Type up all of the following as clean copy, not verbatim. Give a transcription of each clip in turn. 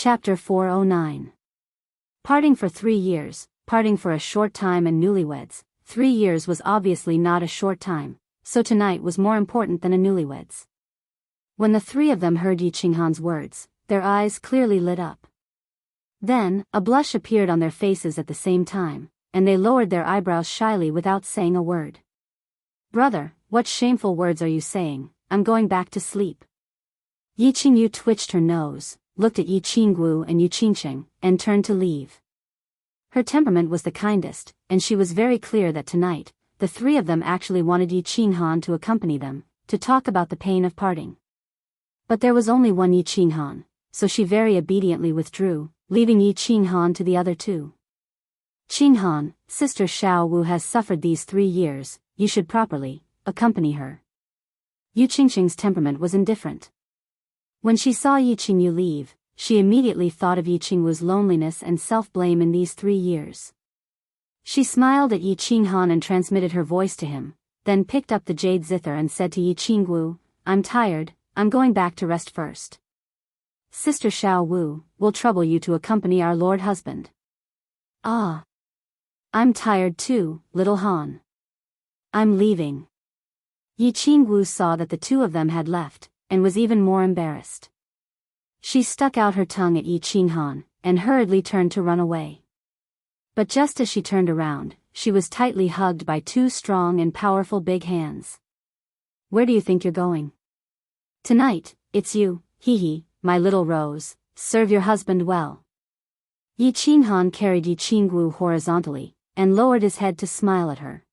Chapter 409. Parting for 3 years, parting for a short time and newlyweds. 3 years was obviously not a short time, so tonight was more important than a newlyweds. When the three of them heard Yi Qinghan's words, their eyes clearly lit up. Then, a blush appeared on their faces at the same time, and they lowered their eyebrows shyly without saying a word. "Brother, what shameful words are you saying? I'm going back to sleep." Yi Qingyu twitched her nose, looked at Yi Qinggu and Yi Qingcheng, and turned to leave. Her temperament was the kindest, and she was very clear that tonight, the three of them actually wanted Yi Qinghan to accompany them, to talk about the pain of parting. But there was only one Yi Qinghan, so she very obediently withdrew, leaving Yi Qinghan to the other two. "Qinghan, Sister Xiao Wu has suffered these 3 years, you should properly accompany her." Yi Qingcheng's temperament was indifferent. When she saw Yi Qingyu leave, she immediately thought of Yi Qingwu's loneliness and self-blame in these 3 years. She smiled at Yi Qinghan and transmitted her voice to him, then picked up the jade zither and said to Yi Qingwu, "I'm tired, I'm going back to rest first. Sister Xiao Wu will trouble you to accompany our lord husband." "Ah. I'm tired too, little Han. I'm leaving." Yi Qingwu saw that the two of them had left, and was even more embarrassed. She stuck out her tongue at Yi Qinghan, and hurriedly turned to run away. But just as she turned around, she was tightly hugged by 2 strong and powerful big hands. "Where do you think you're going?" "Tonight, it's you, hee, my little rose, serve your husband well." Yi Qinghan carried Yi Qingwu horizontally, and lowered his head to smile at her.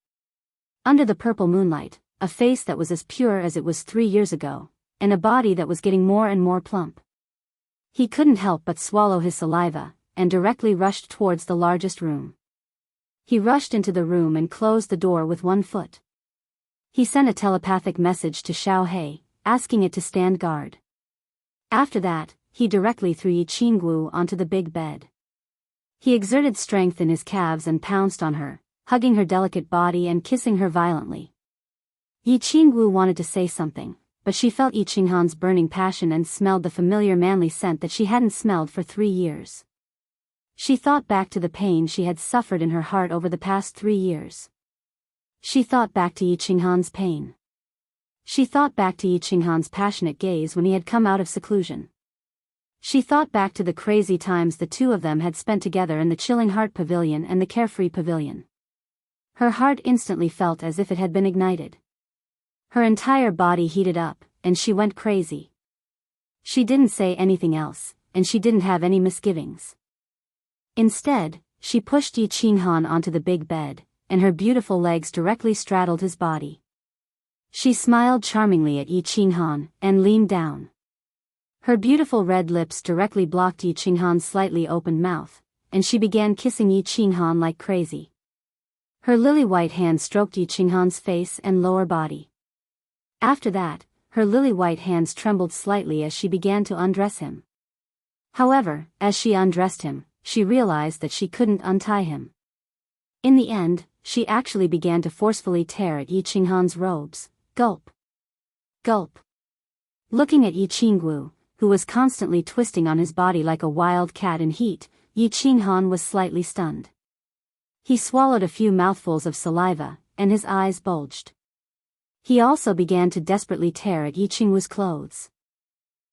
Under the purple moonlight, a face that was as pure as it was 3 years ago, and a body that was getting more and more plump. He couldn't help but swallow his saliva, and directly rushed towards the largest room. He rushed into the room and closed the door with 1 foot. He sent a telepathic message to Xiao He, asking it to stand guard. After that, he directly threw Yi Qingwu onto the big bed. He exerted strength in his calves and pounced on her, hugging her delicate body and kissing her violently. Yi Qingwu wanted to say something, but she felt Yi Qinghan's burning passion and smelled the familiar manly scent that she hadn't smelled for 3 years. She thought back to the pain she had suffered in her heart over the past 3 years. She thought back to Yi Qinghan's pain. She thought back to Yi Qinghan's passionate gaze when he had come out of seclusion. She thought back to the crazy times the two of them had spent together in the chilling heart pavilion and the carefree pavilion. Her heart instantly felt as if it had been ignited. Her entire body heated up, and she went crazy. She didn't say anything else, and she didn't have any misgivings. Instead, she pushed Yi Qinghan onto the big bed, and her beautiful legs directly straddled his body. She smiled charmingly at Yi Qinghan, and leaned down. Her beautiful red lips directly blocked Yi Qinghan's slightly opened mouth, and she began kissing Yi Qinghan like crazy. Her lily-white hand stroked Yi Qinghan's face and lower body. After that, her lily-white hands trembled slightly as she began to undress him. However, as she undressed him, she realized that she couldn't untie him. In the end, she actually began to forcefully tear at Yi Qinghan's robes. Gulp. Gulp. Looking at Yi Qingwu, who was constantly twisting on his body like a wild cat in heat, Yi Qinghan was slightly stunned. He swallowed a few mouthfuls of saliva, and his eyes bulged. He also began to desperately tear at Yi Qingwu's clothes.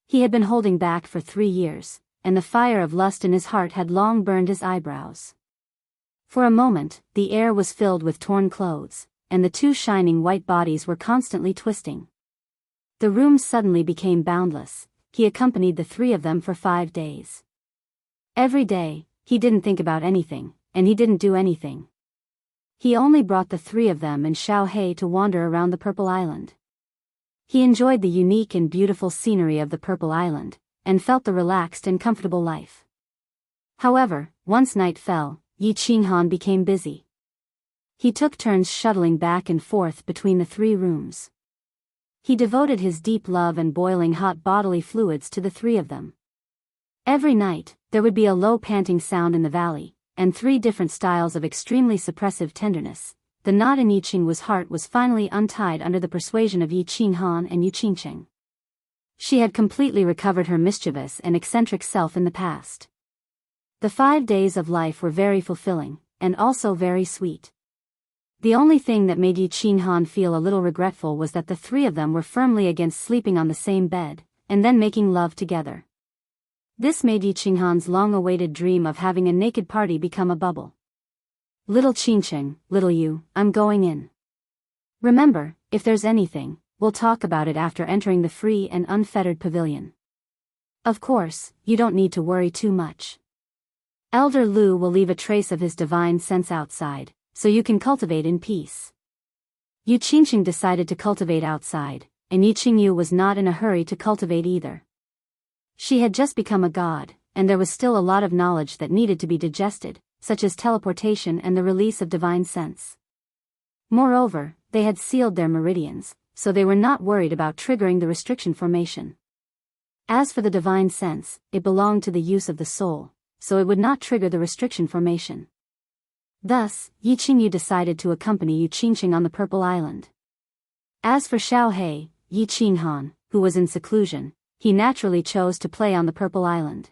He had been holding back for 3 years, and the fire of lust in his heart had long burned his eyebrows. For a moment, the air was filled with torn clothes, and the 2 shining white bodies were constantly twisting. The room suddenly became boundless. He accompanied the 3 of them for 5 days. Every day, he didn't think about anything, and he didn't do anything. He only brought the 3 of them and Xiao He to wander around the Purple Island. He enjoyed the unique and beautiful scenery of the Purple Island, and felt the relaxed and comfortable life. However, once night fell, Yi Qinghan became busy. He took turns shuttling back and forth between the 3 rooms. He devoted his deep love and boiling hot bodily fluids to the 3 of them. Every night, there would be a low panting sound in the valley, and 3 different styles of extremely suppressive tenderness. The knot in Yi Qingwu's heart was finally untied under the persuasion of Yi Qinghan and Yi Qingcheng. She had completely recovered her mischievous and eccentric self in the past. The 5 days of life were very fulfilling, and also very sweet. The only thing that made Yi Qinghan feel a little regretful was that the three of them were firmly against sleeping on the same bed, and then making love together. This made Yi Qinghan's long-awaited dream of having a naked party become a bubble. Little Qingqing, little you, I'm going in. Remember, if there's anything, we'll talk about it after entering the free and unfettered pavilion. Of course, you don't need to worry too much. Elder Lu will leave a trace of his divine sense outside, so you can cultivate in peace. Yu Qingqing decided to cultivate outside, and Yi Qingyu was not in a hurry to cultivate either. She had just become a god, and there was still a lot of knowledge that needed to be digested, such as teleportation and the release of divine sense. Moreover, they had sealed their meridians, so they were not worried about triggering the restriction formation. As for the divine sense, it belonged to the use of the soul, so it would not trigger the restriction formation. Thus, Yi Qingyu decided to accompany Yu Qingqing on the Purple Island. As for Xiaohei, Yi Qinghan, who was in seclusion, he naturally chose to play on the Purple Island.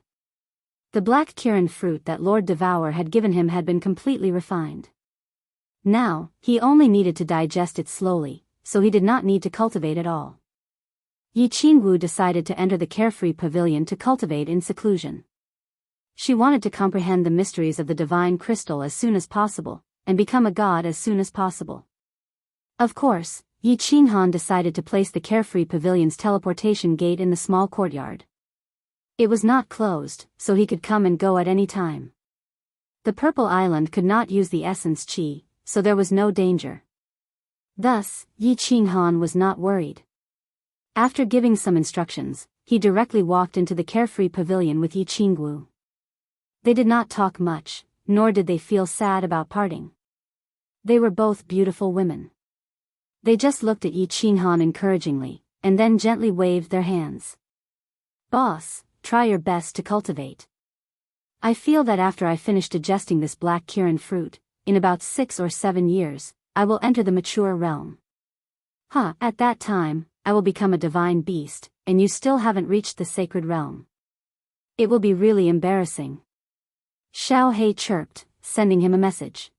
The black Kirin fruit that Lord Devour had given him had been completely refined. Now, he only needed to digest it slowly, so he did not need to cultivate at all. Yi Qingwu decided to enter the carefree pavilion to cultivate in seclusion. She wanted to comprehend the mysteries of the divine crystal as soon as possible, and become a god as soon as possible. Of course, Yi Qinghan decided to place the carefree pavilion's teleportation gate in the small courtyard. It was not closed, so he could come and go at any time. The Purple Island could not use the essence qi, so there was no danger. Thus, Yi Qinghan was not worried. After giving some instructions, he directly walked into the carefree pavilion with Yi Qingwu. They did not talk much, nor did they feel sad about parting. They were both beautiful women. They just looked at Yi Qinghan encouragingly, and then gently waved their hands. Boss, try your best to cultivate. I feel that after I finish digesting this black Kirin fruit, in about 6 or 7 years, I will enter the mature realm. At that time, I will become a divine beast, and you still haven't reached the sacred realm. It will be really embarrassing. Xiaohei chirped, sending him a message.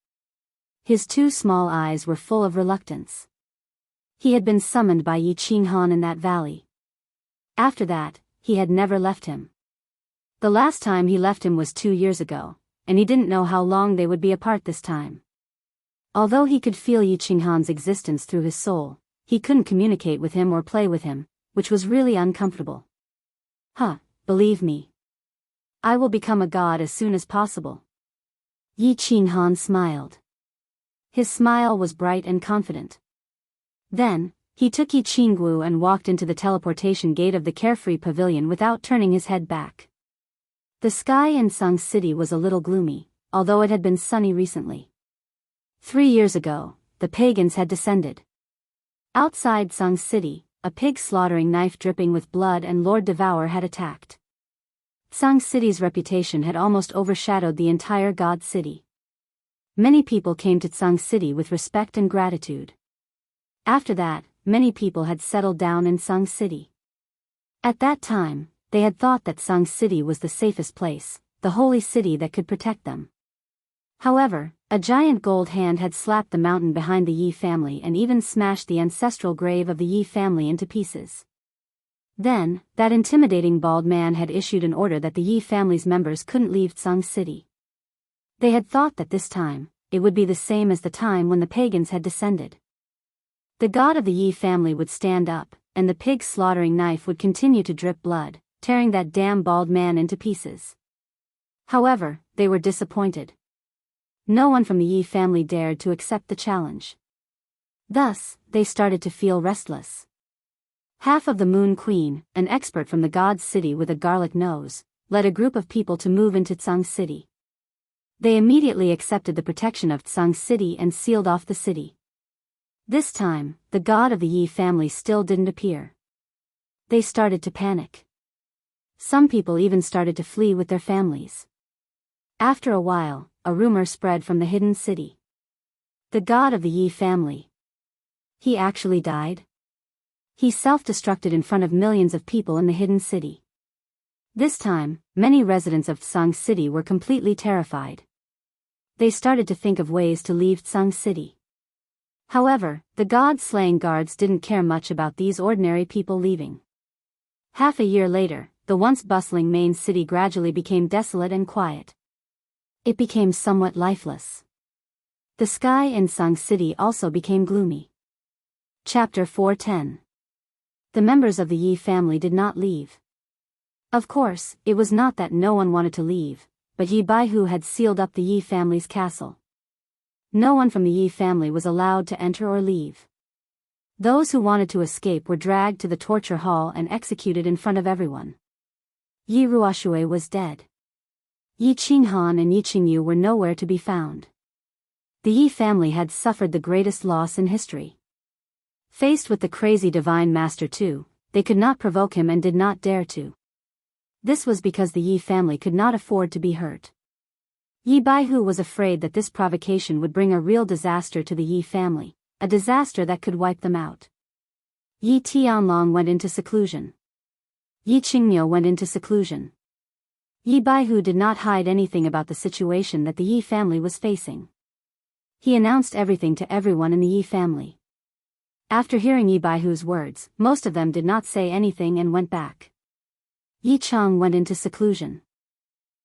His 2 small eyes were full of reluctance. He had been summoned by Yi Qinghan in that valley. After that, he had never left him. The last time he left him was 2 years ago, and he didn't know how long they would be apart this time. Although he could feel Yi Qinghan's existence through his soul, he couldn't communicate with him or play with him, which was really uncomfortable. Believe me. I will become a god as soon as possible. Yi Qinghan smiled. His smile was bright and confident. Then, he took Yi Qingwu and walked into the teleportation gate of the carefree pavilion without turning his head back. The sky in Song City was a little gloomy, although it had been sunny recently. 3 years ago, the pagans had descended. Outside Song City, a pig slaughtering knife dripping with blood and Lord Devour had attacked. Song City's reputation had almost overshadowed the entire God City. Many people came to Song City with respect and gratitude. After that, many people had settled down in Song City. At that time, they had thought that Song City was the safest place, the holy city that could protect them. However, a giant gold hand had slapped the mountain behind the Yi family and even smashed the ancestral grave of the Yi family into pieces. Then, that intimidating bald man had issued an order that the Yi family's members couldn't leave Song City. They had thought that this time, it would be the same as the time when the pagans had descended. The god of the Yi family would stand up, and the pig slaughtering knife would continue to drip blood, tearing that damn bald man into pieces. However, they were disappointed. No one from the Yi family dared to accept the challenge. Thus, they started to feel restless. Half of the Moon Queen, an expert from the God's City with a garlic nose, led a group of people to move into Tsang City. They immediately accepted the protection of Tsang City and sealed off the city. This time, the god of the Yi family still didn't appear. They started to panic. Some people even started to flee with their families. After a while, a rumor spread from the hidden city. The god of the Yi family. He actually died? He self-destructed in front of millions of people in the hidden city. This time, many residents of Tsang City were completely terrified. They started to think of ways to leave Tsang City. However, the god-slaying guards didn't care much about these ordinary people leaving. Half a year later, the once bustling main city gradually became desolate and quiet. It became somewhat lifeless. The sky in Tsang City also became gloomy. Chapter 4:10. The members of the Yi family did not leave. Of course, it was not that no one wanted to leave, but Yi Baihu had sealed up the Yi family's castle. No one from the Yi family was allowed to enter or leave. Those who wanted to escape were dragged to the torture hall and executed in front of everyone. Yi Ruoxue was dead. Yi Qinghan and Yi Qingyu were nowhere to be found. The Yi family had suffered the greatest loss in history. Faced with the crazy divine master too, they could not provoke him and did not dare to. This was because the Yi family could not afford to be hurt. Yi Baihu was afraid that this provocation would bring a real disaster to the Yi family, a disaster that could wipe them out. Yi Tianlong went into seclusion. Yi Qingmiu went into seclusion. Yi Baihu did not hide anything about the situation that the Yi family was facing. He announced everything to everyone in the Yi family. After hearing Yi Baihu's words, most of them did not say anything and went back. Yi Chang went into seclusion.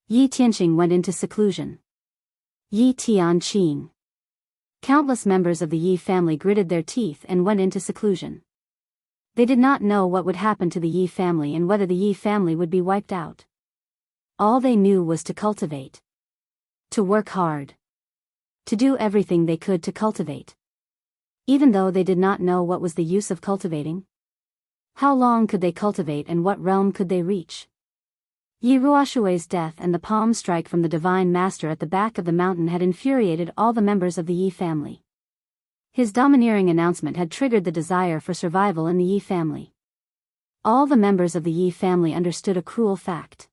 Yi Tianqing went into seclusion. Yi Tianqing. Countless members of the Yi family gritted their teeth and went into seclusion. They did not know what would happen to the Yi family and whether the Yi family would be wiped out. All they knew was to cultivate. To work hard. To do everything they could to cultivate. Even though they did not know what was the use of cultivating. How long could they cultivate and what realm could they reach? Yi Ruoxue's death and the palm strike from the divine master at the back of the mountain had infuriated all the members of the Yi family. His domineering announcement had triggered the desire for survival in the Yi family. All the members of the Yi family understood a cruel fact.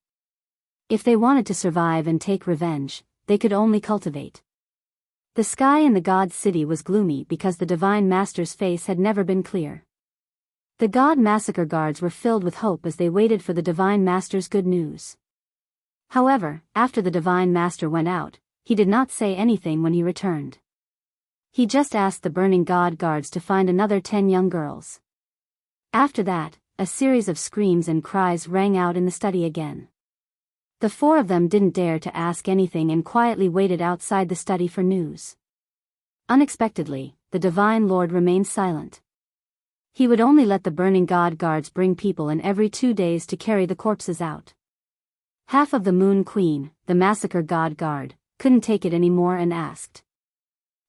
If they wanted to survive and take revenge, they could only cultivate. The sky in the god city was gloomy because the divine master's face had never been clear. The god massacre guards were filled with hope as they waited for the divine master's good news. However, after the divine master went out, he did not say anything when he returned. He just asked the burning god guards to find another 10 young girls. After that, a series of screams and cries rang out in the study again. The 4 of them didn't dare to ask anything and quietly waited outside the study for news. Unexpectedly, the divine lord remained silent. He would only let the burning god guards bring people in every 2 days to carry the corpses out. Half of the Moon Queen, the massacre god guard, couldn't take it anymore and asked.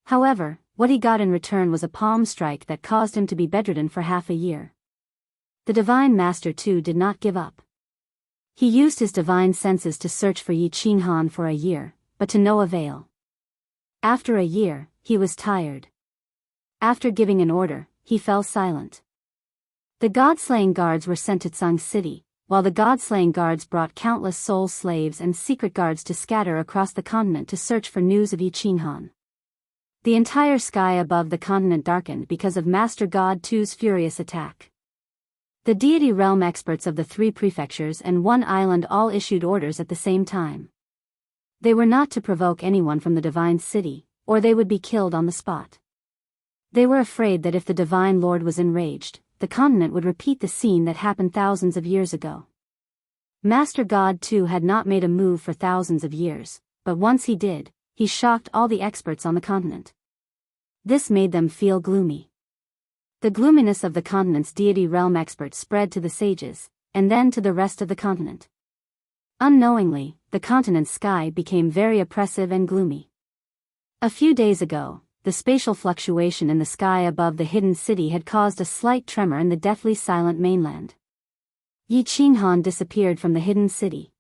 However, what he got in return was a palm strike that caused him to be bedridden for half a year. The divine master too did not give up. He used his divine senses to search for Yi Qinghan for a year, but to no avail. After a year, he was tired. After giving an order, he fell silent. The god-slaying guards were sent to Tsang City, while the god-slaying guards brought countless soul slaves and secret guards to scatter across the continent to search for news of Yi Qinghan. The entire sky above the continent darkened because of Master God Tu's furious attack. The deity realm experts of the 3 prefectures and 1 island all issued orders at the same time. They were not to provoke anyone from the divine city, or they would be killed on the spot. They were afraid that if the divine lord was enraged, the continent would repeat the scene that happened thousands of years ago. Master God Tu had not made a move for thousands of years, but once he did, he shocked all the experts on the continent. This made them feel gloomy. The gloominess of the continent's deity realm experts spread to the sages, and then to the rest of the continent. Unknowingly, the continent's sky became very oppressive and gloomy. A few days ago, the spatial fluctuation in the sky above the hidden city had caused a slight tremor in the deathly silent mainland. Yi Qinghan disappeared from the hidden city.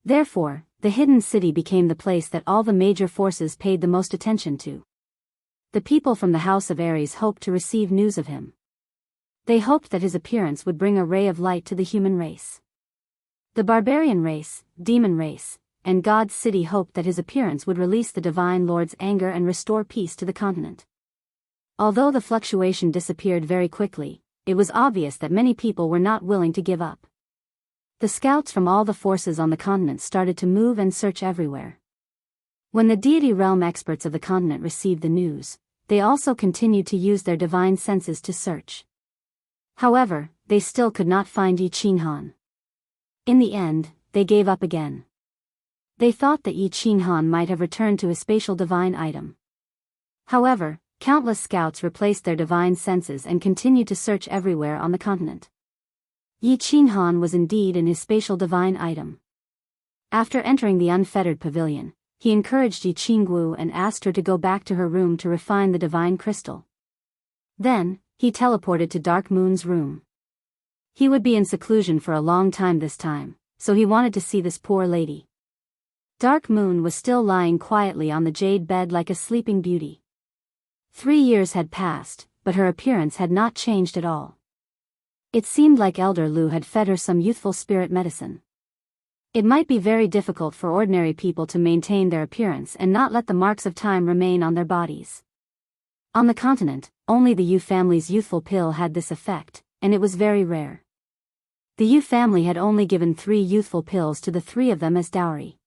Therefore, the hidden city became the place that all the major forces paid the most attention to. The people from the House of Aries hoped to receive news of him. They hoped that his appearance would bring a ray of light to the human race. The barbarian race, demon race, and God's city hoped that his appearance would release the divine lord's anger and restore peace to the continent. Although the fluctuation disappeared very quickly, it was obvious that many people were not willing to give up. The scouts from all the forces on the continent started to move and search everywhere. When the deity realm experts of the continent received the news, they also continued to use their divine senses to search. However, they still could not find Yi Qinghan. In the end, they gave up again. They thought that Yi Qinghan might have returned to his spatial divine item. However, countless scouts replaced their divine senses and continued to search everywhere on the continent. Yi Qinghan was indeed in his spatial divine item. After entering the unfettered pavilion, he encouraged Yi Qingguo and asked her to go back to her room to refine the divine crystal. Then, he teleported to Dark Moon's room. He would be in seclusion for a long time this time, so he wanted to see this poor lady. Dark Moon was still lying quietly on the jade bed like a sleeping beauty. 3 years had passed, but her appearance had not changed at all. It seemed like Elder Lu had fed her some youthful spirit medicine. It might be very difficult for ordinary people to maintain their appearance and not let the marks of time remain on their bodies. On the continent, only the Yu family's youthful pill had this effect, and it was very rare. The Yu family had only given 3 youthful pills to the 3 of them as dowry.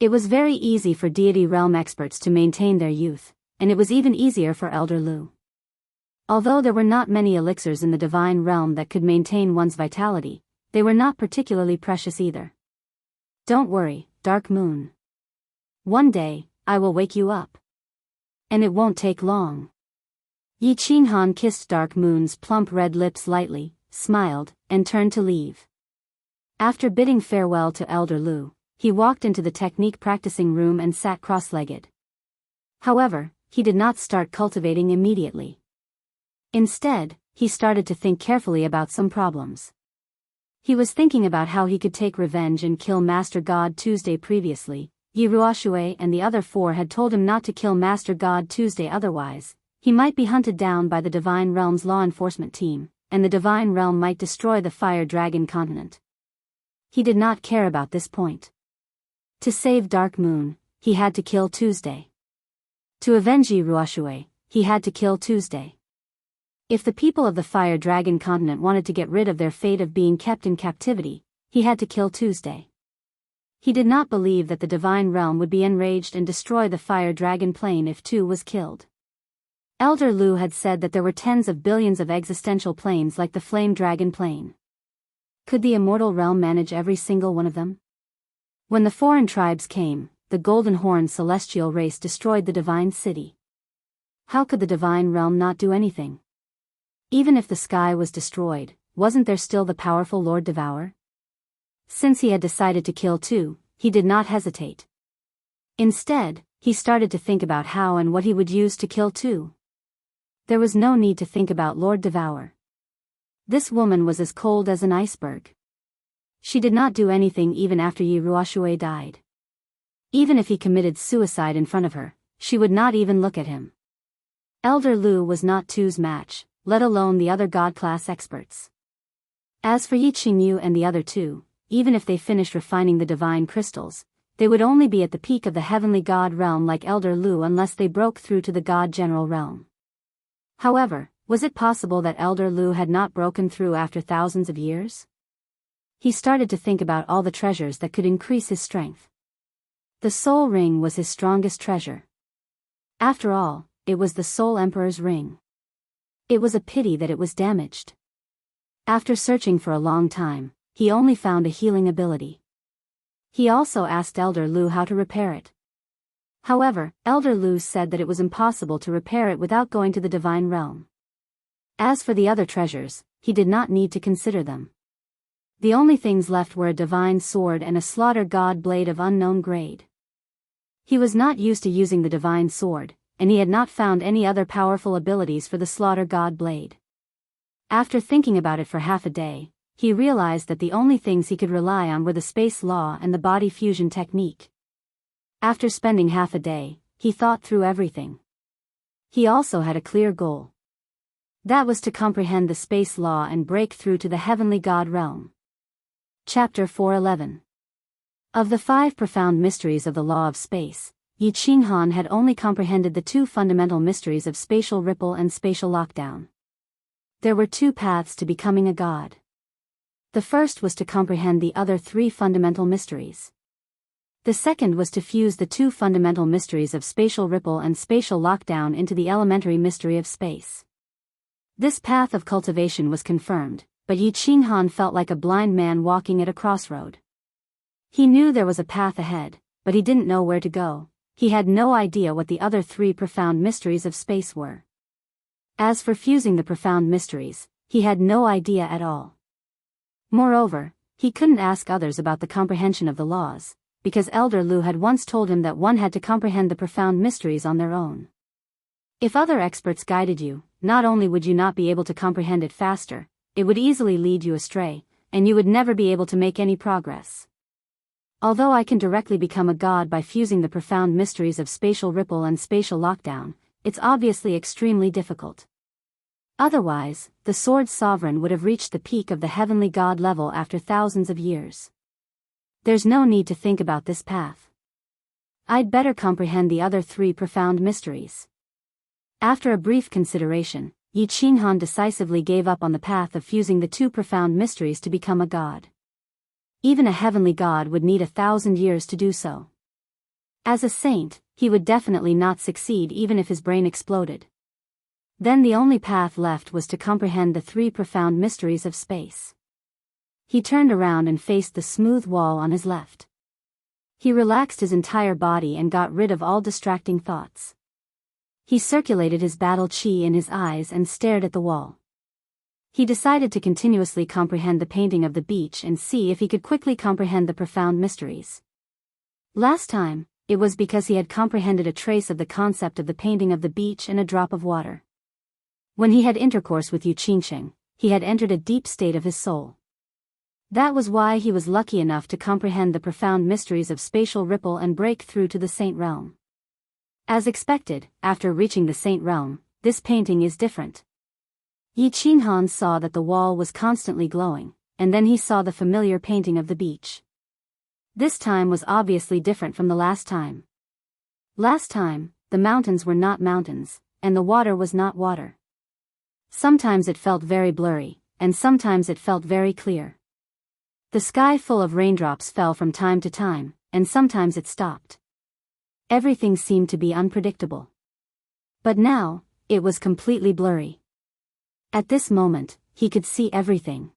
It was very easy for deity realm experts to maintain their youth, and it was even easier for Elder Lu. Although there were not many elixirs in the divine realm that could maintain one's vitality, they were not particularly precious either. Don't worry, Dark Moon. One day, I will wake you up. And it won't take long. Yi Qinghan kissed Dark Moon's plump red lips lightly, smiled, and turned to leave. After bidding farewell to Elder Lu, he walked into the technique practicing room and sat cross-legged. However, he did not start cultivating immediately. Instead, he started to think carefully about some problems. He was thinking about how he could take revenge and kill Master God Tuesday previously. Yi Ruoshui and the other 4 had told him not to kill Master God Tuesday, otherwise, he might be hunted down by the Divine Realm's law enforcement team, and the Divine Realm might destroy the Fire Dragon continent. He did not care about this point. To save Dark Moon, he had to kill Tuesday. To avenge Yi Ruoshui, he had to kill Tuesday. If the people of the Fire Dragon continent wanted to get rid of their fate of being kept in captivity, he had to kill Tuesday. He did not believe that the Divine Realm would be enraged and destroy the Fire Dragon plane if Tu was killed. Elder Lu had said that there were tens of billions of existential planes like the Flame Dragon plane. Could the Immortal Realm manage every single one of them? When the foreign tribes came, the Golden Horn celestial race destroyed the Divine City. How could the Divine Realm not do anything? Even if the sky was destroyed, wasn't there still the powerful Lord Devour? Since he had decided to kill Tu, he did not hesitate. Instead, he started to think about how and what he would use to kill Tu. There was no need to think about Lord Devour. This woman was as cold as an iceberg. She did not do anything even after Yi Ruoshui died. Even if he committed suicide in front of her, she would not even look at him. Elder Lu was not Tu's match, let alone the other God-class experts. As for Yi Qingyu and the other 2, even if they finished refining the divine crystals, they would only be at the peak of the heavenly God realm like Elder Lu unless they broke through to the God General realm. However, was it possible that Elder Lu had not broken through after thousands of years? He started to think about all the treasures that could increase his strength. The Soul Ring was his strongest treasure. After all, it was the Soul Emperor's ring. It was a pity that it was damaged. After searching for a long time, he only found a healing ability. He also asked Elder Lu how to repair it. However, Elder Lu said that it was impossible to repair it without going to the Divine Realm. As for the other treasures, he did not need to consider them. The only things left were a divine sword and a slaughter god blade of unknown grade. He was not used to using the divine sword, and he had not found any other powerful abilities for the slaughter god blade. After thinking about it for half a day, he realized that the only things he could rely on were the space law and the body fusion technique. After spending half a day, he thought through everything. He also had a clear goal. That was to comprehend the space law and break through to the heavenly God realm. Chapter 411. Of the 5 profound mysteries of the law of space, Yi Qinghan had only comprehended the 2 fundamental mysteries of spatial ripple and spatial lockdown. There were two paths to becoming a god. The first was to comprehend the other three fundamental mysteries. The second was to fuse the two fundamental mysteries of spatial ripple and spatial lockdown into the elementary mystery of space. This path of cultivation was confirmed, but Yi Qinghan felt like a blind man walking at a crossroad. He knew there was a path ahead, but he didn't know where to go. He had no idea what the other three profound mysteries of space were. As for fusing the profound mysteries, he had no idea at all. Moreover, he couldn't ask others about the comprehension of the laws, because Elder Lu had once told him that one had to comprehend the profound mysteries on their own. If other experts guided you, not only would you not be able to comprehend it faster, it would easily lead you astray, and you would never be able to make any progress. Although I can directly become a god by fusing the profound mysteries of spatial ripple and spatial lockdown, it's obviously extremely difficult. Otherwise, the Sword Sovereign would have reached the peak of the heavenly god level after thousands of years. There's no need to think about this path. I'd better comprehend the other three profound mysteries. After a brief consideration, Yi Qinghan decisively gave up on the path of fusing the two profound mysteries to become a god. Even a heavenly god would need 1,000 years to do so. As a saint, he would definitely not succeed even if his brain exploded. Then the only path left was to comprehend the three profound mysteries of space. He turned around and faced the smooth wall on his left. He relaxed his entire body and got rid of all distracting thoughts. He circulated his battle chi in his eyes and stared at the wall. He decided to continuously comprehend the painting of the beach and see if he could quickly comprehend the profound mysteries. Last time, it was because he had comprehended a trace of the concept of the painting of the beach and a drop of water. When he had intercourse with Yu Qingsheng, he had entered a deep state of his soul. That was why he was lucky enough to comprehend the profound mysteries of spatial ripple and break through to the Saint Realm. As expected, after reaching the Saint Realm, this painting is different. Yi Qinghan saw that the wall was constantly glowing, and then he saw the familiar painting of the beach. This time was obviously different from the last time. Last time, the mountains were not mountains, and the water was not water. Sometimes it felt very blurry, and sometimes it felt very clear. The sky full of raindrops fell from time to time, and sometimes it stopped. Everything seemed to be unpredictable. But now, it was completely blurry. At this moment, he could see everything.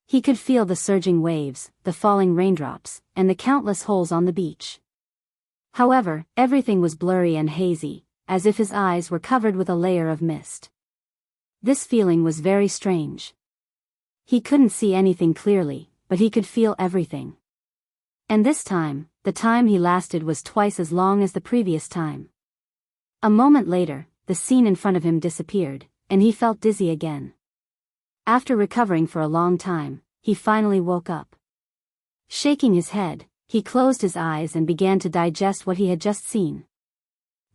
He could feel the surging waves, the falling raindrops, and the countless holes on the beach. However, everything was blurry and hazy, as if his eyes were covered with a layer of mist. This feeling was very strange. He couldn't see anything clearly, but he could feel everything. And this time, the time he lasted was twice as long as the previous time. A moment later, the scene in front of him disappeared, and he felt dizzy again. After recovering for a long time, he finally woke up. Shaking his head, he closed his eyes and began to digest what he had just seen.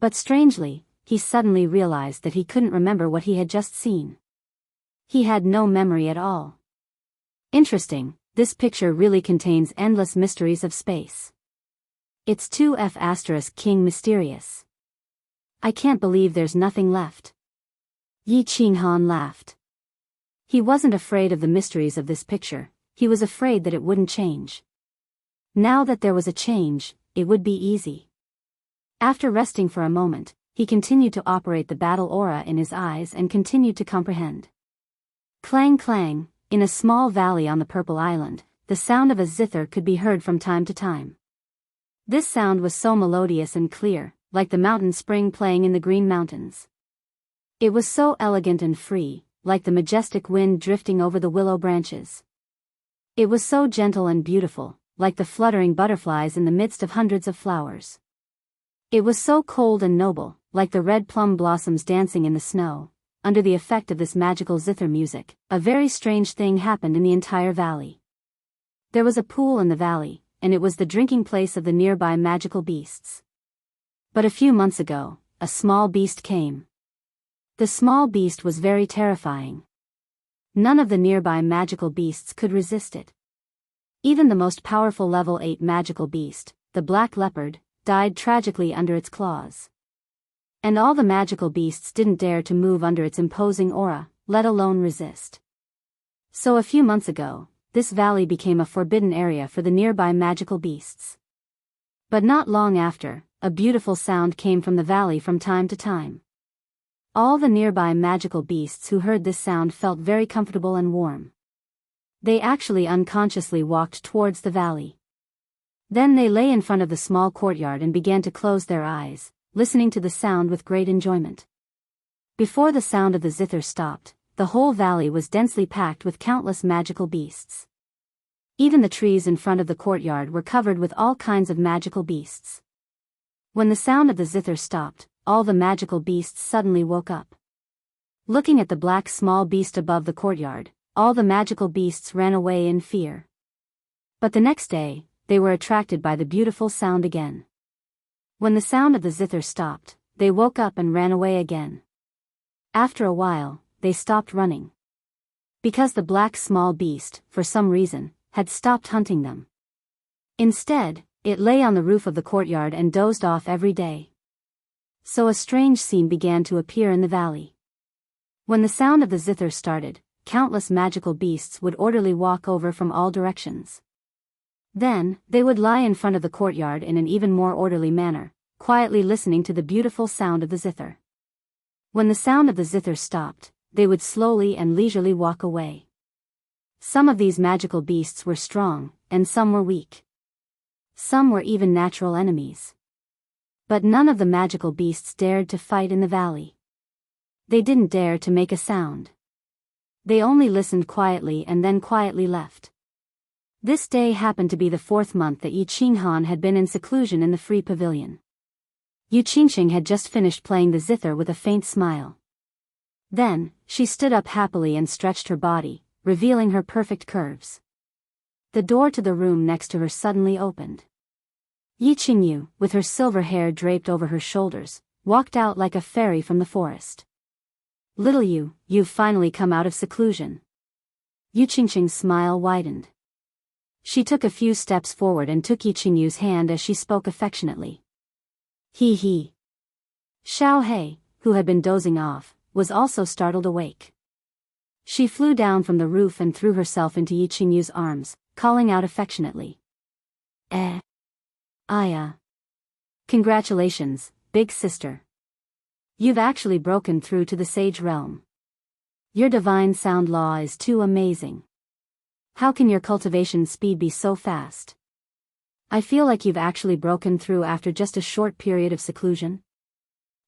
But strangely, he suddenly realized that he couldn't remember what he had just seen. He had no memory at all. Interesting, this picture really contains endless mysteries of space. It's 2F** King mysterious. I can't believe there's nothing left. Yi Qinghan laughed. He wasn't afraid of the mysteries of this picture, he was afraid that it wouldn't change. Now that there was a change, it would be easy. After resting for a moment, he continued to operate the battle aura in his eyes and continued to comprehend. Clang clang, in a small valley on the Purple Island, the sound of a zither could be heard from time to time. This sound was so melodious and clear, like the mountain spring playing in the Green Mountains. It was so elegant and free, like the majestic wind drifting over the willow branches. It was so gentle and beautiful, like the fluttering butterflies in the midst of hundreds of flowers. It was so cold and noble, like the red plum blossoms dancing in the snow. Under the effect of this magical zither music, a very strange thing happened in the entire valley. There was a pool in the valley, and it was the drinking place of the nearby magical beasts. But a few months ago, a small beast came. The small beast was very terrifying. None of the nearby magical beasts could resist it. Even the most powerful level 8 magical beast, the black leopard, died tragically under its claws. And all the magical beasts didn't dare to move under its imposing aura, let alone resist. So a few months ago, this valley became a forbidden area for the nearby magical beasts. But not long after, a beautiful sound came from the valley from time to time. All the nearby magical beasts who heard this sound felt very comfortable and warm. They actually unconsciously walked towards the valley. Then they lay in front of the small courtyard and began to close their eyes, listening to the sound with great enjoyment. Before the sound of the zither stopped, the whole valley was densely packed with countless magical beasts. Even the trees in front of the courtyard were covered with all kinds of magical beasts. When the sound of the zither stopped, all the magical beasts suddenly woke up. Looking at the black small beast above the courtyard, all the magical beasts ran away in fear. But the next day, they were attracted by the beautiful sound again. When the sound of the zither stopped, they woke up and ran away again. After a while, they stopped running. Because the black small beast, for some reason, had stopped hunting them. Instead, it lay on the roof of the courtyard and dozed off every day. So a strange scene began to appear in the valley. When the sound of the zither started, countless magical beasts would orderly walk over from all directions. Then, they would lie in front of the courtyard in an even more orderly manner, quietly listening to the beautiful sound of the zither. When the sound of the zither stopped, they would slowly and leisurely walk away. Some of these magical beasts were strong, and some were weak. Some were even natural enemies. But none of the magical beasts dared to fight in the valley. They didn't dare to make a sound. They only listened quietly and then quietly left. This day happened to be the 4th month that Yi Qinghan had been in seclusion in the free pavilion. Yu Qingxing had just finished playing the zither with a faint smile. Then, she stood up happily and stretched her body, revealing her perfect curves. The door to the room next to her suddenly opened. Yi Qingyu, with her silver hair draped over her shoulders, walked out like a fairy from the forest. "Little Yu, you've finally come out of seclusion." Yu Qingxing's smile widened. She took a few steps forward and took Yi Qingyu's hand as she spoke affectionately. "He he." Xiao Hei, who had been dozing off, was also startled awake. She flew down from the roof and threw herself into Yi Qingyu's arms, calling out affectionately. Aya. Congratulations, big sister. You've actually broken through to the sage realm. Your divine sound law is too amazing. How can your cultivation speed be so fast? I feel like you've actually broken through after just a short period of seclusion.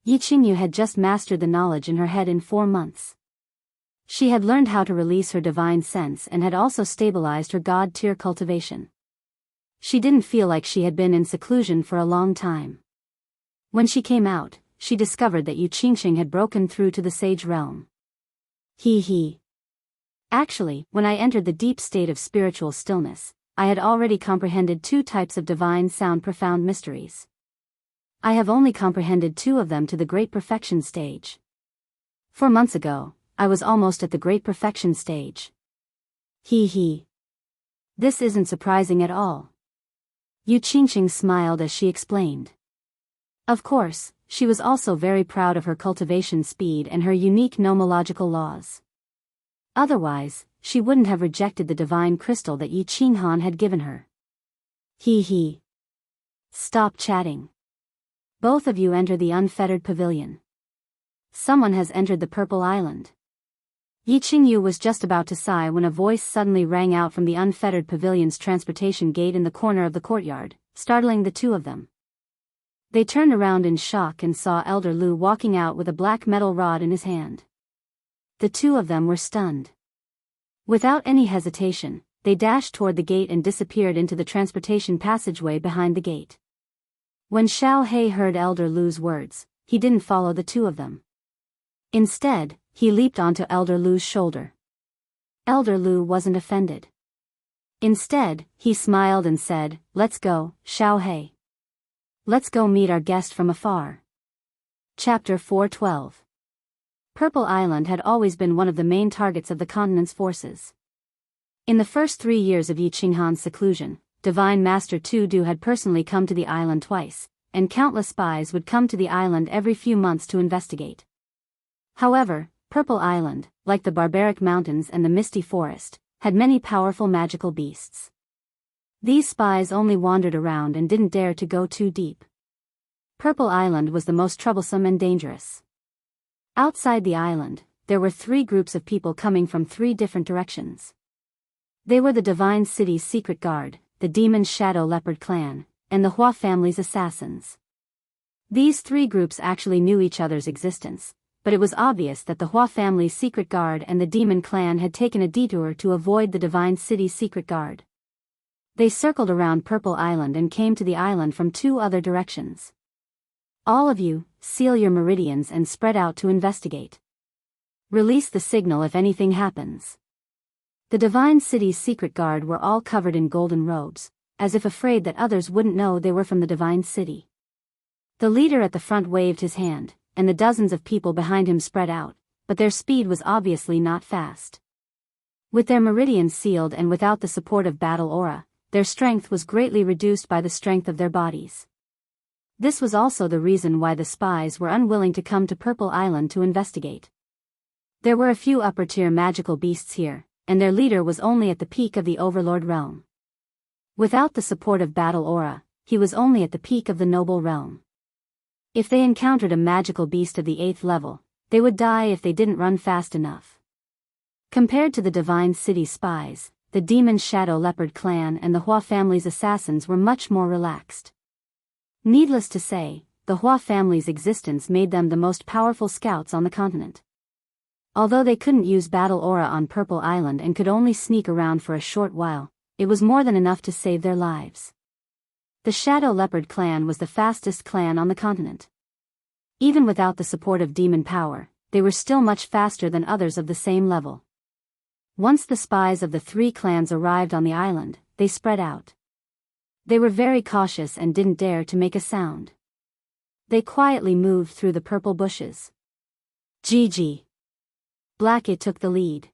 Yi Qingyu had just mastered the knowledge in her head in 4 months. She had learned how to release her divine sense and had also stabilized her god-tier cultivation. She didn't feel like she had been in seclusion for a long time. When she came out, she discovered that Yu Qingxing had broken through to the sage realm. He he. Actually, when I entered the deep state of spiritual stillness, I had already comprehended 2 types of divine sound profound mysteries. I have only comprehended 2 of them to the great perfection stage. 4 months ago, I was almost at the great perfection stage. He he. This isn't surprising at all. Yu Qingxing smiled as she explained. Of course, she was also very proud of her cultivation speed and her unique nomological laws. Otherwise, she wouldn't have rejected the divine crystal that Yi Qinghan had given her. He he. Stop chatting. Both of you enter the unfettered pavilion. Someone has entered the Purple Island. Yi Qingyu was just about to sigh when a voice suddenly rang out from the unfettered pavilion's transportation gate in the corner of the courtyard, startling the 2 of them. They turned around in shock and saw Elder Lu walking out with a black metal rod in his hand. The 2 of them were stunned. Without any hesitation, they dashed toward the gate and disappeared into the transportation passageway behind the gate. When Xiao Hei heard Elder Lu's words, he didn't follow the 2 of them. Instead, he leaped onto Elder Lu's shoulder. Elder Lu wasn't offended. Instead, he smiled and said, "Let's go, Xiao Hei. Let's go meet our guest from afar." Chapter 412. Purple Island had always been one of the main targets of the continent's forces. In the first 3 years of Yi Qinghan's seclusion, Divine Master Tu Du had personally come to the island twice, and countless spies would come to the island every few months to investigate. However, Purple Island, like the barbaric mountains and the misty forest, had many powerful magical beasts. These spies only wandered around and didn't dare to go too deep. Purple Island was the most troublesome and dangerous. Outside the island, there were 3 groups of people coming from 3 different directions. They were the Divine City's secret guard, the Demon's Shadow Leopard clan, and the Hua family's assassins. These 3 groups actually knew each other's existence, but it was obvious that the Hua family's secret guard and the Demon clan had taken a detour to avoid the Divine City's secret guard. They circled around Purple Island and came to the island from 2 other directions. All of you, seal your meridians and spread out to investigate. Release the signal if anything happens. The Divine City's secret guard were all covered in golden robes, as if afraid that others wouldn't know they were from the Divine City. The leader at the front waved his hand, and the dozens of people behind him spread out, but their speed was obviously not fast. With their meridians sealed and without the support of battle aura, their strength was greatly reduced by the strength of their bodies. This was also the reason why the spies were unwilling to come to Purple Island to investigate. There were a few upper-tier magical beasts here, and their leader was only at the peak of the Overlord realm. Without the support of battle aura, he was only at the peak of the noble realm. If they encountered a magical beast of the 8th level, they would die if they didn't run fast enough. Compared to the Divine City spies, the Demon's Shadow Leopard clan and the Hua family's assassins were much more relaxed. Needless to say, the Hua family's existence made them the most powerful scouts on the continent. Although they couldn't use battle aura on Purple Island and could only sneak around for a short while, it was more than enough to save their lives. The Shadow Leopard clan was the fastest clan on the continent. Even without the support of demon power, they were still much faster than others of the same level. Once the spies of the 3 clans arrived on the island, they spread out. They were very cautious and didn't dare to make a sound. They quietly moved through the purple bushes. GG. Blackit took the lead.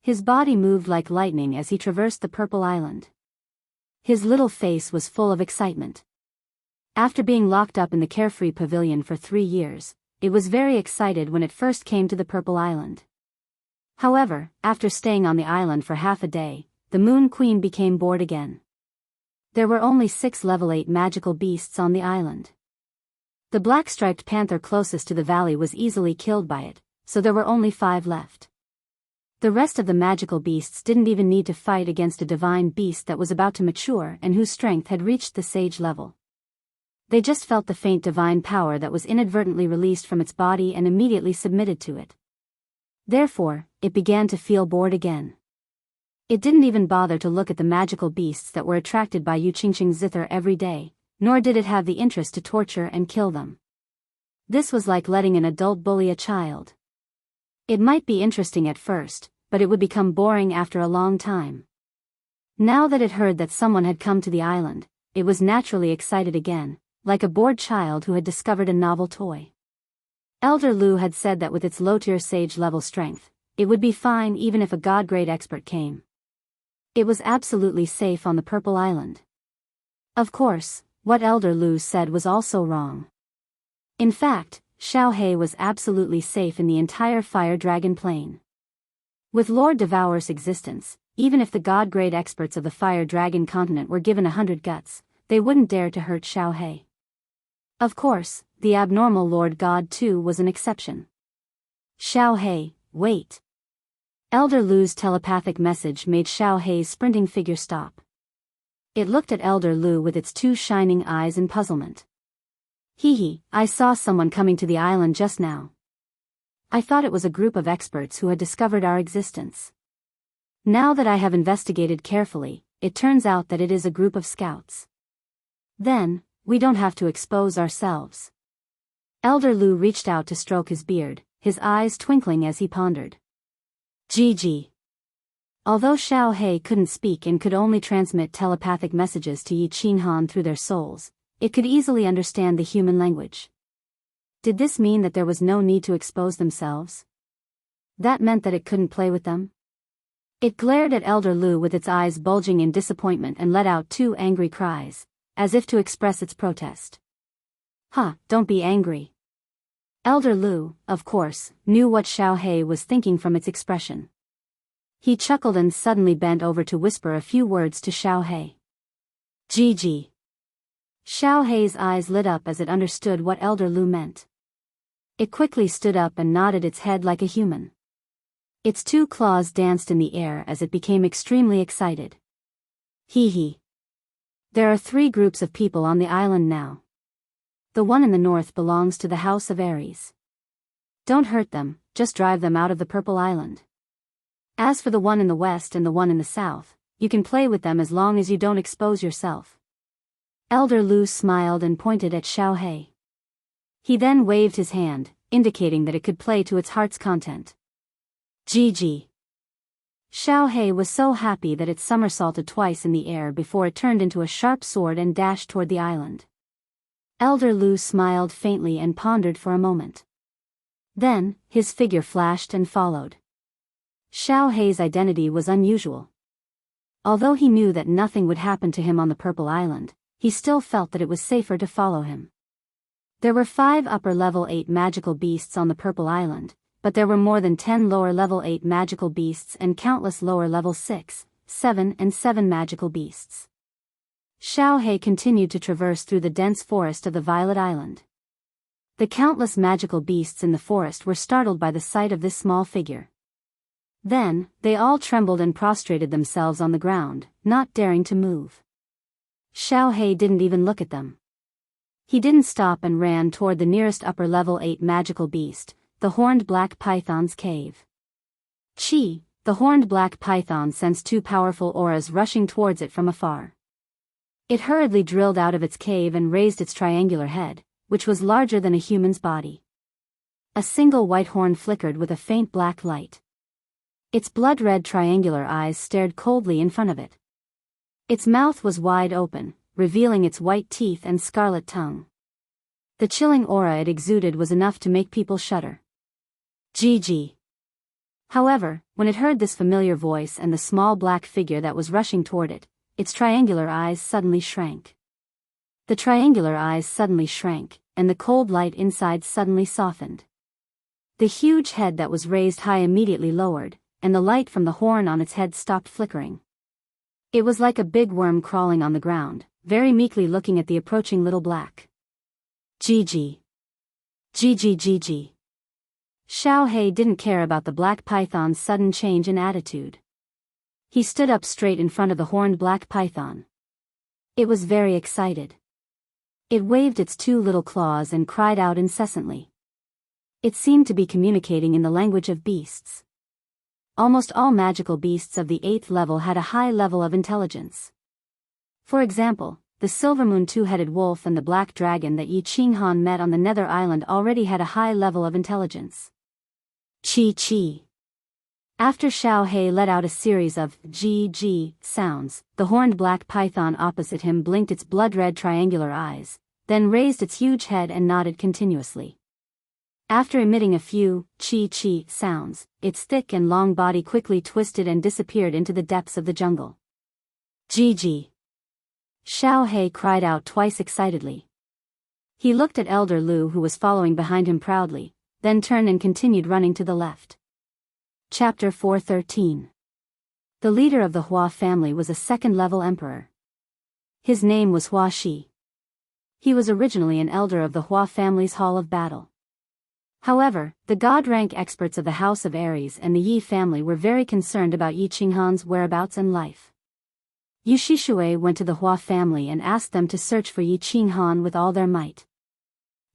His body moved like lightning as he traversed the Purple Island. His little face was full of excitement. After being locked up in the Carefree Pavilion for 3 years, it was very excited when it first came to the Purple Island. However, after staying on the island for half a day, the Moon Queen became bored again. There were only 6 level 8 magical beasts on the island. The black-striped panther closest to the valley was easily killed by it, so there were only 5 left. The rest of the magical beasts didn't even need to fight against a divine beast that was about to mature and whose strength had reached the sage level. They just felt the faint divine power that was inadvertently released from its body and immediately submitted to it. Therefore, it began to feel bored again. It didn't even bother to look at the magical beasts that were attracted by Yu Qingqing's zither every day, nor did it have the interest to torture and kill them. This was like letting an adult bully a child. It might be interesting at first, but it would become boring after a long time. Now that it heard that someone had come to the island, it was naturally excited again, like a bored child who had discovered a novel toy. Elder Lu had said that with its low-tier sage-level strength, it would be fine even if a god-grade expert came. It was absolutely safe on the Purple Island. Of course, what Elder Lu said was also wrong. In fact, Xiaohe was absolutely safe in the entire Fire Dragon Plain. With Lord Devour's existence, even if the god-grade experts of the Fire Dragon continent were given 100 guts, they wouldn't dare to hurt Xiaohe. Of course, the abnormal Lord God too was an exception. Xiaohe, wait. Elder Lu's telepathic message made Xiaohe's sprinting figure stop. It looked at Elder Lu with its 2 shining eyes in puzzlement. Hee, I saw someone coming to the island just now. I thought it was a group of experts who had discovered our existence. Now that I have investigated carefully, it turns out that it is a group of scouts. Then, we don't have to expose ourselves. Elder Lu reached out to stroke his beard, his eyes twinkling as he pondered. GG. Although Xiaohe couldn't speak and could only transmit telepathic messages to Yi Qinghan through their souls, it could easily understand the human language. Did this mean that there was no need to expose themselves? That meant that it couldn't play with them? It glared at Elder Lu with its eyes bulging in disappointment and let out 2 angry cries, as if to express its protest. Don't be angry. Elder Lu, of course, knew what Xiao He was thinking from its expression. He chuckled and suddenly bent over to whisper a few words to Xiao He. Gigi. Xiao He's eyes lit up as it understood what Elder Lu meant. It quickly stood up and nodded its head like a human. Its two claws danced in the air as it became extremely excited. Hee hee. There are 3 groups of people on the island now. The one in the north belongs to the House of Aries. Don't hurt them, just drive them out of the Purple Island. As for the one in the west and the one in the south, you can play with them as long as you don't expose yourself. Elder Lu smiled and pointed at Xiao He. He then waved his hand, indicating that it could play to its heart's content. Gigi. Xiao He was so happy that it somersaulted twice in the air before it turned into a sharp sword and dashed toward the island. Elder Lu smiled faintly and pondered for a moment. Then, his figure flashed and followed. Xiao He's identity was unusual. Although he knew that nothing would happen to him on the Purple Island, he still felt that it was safer to follow him. There were 5 upper-level 8 magical beasts on the Purple Island, but there were more than 10 lower-level 8 magical beasts and countless lower-level 6, 7 and 7 magical beasts. Xiao He continued to traverse through the dense forest of the Violet Island. The countless magical beasts in the forest were startled by the sight of this small figure. Then, they all trembled and prostrated themselves on the ground, not daring to move. Xiao He didn't even look at them. He didn't stop and ran toward the nearest upper-level 8 magical beast, the horned black python's cave. Chi, the horned black python sensed 2 powerful auras rushing towards it from afar. It hurriedly drilled out of its cave and raised its triangular head, which was larger than a human's body. A single white horn flickered with a faint black light. Its blood-red triangular eyes stared coldly in front of it. Its mouth was wide open, revealing its white teeth and scarlet tongue. The chilling aura it exuded was enough to make people shudder. Gigi. However, when it heard this familiar voice and the small black figure that was rushing toward it, its triangular eyes suddenly shrank. The triangular eyes suddenly shrank, and the cold light inside suddenly softened. The huge head that was raised high immediately lowered, and the light from the horn on its head stopped flickering. It was like a big worm crawling on the ground, very meekly looking at the approaching little black. Gigi. Gigi Gigi. Xiao He didn't care about the black python's sudden change in attitude. He stood up straight in front of the horned black python. It was very excited. It waved its 2 little claws and cried out incessantly. It seemed to be communicating in the language of beasts. Almost all magical beasts of the 8th level had a high level of intelligence. For example, the Silvermoon 2-headed wolf and the black dragon that Yi Qinghan met on the Nether Island already had a high level of intelligence. Chi Chi. After Xiao He let out a series of G sounds, the horned black python opposite him blinked its blood-red triangular eyes, then raised its huge head and nodded continuously. After emitting a few Chi sounds, its thick and long body quickly twisted and disappeared into the depths of the jungle. Gigi. Xiao He cried out twice excitedly. He looked at Elder Lu who was following behind him proudly, then turned and continued running to the left. Chapter 413. The leader of the Hua family was a 2nd-level emperor. His name was Hua Shi. He was originally an elder of the Hua family's Hall of Battle. However, the god-rank experts of the House of Aries and the Yi family were very concerned about Yi Qinghan's whereabouts and life. Yu Shishui went to the Hua family and asked them to search for Yi Qinghan with all their might.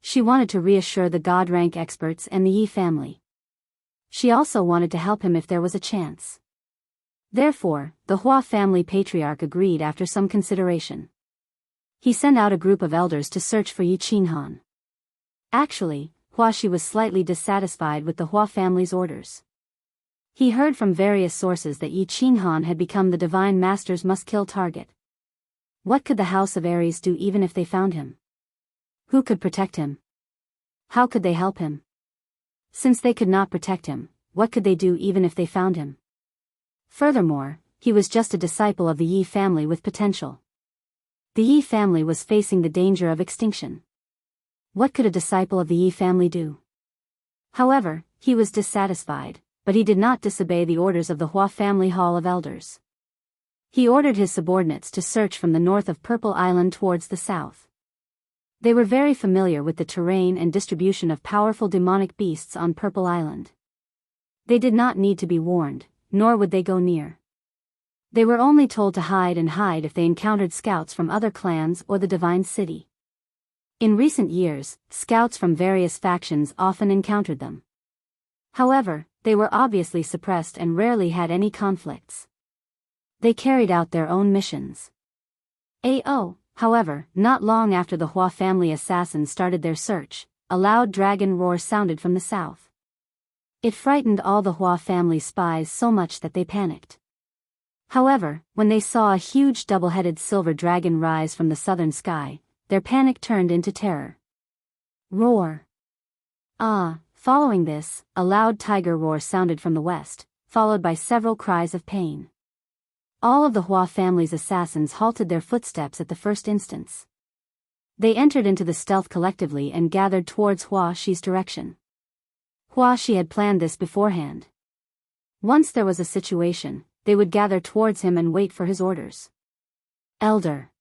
She wanted to reassure the god-rank experts and the Yi family. She also wanted to help him if there was a chance. Therefore, the Hua family patriarch agreed after some consideration. He sent out a group of elders to search for Yi Qinghan. Actually, Hua Shi was slightly dissatisfied with the Hua family's orders. He heard from various sources that Yi Qinghan had become the Divine Master's must-kill target. What could the House of Aries do even if they found him? Who could protect him? How could they help him? Since they could not protect him, what could they do even if they found him? Furthermore, he was just a disciple of the Yi family with potential. The Yi family was facing the danger of extinction. What could a disciple of the Yi family do? However, he was dissatisfied, but he did not disobey the orders of the Hua family Hall of Elders. He ordered his subordinates to search from the north of Purple Island towards the south. They were very familiar with the terrain and distribution of powerful demonic beasts on Purple Island. They did not need to be warned, nor would they go near. They were only told to hide if they encountered scouts from other clans or the Divine City. In recent years, scouts from various factions often encountered them. However, they were obviously suppressed and rarely had any conflicts. They carried out their own missions. However, not long after the Hua family assassins started their search, a loud dragon roar sounded from the south. It frightened all the Hua family spies so much that they panicked. However, when they saw a huge double-headed silver dragon rise from the southern sky, their panic turned into terror. Roar! Following this, a loud tiger roar sounded from the west, followed by several cries of pain. All of the Hua family's assassins halted their footsteps at the first instance. They entered into the stealth collectively and gathered towards Hua Shi's direction. Hua Shi had planned this beforehand. Once there was a situation, they would gather towards him and wait for his orders. Elder.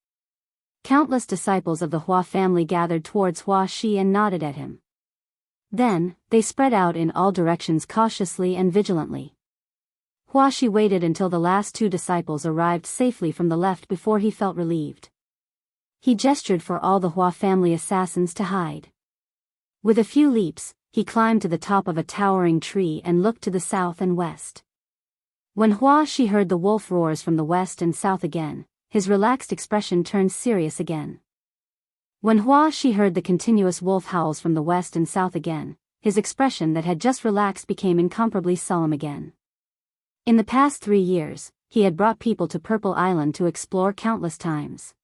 Countless disciples of the Hua family gathered towards Hua Shi and nodded at him. Then, they spread out in all directions cautiously and vigilantly. Hua Shi waited until the last two disciples arrived safely from the left before he felt relieved. He gestured for all the Hua family assassins to hide. With a few leaps, he climbed to the top of a towering tree and looked to the south and west. When Hua Shi heard the wolf roars from the west and south again, his relaxed expression turned serious again. When Hua Shi heard the continuous wolf howls from the west and south again, his expression that had just relaxed became incomparably solemn again. In the past 3 years, he had brought people to Purple Island to explore countless times.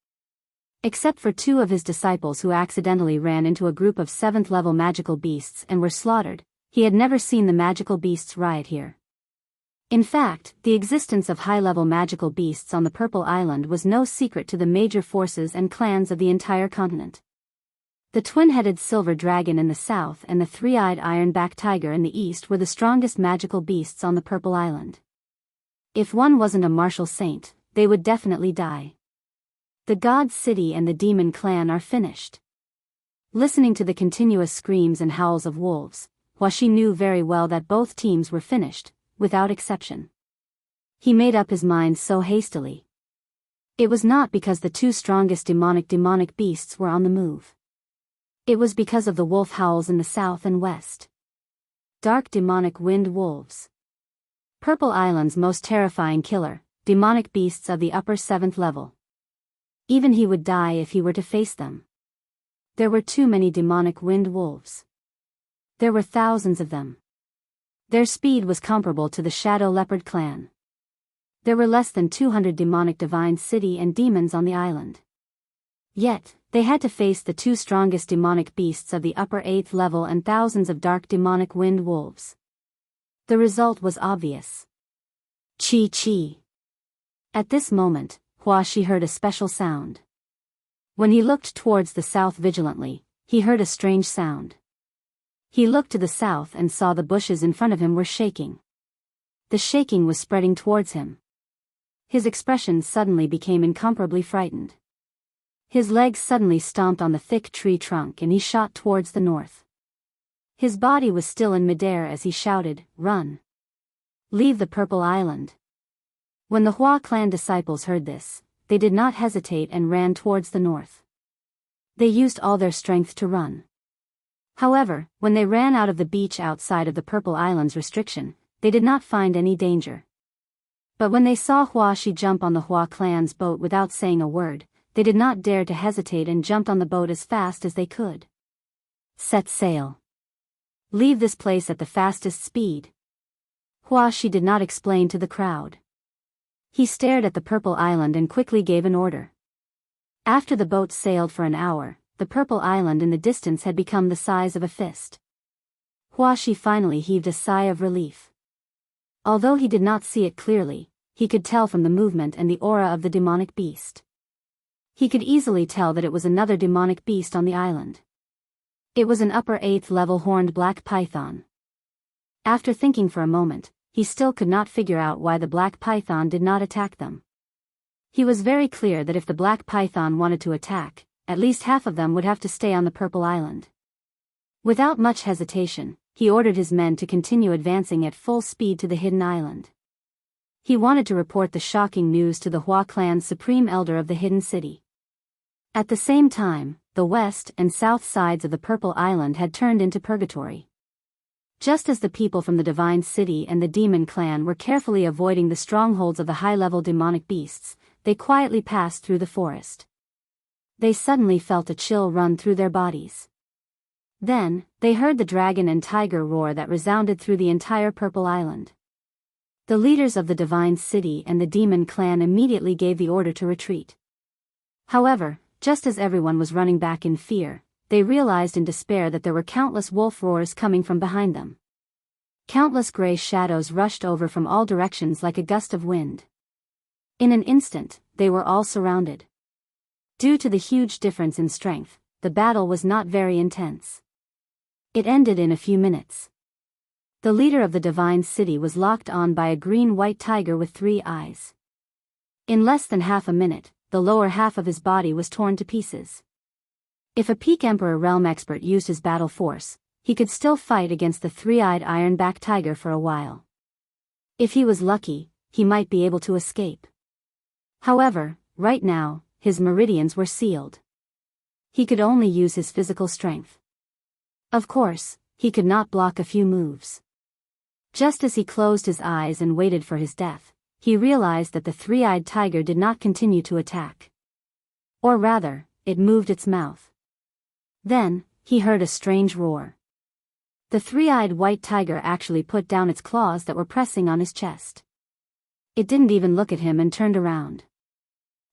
Except for 2 of his disciples who accidentally ran into a group of 7th-level magical beasts and were slaughtered, he had never seen the magical beasts riot here. In fact, the existence of high-level magical beasts on the Purple Island was no secret to the major forces and clans of the entire continent. The twin-headed silver dragon in the south and the 3-eyed iron-backed tiger in the east were the strongest magical beasts on the Purple Island. If one wasn't a martial saint, they would definitely die. The God City and the Demon Clan are finished. Listening to the continuous screams and howls of wolves, Hua Shi knew very well that both teams were finished, without exception. He made up his mind so hastily. It was not because the 2 strongest demonic beasts were on the move. It was because of the wolf howls in the south and west. Dark demonic wind wolves. Purple Island's most terrifying killer, demonic beasts of the upper 7th level. Even he would die if he were to face them. There were too many demonic wind wolves. There were thousands of them. Their speed was comparable to the Shadow Leopard clan. There were less than 200 demonic Divine City and demons on the island. Yet, they had to face the 2 strongest demonic beasts of the upper 8th level and thousands of dark demonic wind wolves. The result was obvious. Chi. At this moment, Hua Shi heard a special sound. When he looked towards the south vigilantly, he heard a strange sound. He looked to the south and saw the bushes in front of him were shaking. The shaking was spreading towards him. His expression suddenly became incomparably frightened. His legs suddenly stomped on the thick tree trunk and he shot towards the north. His body was still in midair as he shouted, "Run! Leave the Purple Island!" When the Hua clan disciples heard this, they did not hesitate and ran towards the north. They used all their strength to run. However, when they ran out of the beach outside of the Purple Island's restriction, they did not find any danger. But when they saw Hua Shi jump on the Hua clan's boat without saying a word, they did not dare to hesitate and jumped on the boat as fast as they could. Set sail. Leave this place at the fastest speed. Hua Shi did not explain to the crowd. He stared at the Purple Island and quickly gave an order. After the boat sailed for an hour, the Purple Island in the distance had become the size of a fist. Hua Shi finally heaved a sigh of relief. Although he did not see it clearly, he could tell from the movement and the aura of the demonic beast. He could easily tell that it was another demonic beast on the island. It was an upper 8th level horned black python. After thinking for a moment, he still could not figure out why the black python did not attack them. He was very clear that if the black python wanted to attack, at least half of them would have to stay on the Purple Island. Without much hesitation, he ordered his men to continue advancing at full speed to the hidden island. He wanted to report the shocking news to the Hua clan's supreme elder of the hidden city. At the same time, the west and south sides of the Purple Island had turned into purgatory. Just as the people from the Divine City and the Demon Clan were carefully avoiding the strongholds of the high-level demonic beasts, they quietly passed through the forest. They suddenly felt a chill run through their bodies. Then, they heard the dragon and tiger roar that resounded through the entire Purple Island. The leaders of the Divine City and the Demon Clan immediately gave the order to retreat. However, just as everyone was running back in fear, they realized in despair that there were countless wolf roars coming from behind them. Countless gray shadows rushed over from all directions like a gust of wind. In an instant, they were all surrounded. Due to the huge difference in strength, the battle was not very intense. It ended in a few minutes. The leader of the Divine City was locked on by a green-white tiger with 3 eyes. In less than half a minute, the lower half of his body was torn to pieces. If a Peak Emperor realm expert used his battle force, he could still fight against the 3-eyed iron-backed tiger for a while. If he was lucky, he might be able to escape. However, right now, his meridians were sealed. He could only use his physical strength. Of course, he could not block a few moves. Just as he closed his eyes and waited for his death, he realized that the 3-eyed tiger did not continue to attack. Or rather, it moved its mouth. Then, he heard a strange roar. The 3-eyed white tiger actually put down its claws that were pressing on his chest. It didn't even look at him and turned around.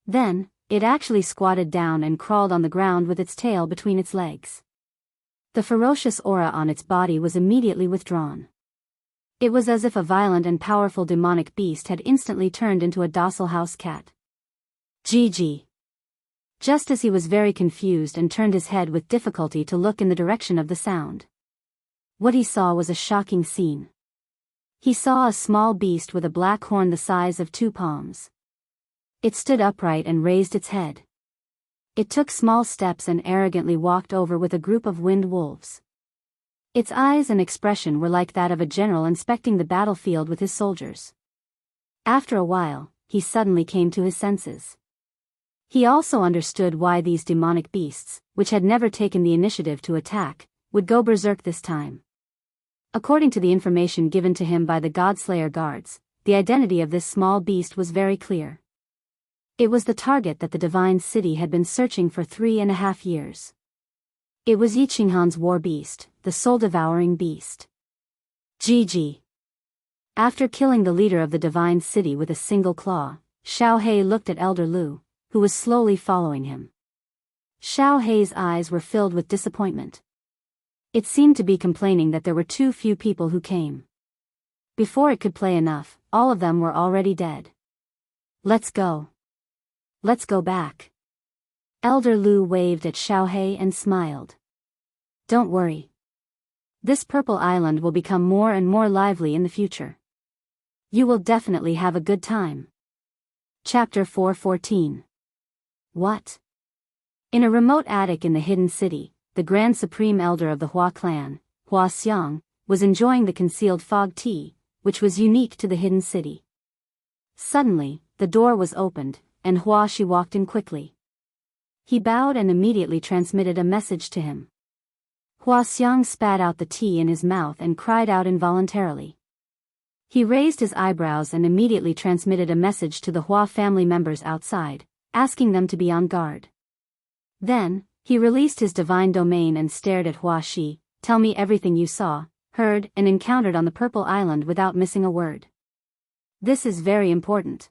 Then, it actually squatted down and crawled on the ground with its tail between its legs. The ferocious aura on its body was immediately withdrawn. It was as if a violent and powerful demonic beast had instantly turned into a docile house cat. GG. Just as he was very confused and turned his head with difficulty to look in the direction of the sound. What he saw was a shocking scene. He saw a small beast with a black horn the size of 2 palms. It stood upright and raised its head. It took small steps and arrogantly walked over with a group of winged wolves. Its eyes and expression were like that of a general inspecting the battlefield with his soldiers. After a while, he suddenly came to his senses. He also understood why these demonic beasts, which had never taken the initiative to attack, would go berserk this time. According to the information given to him by the Godslayer guards, the identity of this small beast was very clear. It was the target that the Divine City had been searching for 3.5 years. It was Yi Qinghan's war beast, the soul-devouring beast. GG. After killing the leader of the Divine City with a single claw, Xiao He looked at Elder Lu, who was slowly following him. Xiao He's eyes were filled with disappointment. It seemed to be complaining that there were too few people who came. Before it could play enough, all of them were already dead. Let's go. Let's go back. Elder Lu waved at Xiao He and smiled. Don't worry. This Purple Island will become more and more lively in the future. You will definitely have a good time. Chapter 4:14. What? In a remote attic in the hidden city, the Grand Supreme Elder of the Hua clan, Hua Xiang, was enjoying the concealed fog tea, which was unique to the hidden city. Suddenly, the door was opened, and Hua Shi walked in quickly. He bowed and immediately transmitted a message to him. Hua Xiang spat out the tea in his mouth and cried out involuntarily. He raised his eyebrows and immediately transmitted a message to the Hua family members outside, asking them to be on guard. Then, he released his divine domain and stared at Hua Shi. Tell me everything you saw, heard, and encountered on the Purple Island without missing a word. This is very important.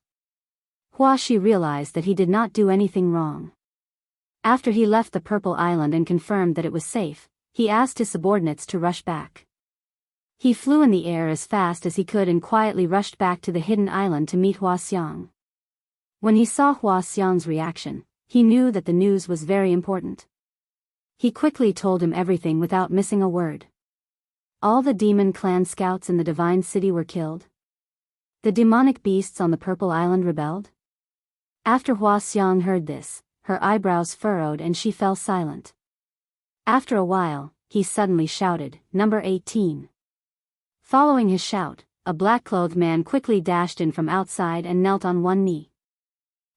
Hua Shi realized that he did not do anything wrong. After he left the Purple Island and confirmed that it was safe, he asked his subordinates to rush back. He flew in the air as fast as he could and quietly rushed back to the hidden island to meet Hua Xiang. When he saw Hua Xiang's reaction, he knew that the news was very important. He quickly told him everything without missing a word. All the demon clan scouts in the divine city were killed? The demonic beasts on the Purple Island rebelled? After Hua Xiang heard this, her eyebrows furrowed and she fell silent. After a while, he suddenly shouted, "Number 18. Following his shout, a black-clothed man quickly dashed in from outside and knelt on one knee.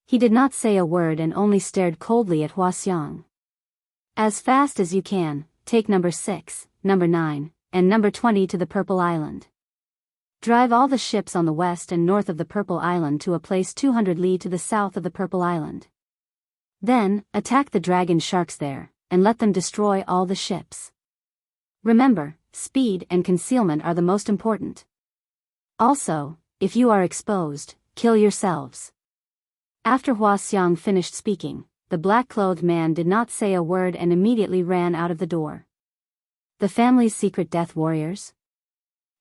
He did not say a word and only stared coldly at Hua Xiang. "As fast as you can, take number 6, number 9, and number 20 to the Purple Island. Drive all the ships on the west and north of the Purple Island to a place 200 li to the south of the Purple Island. Then, attack the dragon sharks there, and let them destroy all the ships. Remember, speed and concealment are the most important. Also, if you are exposed, kill yourselves." After Hua Xiang finished speaking, the black-clothed man did not say a word and immediately ran out of the door. The family's secret death warriors?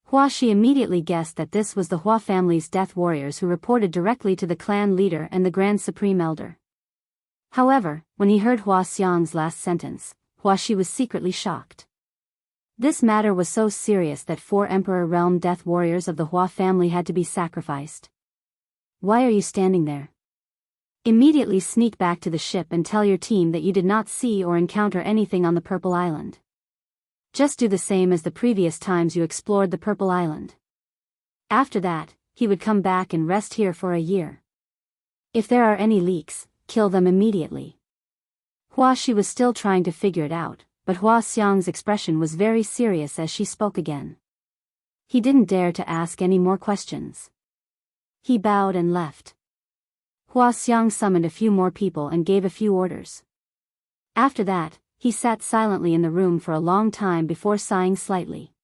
Hua Shi immediately guessed that this was the Hua family's death warriors who reported directly to the clan leader and the Grand Supreme Elder. However, when he heard Hua Xiang's last sentence, Hua Shi was secretly shocked. This matter was so serious that 4 Emperor Realm death warriors of the Hua family had to be sacrificed. "Why are you standing there? Immediately sneak back to the ship and tell your team that you did not see or encounter anything on the Purple Island. Just do the same as the previous times you explored the Purple Island. After that, he would come back and rest here for a year. If there are any leaks, kill them immediately." Hua Shi was still trying to figure it out, but Hua Xiang's expression was very serious as she spoke again. He didn't dare to ask any more questions. He bowed and left. Hua Xiang summoned a few more people and gave a few orders. After that, he sat silently in the room for a long time before sighing slightly.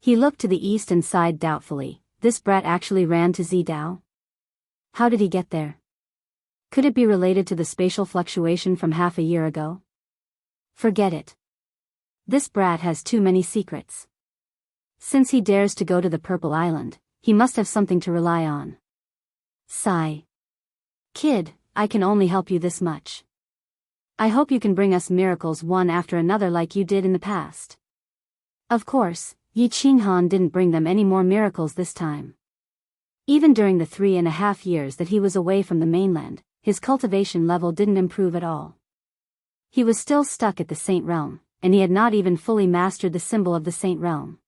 He looked to the east and sighed doubtfully. This brat actually ran to Zidao? How did he get there? Could it be related to the spatial fluctuation from half a year ago? Forget it. This brat has too many secrets. Since he dares to go to the Purple Island, he must have something to rely on. Sigh. "Kid, I can only help you this much. I hope you can bring us miracles one after another like you did in the past." Of course, Yi Qinghan didn't bring them any more miracles this time. Even during the 3.5 years that he was away from the mainland, his cultivation level didn't improve at all. He was still stuck at the Saint Realm, and he had not even fully mastered the symbol of the Saint Realm.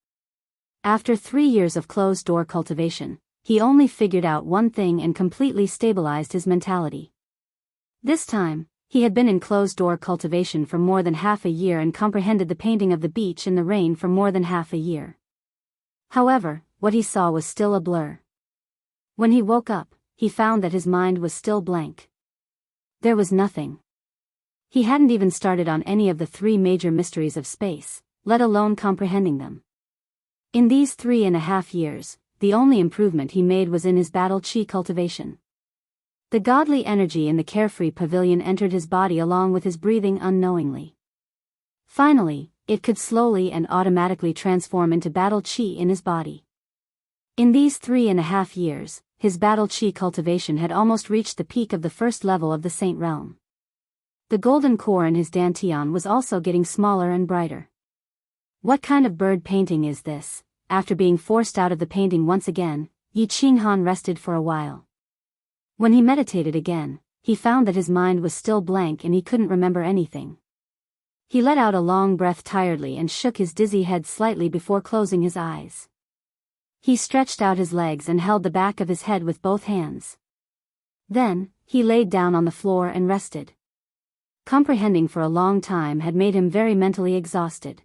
After 3 years of closed-door cultivation, he only figured out one thing and completely stabilized his mentality. This time, he had been in closed-door cultivation for more than half a year and comprehended the painting of the beach in the rain for more than half a year. However, what he saw was still a blur. When he woke up, he found that his mind was still blank. There was nothing. He hadn't even started on any of the 3 major mysteries of space, let alone comprehending them. In these 3.5 years, the only improvement he made was in his battle chi cultivation. The godly energy in the carefree pavilion entered his body along with his breathing unknowingly. Finally, it could slowly and automatically transform into battle chi in his body. In these 3.5 years, his battle chi cultivation had almost reached the peak of the first level of the Saint Realm. The golden core in his dantian was also getting smaller and brighter. What kind of bird painting is this? After being forced out of the painting once again, Yi Qinghan rested for a while. When he meditated again, he found that his mind was still blank and he couldn't remember anything. He let out a long breath tiredly and shook his dizzy head slightly before closing his eyes. He stretched out his legs and held the back of his head with both hands. Then, he laid down on the floor and rested. Comprehending for a long time had made him very mentally exhausted.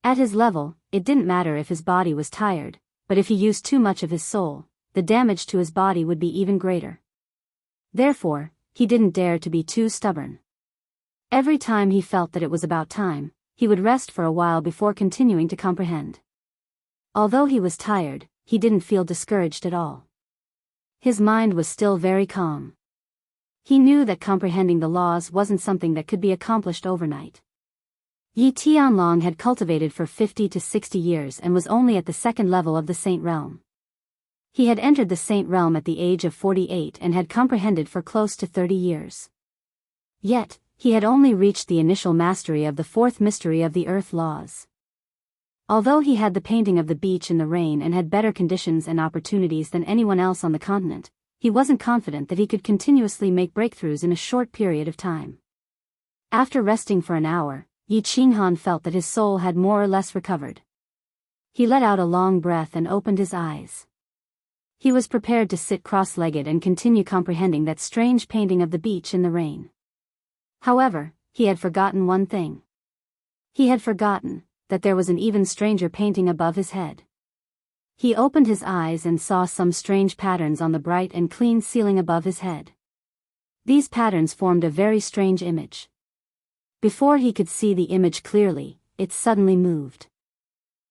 At his level, it didn't matter if his body was tired, but if he used too much of his soul, the damage to his body would be even greater. Therefore, he didn't dare to be too stubborn. Every time he felt that it was about time, he would rest for a while before continuing to comprehend. Although he was tired, he didn't feel discouraged at all. His mind was still very calm. He knew that comprehending the laws wasn't something that could be accomplished overnight. Yi Tianlong had cultivated for 50 to 60 years and was only at the 2nd level of the Saint Realm. He had entered the Saint Realm at the age of 48 and had comprehended for close to 30 years. Yet, he had only reached the initial mastery of the 4th mystery of the Earth laws. Although he had the painting of the beach in the rain and had better conditions and opportunities than anyone else on the continent, he wasn't confident that he could continuously make breakthroughs in a short period of time. After resting for an hour, Yi Qinghan felt that his soul had more or less recovered. He let out a long breath and opened his eyes. He was prepared to sit cross-legged and continue comprehending that strange painting of the beach in the rain. However, he had forgotten one thing. He had forgotten that there was an even stranger painting above his head. He opened his eyes and saw some strange patterns on the bright and clean ceiling above his head. These patterns formed a very strange image. Before he could see the image clearly, it suddenly moved.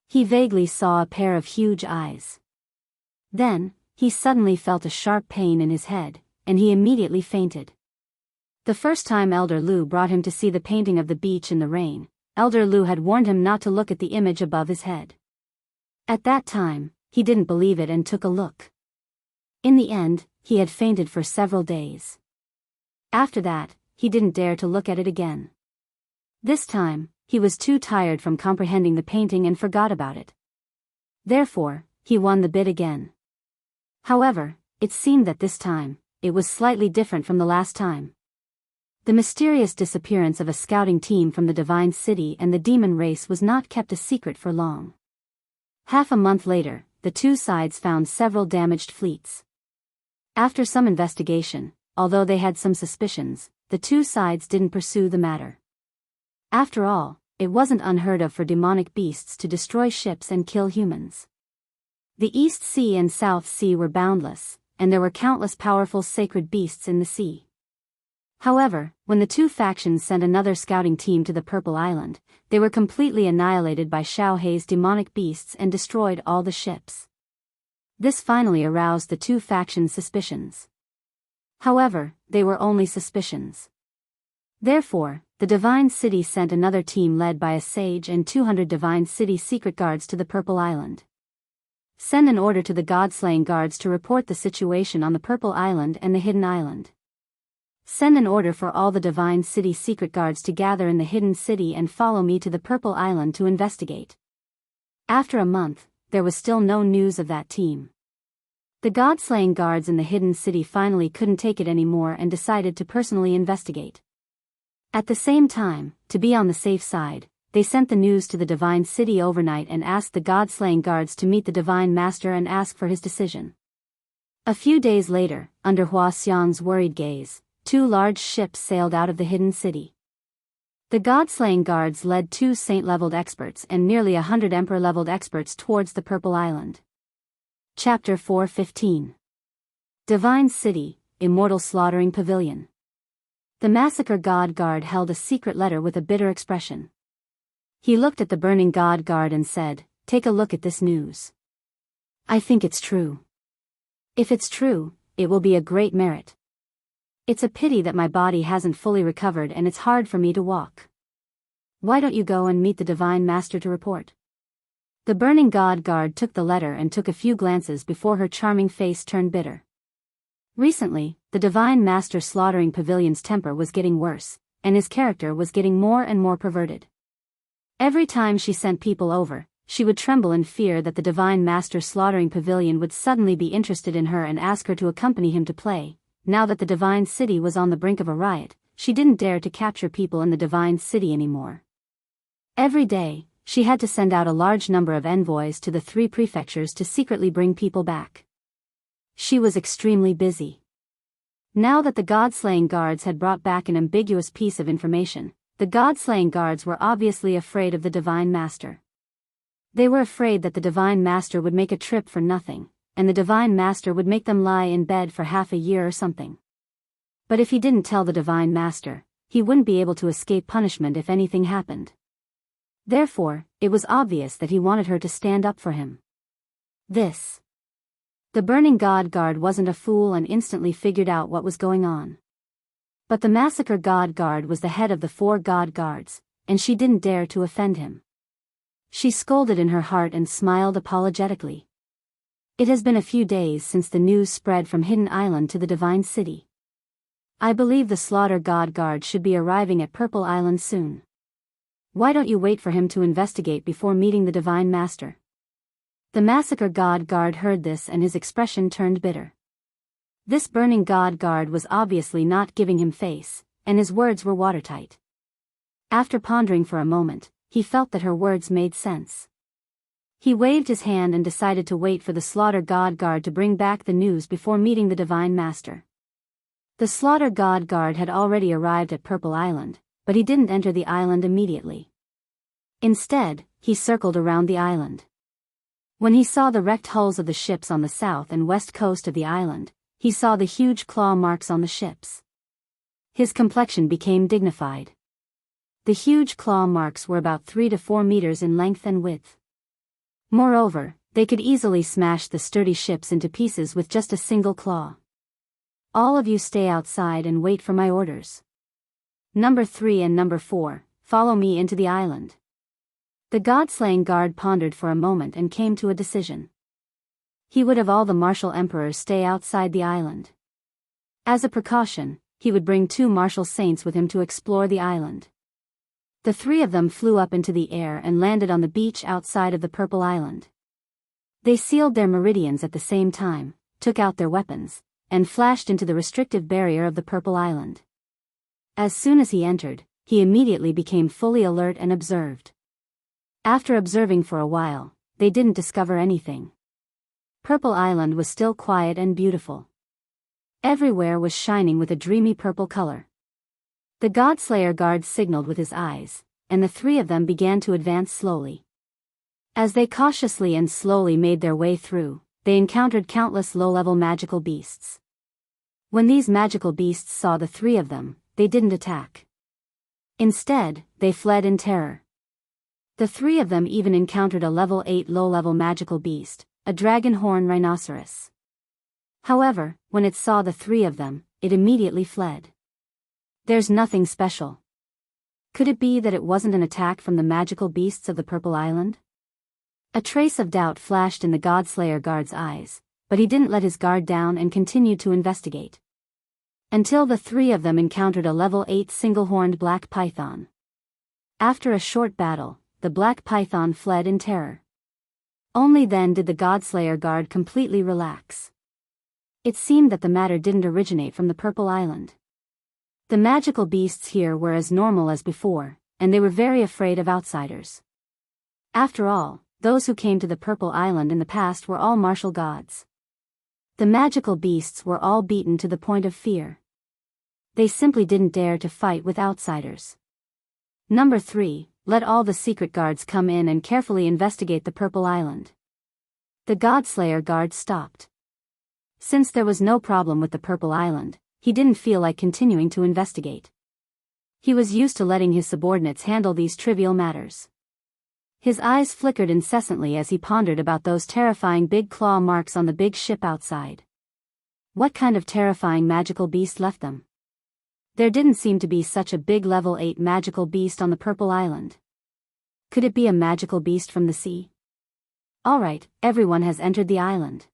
He vaguely saw a pair of huge eyes. Then, he suddenly felt a sharp pain in his head, and he immediately fainted. The first time Elder Lu brought him to see the painting of the beach in the rain, Elder Lu had warned him not to look at the image above his head. At that time, he didn't believe it and took a look. In the end, he had fainted for several days. After that, he didn't dare to look at it again. This time, he was too tired from comprehending the painting and forgot about it. Therefore, he won the bid again. However, it seemed that this time, it was slightly different from the last time. The mysterious disappearance of a scouting team from the Divine City and the demon race was not kept a secret for long. Half a month later, the two sides found several damaged fleets. After some investigation, although they had some suspicions, the two sides didn't pursue the matter. After all, it wasn't unheard of for demonic beasts to destroy ships and kill humans. The East Sea and South Sea were boundless, and there were countless powerful sacred beasts in the sea. However, when the two factions sent another scouting team to the Purple Island, they were completely annihilated by Xiao Hei's demonic beasts and destroyed all the ships. This finally aroused the two factions' suspicions. However, they were only suspicions. Therefore, the Divine City sent another team led by a sage and 200 Divine City secret guards to the Purple Island. Send an order to the God-slaying guards to report the situation on the Purple Island and the Hidden Island. Send an order for all the Divine City secret guards to gather in the Hidden City and follow me to the Purple Island to investigate. After a month, there was still no news of that team. The God-slaying guards in the Hidden City finally couldn't take it anymore and decided to personally investigate. At the same time, to be on the safe side, they sent the news to the Divine City overnight and asked the God-slaying guards to meet the Divine Master and ask for his decision. A few days later, under Hua Xiang's worried gaze, 2 large ships sailed out of the Hidden City. The God-slaying guards led 2 saint-leveled experts and nearly 100 emperor-leveled experts towards the Purple Island. Chapter 4:15. Divine City, Immortal Slaughtering Pavilion. The Massacre God Guard held a secret letter with a bitter expression. He looked at the burning God Guard and said, "Take a look at this news. I think it's true. If it's true, it will be a great merit. It's a pity that my body hasn't fully recovered and it's hard for me to walk. Why don't you go and meet the Divine Master to report?" The burning God Guard took the letter and took a few glances before her charming face turned bitter. Recently, the Divine Master Slaughtering Pavilion's temper was getting worse, and his character was getting more and more perverted. Every time she sent people over, she would tremble in fear that the Divine Master Slaughtering Pavilion would suddenly be interested in her and ask her to accompany him to play. Now that the Divine City was on the brink of a riot, she didn't dare to capture people in the Divine City anymore. Every day, she had to send out a large number of envoys to the 3 prefectures to secretly bring people back. She was extremely busy. Now that the God-slaying guards had brought back an ambiguous piece of information, the God-slaying guards were obviously afraid of the Divine Master. They were afraid that the Divine Master would make a trip for nothing, and the Divine Master would make them lie in bed for half a year or something. But if he didn't tell the Divine Master, he wouldn't be able to escape punishment if anything happened. Therefore, it was obvious that he wanted her to stand up for him. The burning God Guard wasn't a fool and instantly figured out what was going on. But the Massacre God Guard was the head of the 4 God Guards, and she didn't dare to offend him. She scolded in her heart and smiled apologetically. It has been a few days since the news spread from Hidden Island to the Divine City. I believe the Slaughter God Guard should be arriving at Purple Island soon. Why don't you wait for him to investigate before meeting the Divine Master? The massacre god guard heard this and his expression turned bitter. This burning god guard was obviously not giving him face, and his words were watertight. After pondering for a moment, he felt that her words made sense. He waved his hand and decided to wait for the slaughter god guard to bring back the news before meeting the Divine Master. The slaughter god guard had already arrived at Purple Island, but he didn't enter the island immediately. Instead, he circled around the island. When he saw the wrecked hulls of the ships on the south and west coast of the island, he saw the huge claw marks on the ships. His complexion became dignified. The huge claw marks were about 3 to 4 meters in length and width. Moreover, they could easily smash the sturdy ships into pieces with just a single claw. All of you stay outside and wait for my orders. Number 3 and Number 4, follow me into the island. The god-slaying guard pondered for a moment and came to a decision. He would have all the martial emperors stay outside the island. As a precaution, he would bring 2 martial saints with him to explore the island. The 3 of them flew up into the air and landed on the beach outside of the Purple Island. They sealed their meridians at the same time, took out their weapons, and flashed into the restrictive barrier of the Purple Island. As soon as he entered, he immediately became fully alert and observed. After observing for a while, they didn't discover anything. Purple Island was still quiet and beautiful. Everywhere was shining with a dreamy purple color. The Godslayer guard signaled with his eyes, and the 3 of them began to advance slowly. As they cautiously and slowly made their way through, they encountered countless low-level magical beasts. When these magical beasts saw the 3 of them, they didn't attack. Instead, they fled in terror. The 3 of them even encountered a level 8 low-level magical beast, a dragon horn rhinoceros. However, when it saw the 3 of them, it immediately fled. There's nothing special. Could it be that it wasn't an attack from the magical beasts of the Purple Island? A trace of doubt flashed in the Godslayer guard's eyes, but he didn't let his guard down and continued to investigate. Until the 3 of them encountered a level 8 single-horned black python. After a short battle, the black python fled in terror. Only then did the Godslayer guard completely relax. It seemed that the matter didn't originate from the Purple Island. The magical beasts here were as normal as before, and they were very afraid of outsiders. After all, those who came to the Purple Island in the past were all martial gods. The magical beasts were all beaten to the point of fear. They simply didn't dare to fight with outsiders. Number 3, let all the secret guards come in and carefully investigate the Purple Island. The Godslayer guard stopped. Since there was no problem with the Purple Island, he didn't feel like continuing to investigate. He was used to letting his subordinates handle these trivial matters. His eyes flickered incessantly as he pondered about those terrifying big claw marks on the big ship outside. What kind of terrifying magical beast left them? There didn't seem to be such a big level 8 magical beast on the Purple Island. Could it be a magical beast from the sea? Alright, everyone has entered the island.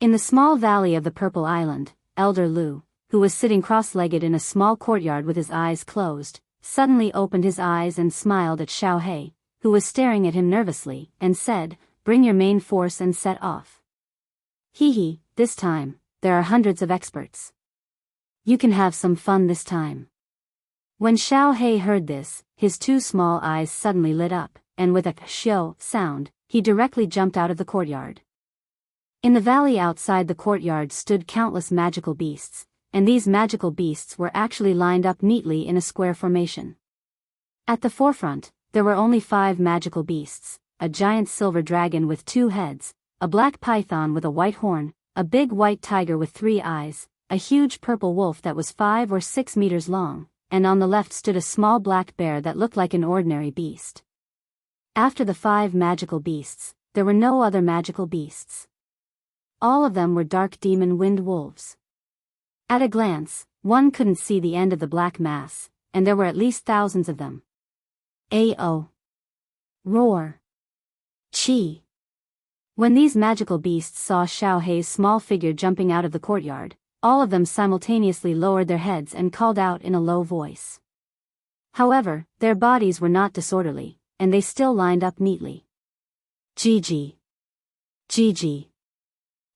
In the small valley of the Purple Island, Elder Lu, who was sitting cross-legged in a small courtyard with his eyes closed, suddenly opened his eyes and smiled at Xiao He, who was staring at him nervously, and said, "Bring your main force and set off." Hee, this time, there are hundreds of experts. You can have some fun this time. When Xiao He heard this, his 2 small eyes suddenly lit up, and with a "shio" sound, he directly jumped out of the courtyard. In the valley outside the courtyard stood countless magical beasts, and these magical beasts were actually lined up neatly in a square formation. At the forefront, there were only 5 magical beasts, a giant silver dragon with 2 heads, a black python with a white horn, a big white tiger with 3 eyes, a huge purple wolf that was 5 or 6 meters long, and on the left stood a small black bear that looked like an ordinary beast. After the 5 magical beasts, there were no other magical beasts. All of them were dark demon wind wolves. At a glance, one couldn't see the end of the black mass, and there were at least thousands of them. Ao. Roar. Chi. When these magical beasts saw Xiao He's small figure jumping out of the courtyard, all of them simultaneously lowered their heads and called out in a low voice. However, their bodies were not disorderly, and they still lined up neatly. Gigi. Gigi.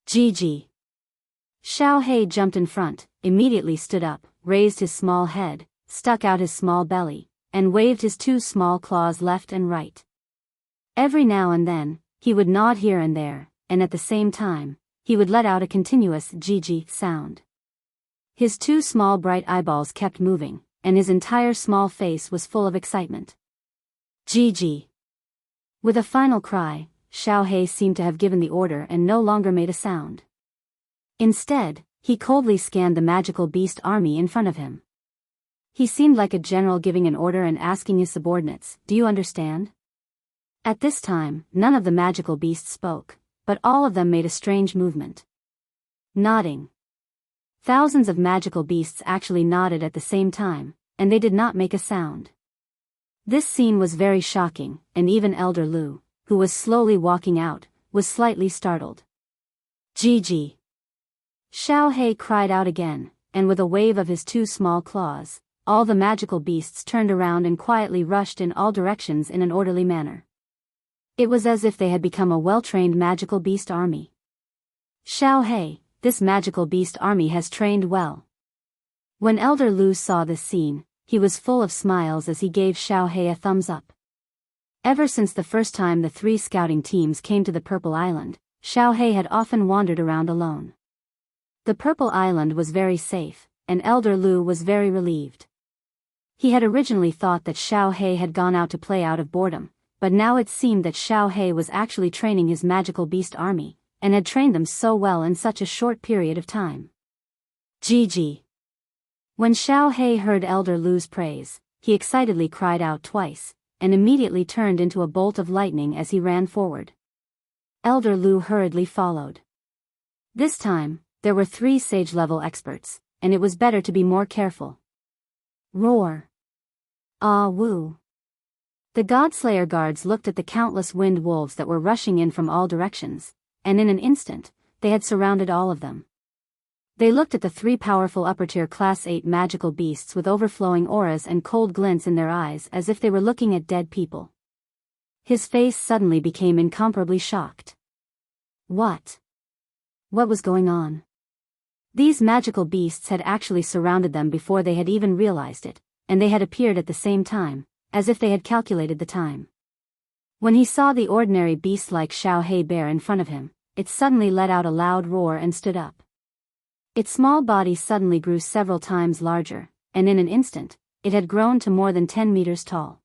Gigi. Xiao He jumped in front, immediately stood up, raised his small head, stuck out his small belly, and waved his two small claws left and right. Every now and then, he would nod here and there, and at the same time, he would let out a continuous Gigi sound. His two small bright eyeballs kept moving, and his entire small face was full of excitement. Gigi. With a final cry, Xiao He seemed to have given the order and no longer made a sound. Instead, he coldly scanned the magical beast army in front of him. He seemed like a general giving an order and asking his subordinates, "Do you understand?" At this time, none of the magical beasts spoke, but all of them made a strange movement. Nodding. Thousands of magical beasts actually nodded at the same time, and they did not make a sound. This scene was very shocking, and even Elder Lu, who was slowly walking out, was slightly startled. Gigi. Xiao He cried out again, and with a wave of his two small claws, all the magical beasts turned around and quietly rushed in all directions in an orderly manner. It was as if they had become a well-trained magical beast army. Xiao He, this magical beast army has trained well. When Elder Lu saw this scene, he was full of smiles as he gave Xiao He a thumbs up. Ever since the first time the three scouting teams came to the Purple Island, Xiao He had often wandered around alone. The Purple Island was very safe, and Elder Lu was very relieved. He had originally thought that Xiao He had gone out to play out of boredom, but now it seemed that Xiao He was actually training his magical beast army, and had trained them so well in such a short period of time. Gigi. When Xiao He heard Elder Lu's praise, he excitedly cried out twice, and immediately turned into a bolt of lightning as he ran forward. Elder Lu hurriedly followed. This time, there were 3 sage-level experts, and it was better to be more careful. Roar. Ah woo. The Godslayer guards looked at the countless wind wolves that were rushing in from all directions, and in an instant, they had surrounded all of them. They looked at the 3 powerful upper-tier Class 8 magical beasts with overflowing auras and cold glints in their eyes as if they were looking at dead people. His face suddenly became incomparably shocked. What? What was going on? These magical beasts had actually surrounded them before they had even realized it, and they had appeared at the same time, as if they had calculated the time. When he saw the ordinary beast-like Xiao He bear in front of him, it suddenly let out a loud roar and stood up. Its small body suddenly grew several times larger, and in an instant, it had grown to more than 10 meters tall.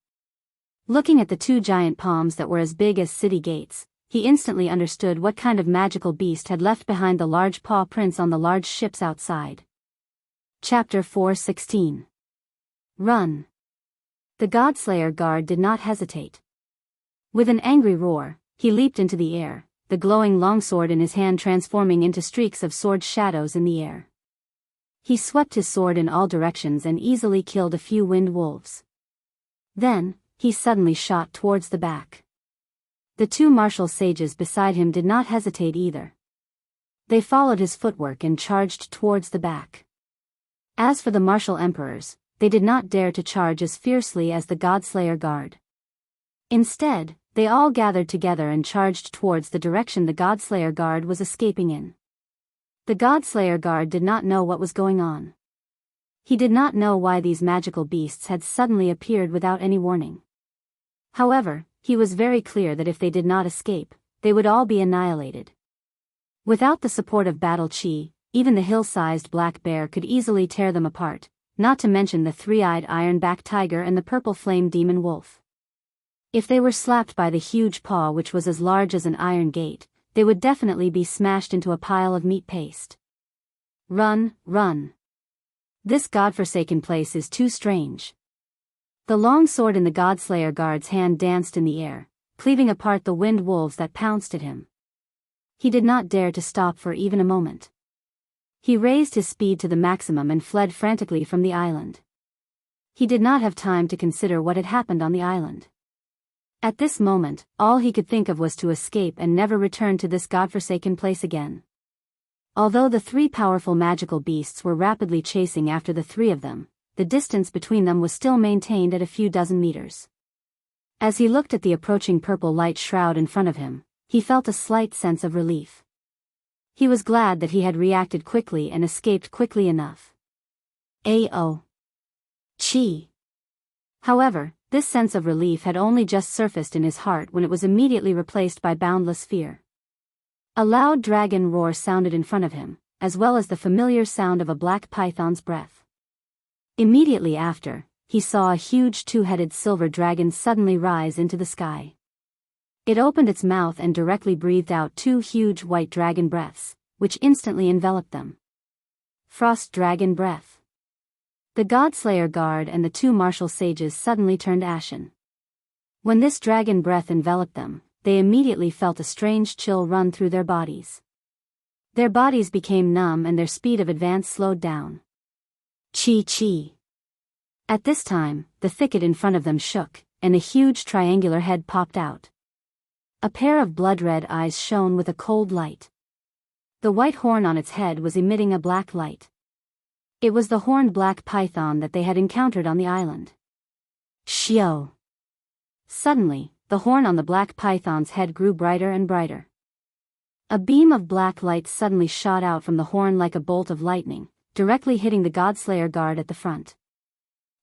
Looking at the 2 giant palms that were as big as city gates, he instantly understood what kind of magical beast had left behind the large paw prints on the large ships outside. Chapter 4:16. Run. The Godslayer guard did not hesitate. With an angry roar, he leaped into the air, the glowing longsword in his hand transforming into streaks of sword shadows in the air. He swept his sword in all directions and easily killed a few wind wolves. Then, he suddenly shot towards the back. The 2 martial sages beside him did not hesitate either. They followed his footwork and charged towards the back. As for the martial emperors, they did not dare to charge as fiercely as the Godslayer guard. Instead, they all gathered together and charged towards the direction the Godslayer guard was escaping in. The Godslayer guard did not know what was going on. He did not know why these magical beasts had suddenly appeared without any warning. However, he was very clear that if they did not escape, they would all be annihilated. Without the support of Battle Chi, even the hill-sized black bear could easily tear them apart, not to mention the 3-eyed iron-backed tiger and the purple flame demon wolf. If they were slapped by the huge paw which was as large as an iron gate, they would definitely be smashed into a pile of meat paste. Run, run. This godforsaken place is too strange. The long sword in the Godslayer guard's hand danced in the air, cleaving apart the wind wolves that pounced at him. He did not dare to stop for even a moment. He raised his speed to the maximum and fled frantically from the island. He did not have time to consider what had happened on the island. At this moment, all he could think of was to escape and never return to this godforsaken place again. Although the 3 powerful magical beasts were rapidly chasing after the 3 of them, the distance between them was still maintained at a few dozen meters. As he looked at the approaching purple light shroud in front of him, he felt a slight sense of relief. He was glad that he had reacted quickly and escaped quickly enough. A.O. Chi. However, this sense of relief had only just surfaced in his heart when it was immediately replaced by boundless fear. A loud dragon roar sounded in front of him, as well as the familiar sound of a black python's breath. Immediately after, he saw a huge two-headed silver dragon suddenly rise into the sky. It opened its mouth and directly breathed out two huge white dragon breaths, which instantly enveloped them. Frost dragon breath. The Godslayer guard and the two martial sages suddenly turned ashen. When this dragon breath enveloped them, they immediately felt a strange chill run through their bodies. Their bodies became numb and their speed of advance slowed down. Chi. At this time, the thicket in front of them shook, and a huge triangular head popped out. A pair of blood-red eyes shone with a cold light. The white horn on its head was emitting a black light. It was the horned black python that they had encountered on the island. Shio. Suddenly, the horn on the black python's head grew brighter and brighter. A beam of black light suddenly shot out from the horn like a bolt of lightning, directly hitting the Godslayer guard at the front.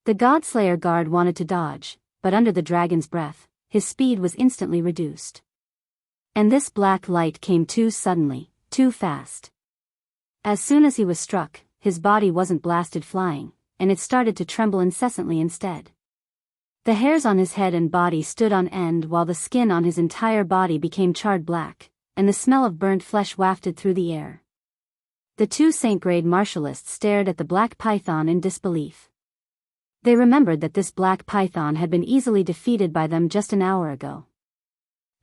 The Godslayer guard wanted to dodge, but under the dragon's breath, his speed was instantly reduced. And this black light came too suddenly, too fast. As soon as he was struck, his body wasn't blasted flying, and it started to tremble incessantly instead. The hairs on his head and body stood on end while the skin on his entire body became charred black, and the smell of burnt flesh wafted through the air. The two Saint-grade martialists stared at the black python in disbelief. They remembered that this black python had been easily defeated by them just an hour ago.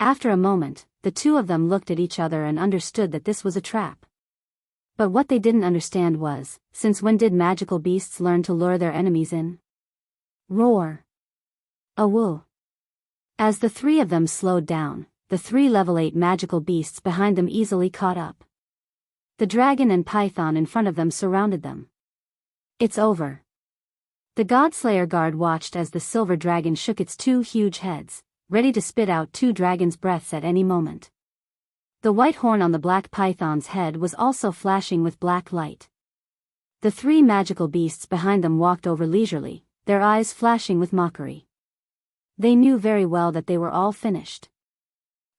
After a moment, the two of them looked at each other and understood that this was a trap. But what they didn't understand was, since when did magical beasts learn to lure their enemies in? Roar. Awoo. As the three of them slowed down, the three level 8 magical beasts behind them easily caught up. The dragon and python in front of them surrounded them. It's over. The Godslayer guard watched as the silver dragon shook its two huge heads, ready to spit out two dragon's breaths at any moment. The white horn on the black python's head was also flashing with black light. The three magical beasts behind them walked over leisurely, their eyes flashing with mockery. They knew very well that they were all finished.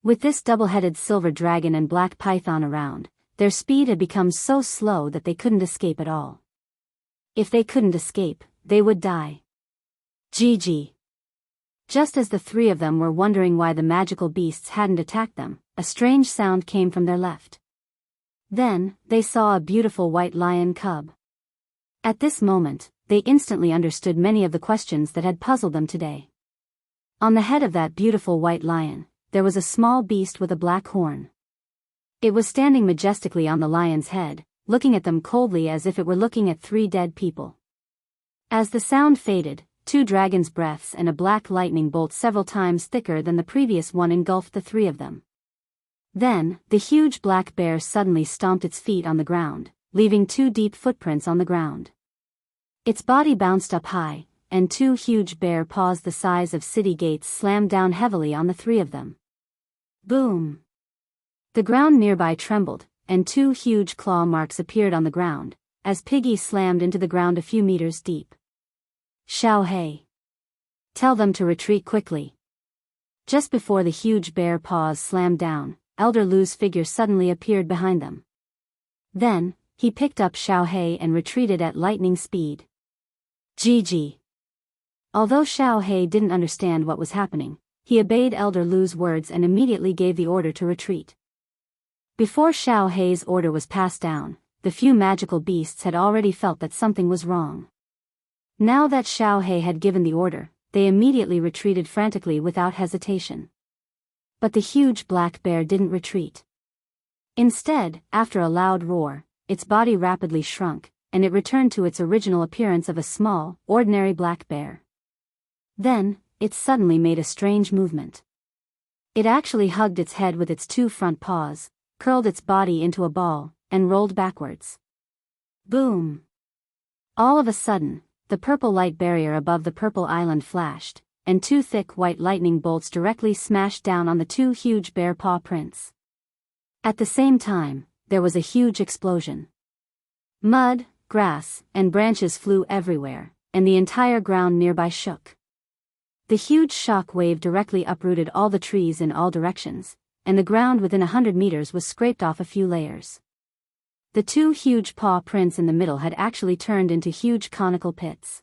With this double-headed silver dragon and black python around, their speed had become so slow that they couldn't escape at all. If they couldn't escape, they would die. GG. Just as the three of them were wondering why the magical beasts hadn't attacked them, a strange sound came from their left. Then, they saw a beautiful white lion cub. At this moment, they instantly understood many of the questions that had puzzled them today. On the head of that beautiful white lion, there was a small beast with a black horn. It was standing majestically on the lion's head, looking at them coldly as if it were looking at three dead people. As the sound faded, two dragon's breaths and a black lightning bolt several times thicker than the previous one engulfed the three of them. Then, the huge black bear suddenly stomped its feet on the ground, leaving two deep footprints on the ground. Its body bounced up high, and two huge bear paws the size of city gates slammed down heavily on the three of them. Boom! The ground nearby trembled, and two huge claw marks appeared on the ground, as Piggy slammed into the ground a few meters deep. Xiao Hei. Tell them to retreat quickly. Just before the huge bear paws slammed down, Elder Lu's figure suddenly appeared behind them. Then, he picked up Xiao Hei and retreated at lightning speed. GG. Although Xiao Hei didn't understand what was happening, he obeyed Elder Lu's words and immediately gave the order to retreat. Before Xiao Hei's order was passed down, the few magical beasts had already felt that something was wrong. Now that Xiao Hei had given the order, they immediately retreated frantically without hesitation. But the huge black bear didn't retreat. Instead, after a loud roar, its body rapidly shrunk, and it returned to its original appearance of a small, ordinary black bear. Then, it suddenly made a strange movement. It actually hugged its head with its two front paws, curled its body into a ball, and rolled backwards. Boom! All of a sudden, the purple light barrier above the purple island flashed, and two thick white lightning bolts directly smashed down on the two huge bear paw prints. At the same time, there was a huge explosion. Mud, grass, and branches flew everywhere, and the entire ground nearby shook. The huge shock wave directly uprooted all the trees in all directions, and the ground within 100 meters was scraped off a few layers. The two huge paw prints in the middle had actually turned into huge conical pits.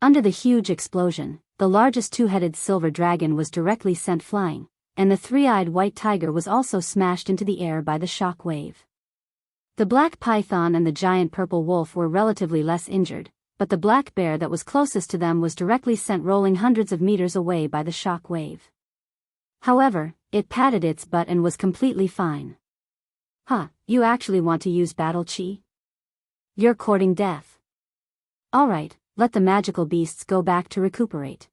Under the huge explosion, the largest two-headed silver dragon was directly sent flying, and the three-eyed white tiger was also smashed into the air by the shock wave. The black python and the giant purple wolf were relatively less injured, but the black bear that was closest to them was directly sent rolling hundreds of meters away by the shock wave. However, it patted its butt and was completely fine. Huh, you actually want to use battle chi? You're courting death. Alright, let the magical beasts go back to recuperate.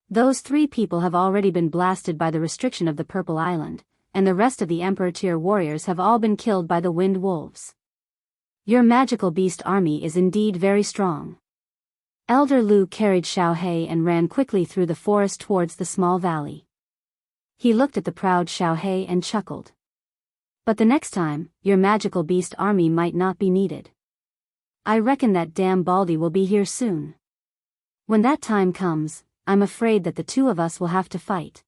Those three people have already been blasted by the restriction of the Purple Island, and the rest of the Emperor tier warriors have all been killed by the wind wolves. Your magical beast army is indeed very strong. Elder Lu carried Xiao He and ran quickly through the forest towards the small valley. He looked at the proud Xiao He and chuckled. But the next time, your magical beast army might not be needed. I reckon that damn Baldy will be here soon. When that time comes, I'm afraid that the two of us will have to fight.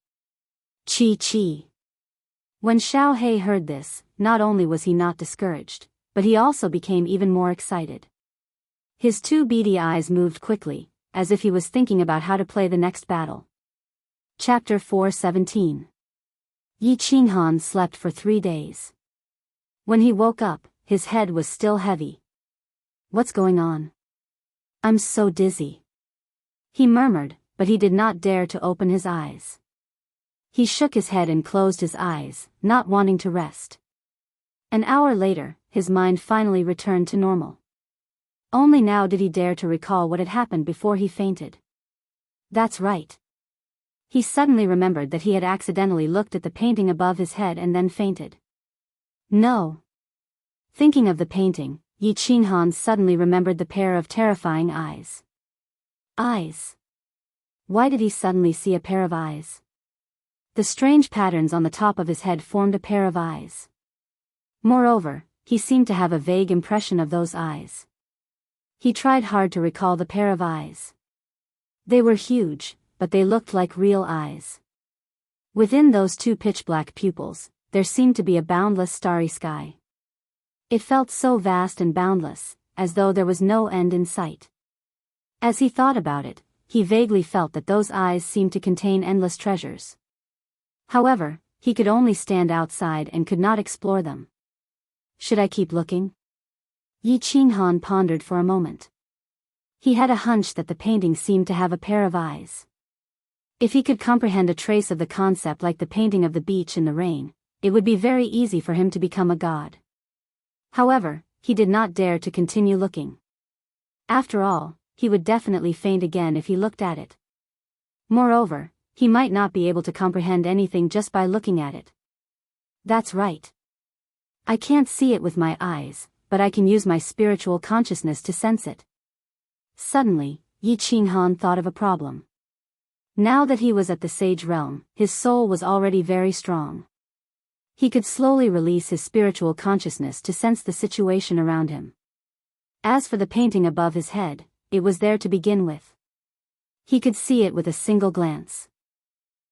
Chi. When Xiao He heard this, not only was he not discouraged, but he also became even more excited. His two beady eyes moved quickly, as if he was thinking about how to play the next battle. Chapter 4:17. Yi Qinghan slept for 3 days. When he woke up, his head was still heavy. What's going on? I'm so dizzy. He murmured, but he did not dare to open his eyes. He shook his head and closed his eyes, not wanting to rest. An hour later, his mind finally returned to normal. Only now did he dare to recall what had happened before he fainted. That's right. He suddenly remembered that he had accidentally looked at the painting above his head and then fainted. No. Thinking of the painting, Yi Qinghan suddenly remembered the pair of terrifying eyes. Eyes. Why did he suddenly see a pair of eyes? The strange patterns on the top of his head formed a pair of eyes. Moreover, he seemed to have a vague impression of those eyes. He tried hard to recall the pair of eyes. They were huge, but they looked like real eyes. Within those two pitch-black pupils, there seemed to be a boundless starry sky. It felt so vast and boundless, as though there was no end in sight. As he thought about it, he vaguely felt that those eyes seemed to contain endless treasures. However, he could only stand outside and could not explore them. Should I keep looking? Yi Qinghan pondered for a moment. He had a hunch that the painting seemed to have a pair of eyes. If he could comprehend a trace of the concept like the painting of the beach in the rain, it would be very easy for him to become a god. However, he did not dare to continue looking. After all, he would definitely faint again if he looked at it. Moreover, he might not be able to comprehend anything just by looking at it. That's right. I can't see it with my eyes, but I can use my spiritual consciousness to sense it. Suddenly, Yi Qinghan thought of a problem. Now that he was at the sage realm, his soul was already very strong. He could slowly release his spiritual consciousness to sense the situation around him. As for the painting above his head, it was there to begin with. He could see it with a single glance.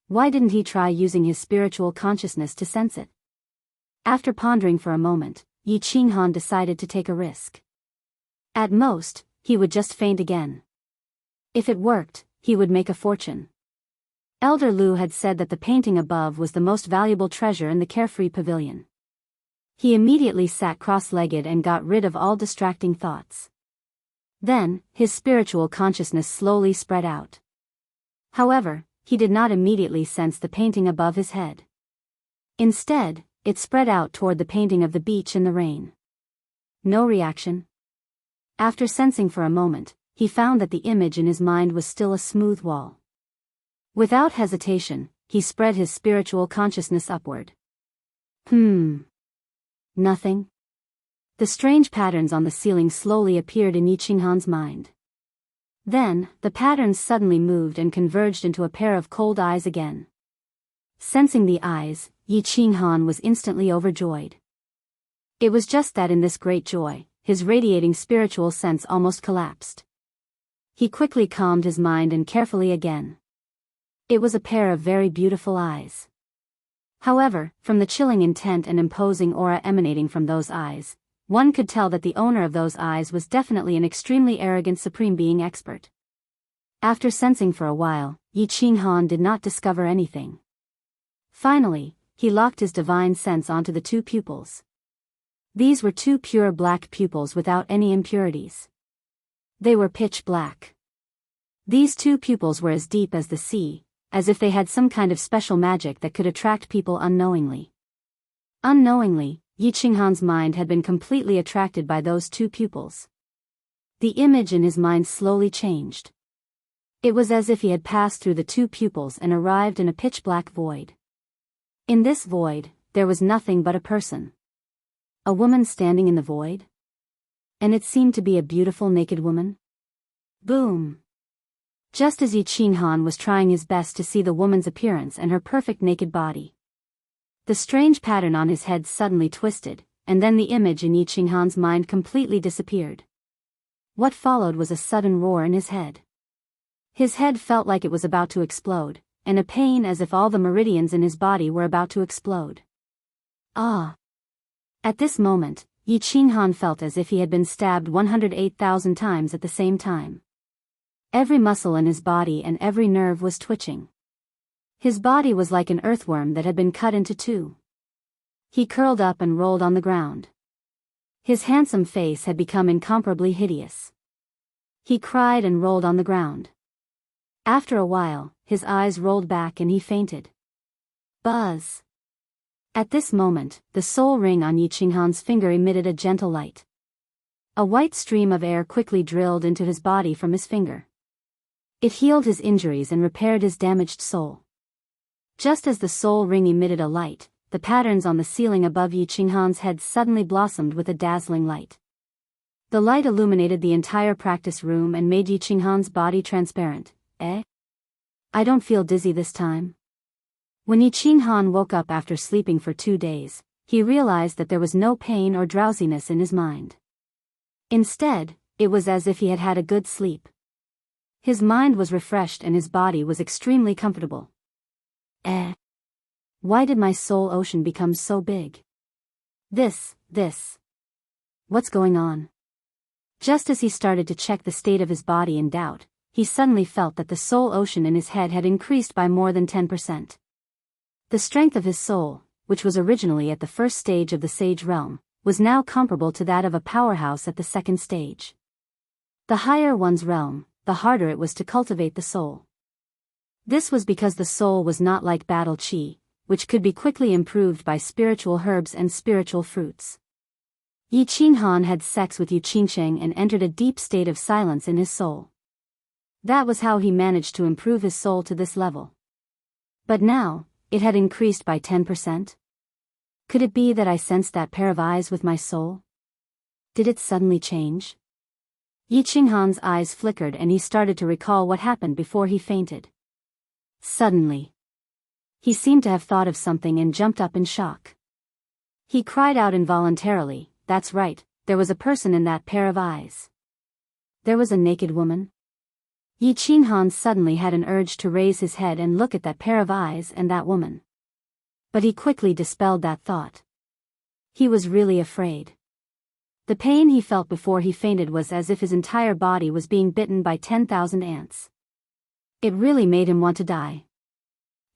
Why didn't he try using his spiritual consciousness to sense it? After pondering for a moment, Yi Qinghan decided to take a risk. At most, he would just faint again. If it worked, he would make a fortune. Elder Lu had said that the painting above was the most valuable treasure in the Carefree Pavilion. He immediately sat cross-legged and got rid of all distracting thoughts. Then, his spiritual consciousness slowly spread out. However, he did not immediately sense the painting above his head. Instead, it spread out toward the painting of the beach in the rain. No reaction. After sensing for a moment, he found that the image in his mind was still a smooth wall. Without hesitation, he spread his spiritual consciousness upward. Nothing. The strange patterns on the ceiling slowly appeared in Yi Qinghan's mind. Then, the patterns suddenly moved and converged into a pair of cold eyes again. Sensing the eyes, Yi Qinghan was instantly overjoyed. It was just that in this great joy, his radiating spiritual sense almost collapsed. He quickly calmed his mind and carefully again. It was a pair of very beautiful eyes. However, from the chilling intent and imposing aura emanating from those eyes, one could tell that the owner of those eyes was definitely an extremely arrogant supreme being expert. After sensing for a while, Yi Qinghan did not discover anything. Finally, he locked his divine sense onto the two pupils. These were two pure black pupils without any impurities. They were pitch black. These two pupils were as deep as the sea, as if they had some kind of special magic that could attract people unknowingly. Unknowingly, Yi Qinghan's mind had been completely attracted by those two pupils. The image in his mind slowly changed. It was as if he had passed through the two pupils and arrived in a pitch-black void. In this void, there was nothing but a person. A woman standing in the void? And it seemed to be a beautiful naked woman? Boom! Just as Yi Qinghan was trying his best to see the woman's appearance and her perfect naked body, the strange pattern on his head suddenly twisted, and then the image in Yi Qinghan's mind completely disappeared. What followed was a sudden roar in his head. His head felt like it was about to explode, and a pain as if all the meridians in his body were about to explode. Ah! At this moment, Yi Qinghan felt as if he had been stabbed 108,000 times at the same time. Every muscle in his body and every nerve was twitching. His body was like an earthworm that had been cut into two. He curled up and rolled on the ground. His handsome face had become incomparably hideous. He cried and rolled on the ground. After a while, his eyes rolled back and he fainted. Buzz! At this moment, the soul ring on Yi Qinghan's finger emitted a gentle light. A white stream of air quickly drilled into his body from his finger. It healed his injuries and repaired his damaged soul. Just as the soul ring emitted a light, the patterns on the ceiling above Yi Qinghan's head suddenly blossomed with a dazzling light. The light illuminated the entire practice room and made Yi Qinghan's body transparent. I don't feel dizzy this time. When Yi Qinghan woke up after sleeping for 2 days, he realized that there was no pain or drowsiness in his mind. Instead, it was as if he had had a good sleep. His mind was refreshed and his body was extremely comfortable. Why did my soul ocean become so big? This. What's going on? Just as he started to check the state of his body in doubt, he suddenly felt that the soul ocean in his head had increased by more than 10%. The strength of his soul, which was originally at the first stage of the sage realm, was now comparable to that of a powerhouse at the second stage. The higher one's realm, the harder it was to cultivate the soul. This was because the soul was not like battle chi, which could be quickly improved by spiritual herbs and spiritual fruits. Yi Qinghan had sex with Yu Qingsheng and entered a deep state of silence in his soul. That was how he managed to improve his soul to this level. But now, it had increased by 10%? Could it be that I sensed that pair of eyes with my soul? Did it suddenly change? Yi Qinghan's eyes flickered and he started to recall what happened before he fainted. Suddenly, he seemed to have thought of something and jumped up in shock. He cried out involuntarily, "That's right, there was a person in that pair of eyes." There was a naked woman? Yi Qinghan suddenly had an urge to raise his head and look at that pair of eyes and that woman. But he quickly dispelled that thought. He was really afraid. The pain he felt before he fainted was as if his entire body was being bitten by 10,000 ants. It really made him want to die.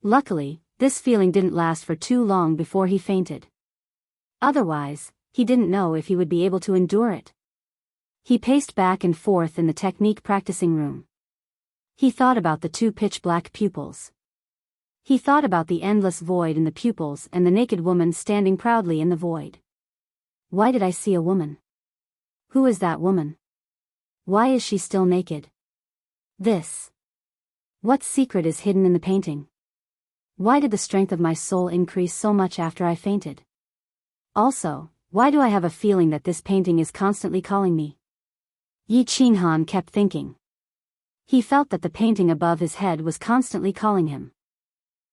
Luckily, this feeling didn't last for too long before he fainted. Otherwise, he didn't know if he would be able to endure it. He paced back and forth in the technique practicing room. He thought about the two pitch-black pupils. He thought about the endless void in the pupils and the naked woman standing proudly in the void. Why did I see a woman? Who is that woman? Why is she still naked? What secret is hidden in the painting? Why did the strength of my soul increase so much after I fainted? Also, why do I have a feeling that this painting is constantly calling me? Yi Qinghan kept thinking. He felt that the painting above his head was constantly calling him.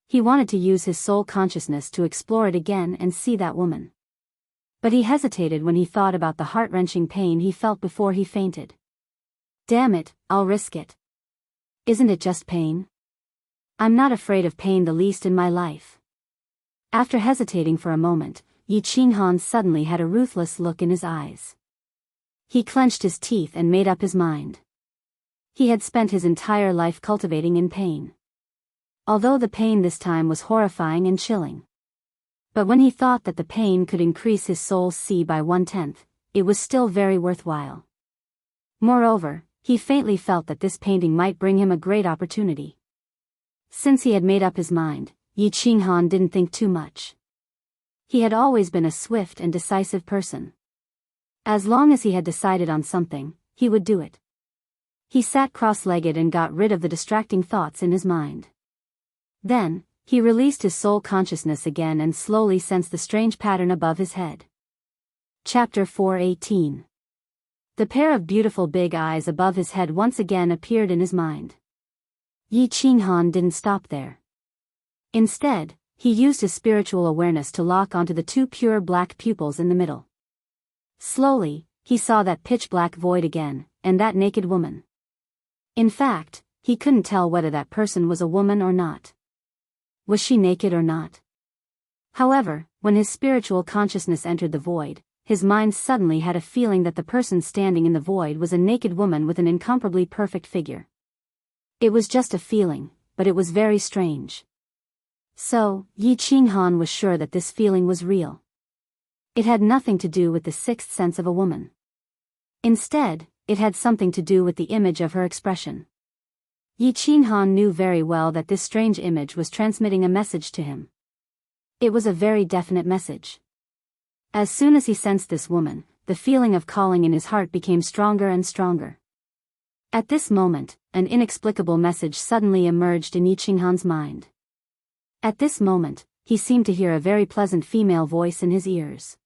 He wanted to use his soul consciousness to explore it again and see that woman. But he hesitated when he thought about the heart-wrenching pain he felt before he fainted. Damn it, I'll risk it. Isn't it just pain? I'm not afraid of pain the least in my life. After hesitating for a moment, Yi Qinghan suddenly had a ruthless look in his eyes. He clenched his teeth and made up his mind. He had spent his entire life cultivating in pain. Although the pain this time was horrifying and chilling. But when he thought that the pain could increase his soul's C by 1/10, it was still very worthwhile. Moreover, he faintly felt that this painting might bring him a great opportunity. Since he had made up his mind, Yi Qinghan didn't think too much. He had always been a swift and decisive person. As long as he had decided on something, he would do it. He sat cross-legged and got rid of the distracting thoughts in his mind. Then, he released his soul consciousness again and slowly sensed the strange pattern above his head. Chapter 4:18. The pair of beautiful big eyes above his head once again appeared in his mind. Yi Qinghan didn't stop there. Instead, he used his spiritual awareness to lock onto the two pure black pupils in the middle. Slowly, he saw that pitch-black void again, and that naked woman. In fact, he couldn't tell whether that person was a woman or not. Was she naked or not? However, when his spiritual consciousness entered the void, his mind suddenly had a feeling that the person standing in the void was a naked woman with an incomparably perfect figure. It was just a feeling, but it was very strange. So, Yi Qinghan was sure that this feeling was real. It had nothing to do with the sixth sense of a woman. Instead, it had something to do with the image of her expression. Yi Qinghan knew very well that this strange image was transmitting a message to him. It was a very definite message. As soon as he sensed this woman, the feeling of calling in his heart became stronger and stronger. At this moment, an inexplicable message suddenly emerged in Yi Qinghan's mind. At this moment, he seemed to hear a very pleasant female voice in his ears.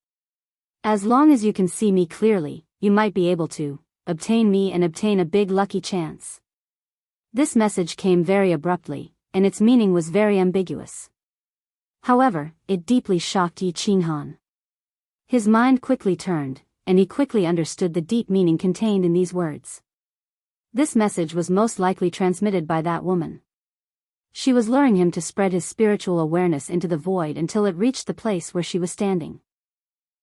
As long as you can see me clearly, you might be able to obtain me and obtain a big lucky chance. This message came very abruptly, and its meaning was very ambiguous. However, it deeply shocked Yi Qinghan. His mind quickly turned, and he quickly understood the deep meaning contained in these words. This message was most likely transmitted by that woman. She was luring him to spread his spiritual awareness into the void until it reached the place where she was standing.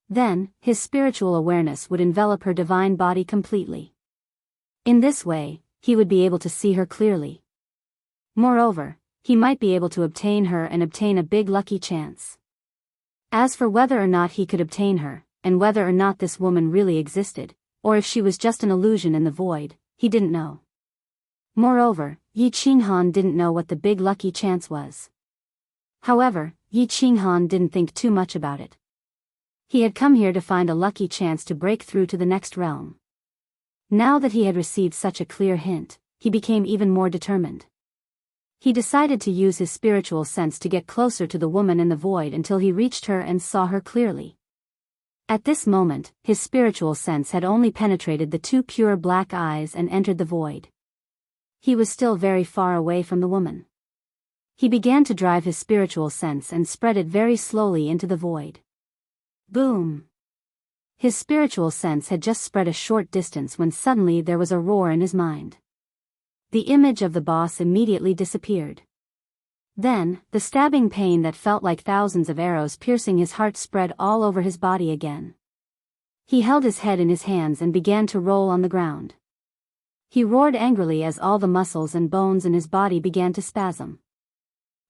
Then, his spiritual awareness would envelop her divine body completely. In this way, he would be able to see her clearly. Moreover, he might be able to obtain her and obtain a big lucky chance. As for whether or not he could obtain her, and whether or not this woman really existed, or if she was just an illusion in the void, he didn't know. Moreover, Yi Qinghan didn't know what the big lucky chance was. However, Yi Qinghan didn't think too much about it. He had come here to find a lucky chance to break through to the next realm. Now that he had received such a clear hint, he became even more determined. He decided to use his spiritual sense to get closer to the woman in the void until he reached her and saw her clearly. At this moment, his spiritual sense had only penetrated the two pure black eyes and entered the void. He was still very far away from the woman. He began to drive his spiritual sense and spread it very slowly into the void. Boom! His spiritual sense had just spread a short distance when suddenly there was a roar in his mind. The image of the boss immediately disappeared. Then, the stabbing pain that felt like thousands of arrows piercing his heart spread all over his body again. He held his head in his hands and began to roll on the ground. He roared angrily as all the muscles and bones in his body began to spasm.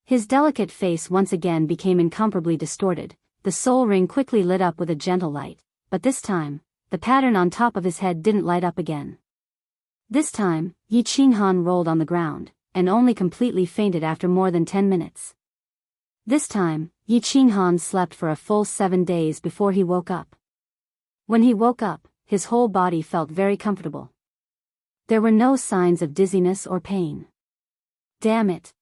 His delicate face once again became incomparably distorted. The soul ring quickly lit up with a gentle light, but this time, the pattern on top of his head didn't light up again. This time, Yi Qinghan rolled on the ground, and only completely fainted after more than 10 minutes. This time, Yi Qinghan slept for a full 7 days before he woke up. When he woke up, his whole body felt very comfortable. There were no signs of dizziness or pain. Damn it!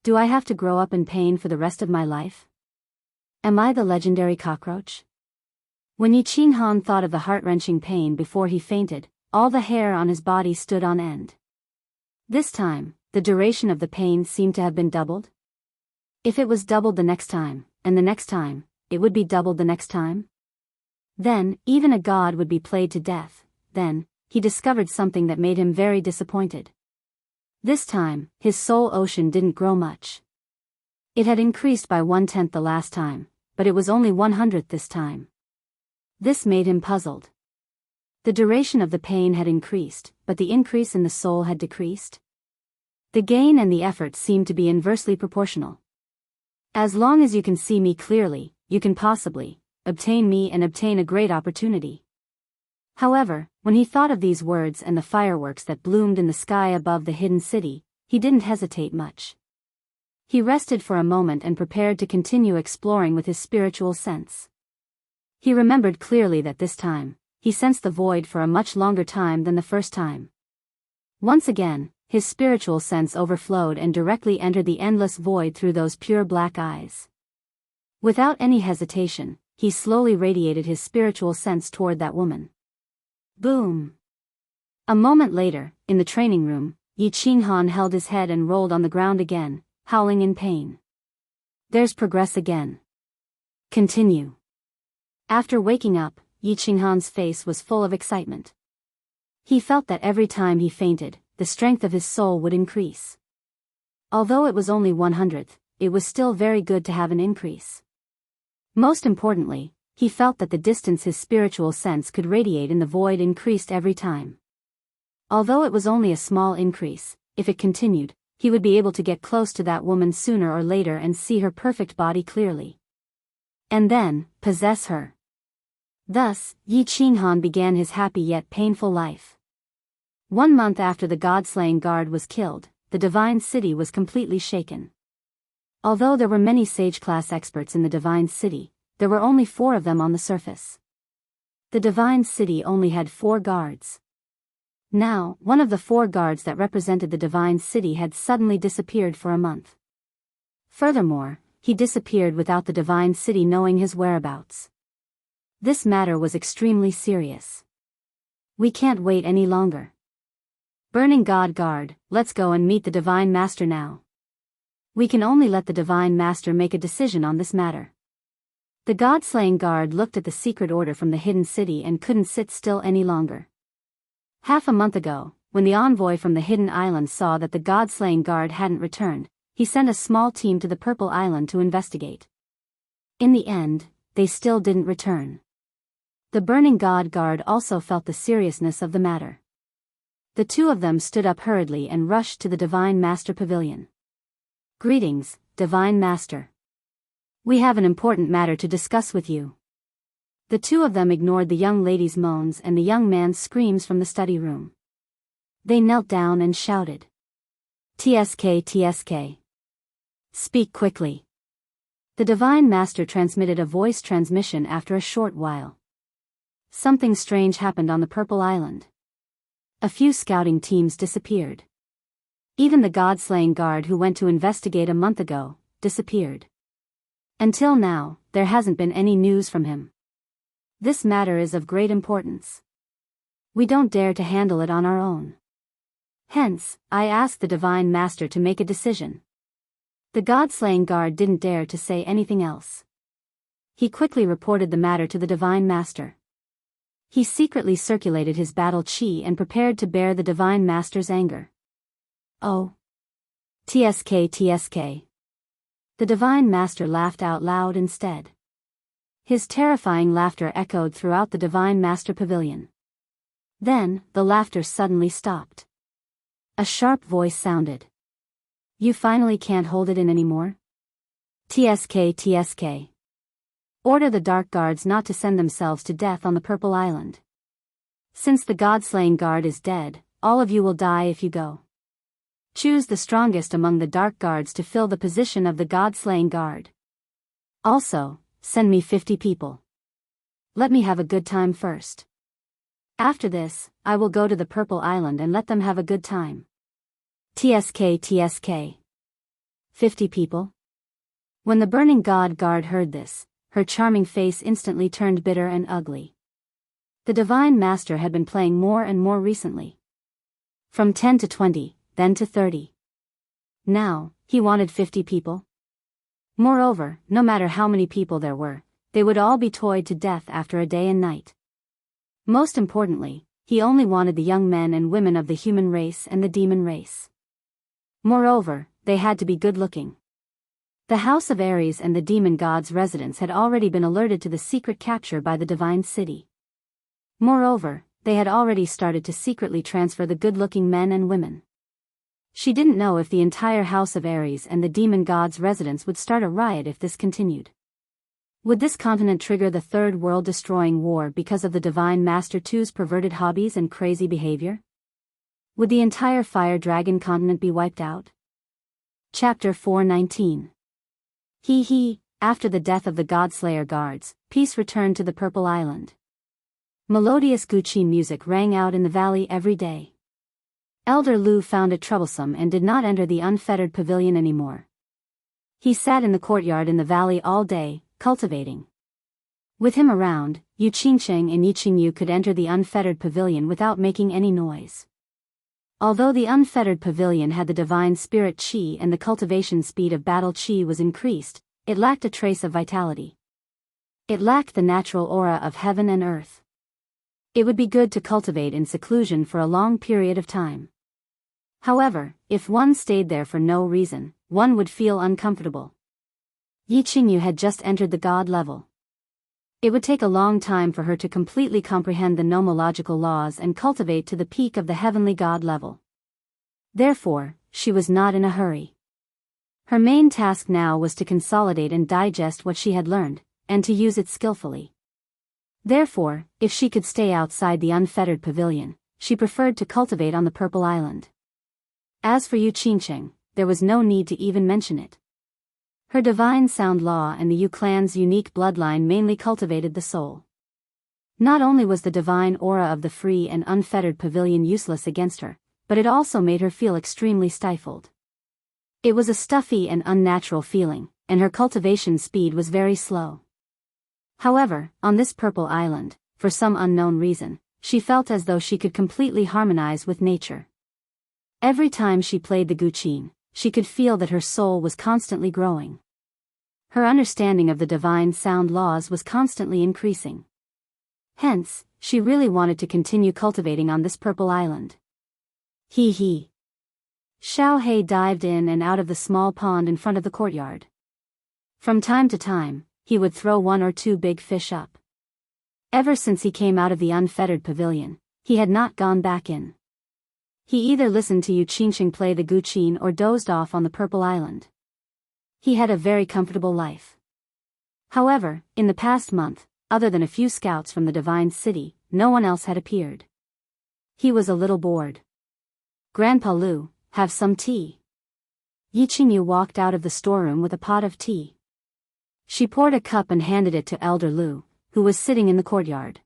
Do I have to grow up in pain for the rest of my life? Am I the legendary cockroach? When Yi Qinghan thought of the heart-wrenching pain before he fainted, all the hair on his body stood on end. This time, the duration of the pain seemed to have been doubled. If it was doubled the next time, and the next time, it would be doubled the next time. Then, even a god would be played to death. Then, he discovered something that made him very disappointed. This time, his soul ocean didn't grow much. It had increased by 1/10 the last time, but it was only 1/100th this time. This made him puzzled. The duration of the pain had increased, but the increase in the soul had decreased. The gain and the effort seemed to be inversely proportional. As long as you can see me clearly, you can possibly obtain me and obtain a great opportunity. However, when he thought of these words and the fireworks that bloomed in the sky above the hidden city, he didn't hesitate much. He rested for a moment and prepared to continue exploring with his spiritual sense. He remembered clearly that this time, he sensed the void for a much longer time than the first time. Once again, his spiritual sense overflowed and directly entered the endless void through those pure black eyes. Without any hesitation, he slowly radiated his spiritual sense toward that woman. Boom! A moment later, in the training room, Yi Qinghan held his head and rolled on the ground again, howling in pain. There's progress again. Continue. After waking up, Yi Qinghan's face was full of excitement. He felt that every time he fainted, the strength of his soul would increase. Although it was only 1/100th, it was still very good to have an increase. Most importantly, he felt that the distance his spiritual sense could radiate in the void increased every time. Although it was only a small increase, if it continued, he would be able to get close to that woman sooner or later and see her perfect body clearly. And then, possess her. Thus, Yi Qinghan began his happy yet painful life. 1 month after the god-slaying guard was killed, the divine city was completely shaken. Although there were many sage-class experts in the divine city, there were only 4 of them on the surface. The divine city only had 4 guards. Now, one of the 4 guards that represented the divine city had suddenly disappeared for a month. Furthermore, he disappeared without the divine city knowing his whereabouts. This matter was extremely serious. We can't wait any longer. Burning God Guard, let's go and meet the Divine Master now. We can only let the Divine Master make a decision on this matter. The God-slaying guard looked at the secret order from the hidden city and couldn't sit still any longer. Half a month ago, when the envoy from the hidden island saw that the God-slaying guard hadn't returned, he sent a small team to the Purple Island to investigate. In the end, they still didn't return. The burning God Guard also felt the seriousness of the matter. The 2 of them stood up hurriedly and rushed to the Divine Master Pavilion. Greetings, Divine Master. We have an important matter to discuss with you. The 2 of them ignored the young lady's moans and the young man's screams from the study room. They knelt down and shouted. TSK, TSK. Speak quickly. The Divine Master transmitted a voice transmission after a short while. Something strange happened on the Purple Island. A few scouting teams disappeared. Even the god-slaying guard who went to investigate a month ago, disappeared. Until now, there hasn't been any news from him. This matter is of great importance. We don't dare to handle it on our own. Hence, I asked the Divine Master to make a decision. The god-slaying guard didn't dare to say anything else. He quickly reported the matter to the Divine Master. He secretly circulated his battle chi and prepared to bear the Divine Master's anger. Oh. TSK, TSK. The Divine Master laughed out loud instead. His terrifying laughter echoed throughout the Divine Master Pavilion. Then, the laughter suddenly stopped. A sharp voice sounded. You finally can't hold it in anymore? TSK, TSK. Order the Dark Guards not to send themselves to death on the Purple Island. Since the God-slaying guard is dead, all of you will die if you go. Choose the strongest among the Dark Guards to fill the position of the God-slaying guard. Also, send me 50 people. Let me have a good time first. After this, I will go to the Purple Island and let them have a good time. TSK, TSK. 50 people? When the Burning God Guard heard this, her charming face instantly turned bitter and ugly. The Divine Master had been playing more and more recently. From 10 to 20, then to 30. Now, he wanted 50 people. Moreover, no matter how many people there were, they would all be toyed to death after a day and night. Most importantly, he only wanted the young men and women of the human race and the demon race. Moreover, they had to be good-looking. The House of Ares and the demon god's residents had already been alerted to the secret capture by the divine city. Moreover, they had already started to secretly transfer the good-looking men and women. She didn't know if the entire House of Ares and the demon god's residents would start a riot if this continued. Would this continent trigger the Third World-destroying war because of the Divine Master II's perverted hobbies and crazy behavior? Would the entire Fire Dragon continent be wiped out? Chapter 419. After the death of the Godslayer guards, peace returned to the Purple Island. Melodious Guqin music rang out in the valley every day. Elder Lu found it troublesome and did not enter the unfettered pavilion anymore. He sat in the courtyard in the valley all day, cultivating. With him around, Yu Qingcheng and Yiqingyu could enter the unfettered pavilion without making any noise. Although the unfettered pavilion had the divine spirit qi and the cultivation speed of battle qi was increased, it lacked a trace of vitality. It lacked the natural aura of heaven and earth. It would be good to cultivate in seclusion for a long period of time. However, if one stayed there for no reason, one would feel uncomfortable. Yiqingyu had just entered the god level. It would take a long time for her to completely comprehend the nomological laws and cultivate to the peak of the heavenly god level. Therefore, she was not in a hurry. Her main task now was to consolidate and digest what she had learned, and to use it skillfully. Therefore, if she could stay outside the unfettered pavilion, she preferred to cultivate on the Purple Island. As for Yu Qingcheng, there was no need to even mention it. Her divine sound law and the Yu clan's unique bloodline mainly cultivated the soul. Not only was the divine aura of the free and unfettered pavilion useless against her, but it also made her feel extremely stifled. It was a stuffy and unnatural feeling, and her cultivation speed was very slow. However, on this Purple Island, for some unknown reason, she felt as though she could completely harmonize with nature. Every time she played the Guqin, she could feel that her soul was constantly growing. Her understanding of the divine sound laws was constantly increasing. Hence, she really wanted to continue cultivating on this Purple Island. Xiao He dived in and out of the small pond in front of the courtyard. From time to time, he would throw one or two big fish up. Ever since he came out of the unfettered pavilion, he had not gone back in. He either listened to Yu Qingcheng play the Guqin or dozed off on the Purple Island. He had a very comfortable life. However, in the past month, other than a few scouts from the Divine City, no one else had appeared. He was a little bored. "Grandpa Lu, have some tea." Yiqingyu walked out of the storeroom with a pot of tea. She poured a cup and handed it to Elder Lu, who was sitting in the courtyard.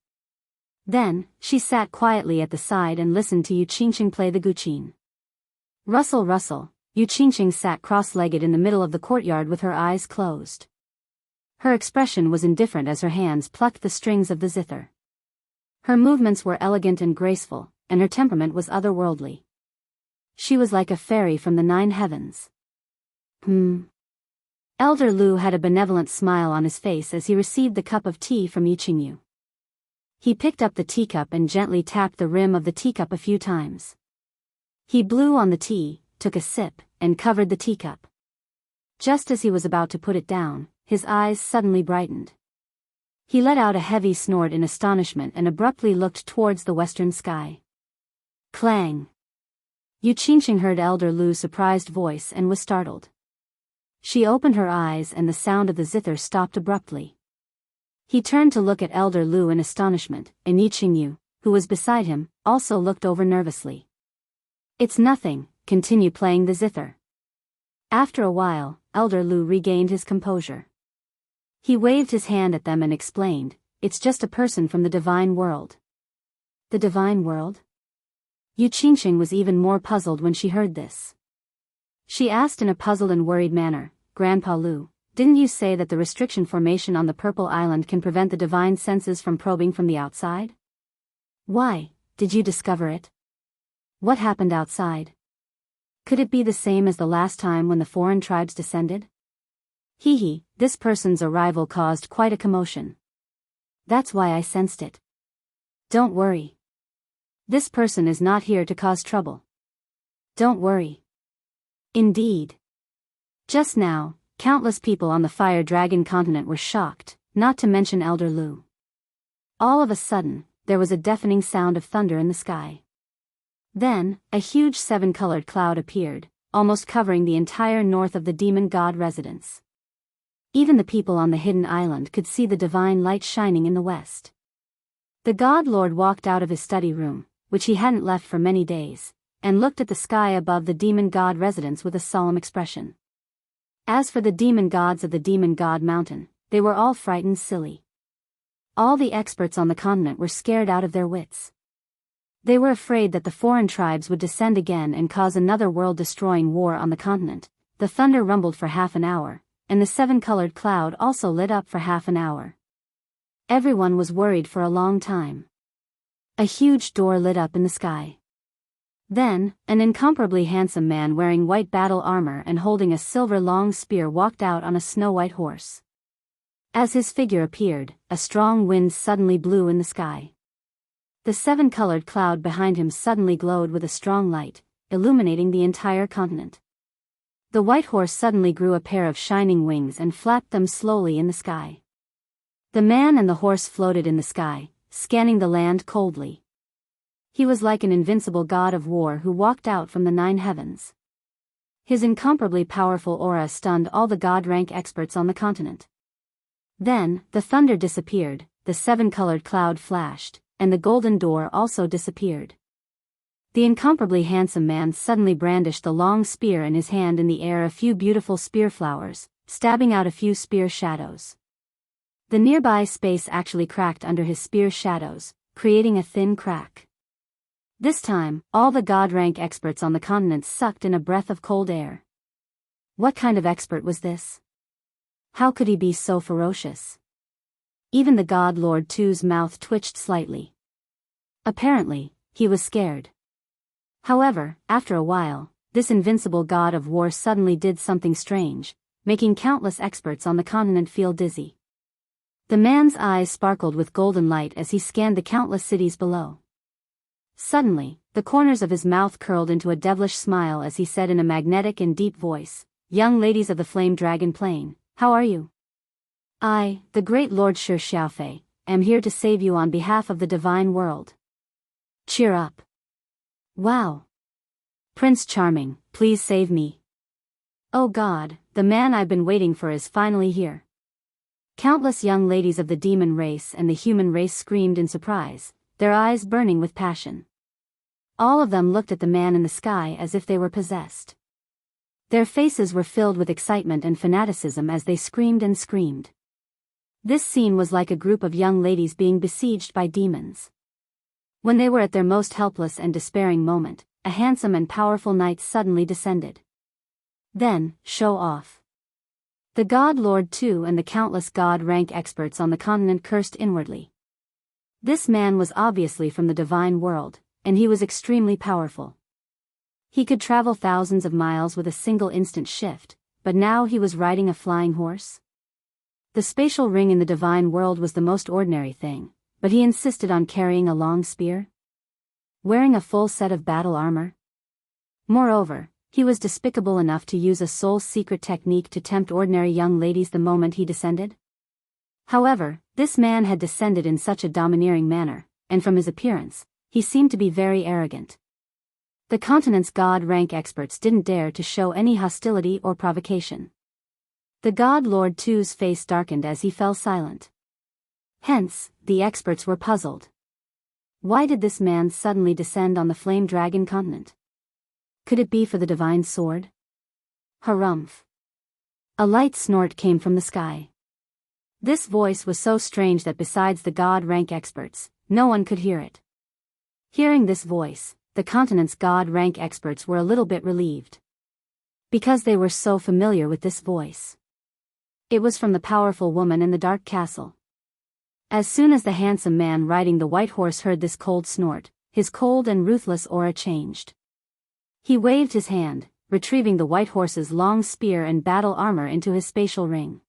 Then, she sat quietly at the side and listened to Yu Qingcheng play the Guqin. Rustle rustle, Yu Qingcheng sat cross-legged in the middle of the courtyard with her eyes closed. Her expression was indifferent as her hands plucked the strings of the zither. Her movements were elegant and graceful, and her temperament was otherworldly. She was like a fairy from the 9 heavens. Elder Lu had a benevolent smile on his face as he received the cup of tea from Yiqingyu. He picked up the teacup and gently tapped the rim of the teacup a few times. He blew on the tea, took a sip, and covered the teacup. Just as he was about to put it down, his eyes suddenly brightened. He let out a heavy snort in astonishment and abruptly looked towards the western sky. Clang! Yu Qingcheng heard Elder Lu's surprised voice and was startled. She opened her eyes and the sound of the zither stopped abruptly. He turned to look at Elder Lu in astonishment, and Yiqingyu, who was beside him, also looked over nervously. "It's nothing, continue playing the zither." After a while, Elder Lu regained his composure. He waved his hand at them and explained, "It's just a person from the divine world." The divine world? Yu Qingcheng was even more puzzled when she heard this. She asked in a puzzled and worried manner, "Grandpa Lu, didn't you say that the restriction formation on the Purple Island can prevent the divine senses from probing from the outside? Why, did you discover it? What happened outside?" Could it be the same as the last time when the foreign tribes descended? This person's arrival caused quite a commotion. That's why I sensed it. Don't worry. This person is not here to cause trouble. Don't worry. Indeed. Just now, countless people on the Fire Dragon continent were shocked, not to mention Elder Lu. All of a sudden, there was a deafening sound of thunder in the sky. Then, a huge seven-colored cloud appeared, almost covering the entire north of the demon god residence. Even the people on the hidden island could see the divine light shining in the west. The god lord walked out of his study room, which he hadn't left for many days, and looked at the sky above the demon god residence with a solemn expression. As for the demon gods of the demon god mountain, they were all frightened silly. All the experts on the continent were scared out of their wits. They were afraid that the foreign tribes would descend again and cause another world-destroying war on the continent. The thunder rumbled for half an hour, and the seven-colored cloud also lit up for half an hour. Everyone was worried for a long time. A huge door lit up in the sky. Then, an incomparably handsome man wearing white battle armor and holding a silver long spear walked out on a snow-white horse. As his figure appeared, a strong wind suddenly blew in the sky. The seven-colored cloud behind him suddenly glowed with a strong light, illuminating the entire continent. The white horse suddenly grew a pair of shining wings and flapped them slowly in the sky. The man and the horse floated in the sky, scanning the land coldly. He was like an invincible god of war who walked out from the 9 heavens. His incomparably powerful aura stunned all the god-rank experts on the continent. Then, the thunder disappeared, the seven-colored cloud flashed, and the golden door also disappeared. The incomparably handsome man suddenly brandished the long spear in his hand, in the air a few beautiful spear flowers, stabbing out a few spear shadows. The nearby space actually cracked under his spear shadows, creating a thin crack. This time, all the god-rank experts on the continent sucked in a breath of cold air. What kind of expert was this? How could he be so ferocious? Even the god Lord Tu's mouth twitched slightly. Apparently, he was scared. However, after a while, this invincible god of war suddenly did something strange, making countless experts on the continent feel dizzy. The man's eyes sparkled with golden light as he scanned the countless cities below. Suddenly, the corners of his mouth curled into a devilish smile as he said in a magnetic and deep voice, "Young ladies of the Flame Dragon Plain, how are you? I, the great Lord Shi Xiaofei, am here to save you on behalf of the divine world. Cheer up. Wow. Prince Charming, please save me. Oh God, the man I've been waiting for is finally here." Countless young ladies of the demon race and the human race screamed in surprise, their eyes burning with passion. All of them looked at the man in the sky as if they were possessed. Their faces were filled with excitement and fanaticism as they screamed and screamed. This scene was like a group of young ladies being besieged by demons. When they were at their most helpless and despairing moment, a handsome and powerful knight suddenly descended. Then, show off. The god Lord Tu and the countless god-rank experts on the continent cursed inwardly. This man was obviously from the divine world, and he was extremely powerful. He could travel thousands of miles with a single instant shift, but now he was riding a flying horse? The spatial ring in the divine world was the most ordinary thing, but he insisted on carrying a long spear? Wearing a full set of battle armor? Moreover, he was despicable enough to use a soul secret technique to tempt ordinary young ladies the moment he descended? However, this man had descended in such a domineering manner, and from his appearance, he seemed to be very arrogant. The continent's god-rank experts didn't dare to show any hostility or provocation. The god Lord Tu's face darkened as he fell silent. Hence, the experts were puzzled. Why did this man suddenly descend on the Flame Dragon continent? Could it be for the divine sword? Harumph. A light snort came from the sky. This voice was so strange that besides the god-rank experts, no one could hear it. Hearing this voice, the continent's god-rank experts were a little bit relieved. Because they were so familiar with this voice. It was from the powerful woman in the dark castle. As soon as the handsome man riding the white horse heard this cold snort, his cold and ruthless aura changed. He waved his hand, retrieving the white horse's long spear and battle armor into his spatial ring.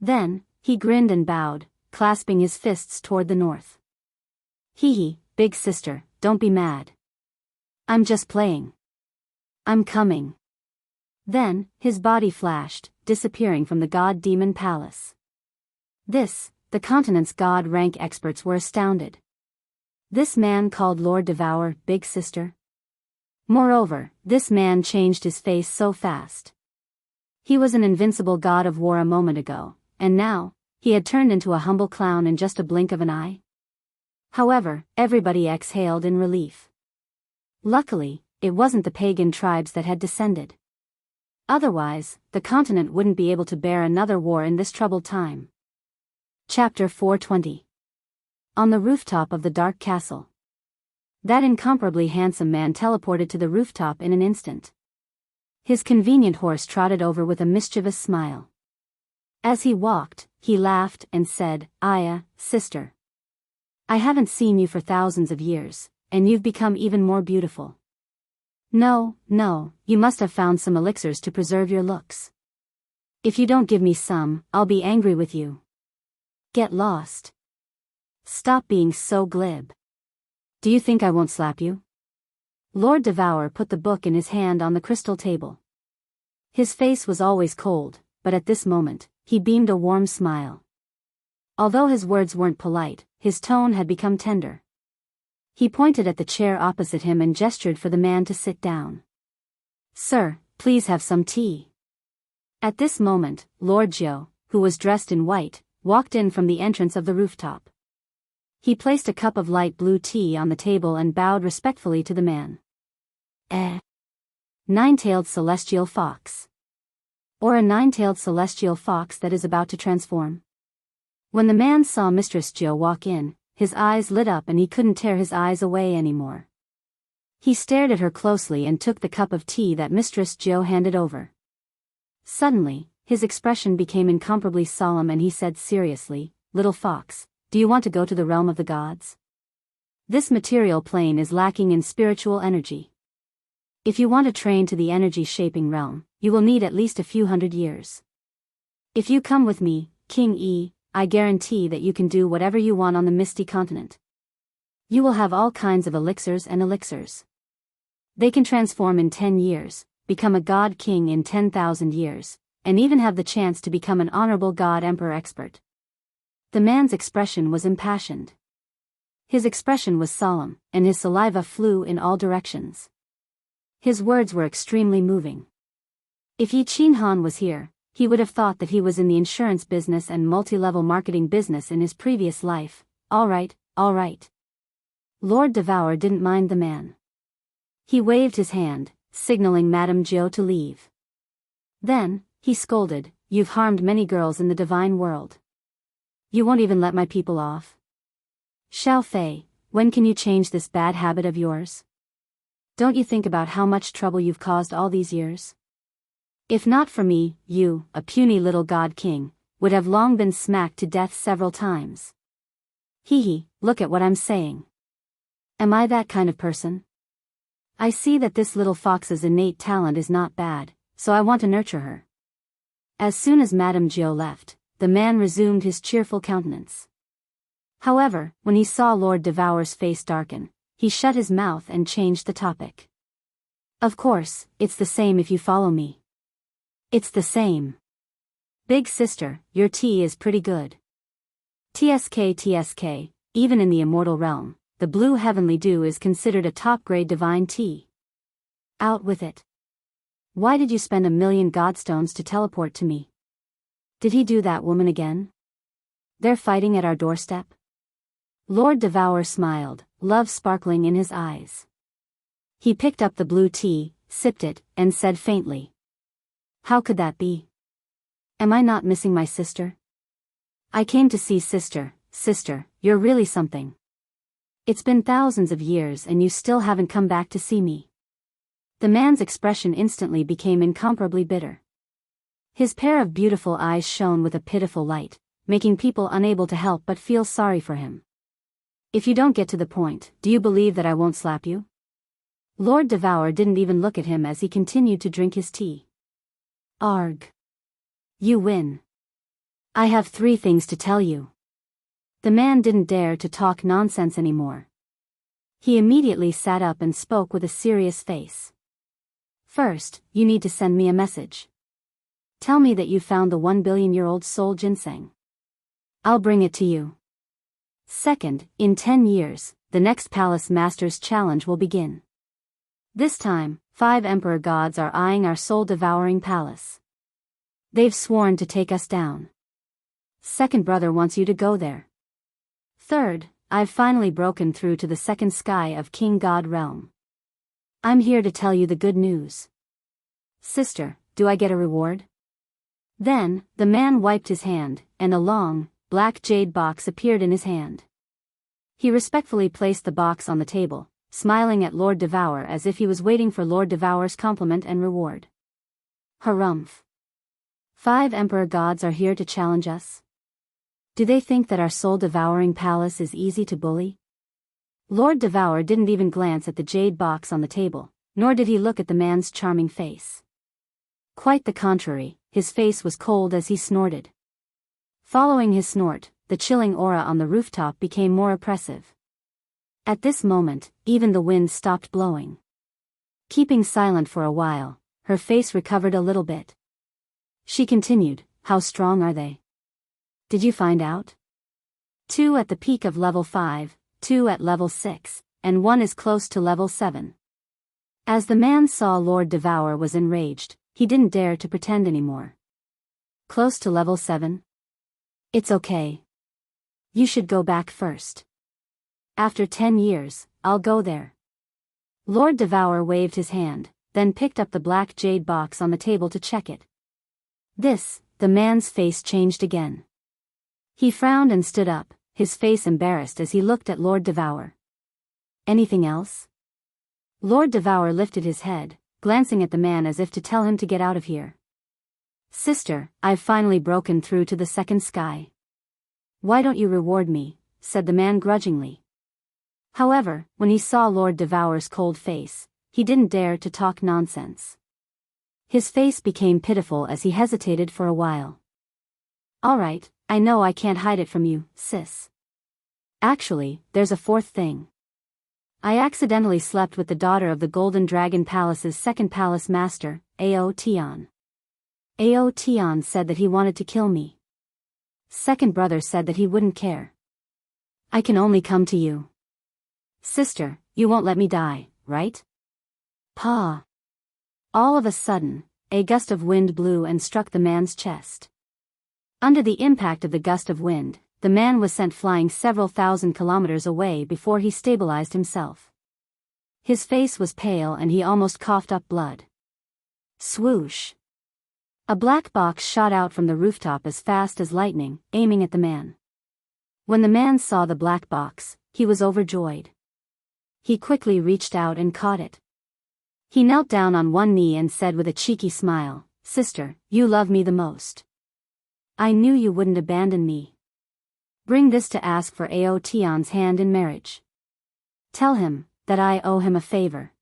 Then, he grinned and bowed, clasping his fists toward the north. Hee, big sister, don't be mad. I'm just playing. I'm coming. Then, his body flashed, disappearing from the god-demon palace. The continent's god-rank experts were astounded. This man called Lord Devour Big Sister? Moreover, this man changed his face so fast. He was an invincible god of war a moment ago, and now, he had turned into a humble clown in just a blink of an eye. However, everybody exhaled in relief. Luckily, it wasn't the pagan tribes that had descended. Otherwise, the continent wouldn't be able to bear another war in this troubled time. Chapter 420. On the rooftop of the dark castle. That incomparably handsome man teleported to the rooftop in an instant. His convenient horse trotted over with a mischievous smile. As he walked, he laughed and said, "Aya, sister. I haven't seen you for thousands of years, and you've become even more beautiful. No, you must have found some elixirs to preserve your looks. If you don't give me some, I'll be angry with you. Get lost. Stop being so glib. Do you think I won't slap you?" Lord Devour put the book in his hand on the crystal table. His face was always cold, but at this moment, he beamed a warm smile. Although his words weren't polite, his tone had become tender. He pointed at the chair opposite him and gestured for the man to sit down. "Sir, please have some tea." At this moment, Lord Jiao, who was dressed in white, walked in from the entrance of the rooftop. He placed a cup of light blue tea on the table and bowed respectfully to the man. Nine-tailed celestial fox. Or a nine-tailed celestial fox that is about to transform. When the man saw Mistress Jiao walk in, his eyes lit up and he couldn't tear his eyes away anymore. He stared at her closely and took the cup of tea that Mistress Jiao handed over. Suddenly, his expression became incomparably solemn and he said seriously, "Little fox, do you want to go to the realm of the gods? This material plane is lacking in spiritual energy. If you want to train to the energy-shaping realm, you will need at least a few hundred years. If you come with me, King E, I guarantee that you can do whatever you want on the misty continent. You will have all kinds of elixirs and elixirs. They can transform in 10 years, become a god king in 10,000 years, and even have the chance to become an honorable god emperor expert." The man's expression was impassioned. His expression was solemn, and his saliva flew in all directions. His words were extremely moving. If Yi Qinhan was here, he would have thought that he was in the insurance business and multi-level marketing business in his previous life. All right. Lord Devour didn't mind the man. He waved his hand, signaling Madame Jiao to leave. Then, he scolded, "You've harmed many girls in the divine world. You won't even let my people off? Xiao Fei, when can you change this bad habit of yours? Don't you think about how much trouble you've caused all these years? If not for me, you, a puny little god king, would have long been smacked to death several times. Look at what I'm saying. Am I that kind of person? I see that this little fox's innate talent is not bad, so I want to nurture her." As soon as Madame Jiao left, the man resumed his cheerful countenance. However, when he saw Lord Devour's face darken, he shut his mouth and changed the topic. "Of course, it's the same if you follow me. It's the same. Big sister, your tea is pretty good. TSK, even in the immortal realm, the blue heavenly dew is considered a top-grade divine tea. Out with it. Why did you spend 1,000,000 godstones to teleport to me? Did he do that woman again? They're fighting at our doorstep?" Lord Devour smiled, love sparkling in his eyes. He picked up the blue tea, sipped it, and said faintly, "How could that be? Am I not missing my sister? I came to see sister, you're really something. It's been thousands of years and you still haven't come back to see me." The man's expression instantly became incomparably bitter. His pair of beautiful eyes shone with a pitiful light, making people unable to help but feel sorry for him. "If you don't get to the point, do you believe that I won't slap you?" Lord Devour didn't even look at him as he continued to drink his tea. Arg. You win. I have 3 things to tell you. The man didn't dare to talk nonsense anymore. He immediately sat up and spoke with a serious face. First, you need to send me a message. Tell me that you found the 1 billion-year-old soul ginseng. I'll bring it to you. Second, in 10 years, the next Palace Masters Challenge will begin. This time, 5 Emperor gods are eyeing our soul-devouring palace. They've sworn to take us down. Second brother wants you to go there. Third, I've finally broken through to the second sky of King God realm. I'm here to tell you the good news. Sister, do I get a reward? Then, the man wiped his hand, and a long, black jade box appeared in his hand. He respectfully placed the box on the table, smiling at Lord Devour as if he was waiting for Lord Devour's compliment and reward. Harumph. 5 Emperor gods are here to challenge us? Do they think that our soul-devouring palace is easy to bully? Lord Devour didn't even glance at the jade box on the table, nor did he look at the man's charming face. Quite the contrary, his face was cold as he snorted. Following his snort, the chilling aura on the rooftop became more oppressive. At this moment, even the wind stopped blowing. Keeping silent for a while, her face recovered a little bit. She continued, how strong are they? Did you find out? 2 at the peak of level 5, 2 at level 6, and 1 is close to level 7. As the man saw Lord Devour was enraged, he didn't dare to pretend anymore. Close to level 7? It's okay. You should go back first. After 10 years, I'll go there. Lord Devour waved his hand, then picked up the black jade box on the table to check it. The man's face changed again. He frowned and stood up, his face embarrassed as he looked at Lord Devour. Anything else? Lord Devour lifted his head, glancing at the man as if to tell him to get out of here. Sister, I've finally broken through to the second sky. Why don't you reward me? Said the man grudgingly. However, when he saw Lord Devour's cold face, he didn't dare to talk nonsense. His face became pitiful as he hesitated for a while. All right, I know I can't hide it from you, sis. Actually, there's a 4th thing. I accidentally slept with the daughter of the Golden Dragon Palace's second palace master, Aotion. Aotion said that he wanted to kill me. Second brother said that he wouldn't care. I can only come to you. Sister, you won't let me die, right? Pa. All of a sudden, a gust of wind blew and struck the man's chest. Under the impact of the gust of wind, the man was sent flying several thousand kilometers away before he stabilized himself. His face was pale and he almost coughed up blood. Swoosh! A black box shot out from the rooftop as fast as lightning, aiming at the man. When the man saw the black box, he was overjoyed. He quickly reached out and caught it. He knelt down on one knee and said with a cheeky smile, Sister, you love me the most. I knew you wouldn't abandon me. Bring this to ask for Aotion's hand in marriage. Tell him that I owe him a favor.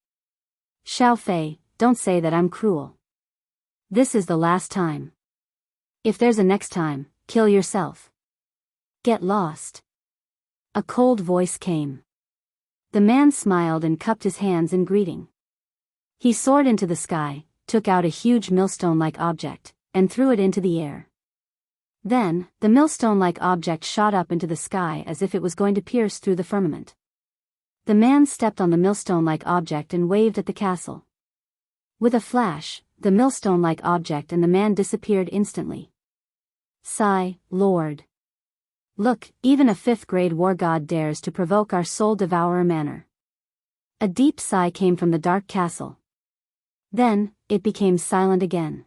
Xiao Fei, don't say that I'm cruel. This is the last time. If there's a next time, kill yourself. Get lost. A cold voice came. The man smiled and cupped his hands in greeting. He soared into the sky, took out a huge millstone-like object, and threw it into the air. Then, the millstone-like object shot up into the sky as if it was going to pierce through the firmament. The man stepped on the millstone-like object and waved at the castle. With a flash, the millstone-like object and the man disappeared instantly. Sigh, Lord. Look, even a 5th-grade war god dares to provoke our soul-devourer manner. A deep sigh came from the dark castle. Then, it became silent again.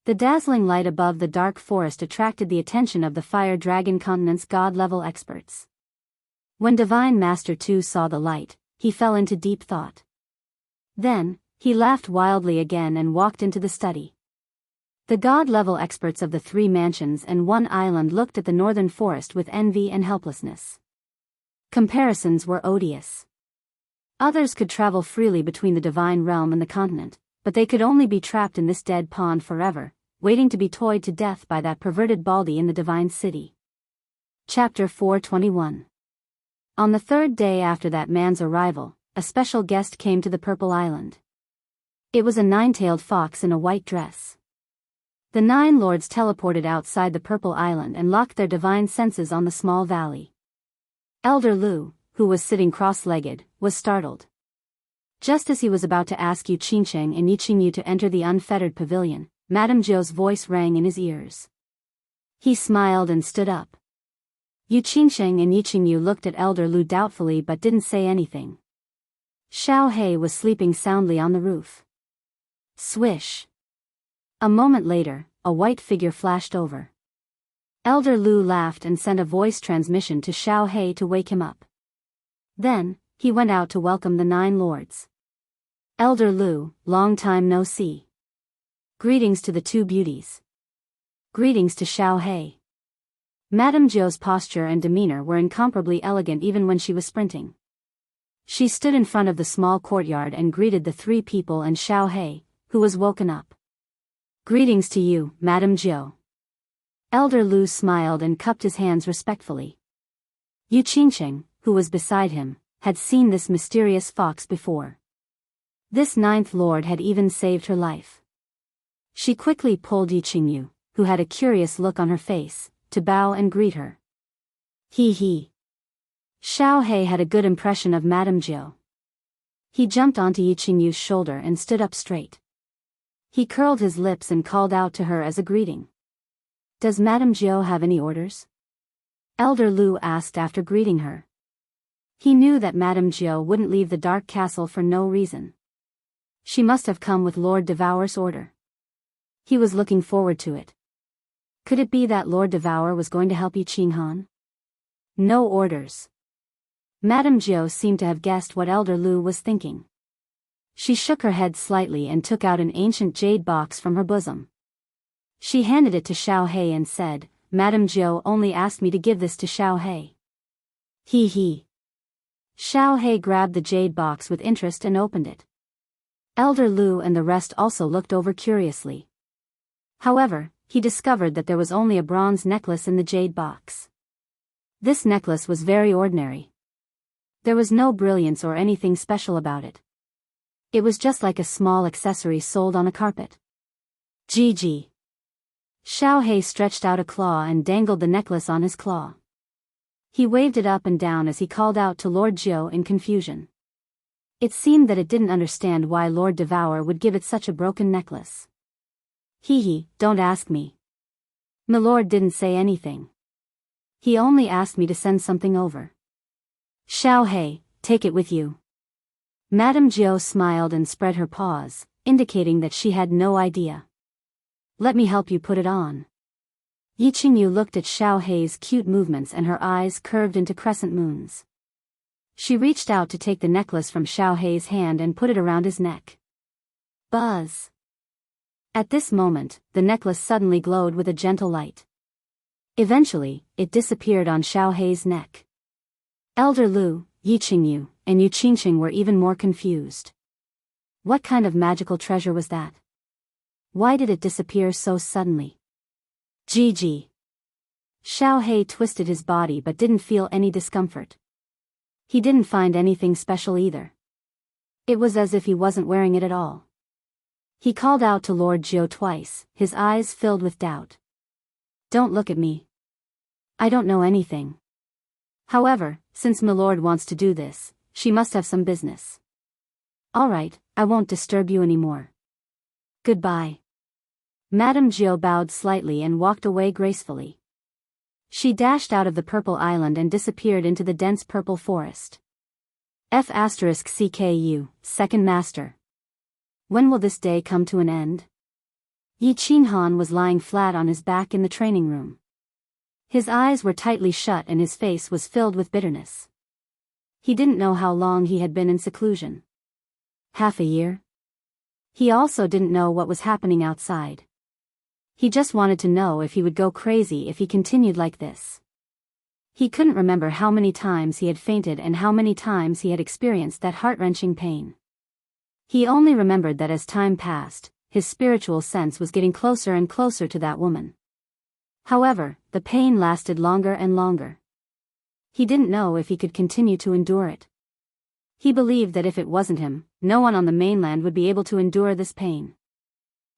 The dazzling light above the dark forest attracted the attention of the Fire Dragon Continent's god-level experts. When Divine Master 2 saw the light, he fell into deep thought. Then, he laughed wildly again and walked into the study. The god-level experts of the 3 mansions and 1 island looked at the northern forest with envy and helplessness. Comparisons were odious. Others could travel freely between the divine realm and the continent, but they could only be trapped in this dead pond forever, waiting to be toyed to death by that perverted Baldy in the divine city. Chapter 421. On the third day after that man's arrival, a special guest came to the Purple Island. It was a nine-tailed fox in a white dress. The 9 lords teleported outside the Purple Island and locked their divine senses on the small valley. Elder Lu, who was sitting cross-legged, was startled. Just as he was about to ask Yu Qingsheng and Yi Qingyu to enter the unfettered pavilion, Madame Zhou's voice rang in his ears. He smiled and stood up. Yu Qingsheng and Yi Qingyu looked at Elder Lu doubtfully but didn't say anything. Xiao He was sleeping soundly on the roof. Swish. A moment later, a white figure flashed over. Elder Lu laughed and sent a voice transmission to Xiao He to wake him up. Then, he went out to welcome the 9 lords. Elder Lu, long time no see. Greetings to the 2 beauties. Greetings to Xiao He. Madame Zhou's posture and demeanor were incomparably elegant even when she was sprinting. She stood in front of the small courtyard and greeted the 3 people and Xiao He, who was woken up. Greetings to you, Madame Zhou. Elder Lu smiled and cupped his hands respectfully. Yu Qingsheng, who was beside him, had seen this mysterious fox before. This 9th lord had even saved her life. She quickly pulled Yi Qingyu, who had a curious look on her face, to bow and greet her. He. Xiao He had a good impression of Madame Zhou. He jumped onto Yi Qingyu's shoulder and stood up straight. He curled his lips and called out to her as a greeting. Does Madame Zhou have any orders? Elder Lu asked after greeting her. He knew that Madame Zhou wouldn't leave the dark castle for no reason. She must have come with Lord Devour's order. He was looking forward to it. Could it be that Lord Devour was going to help Yi Qinghan? No orders. Madame Zhou seemed to have guessed what Elder Lu was thinking. She shook her head slightly and took out an ancient jade box from her bosom. She handed it to Xiao He and said, Madame Zhou only asked me to give this to Xiao He. He. Xiao He grabbed the jade box with interest and opened it. Elder Lu and the rest also looked over curiously. However, he discovered that there was only a bronze necklace in the jade box. This necklace was very ordinary. There was no brilliance or anything special about it. It was just like a small accessory sold on a carpet. GG. Xiao He stretched out a claw and dangled the necklace on his claw. He waved it up and down as he called out to Lord Zhou in confusion. It seemed that it didn't understand why Lord Devour would give it such a broken necklace. Don't ask me. Milord didn't say anything. He only asked me to send something over. Xiao He, take it with you. Madame Zhou smiled and spread her paws, indicating that she had no idea. Let me help you put it on. Yi Qingyu looked at Xiao He's cute movements and her eyes curved into crescent moons. She reached out to take the necklace from Xiao He's hand and put it around his neck. Buzz. At this moment, the necklace suddenly glowed with a gentle light. Eventually, it disappeared on Xiao He's neck. Elder Lu, Yi Qingyu, and Yu Qingsheng were even more confused. What kind of magical treasure was that? Why did it disappear so suddenly? GG. Xiao He twisted his body but didn't feel any discomfort. He didn't find anything special either. It was as if he wasn't wearing it at all. He called out to Lord Zhou twice, his eyes filled with doubt. Don't look at me. I don't know anything. However, since Milord wants to do this, she must have some business. All right, I won't disturb you anymore. Goodbye. Madame Zhou bowed slightly and walked away gracefully. She dashed out of the Purple Island and disappeared into the dense purple forest. F***CKU, Second Master. When will this day come to an end? Yi Qinghan was lying flat on his back in the training room. His eyes were tightly shut and his face was filled with bitterness. He didn't know how long he had been in seclusion. Half a year? He also didn't know what was happening outside. He just wanted to know if he would go crazy if he continued like this. He couldn't remember how many times he had fainted and how many times he had experienced that heart-wrenching pain. He only remembered that as time passed, his spiritual sense was getting closer and closer to that woman. However, the pain lasted longer and longer. He didn't know if he could continue to endure it. He believed that if it wasn't him, no one on the mainland would be able to endure this pain.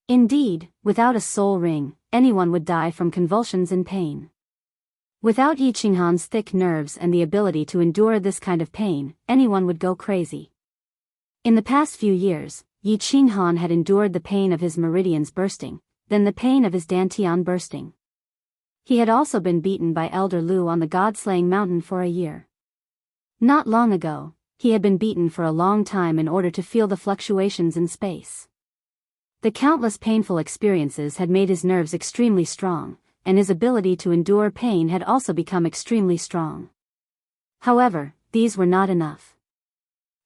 Indeed, without a soul ring, anyone would die from convulsions in pain. Without Yi Qinghan's thick nerves and the ability to endure this kind of pain, anyone would go crazy. In the past few years, Yi Qinghan had endured the pain of his meridians bursting, then the pain of his dantian bursting. He had also been beaten by Elder Lu on the God-slaying mountain for a year. Not long ago, he had been beaten for a long time in order to feel the fluctuations in space. The countless painful experiences had made his nerves extremely strong, and his ability to endure pain had also become extremely strong. However, these were not enough.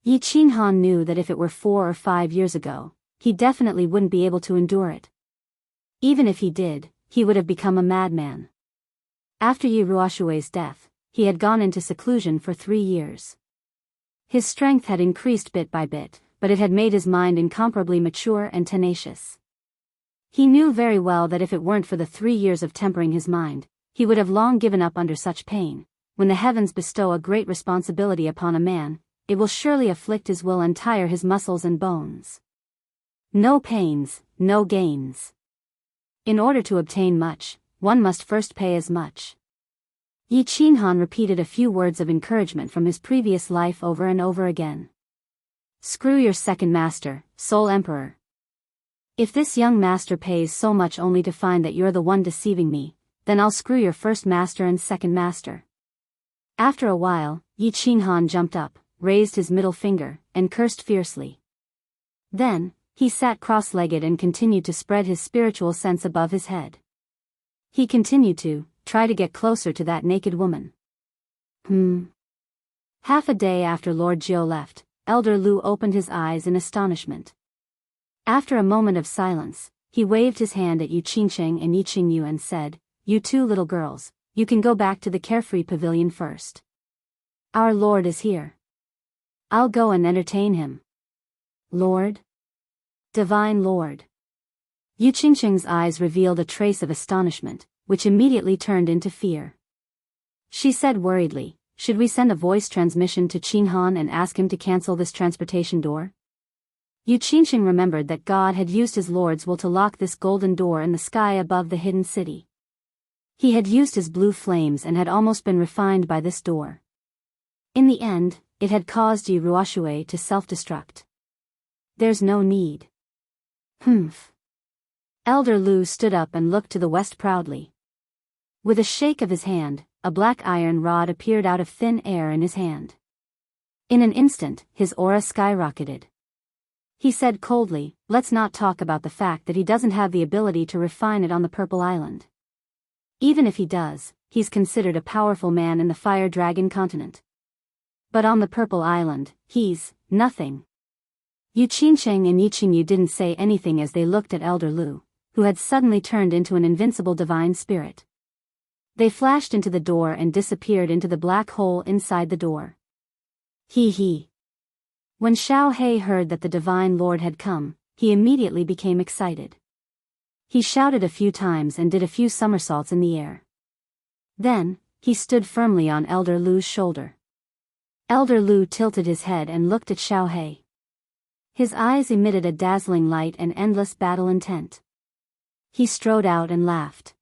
Yi Qinghan knew that if it were 4 or 5 years ago, he definitely wouldn't be able to endure it. Even if he did, he would have become a madman. After Yi Ruoshui's death, he had gone into seclusion for 3 years. His strength had increased bit by bit, but it had made his mind incomparably mature and tenacious. He knew very well that if it weren't for the 3 years of tempering his mind, he would have long given up under such pain. When the heavens bestow a great responsibility upon a man, it will surely afflict his will and tire his muscles and bones. No pains, no gains. In order to obtain much, one must first pay as much. Yi Qinghan repeated a few words of encouragement from his previous life over and over again. Screw your second master, Soul Emperor. If this young master pays so much only to find that you're the one deceiving me, then I'll screw your first master and second master. After a while, Yi Qinghan jumped up, raised his middle finger, and cursed fiercely. Then, he sat cross-legged and continued to spread his spiritual sense above his head. He continued to try to get closer to that naked woman. Half a day after Lord Jiu left, Elder Lu opened his eyes in astonishment. After a moment of silence, he waved his hand at Yu Qingcheng and Yi Qingyu and said, "You two little girls, you can go back to the carefree pavilion first. Our Lord is here. I'll go and entertain him." Lord? Divine Lord. Yu Qingcheng's eyes revealed a trace of astonishment, which immediately turned into fear. She said worriedly, "Should we send a voice transmission to Qinghan and ask him to cancel this transportation door?" Yu Qingcheng remembered that God had used his Lord's will to lock this golden door in the sky above the hidden city. He had used his blue flames and had almost been refined by this door. In the end, it had caused Yi Ruoshui to self-destruct. There's no need. Elder Lu stood up and looked to the west proudly. With a shake of his hand, a black iron rod appeared out of thin air in his hand. In an instant, his aura skyrocketed. He said coldly, "Let's not talk about the fact that he doesn't have the ability to refine it on the Purple Island. Even if he does, he's considered a powerful man in the Fire Dragon continent. But on the Purple Island, he's nothing." Yu Qingcheng and Yi Qingyu didn't say anything as they looked at Elder Lu, who had suddenly turned into an invincible divine spirit. They flashed into the door and disappeared into the black hole inside the door. He. When Xiao He heard that the Divine Lord had come, he immediately became excited. He shouted a few times and did a few somersaults in the air. Then, he stood firmly on Elder Lu's shoulder. Elder Lu tilted his head and looked at Xiao He. His eyes emitted a dazzling light and endless battle intent. He strode out and laughed.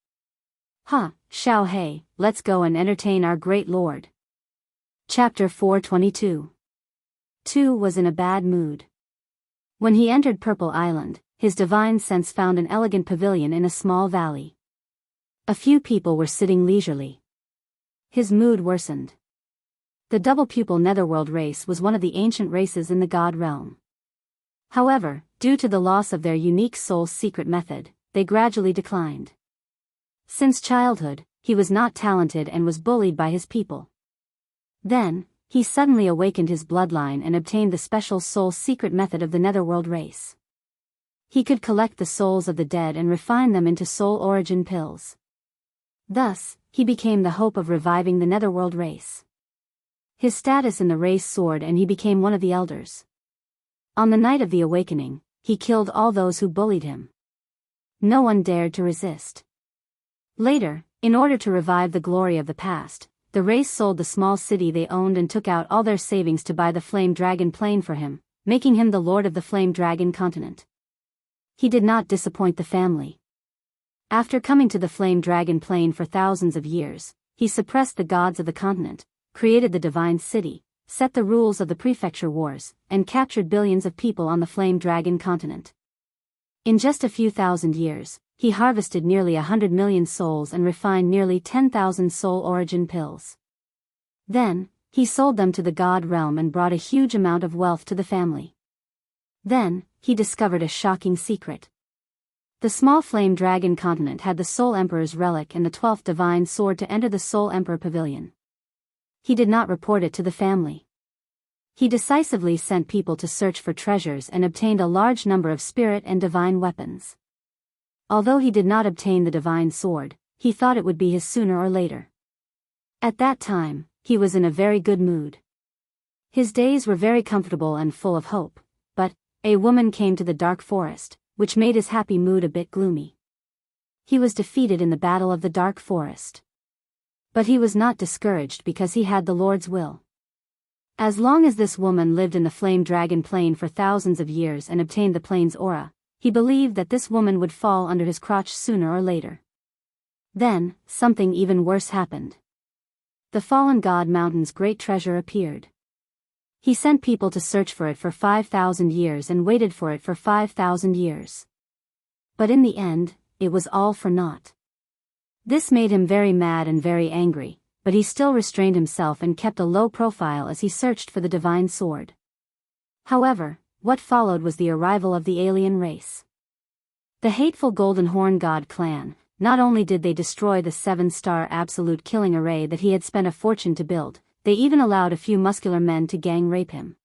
"Ha, Xiao He, let's go and entertain our great lord." Chapter 422. Tu was in a bad mood. When he entered Purple Island, his divine sense found an elegant pavilion in a small valley. A few people were sitting leisurely. His mood worsened. The double-pupil netherworld race was one of the ancient races in the god realm. However, due to the loss of their unique soul's secret method, they gradually declined. Since childhood, he was not talented and was bullied by his people. Then, he suddenly awakened his bloodline and obtained the special soul's secret method of the netherworld race. He could collect the souls of the dead and refine them into soul origin pills. Thus, he became the hope of reviving the Netherworld race. His status in the race soared and he became one of the elders. On the night of the awakening, he killed all those who bullied him. No one dared to resist. Later, in order to revive the glory of the past, the race sold the small city they owned and took out all their savings to buy the Flame Dragon plane for him, making him the lord of the Flame Dragon continent. He did not disappoint the family. After coming to the Flame Dragon plane for thousands of years, he suppressed the gods of the continent, created the divine city, set the rules of the prefecture wars, and captured billions of people on the Flame Dragon continent. In just a few thousand years, he harvested nearly 100 million souls and refined nearly 10,000 soul origin pills. Then, he sold them to the god realm and brought a huge amount of wealth to the family. Then, he discovered a shocking secret. The small Flame Dragon continent had the Soul Emperor's relic and the 12th divine sword to enter the Soul Emperor pavilion. He did not report it to the family. He decisively sent people to search for treasures and obtained a large number of spirit and divine weapons. Although he did not obtain the divine sword, he thought it would be his sooner or later. At that time, he was in a very good mood. His days were very comfortable and full of hope, but a woman came to the dark forest, which made his happy mood a bit gloomy. He was defeated in the battle of the dark forest. But he was not discouraged because he had the Lord's will. As long as this woman lived in the Flame Dragon plane for thousands of years and obtained the plane's aura, he believed that this woman would fall under his crotch sooner or later. Then, something even worse happened. The fallen god mountain's great treasure appeared. He sent people to search for it for 5,000 years and waited for it for 5,000 years. But in the end, it was all for naught. This made him very mad and very angry, but he still restrained himself and kept a low profile as he searched for the divine sword. However, what followed was the arrival of the alien race. The hateful Golden Horn God clan. Not only did they destroy the 7-star absolute killing array that he had spent a fortune to build, they even allowed a few muscular men to gang rape him.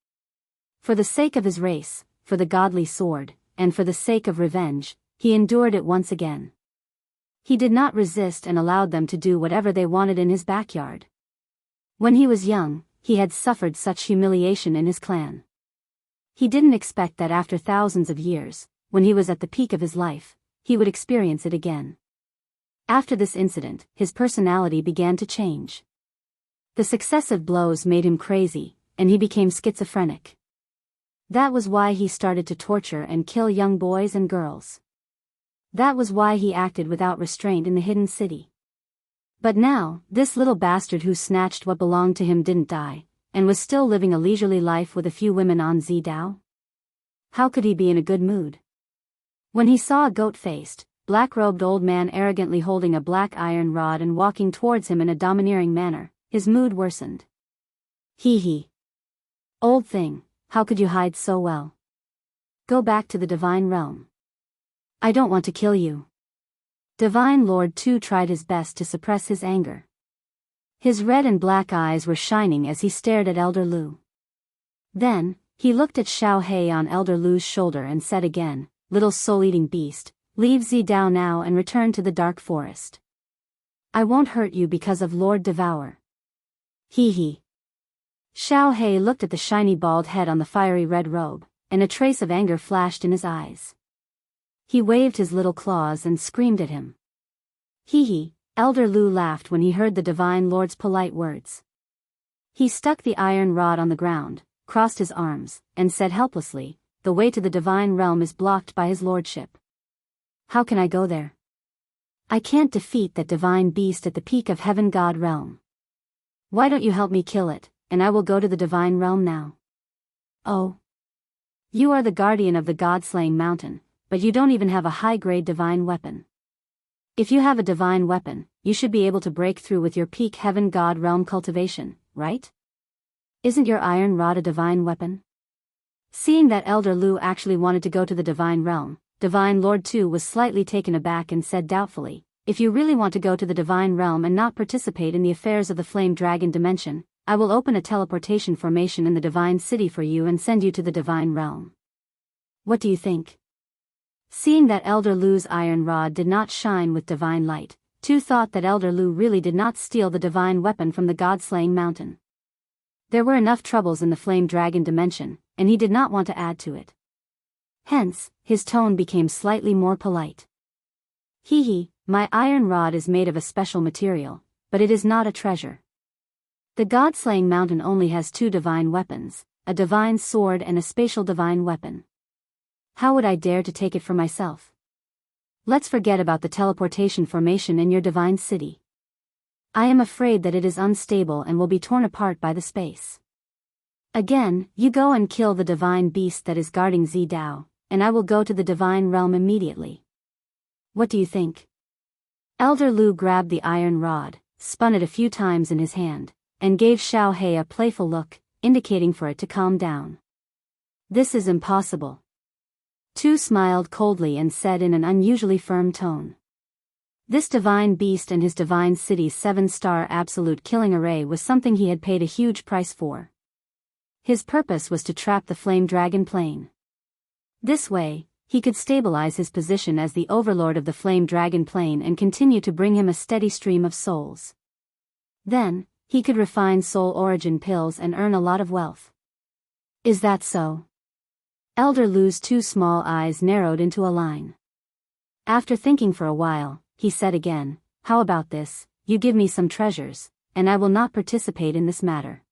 For the sake of his race, for the godly sword, and for the sake of revenge, he endured it once again. He did not resist and allowed them to do whatever they wanted in his backyard. When he was young, he had suffered such humiliation in his clan. He didn't expect that after thousands of years, when he was at the peak of his life, he would experience it again. After this incident, his personality began to change. The successive blows made him crazy, and he became schizophrenic. That was why he started to torture and kill young boys and girls. That was why he acted without restraint in the hidden city. But now, this little bastard who snatched what belonged to him didn't die, and was still living a leisurely life with a few women on Zidao? How could he be in a good mood? When he saw a goat-faced, black-robed old man arrogantly holding a black iron rod and walking towards him in a domineering manner, his mood worsened. Hee. Old thing, how could you hide so well? Go back to the divine realm. I don't want to kill you. Divine Lord Tu tried his best to suppress his anger. His red and black eyes were shining as he stared at Elder Lu. Then, he looked at Xiao Hei on Elder Lu's shoulder and said again, "Little soul-eating beast, leave Zidao now and return to the dark forest. I won't hurt you because of Lord Devour." Hee. Xiao Hei looked at the shiny bald head on the fiery red robe, and a trace of anger flashed in his eyes. He waved his little claws and screamed at him. Hee. Elder Lu laughed when he heard the Divine Lord's polite words. He stuck the iron rod on the ground, crossed his arms, and said helplessly, "The way to the divine realm is blocked by his lordship. How can I go there? I can't defeat that divine beast at the peak of Heaven God realm. Why don't you help me kill it, and I will go to the divine realm now." "Oh. You are the guardian of the god-slaying mountain, but you don't even have a high-grade divine weapon. If you have a divine weapon, you should be able to break through with your peak Heaven God realm cultivation, right? Isn't your iron rod a divine weapon?" Seeing that Elder Lu actually wanted to go to the divine realm, Divine Lord Tu was slightly taken aback and said doubtfully, "If you really want to go to the divine realm and not participate in the affairs of the Flame Dragon dimension, I will open a teleportation formation in the divine city for you and send you to the divine realm. What do you think?" Seeing that Elder Lu's iron rod did not shine with divine light, Tu thought that Elder Lu really did not steal the divine weapon from the god-slaying mountain. There were enough troubles in the flame dragon dimension, and he did not want to add to it. Hence, his tone became slightly more polite. Hee, my iron rod is made of a special material, but it is not a treasure. The god-slaying mountain only has 2 divine weapons, a divine sword and a spatial divine weapon. How would I dare to take it for myself? Let's forget about the teleportation formation in your divine city. I am afraid that it is unstable and will be torn apart by the space. Again, you go and kill the divine beast that is guarding Zidao, and I will go to the divine realm immediately. What do you think? Elder Lu grabbed the iron rod, spun it a few times in his hand, and gave Xiao He a playful look, indicating for it to calm down. This is impossible. Tu smiled coldly and said in an unusually firm tone. This divine beast and his divine city's 7-star absolute killing array was something he had paid a huge price for. His purpose was to trap the flame dragon plane. This way, he could stabilize his position as the overlord of the flame dragon plane and continue to bring him a steady stream of souls. Then, he could refine soul origin pills and earn a lot of wealth. Is that so? Elder Lu's 2 small eyes narrowed into a line. After thinking for a while, he said again, how about this, you give me some treasures, and I will not participate in this matter.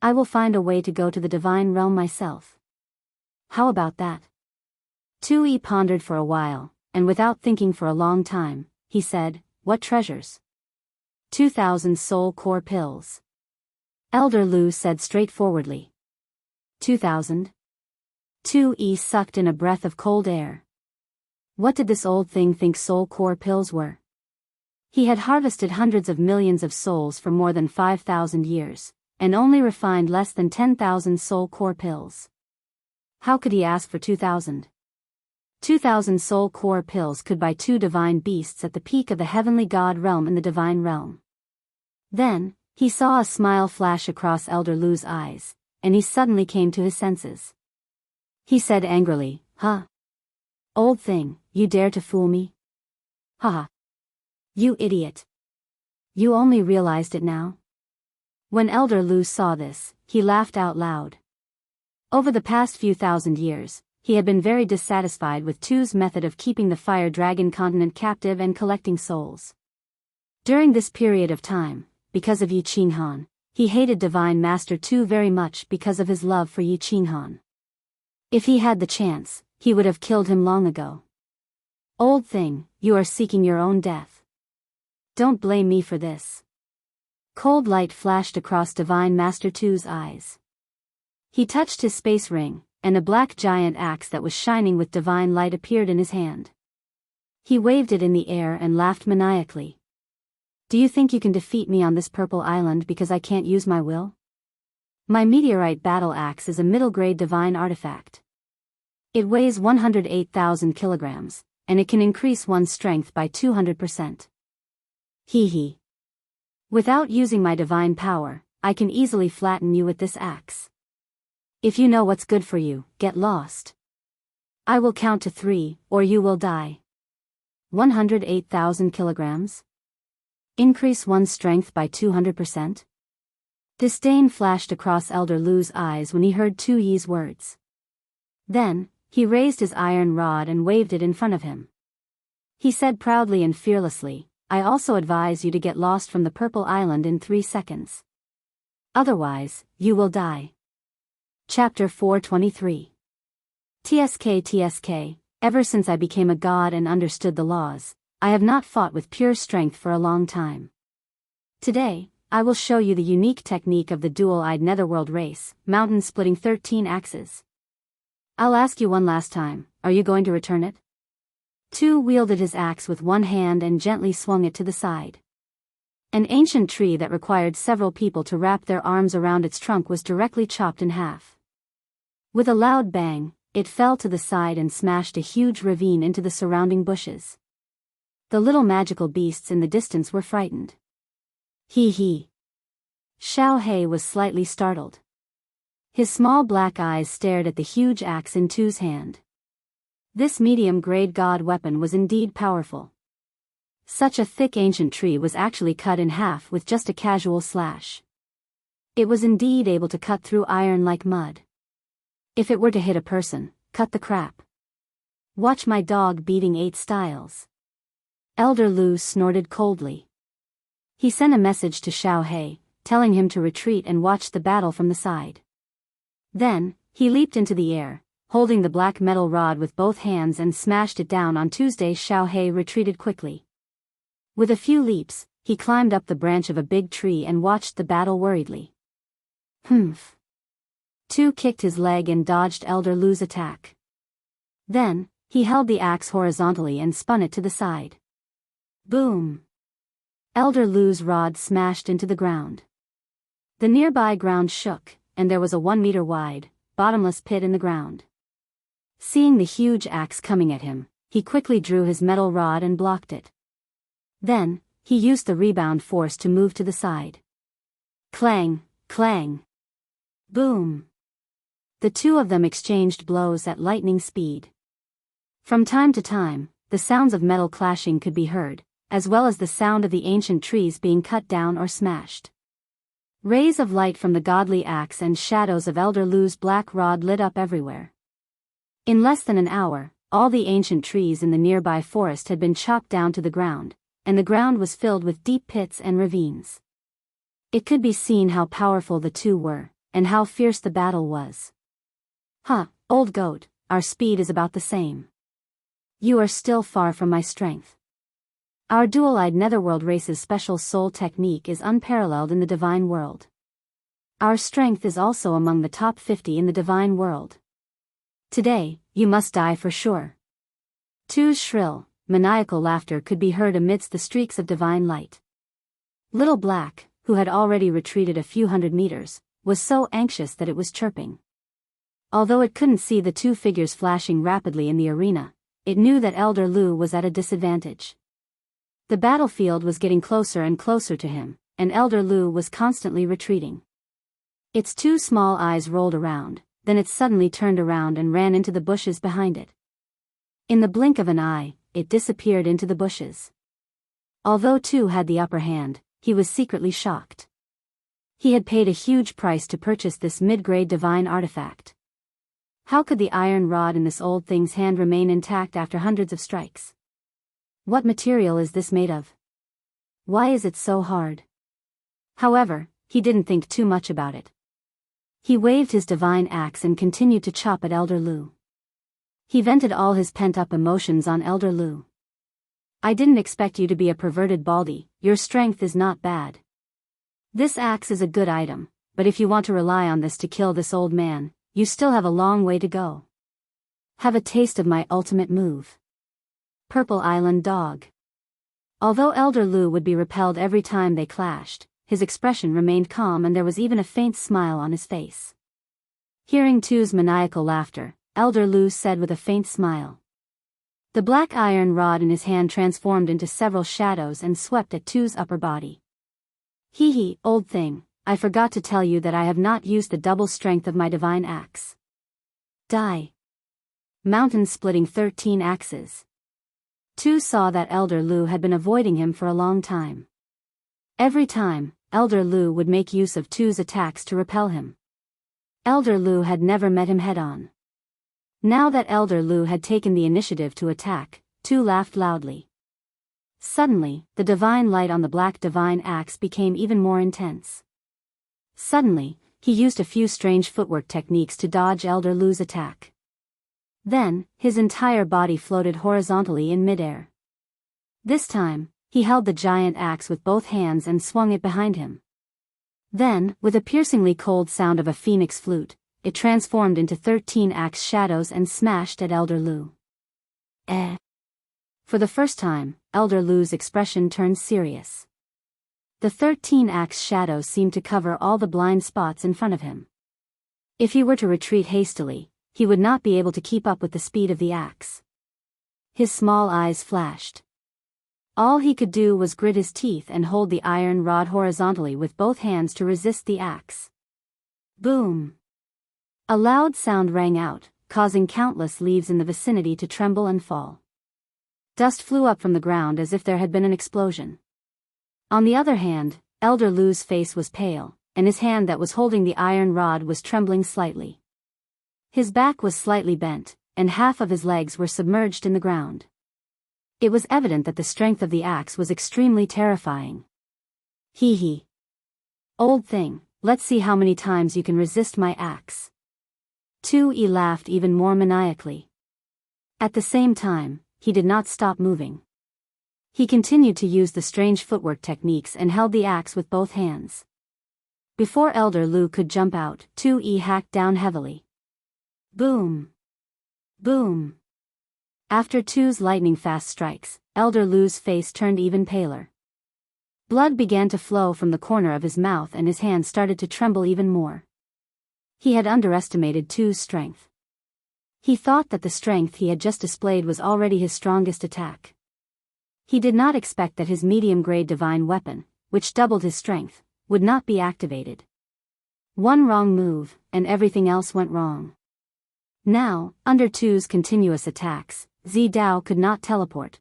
I will find a way to go to the divine realm myself. How about that? Tui pondered for a while, and without thinking for a long time, he said, what treasures? 2,000 soul core pills. Elder Lu said straightforwardly. 2,000? Tui sucked in a breath of cold air. What did this old thing think soul core pills were? He had harvested hundreds of millions of souls for more than 5,000 years, and only refined less than 10,000 soul core pills. How could he ask for 2,000? 2,000 soul core pills could buy 2 divine beasts at the peak of the heavenly god realm in the divine realm. Then, he saw a smile flash across Elder Lu's eyes, and he suddenly came to his senses. He said angrily, huh? Old thing, you dare to fool me? Haha. You idiot. You only realized it now? When Elder Lu saw this, he laughed out loud. Over the past few thousand years, he had been very dissatisfied with Tu's method of keeping the fire dragon continent captive and collecting souls. During this period of time, because of Yi Qinghan, he hated Divine Master Tu very much because of his love for Yi Qinghan. If he had the chance, he would have killed him long ago. Old thing, you are seeking your own death. Don't blame me for this. Cold light flashed across Divine Master Tu's eyes. He touched his space ring, and a black giant axe that was shining with divine light appeared in his hand. He waved it in the air and laughed maniacally. Do you think you can defeat me on this purple island because I can't use my will? My meteorite battle axe is a middle-grade divine artifact. It weighs 108,000 kilograms, and it can increase one's strength by 200%. Hee. Without using my divine power, I can easily flatten you with this axe. If you know what's good for you, get lost. I will count to 3, or you will die. 108,000 kilograms? Increase one's strength by 200%? Disdain flashed across Elder Lu's eyes when he heard Tu Yi's words. Then, he raised his iron rod and waved it in front of him. He said proudly and fearlessly, I also advise you to get lost from the Purple Island in 3 seconds. Otherwise, you will die. Chapter 423. TSK, ever since I became a god and understood the laws, I have not fought with pure strength for a long time. Today, I will show you the unique technique of the dual-eyed netherworld race, mountain-splitting 13 axes. I'll ask you one last time, are you going to return it? Tu wielded his axe with one hand and gently swung it to the side. An ancient tree that required several people to wrap their arms around its trunk was directly chopped in half. With a loud bang, it fell to the side and smashed a huge ravine into the surrounding bushes. The little magical beasts in the distance were frightened. Hee. Xiao He was slightly startled. His small black eyes stared at the huge axe in Tu's hand. This medium-grade god weapon was indeed powerful. Such a thick ancient tree was actually cut in half with just a casual slash. It was indeed able to cut through iron like mud. If it were to hit a person, cut the crap. Watch my dog beating 8 styles. Elder Lu snorted coldly. He sent a message to Xiao He, telling him to retreat and watch the battle from the side. Then, he leaped into the air, holding the black metal rod with both hands and smashed it down on Tuesday. Xiao He retreated quickly. With a few leaps, he climbed up the branch of a big tree and watched the battle worriedly. Humph. Tu kicked his leg and dodged Elder Lu's attack. Then, he held the axe horizontally and spun it to the side. Boom! Elder Lu's rod smashed into the ground. The nearby ground shook, and there was a 1 meter wide, bottomless pit in the ground. Seeing the huge axe coming at him, he quickly drew his metal rod and blocked it. Then, he used the rebound force to move to the side. Clang, clang. Boom. The two of them exchanged blows at lightning speed. From time to time, the sounds of metal clashing could be heard, as well as the sound of the ancient trees being cut down or smashed. Rays of light from the godly axe and shadows of Elder Lu's black rod lit up everywhere. In less than an hour, all the ancient trees in the nearby forest had been chopped down to the ground, and the ground was filled with deep pits and ravines. It could be seen how powerful the two were, and how fierce the battle was. Huh, old goat, our speed is about the same. You are still far from my strength. Our dual-eyed netherworld race's special soul technique is unparalleled in the divine world. Our strength is also among the top 50 in the divine world. Today, you must die for sure. Tu's shrill, maniacal laughter could be heard amidst the streaks of divine light. Little Black, who had already retreated a few hundred meters, was so anxious that it was chirping. Although it couldn't see the two figures flashing rapidly in the arena, it knew that Elder Lu was at a disadvantage. The battlefield was getting closer and closer to him, and Elder Lu was constantly retreating. Its two small eyes rolled around, then it suddenly turned around and ran into the bushes behind it. In the blink of an eye, it disappeared into the bushes. Although Tu had the upper hand, he was secretly shocked. He had paid a huge price to purchase this mid-grade divine artifact. How could the iron rod in this old thing's hand remain intact after hundreds of strikes? What material is this made of? Why is it so hard? However, he didn't think too much about it. He waved his divine axe and continued to chop at Elder Lu. He vented all his pent-up emotions on Elder Lu. I didn't expect you to be a perverted baldy, your strength is not bad. This axe is a good item, but if you want to rely on this to kill this old man, you still have a long way to go. Have a taste of my ultimate move. Purple Island Dog. Although Elder Lu would be repelled every time they clashed, his expression remained calm and there was even a faint smile on his face. Hearing Tu's maniacal laughter, Elder Lu said with a faint smile. The black iron rod in his hand transformed into several shadows and swept at Tu's upper body. Hee hee, old thing, I forgot to tell you that I have not used the double strength of my divine axe. Die. Mountain splitting 13 axes. Tu saw that Elder Lu had been avoiding him for a long time. Every time, Elder Lu would make use of Tu's attacks to repel him. Elder Lu had never met him head-on. Now that Elder Lu had taken the initiative to attack, Tu laughed loudly. Suddenly, the divine light on the black divine axe became even more intense. Suddenly, he used a few strange footwork techniques to dodge Elder Lu's attack. Then, his entire body floated horizontally in midair. This time, he held the giant axe with both hands and swung it behind him. Then, with a piercingly cold sound of a phoenix flute, it transformed into 13 axe shadows and smashed at Elder Lu. For the first time, Elder Lu's expression turned serious. The 13 axe shadows seemed to cover all the blind spots in front of him. If he were to retreat hastily, he would not be able to keep up with the speed of the axe. His small eyes flashed. All he could do was grit his teeth and hold the iron rod horizontally with both hands to resist the axe. Boom! A loud sound rang out, causing countless leaves in the vicinity to tremble and fall. Dust flew up from the ground as if there had been an explosion. On the other hand, Elder Lu's face was pale, and his hand that was holding the iron rod was trembling slightly. His back was slightly bent, and half of his legs were submerged in the ground. It was evident that the strength of the axe was extremely terrifying. Hee hee. Old thing, let's see how many times you can resist my axe. 2E laughed even more maniacally. At the same time, he did not stop moving. He continued to use the strange footwork techniques and held the axe with both hands. Before Elder Lu could jump out, 2E hacked down heavily. Boom! Boom! After 2's lightning-fast strikes, Elder Lu's face turned even paler. Blood began to flow from the corner of his mouth and his hands started to tremble even more. He had underestimated 2's strength. He thought that the strength he had just displayed was already his strongest attack. He did not expect that his medium-grade divine weapon, which doubled his strength, would not be activated. One wrong move, and everything else went wrong. Now, under 2's continuous attacks, Zidao could not teleport.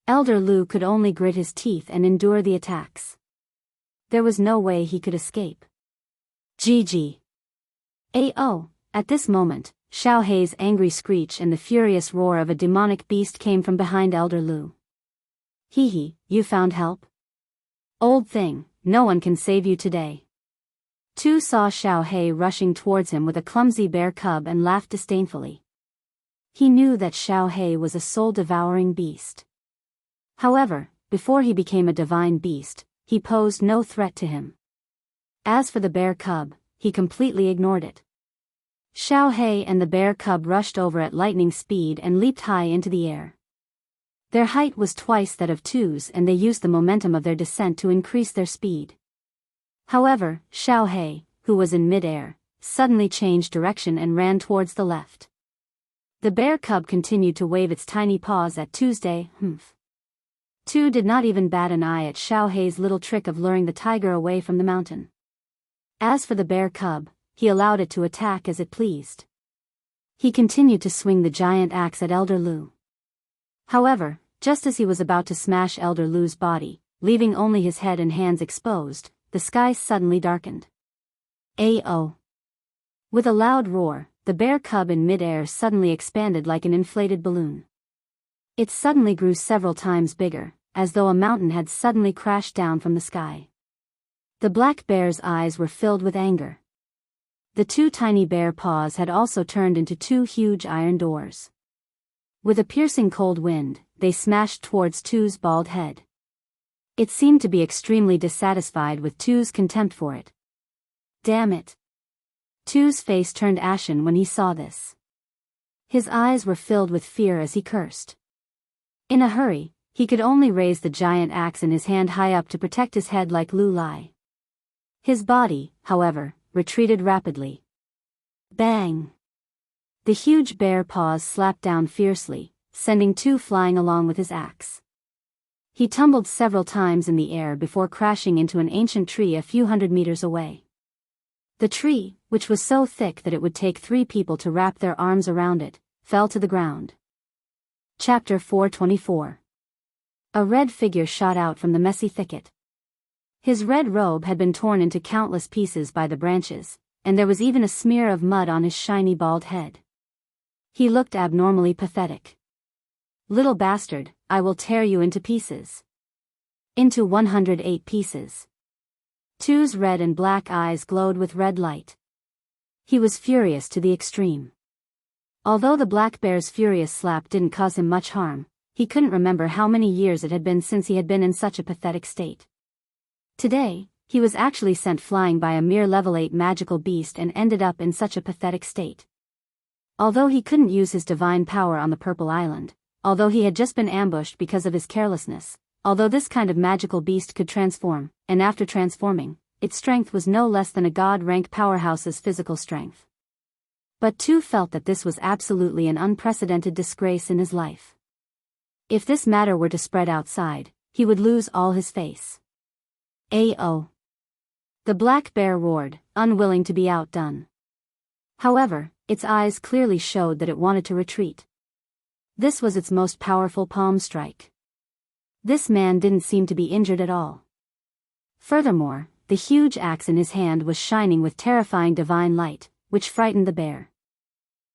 Elder Lu could only grit his teeth and endure the attacks. There was no way he could escape. GG. AO. At this moment, Xiao Hei's angry screech and the furious roar of a demonic beast came from behind Elder Lu. Hee hee, you found help? Old thing, no one can save you today. 2 saw Xiao Hei rushing towards him with a clumsy bear cub and laughed disdainfully. He knew that Xiao Hei was a soul-devouring beast. However, before he became a divine beast, he posed no threat to him. As for the bear cub, he completely ignored it. Xiao Hei and the bear cub rushed over at lightning speed and leaped high into the air. Their height was twice that of 2's and they used the momentum of their descent to increase their speed. However, Xiao Hei, who was in mid-air, suddenly changed direction and ran towards the left. The bear cub continued to wave its tiny paws at 2's. 2 did not even bat an eye at Xiao Hei's little trick of luring the tiger away from the mountain. As for the bear cub, he allowed it to attack as it pleased. He continued to swing the giant axe at Elder Lu. However, just as he was about to smash Elder Lu's body, leaving only his head and hands exposed, the sky suddenly darkened. AO. With a loud roar, the bear cub in mid-air suddenly expanded like an inflated balloon. It suddenly grew several times bigger, as though a mountain had suddenly crashed down from the sky. The black bear's eyes were filled with anger. The 2 tiny bear paws had also turned into 2 huge iron doors. With a piercing cold wind, they smashed towards 2's bald head. It seemed to be extremely dissatisfied with 2's contempt for it. Damn it! 2's face turned ashen when he saw this. His eyes were filled with fear as he cursed. In a hurry, he could only raise the giant axe in his hand high up to protect his head like Lu Lai. His body, however, retreated rapidly. Bang! The huge bear paws slapped down fiercely, sending 2 flying along with his axe. He tumbled several times in the air before crashing into an ancient tree a few hundred meters away. The tree, which was so thick that it would take 3 people to wrap their arms around it, fell to the ground. Chapter 424. A red figure shot out from the messy thicket. His red robe had been torn into countless pieces by the branches, and there was even a smear of mud on his shiny bald head. He looked abnormally pathetic. Little bastard, I will tear you into pieces. Into 108 pieces. 2's red and black eyes glowed with red light. He was furious to the extreme. Although the black bear's furious slap didn't cause him much harm, he couldn't remember how many years it had been since he had been in such a pathetic state. Today, he was actually sent flying by a mere level 8 magical beast and ended up in such a pathetic state. Although he couldn't use his divine power on the Purple Island, although he had just been ambushed because of his carelessness, although this kind of magical beast could transform, and after transforming, its strength was no less than a god-rank powerhouse's physical strength. But 2 felt that this was absolutely an unprecedented disgrace in his life. If this matter were to spread outside, he would lose all his face. AO. The black bear roared, unwilling to be outdone. However, its eyes clearly showed that it wanted to retreat. This was its most powerful palm strike. This man didn't seem to be injured at all. Furthermore, the huge axe in his hand was shining with terrifying divine light, which frightened the bear.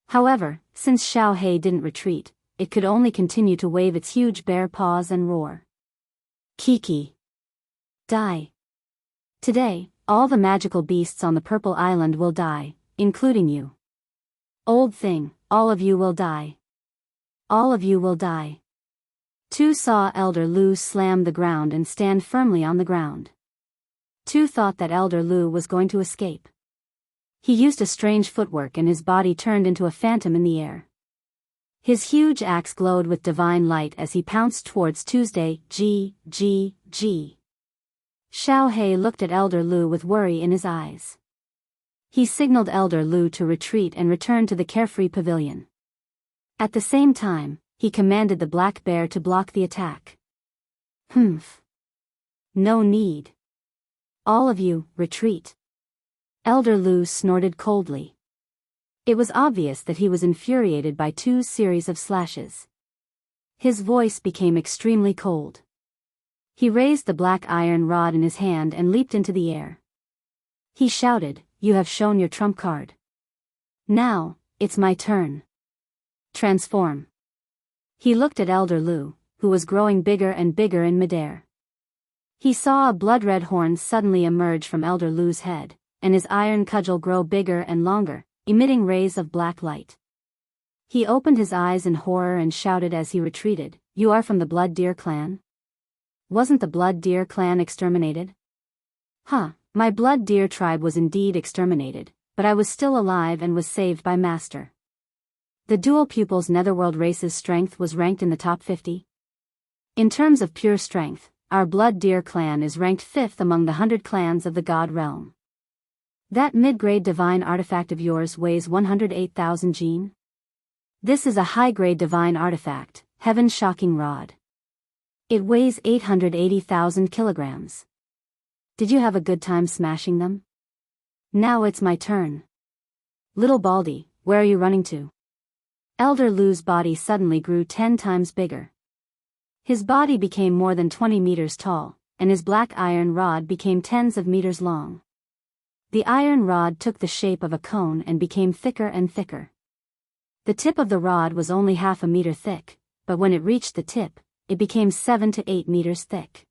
However, since Xiao Hei didn't retreat, it could only continue to wave its huge bare paws and roar. Kiki. Die. Today, all the magical beasts on the Purple Island will die, including you. Old thing, all of you will die. All of you will die. Tu saw Elder Lu slam the ground and stand firmly on the ground. Tu thought that Elder Lu was going to escape. He used a strange footwork and his body turned into a phantom in the air. His huge axe glowed with divine light as he pounced towards Tuesday. G. Xiao Hei looked at Elder Lu with worry in his eyes. He signaled Elder Lu to retreat and return to the carefree pavilion. At the same time, he commanded the black bear to block the attack. Humph. No need. All of you, retreat. Elder Lu snorted coldly. It was obvious that he was infuriated by Tu's series of slashes. His voice became extremely cold. He raised the black iron rod in his hand and leaped into the air. He shouted, "You have shown your trump card. Now, it's my turn. Transform." He looked at Elder Lu, who was growing bigger and bigger in midair. He saw a blood-red horn suddenly emerge from Elder Lu's head, and his iron cudgel grow bigger and longer, emitting rays of black light. He opened his eyes in horror and shouted as he retreated, "You are from the Blood Deer clan? Wasn't the Blood Deer clan exterminated?" "Huh, my Blood Deer tribe was indeed exterminated, but I was still alive and was saved by Master." The dual pupils Netherworld race's strength was ranked in the top 50. In terms of pure strength, our Blood Deer clan is ranked 5th among the 100 clans of the God Realm. That mid-grade divine artifact of yours weighs 108,000 gene? This is a high-grade divine artifact, Heaven's Shocking Rod. It weighs 880,000 kilograms. Did you have a good time smashing them? Now it's my turn. Little Baldy, where are you running to? Elder Lu's body suddenly grew 10 times bigger. His body became more than 20 meters tall, and his black iron rod became tens of meters long. The iron rod took the shape of a cone and became thicker and thicker. The tip of the rod was only half a meter thick, but when it reached the tip, it became 7 to 8 meters thick.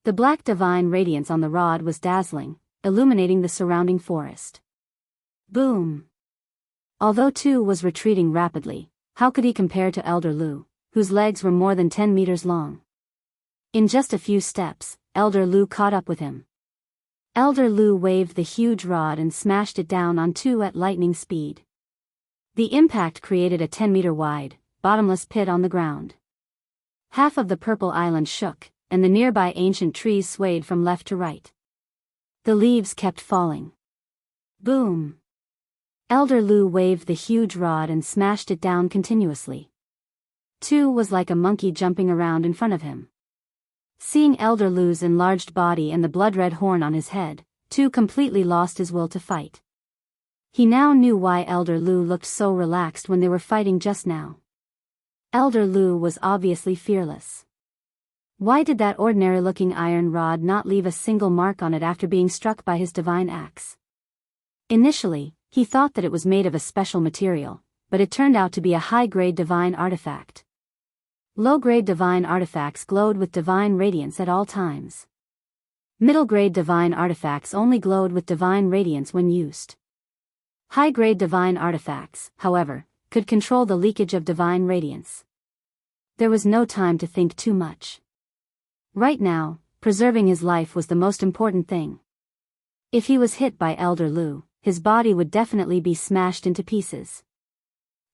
The black divine radiance on the rod was dazzling, illuminating the surrounding forest. Boom! Although Tu was retreating rapidly, how could he compare to Elder Lu, whose legs were more than 10 meters long? In just a few steps, Elder Lu caught up with him. Elder Lu waved the huge rod and smashed it down on Tu at lightning speed. The impact created a 10-meter wide, bottomless pit on the ground. Half of the Purple Island shook, and the nearby ancient trees swayed from left to right. The leaves kept falling. Boom! Elder Lu waved the huge rod and smashed it down continuously. Tu was like a monkey jumping around in front of him. Seeing Elder Lu's enlarged body and the blood-red horn on his head, Tu completely lost his will to fight. He now knew why Elder Lu looked so relaxed when they were fighting just now. Elder Lu was obviously fearless. Why did that ordinary-looking iron rod not leave a single mark on it after being struck by his divine axe? Initially, he thought that it was made of a special material, but it turned out to be a high-grade divine artifact. Low-grade divine artifacts glowed with divine radiance at all times. Middle-grade divine artifacts only glowed with divine radiance when used. High-grade divine artifacts, however, could control the leakage of divine radiance. There was no time to think too much. Right now, preserving his life was the most important thing. If he was hit by Elder Lu, his body would definitely be smashed into pieces.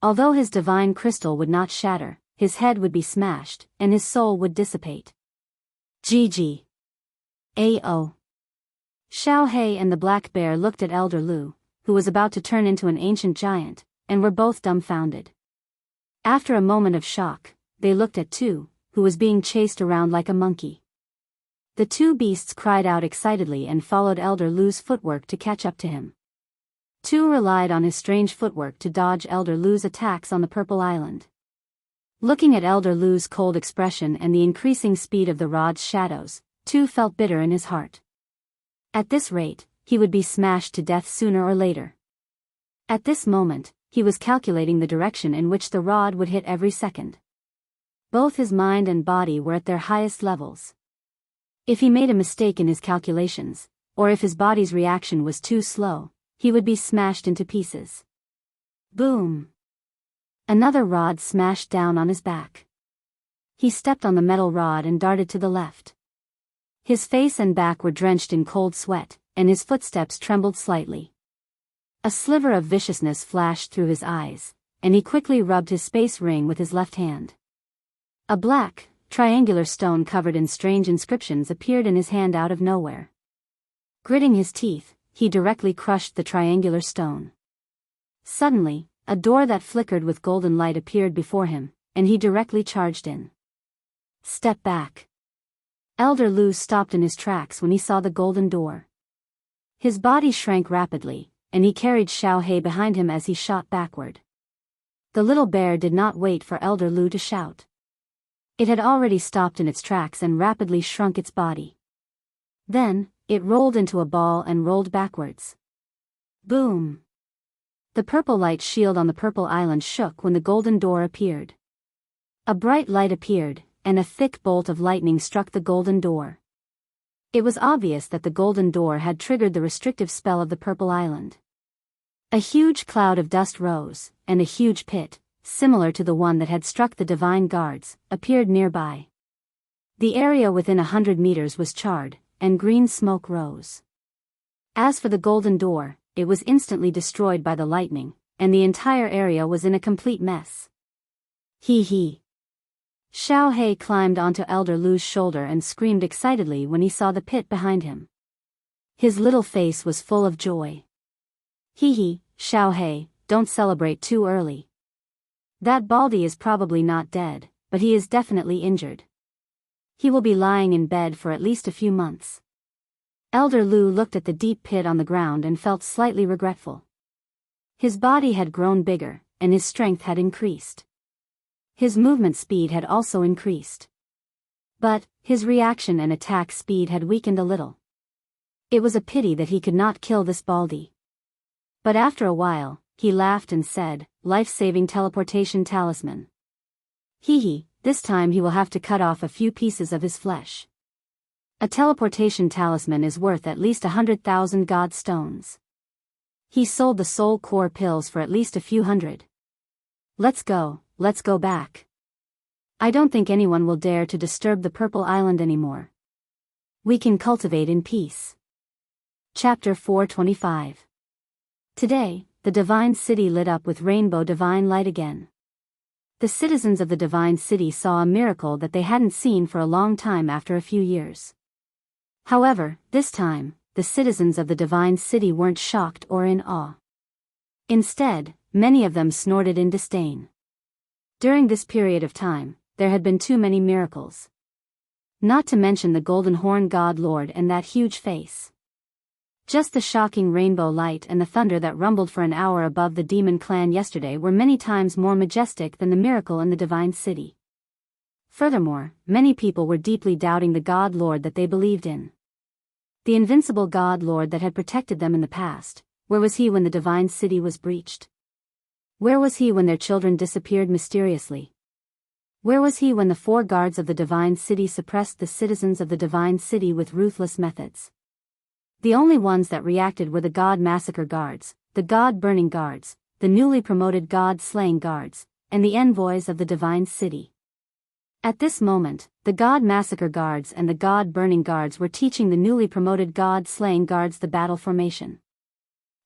Although his divine crystal would not shatter, his head would be smashed, and his soul would dissipate. GG. AO. Xiao Hei and the black bear looked at Elder Lu, who was about to turn into an ancient giant, and were both dumbfounded. After a moment of shock, they looked at Tu, who was being chased around like a monkey. The two beasts cried out excitedly and followed Elder Lu's footwork to catch up to him. Tu relied on his strange footwork to dodge Elder Lu's attacks on the Purple Island. Looking at Elder Lu's cold expression and the increasing speed of the rod's shadows, Tu felt bitter in his heart. At this rate, he would be smashed to death sooner or later. At this moment, he was calculating the direction in which the rod would hit every second. Both his mind and body were at their highest levels. If he made a mistake in his calculations, or if his body's reaction was too slow, he would be smashed into pieces. Boom! Another rod smashed down on his back. He stepped on the metal rod and darted to the left. His face and back were drenched in cold sweat, and his footsteps trembled slightly. A sliver of viciousness flashed through his eyes, and he quickly rubbed his space ring with his left hand. A black, triangular stone covered in strange inscriptions appeared in his hand out of nowhere. Gritting his teeth, he directly crushed the triangular stone. Suddenly, a door that flickered with golden light appeared before him, and he directly charged in. Step back. Elder Lu stopped in his tracks when he saw the golden door. His body shrank rapidly, and he carried Xiao He behind him as he shot backward. The little bear did not wait for Elder Lu to shout. It had already stopped in its tracks and rapidly shrunk its body. Then, it rolled into a ball and rolled backwards. Boom! The purple light shield on the purple island shook when the golden door appeared. A bright light appeared, and a thick bolt of lightning struck the golden door. It was obvious that the golden door had triggered the restrictive spell of the purple island. A huge cloud of dust rose, and a huge pit, similar to the one that had struck the divine guards, appeared nearby. The area within 100 meters was charred, and green smoke rose. As for the golden door, it was instantly destroyed by the lightning, and the entire area was in a complete mess. Hee hee. Xiao He climbed onto Elder Lu's shoulder and screamed excitedly when he saw the pit behind him. His little face was full of joy. Hee hee, Xiao He, don't celebrate too early. That Baldy is probably not dead, but he is definitely injured. He will be lying in bed for at least a few months. Elder Lu looked at the deep pit on the ground and felt slightly regretful. His body had grown bigger, and his strength had increased. His movement speed had also increased. But, his reaction and attack speed had weakened a little. It was a pity that he could not kill this Baldy. But after a while, he laughed and said, "Life-saving teleportation talisman. Hee hee, this time he will have to cut off a few pieces of his flesh. A teleportation talisman is worth at least 100,000 god stones. He sold the soul core pills for at least a few hundred. Let's go back. I don't think anyone will dare to disturb the Purple Island anymore. We can cultivate in peace." Chapter 425. Today, the Divine City lit up with rainbow divine light again. The citizens of the Divine City saw a miracle that they hadn't seen for a long time after a few years. However, this time, the citizens of the Divine City weren't shocked or in awe. Instead, many of them snorted in disdain. During this period of time, there had been too many miracles. Not to mention the Golden Horn God Lord and that huge face. Just the shocking rainbow light and the thunder that rumbled for an hour above the demon clan yesterday were many times more majestic than the miracle in the Divine City. Furthermore, many people were deeply doubting the God Lord that they believed in. The invincible God Lord that had protected them in the past, where was he when the Divine City was breached? Where was he when their children disappeared mysteriously? Where was he when the 4 guards of the Divine City suppressed the citizens of the Divine City with ruthless methods? The only ones that reacted were the God Massacre Guards, the God Burning Guards, the newly promoted God Slaying Guards, and the envoys of the Divine City. At this moment, the God Massacre Guards and the God Burning Guards were teaching the newly promoted God Slaying Guards the battle formation.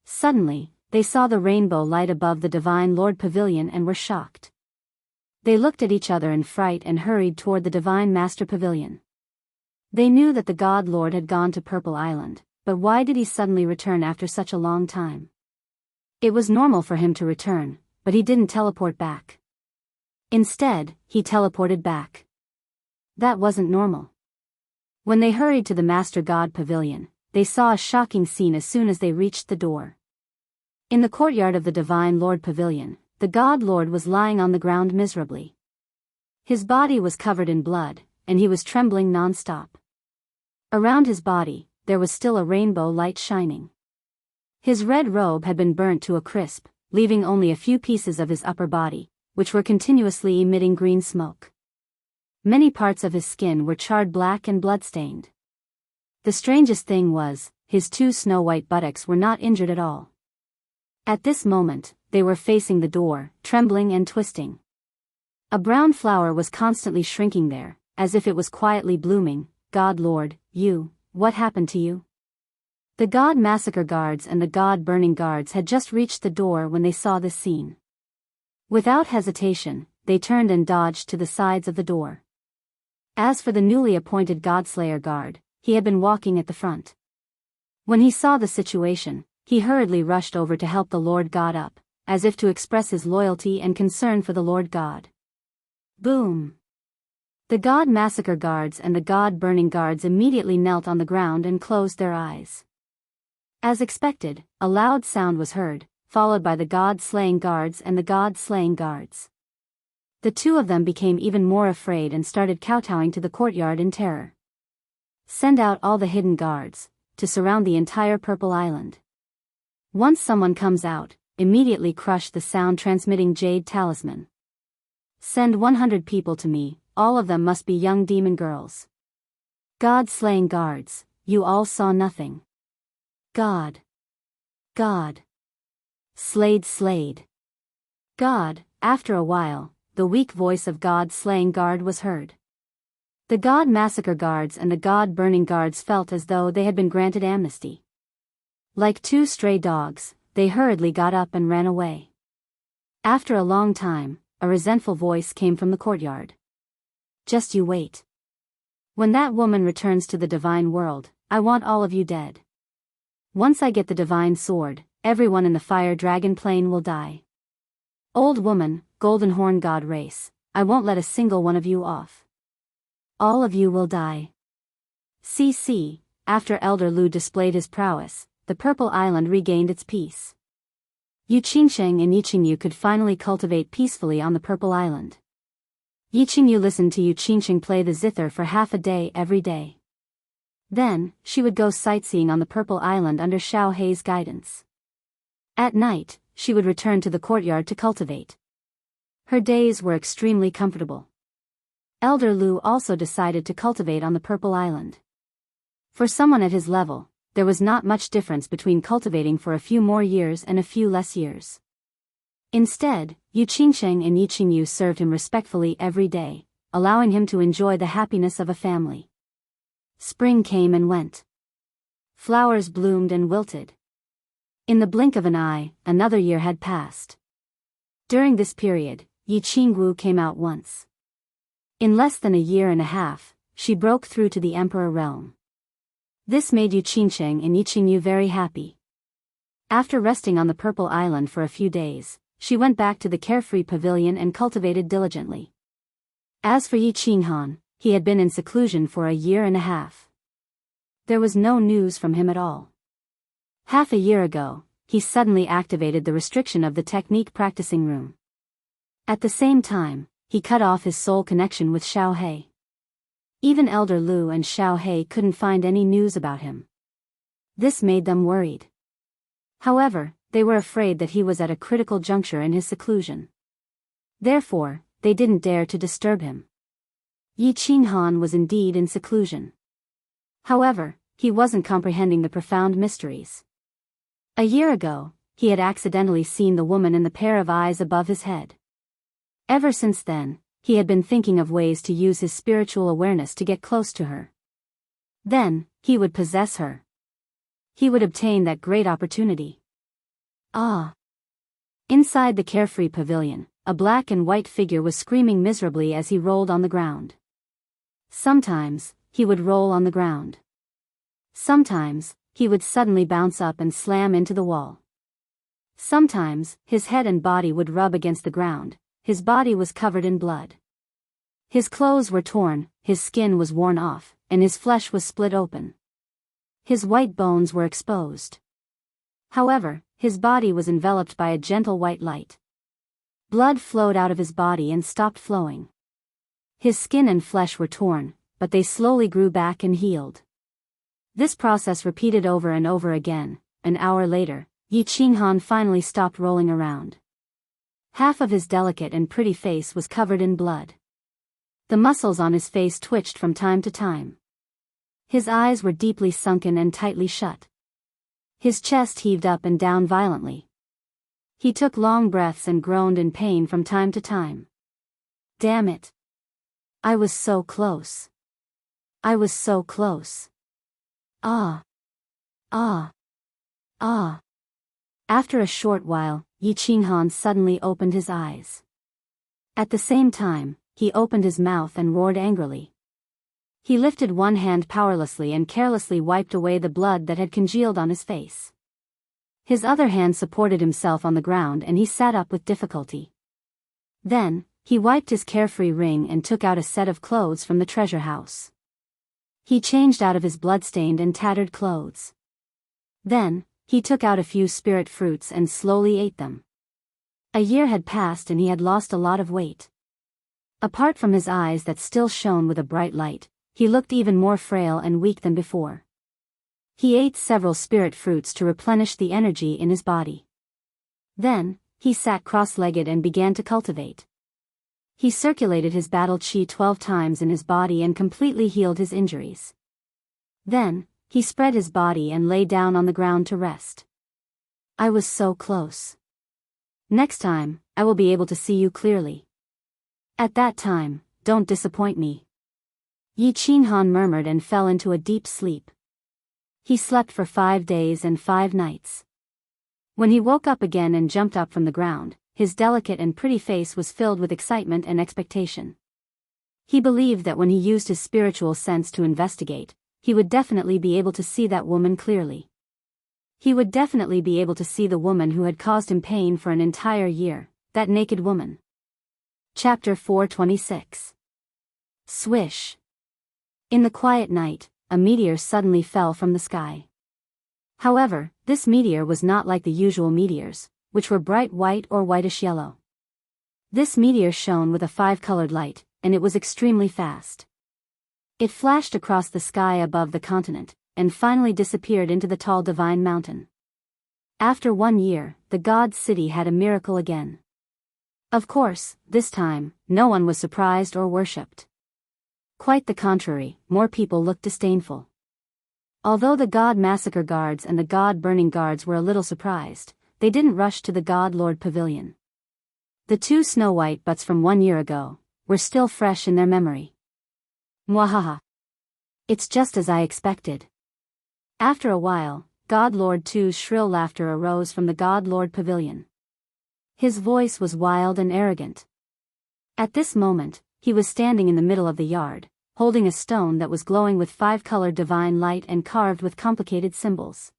Suddenly, they saw the rainbow light above the Divine Lord Pavilion and were shocked. They looked at each other in fright and hurried toward the Divine Master Pavilion. They knew that the God Lord had gone to Purple Island, but why did he suddenly return after such a long time? It was normal for him to return, but he didn't teleport back. Instead, he teleported back. That wasn't normal. When they hurried to the Master God Pavilion, they saw a shocking scene as soon as they reached the door. In the courtyard of the Divine Lord Pavilion, the God Lord was lying on the ground miserably. His body was covered in blood, and he was trembling non-stop. Around his body, there was still a rainbow light shining. His red robe had been burnt to a crisp, leaving only a few pieces of his upper body, which were continuously emitting green smoke. Many parts of his skin were charred black and blood-stained. The strangest thing was, his two snow-white buttocks were not injured at all. At this moment, they were facing the door, trembling and twisting. A brown flower was constantly shrinking there, as if it was quietly blooming. God Lord, what happened to you? The God Massacre Guards and the God Burning Guards had just reached the door when they saw this scene. Without hesitation, they turned and dodged to the sides of the door. As for the newly appointed Godslayer Guard, he had been walking at the front. When he saw the situation, he hurriedly rushed over to help the Lord God up, as if to express his loyalty and concern for the Lord God. Boom! The God Massacre Guards and the God Burning Guards immediately knelt on the ground and closed their eyes. As expected, a loud sound was heard, followed by the God-slaying guards and the God-slaying guards. The two of them became even more afraid and started kowtowing to the courtyard in terror. Send out all the hidden guards, to surround the entire Purple Island. Once someone comes out, immediately crush the sound-transmitting jade talisman. Send 100 people to me, all of them must be young demon girls. God-slaying guards, you all saw nothing. God. Slade. God. After a while, the weak voice of God-slaying guard was heard. The God Massacre Guards and the God Burning Guards felt as though they had been granted amnesty. Like two stray dogs, they hurriedly got up and ran away. After a long time, a resentful voice came from the courtyard. Just you wait. When that woman returns to the divine world, I want all of you dead. Once I get the divine sword, everyone in the fire dragon plane will die. Old woman, golden horn god race, I won't let a single one of you off. All of you will die. See, after Elder Lu displayed his prowess, the Purple Island regained its peace. Yu Qingsheng and Yiqingyu could finally cultivate peacefully on the Purple Island. Yiqingyu listened to Yu Qingsheng play the zither for half a day every day. Then, she would go sightseeing on the Purple Island under Xiao Hei's guidance. At night, she would return to the courtyard to cultivate. Her days were extremely comfortable. Elder Lu also decided to cultivate on the Purple Island. For someone at his level, there was not much difference between cultivating for a few more years and a few less years. Instead, Yu Qingsheng and Yiqingyu served him respectfully every day, allowing him to enjoy the happiness of a family. Spring came and went. Flowers bloomed and wilted. In the blink of an eye, another year had passed. During this period, Yi Qingwu came out once. In less than a year and a half, she broke through to the Emperor realm. This made Yu Qingsheng and Yiqingyu very happy. After resting on the Purple Island for a few days, she went back to the carefree pavilion and cultivated diligently. As for Yi Qinghan, he had been in seclusion for a year and a half. There was no news from him at all. Half a year ago, he suddenly activated the restriction of the technique practicing room. At the same time, he cut off his soul connection with Xiao Hei. Even Elder Lu and Xiao Hei couldn't find any news about him. This made them worried. However, they were afraid that he was at a critical juncture in his seclusion. Therefore, they didn't dare to disturb him. Yi Qinghan was indeed in seclusion. However, he wasn't comprehending the profound mysteries. A year ago, he had accidentally seen the woman in the pair of eyes above his head. Ever since then, he had been thinking of ways to use his spiritual awareness to get close to her. Then, he would possess her. He would obtain that great opportunity. Inside the carefree pavilion, a black and white figure was screaming miserably as he rolled on the ground. Sometimes, he would roll on the ground. Sometimes, he would suddenly bounce up and slam into the wall. Sometimes, his head and body would rub against the ground. His body was covered in blood. His clothes were torn, his skin was worn off, and his flesh was split open. His white bones were exposed. However, his body was enveloped by a gentle white light. Blood flowed out of his body and stopped flowing. His skin and flesh were torn, but they slowly grew back and healed. This process repeated over and over again. An hour later, Yi Qinghan finally stopped rolling around. Half of his delicate and pretty face was covered in blood. The muscles on his face twitched from time to time. His eyes were deeply sunken and tightly shut. His chest heaved up and down violently. He took long breaths and groaned in pain from time to time. Damn it! I was so close. I was so close. Ah! Ah! Ah! After a short while, Yi Qinghan suddenly opened his eyes. At the same time, he opened his mouth and roared angrily. He lifted one hand powerlessly and carelessly wiped away the blood that had congealed on his face. His other hand supported himself on the ground and he sat up with difficulty. Then, he wiped his carefree ring and took out a set of clothes from the treasure house. He changed out of his blood-stained and tattered clothes. Then, he took out a few spirit fruits and slowly ate them. A year had passed and he had lost a lot of weight. Apart from his eyes that still shone with a bright light, he looked even more frail and weak than before. He ate several spirit fruits to replenish the energy in his body. Then, he sat cross-legged and began to cultivate. He circulated his battle chi 12 times in his body and completely healed his injuries. Then, he spread his body and lay down on the ground to rest. I was so close. Next time, I will be able to see you clearly. At that time, don't disappoint me. Yi Qinghan murmured and fell into a deep sleep. He slept for 5 days and 5 nights. When he woke up again and jumped up from the ground, his delicate and pretty face was filled with excitement and expectation. He believed that when he used his spiritual sense to investigate, he would definitely be able to see that woman clearly. He would definitely be able to see the woman who had caused him pain for an entire year, that naked woman. Chapter 426. Swish. In the quiet night, a meteor suddenly fell from the sky. However, this meteor was not like the usual meteors, which were bright white or whitish yellow. This meteor shone with a 5-colored light, and it was extremely fast. It flashed across the sky above the continent, and finally disappeared into the tall divine mountain. After 1 year, the god's city had a miracle again. Of course, this time, no one was surprised or worshipped. Quite the contrary, more people looked disdainful. Although the god massacre guards and the god burning guards were a little surprised, they didn't rush to the god lord pavilion. The 2 Snow White butts from 1 year ago were still fresh in their memory. Mwahaha. It's just as I expected. After a while, God Lord 2's shrill laughter arose from the God Lord pavilion. His voice was wild and arrogant. At this moment, he was standing in the middle of the yard, holding a stone that was glowing with 5-colored divine light and carved with complicated symbols.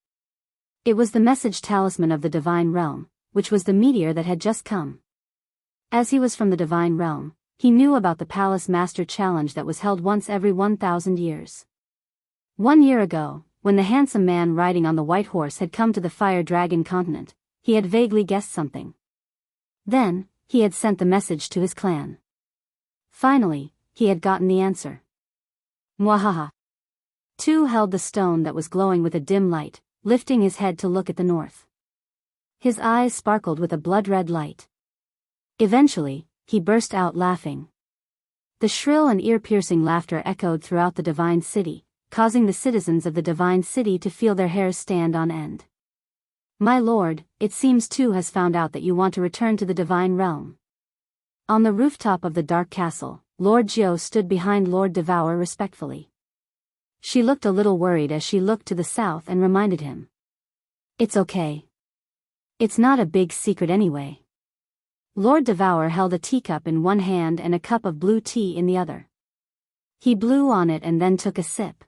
It was the message talisman of the divine realm, which was the meteor that had just come. As he was from the divine realm, he knew about the Palace Master Challenge that was held once every 1,000 years. 1 year ago, when the handsome man riding on the white horse had come to the Fire Dragon continent, he had vaguely guessed something. Then, he had sent the message to his clan. Finally, he had gotten the answer. Mwahaha. 2 held the stone that was glowing with a dim light, lifting his head to look at the north. His eyes sparkled with a blood-red light. Eventually, he burst out laughing. The shrill and ear-piercing laughter echoed throughout the divine city, causing the citizens of the divine city to feel their hairs stand on end. My lord, it seems 2 has found out that you want to return to the divine realm. On the rooftop of the dark castle, Lord Jiao stood behind Lord Devour respectfully. She looked a little worried as she looked to the south and reminded him. It's okay. It's not a big secret anyway. Lord Devour held a teacup in one hand and a cup of blue tea in the other. He blew on it and then took a sip.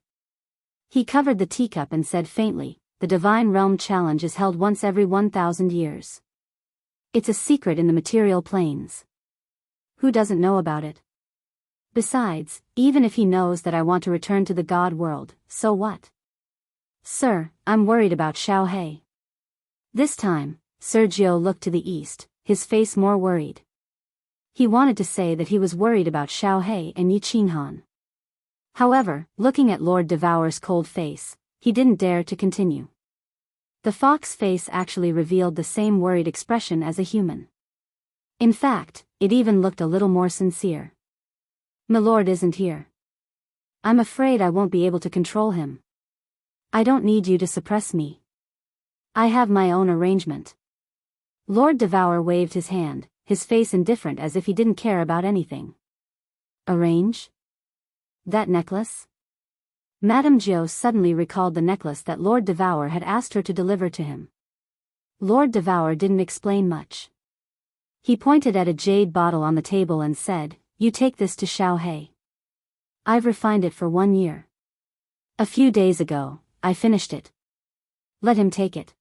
He covered the teacup and said faintly, the Divine Realm Challenge is held once every 1,000 years. It's a secret in the material planes. Who doesn't know about it? Besides, even if he knows that I want to return to the God world, so what? Sir, I'm worried about Xiao He. This time, Sergio looked to the east, his face more worried. He wanted to say that he was worried about Xiao He and Yi Qinghan. However, looking at Lord Devour's cold face, he didn't dare to continue. The fox face actually revealed the same worried expression as a human. In fact, it even looked a little more sincere. "Milord isn't here. I'm afraid I won't be able to control him. I don't need you to suppress me. I have my own arrangement." Lord Devour waved his hand, his face indifferent as if he didn't care about anything. "Arrange? That necklace?" Madame Jiao suddenly recalled the necklace that Lord Devour had asked her to deliver to him. Lord Devour didn't explain much. He pointed at a jade bottle on the table and said, "You take this to Xiao He. I've refined it for 1 year. A few days ago, I finished it. Let him take it.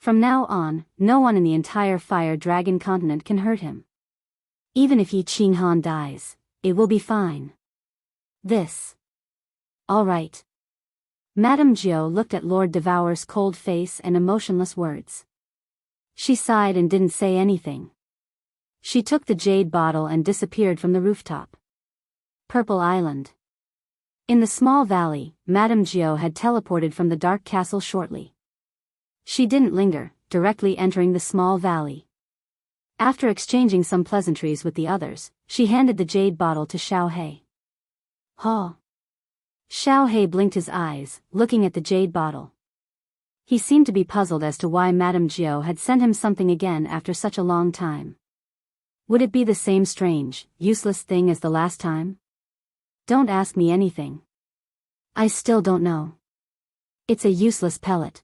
From now on, no one in the entire Fire Dragon continent can hurt him. Even if Yi Qinghan dies, it will be fine. This. All right." Madame Jiao looked at Lord Devour's cold face and emotionless words. She sighed and didn't say anything. She took the jade bottle and disappeared from the rooftop. Purple Island. In the small valley, Madame Jiao had teleported from the dark castle shortly. She didn't linger, directly entering the small valley. After exchanging some pleasantries with the others, she handed the jade bottle to Xiao He. "Ha." Xiao He blinked his eyes, looking at the jade bottle. He seemed to be puzzled as to why Madame Jiao had sent him something again after such a long time. Would it be the same strange, useless thing as the last time? "Don't ask me anything. I still don't know. It's a useless pellet.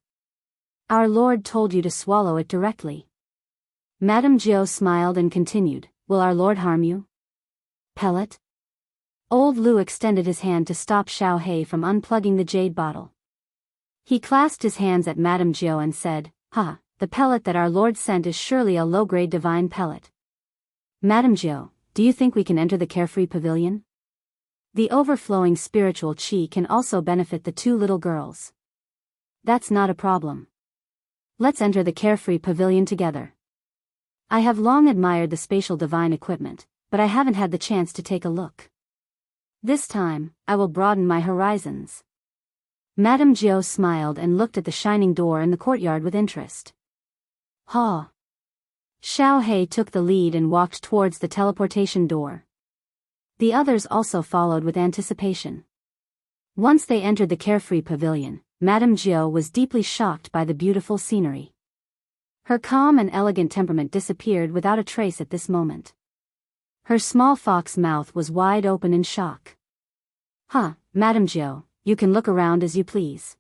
Our Lord told you to swallow it directly." Madame Jiao smiled and continued, "Will our Lord harm you?" "Pellet?" Old Lu extended his hand to stop Xiao He from unplugging the jade bottle. He clasped his hands at Madame Jiao and said, "Ha, the pellet that our Lord sent is surely a low-grade divine pellet. Madame Jiao, do you think we can enter the Carefree Pavilion? The overflowing spiritual qi can also benefit the 2 little girls." "That's not a problem. Let's enter the Carefree Pavilion together. I have long admired the spatial divine equipment, but I haven't had the chance to take a look. This time, I will broaden my horizons." Madame Jiao smiled and looked at the shining door in the courtyard with interest. "Ha." Xiao He took the lead and walked towards the teleportation door. The others also followed with anticipation. Once they entered the Carefree Pavilion, Madame Jiao was deeply shocked by the beautiful scenery. Her calm and elegant temperament disappeared without a trace at this moment. Her small fox mouth was wide open in shock. "Huh, Madame Jiao, you can look around as you please.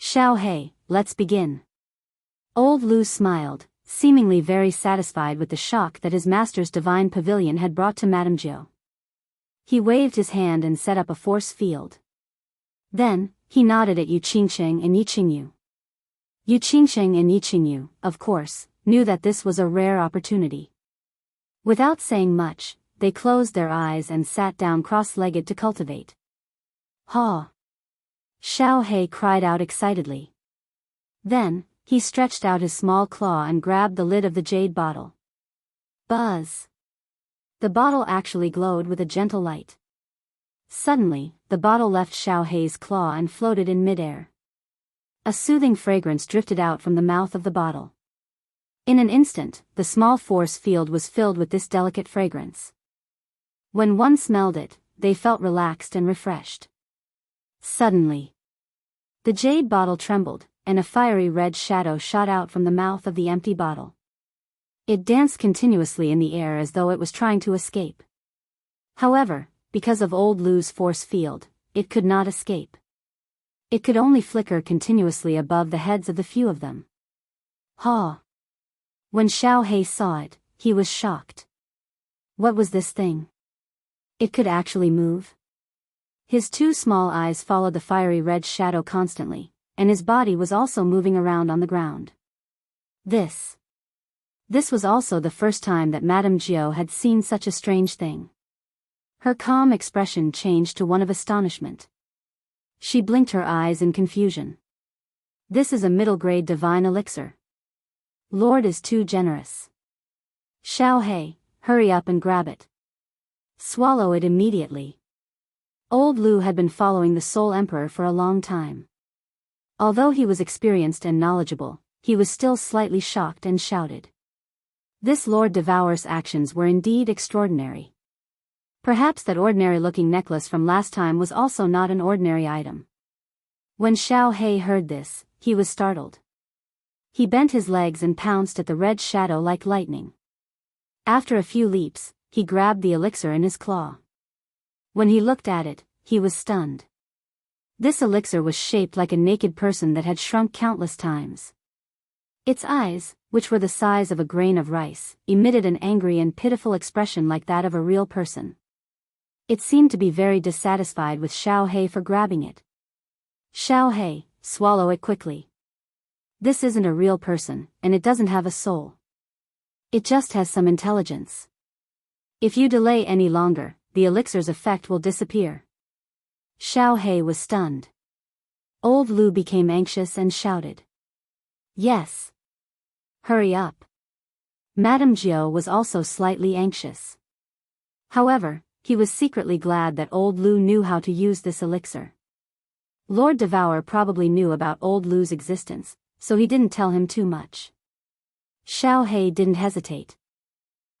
Xiao He, let's begin." Old Lu smiled, seemingly very satisfied with the shock that his master's divine pavilion had brought to Madame Jiao. He waved his hand and set up a force field. Then, he nodded at Yu Qingsheng and Yi Qingyu. Yu Qingsheng and Yi Qingyu, of course, knew that this was a rare opportunity. Without saying much, they closed their eyes and sat down cross-legged to cultivate. "Ha!" Xiao He cried out excitedly. Then, he stretched out his small claw and grabbed the lid of the jade bottle. Buzz! The bottle actually glowed with a gentle light. Suddenly, the bottle left Xiao He's claw and floated in midair. A soothing fragrance drifted out from the mouth of the bottle. In an instant, the small force field was filled with this delicate fragrance. When one smelled it, they felt relaxed and refreshed. Suddenly, the jade bottle trembled, and a fiery red shadow shot out from the mouth of the empty bottle. It danced continuously in the air as though it was trying to escape. However, because of Old Lu's force field, it could not escape. It could only flicker continuously above the heads of the few of them. Ha! When Xiao He saw it, he was shocked. What was this thing? It could actually move? His 2 small eyes followed the fiery red shadow constantly, and his body was also moving around on the ground. This was also the first time that Madame Jiao had seen such a strange thing. Her calm expression changed to one of astonishment. She blinked her eyes in confusion. This is a middle-grade divine elixir. Lord is too generous. Xiao He, hurry up and grab it. Swallow it immediately. Old Lu had been following the Soul Emperor for a long time. Although he was experienced and knowledgeable, he was still slightly shocked and shouted. This Lord Devourer's actions were indeed extraordinary. Perhaps that ordinary-looking necklace from last time was also not an ordinary item. When Xiao He heard this, he was startled. He bent his legs and pounced at the red shadow like lightning. After a few leaps, he grabbed the elixir in his claw. When he looked at it, he was stunned. This elixir was shaped like a naked person that had shrunk countless times. Its eyes, which were the size of a grain of rice, emitted an angry and pitiful expression like that of a real person. It seemed to be very dissatisfied with Xiao He for grabbing it. Xiao He, swallow it quickly. This isn't a real person, and it doesn't have a soul. It just has some intelligence. If you delay any longer, the elixir's effect will disappear. Xiao He was stunned. Old Lu became anxious and shouted. Yes. Hurry up. Madame Jiao was also slightly anxious. However, he was secretly glad that Old Lu knew how to use this elixir. Lord Devourer probably knew about Old Lu's existence, so he didn't tell him too much. Xiao He didn't hesitate.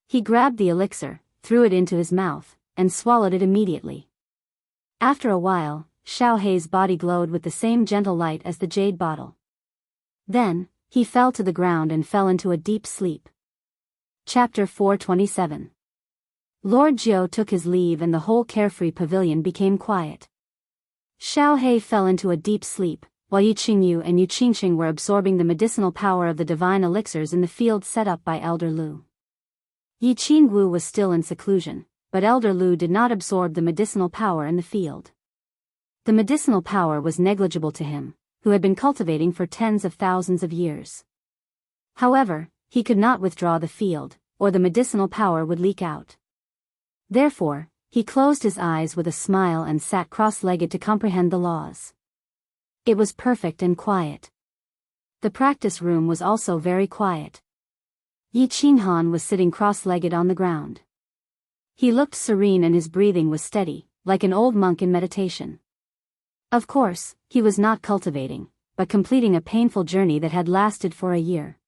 He grabbed the elixir, threw it into his mouth, and swallowed it immediately. After a while, Xiao He's body glowed with the same gentle light as the jade bottle. Then, he fell to the ground and fell into a deep sleep. Chapter 427. Lord Jiao took his leave and the whole carefree pavilion became quiet. Xiao He fell into a deep sleep, while Yi Qingyu and Yu Qingxing were absorbing the medicinal power of the divine elixirs in the field set up by Elder Lu. Yi Qingwu was still in seclusion, but Elder Lu did not absorb the medicinal power in the field. The medicinal power was negligible to him, who had been cultivating for tens of thousands of years. However, he could not withdraw the field, or the medicinal power would leak out. Therefore, he closed his eyes with a smile and sat cross-legged to comprehend the laws. It was perfect and quiet. The practice room was also very quiet. Yi Qinghan was sitting cross-legged on the ground. He looked serene and his breathing was steady, like an old monk in meditation. Of course, he was not cultivating, but completing a painful journey that had lasted for a year.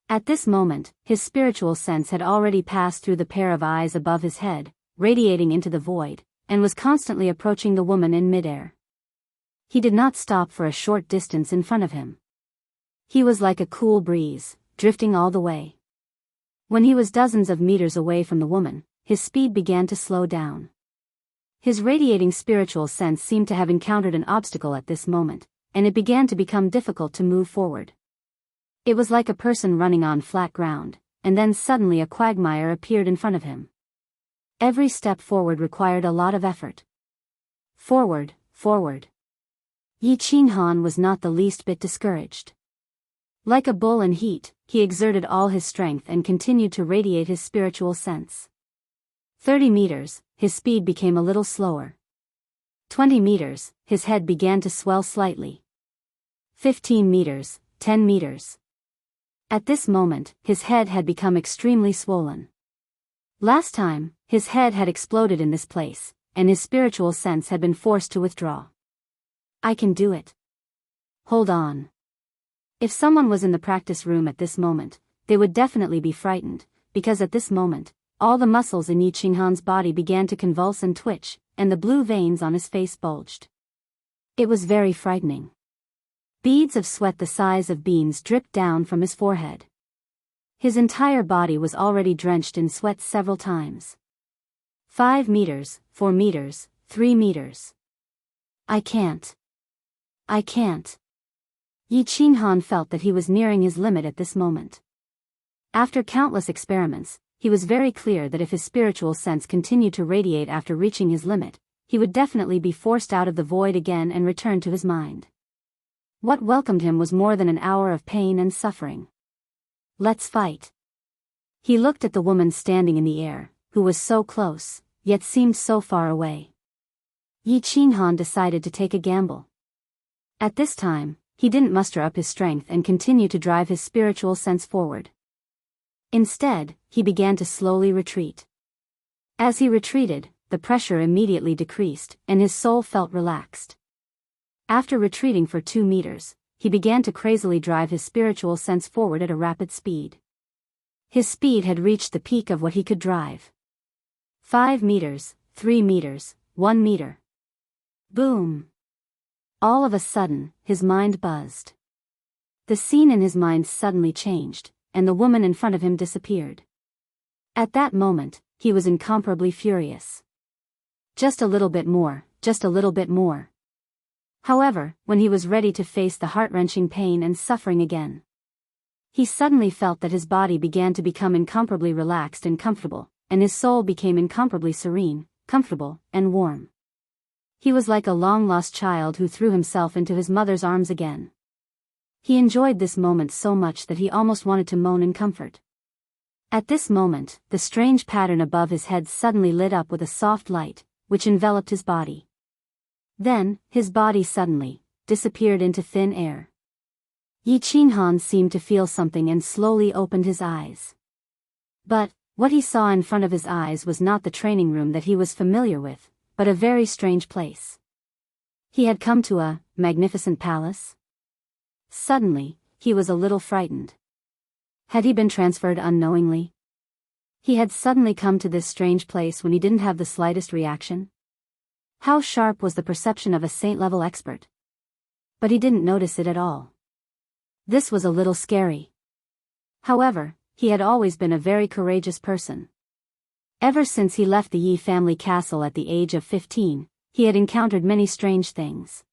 At this moment, his spiritual sense had already passed through the pair of eyes above his head, radiating into the void, and was constantly approaching the woman in midair. He did not stop for a short distance in front of him. He was like a cool breeze, drifting all the way. When he was dozens of meters away from the woman, his speed began to slow down. His radiating spiritual sense seemed to have encountered an obstacle at this moment, and it began to become difficult to move forward. It was like a person running on flat ground, and then suddenly a quagmire appeared in front of him. Every step forward required a lot of effort. Forward, forward. Yi Qinghan was not the least bit discouraged. Like a bull in heat, he exerted all his strength and continued to radiate his spiritual sense. 30 meters, his speed became a little slower. 20 meters, his head began to swell slightly. 15 meters, 10 meters. At this moment, his head had become extremely swollen. Last time, his head had exploded in this place, and his spiritual sense had been forced to withdraw. I can do it. Hold on. If someone was in the practice room at this moment, they would definitely be frightened, because at this moment, all the muscles in Yi Qinghan's body began to convulse and twitch, and the blue veins on his face bulged. It was very frightening. Beads of sweat the size of beans dripped down from his forehead. His entire body was already drenched in sweat several times. 5 meters, 4 meters, 3 meters. I can't. I can't. Yi Qinghan felt that he was nearing his limit at this moment. After countless experiments, he was very clear that if his spiritual sense continued to radiate after reaching his limit, he would definitely be forced out of the void again and return to his mind. What welcomed him was more than an hour of pain and suffering. Let's fight. He looked at the woman standing in the air, who was so close, yet seemed so far away. Yi Qinghan decided to take a gamble. At this time, he didn't muster up his strength and continue to drive his spiritual sense forward. Instead, he began to slowly retreat. As he retreated, the pressure immediately decreased, and his soul felt relaxed. After retreating for 2 meters, he began to crazily drive his spiritual sense forward at a rapid speed. His speed had reached the peak of what he could drive. 5 meters, 3 meters, 1 meter. Boom! All of a sudden, his mind buzzed. The scene in his mind suddenly changed, and the woman in front of him disappeared. At that moment, he was incomparably furious. Just a little bit more, just a little bit more. However, when he was ready to face the heart-wrenching pain and suffering again, he suddenly felt that his body began to become incomparably relaxed and comfortable, and his soul became incomparably serene, comfortable, and warm. He was like a long-lost child who threw himself into his mother's arms again. He enjoyed this moment so much that he almost wanted to moan in comfort. At this moment, the strange pattern above his head suddenly lit up with a soft light, which enveloped his body. Then, his body suddenly disappeared into thin air. Yi Qinghan seemed to feel something and slowly opened his eyes. But what he saw in front of his eyes was not the training room that he was familiar with, but a very strange place. He had come to a magnificent palace. Suddenly, he was a little frightened. Had he been transferred unknowingly? He had suddenly come to this strange place when he didn't have the slightest reaction. How sharp was the perception of a saint-level expert? But he didn't notice it at all. This was a little scary. However, he had always been a very courageous person. Ever since he left the Yi family castle at the age of 15, he had encountered many strange things.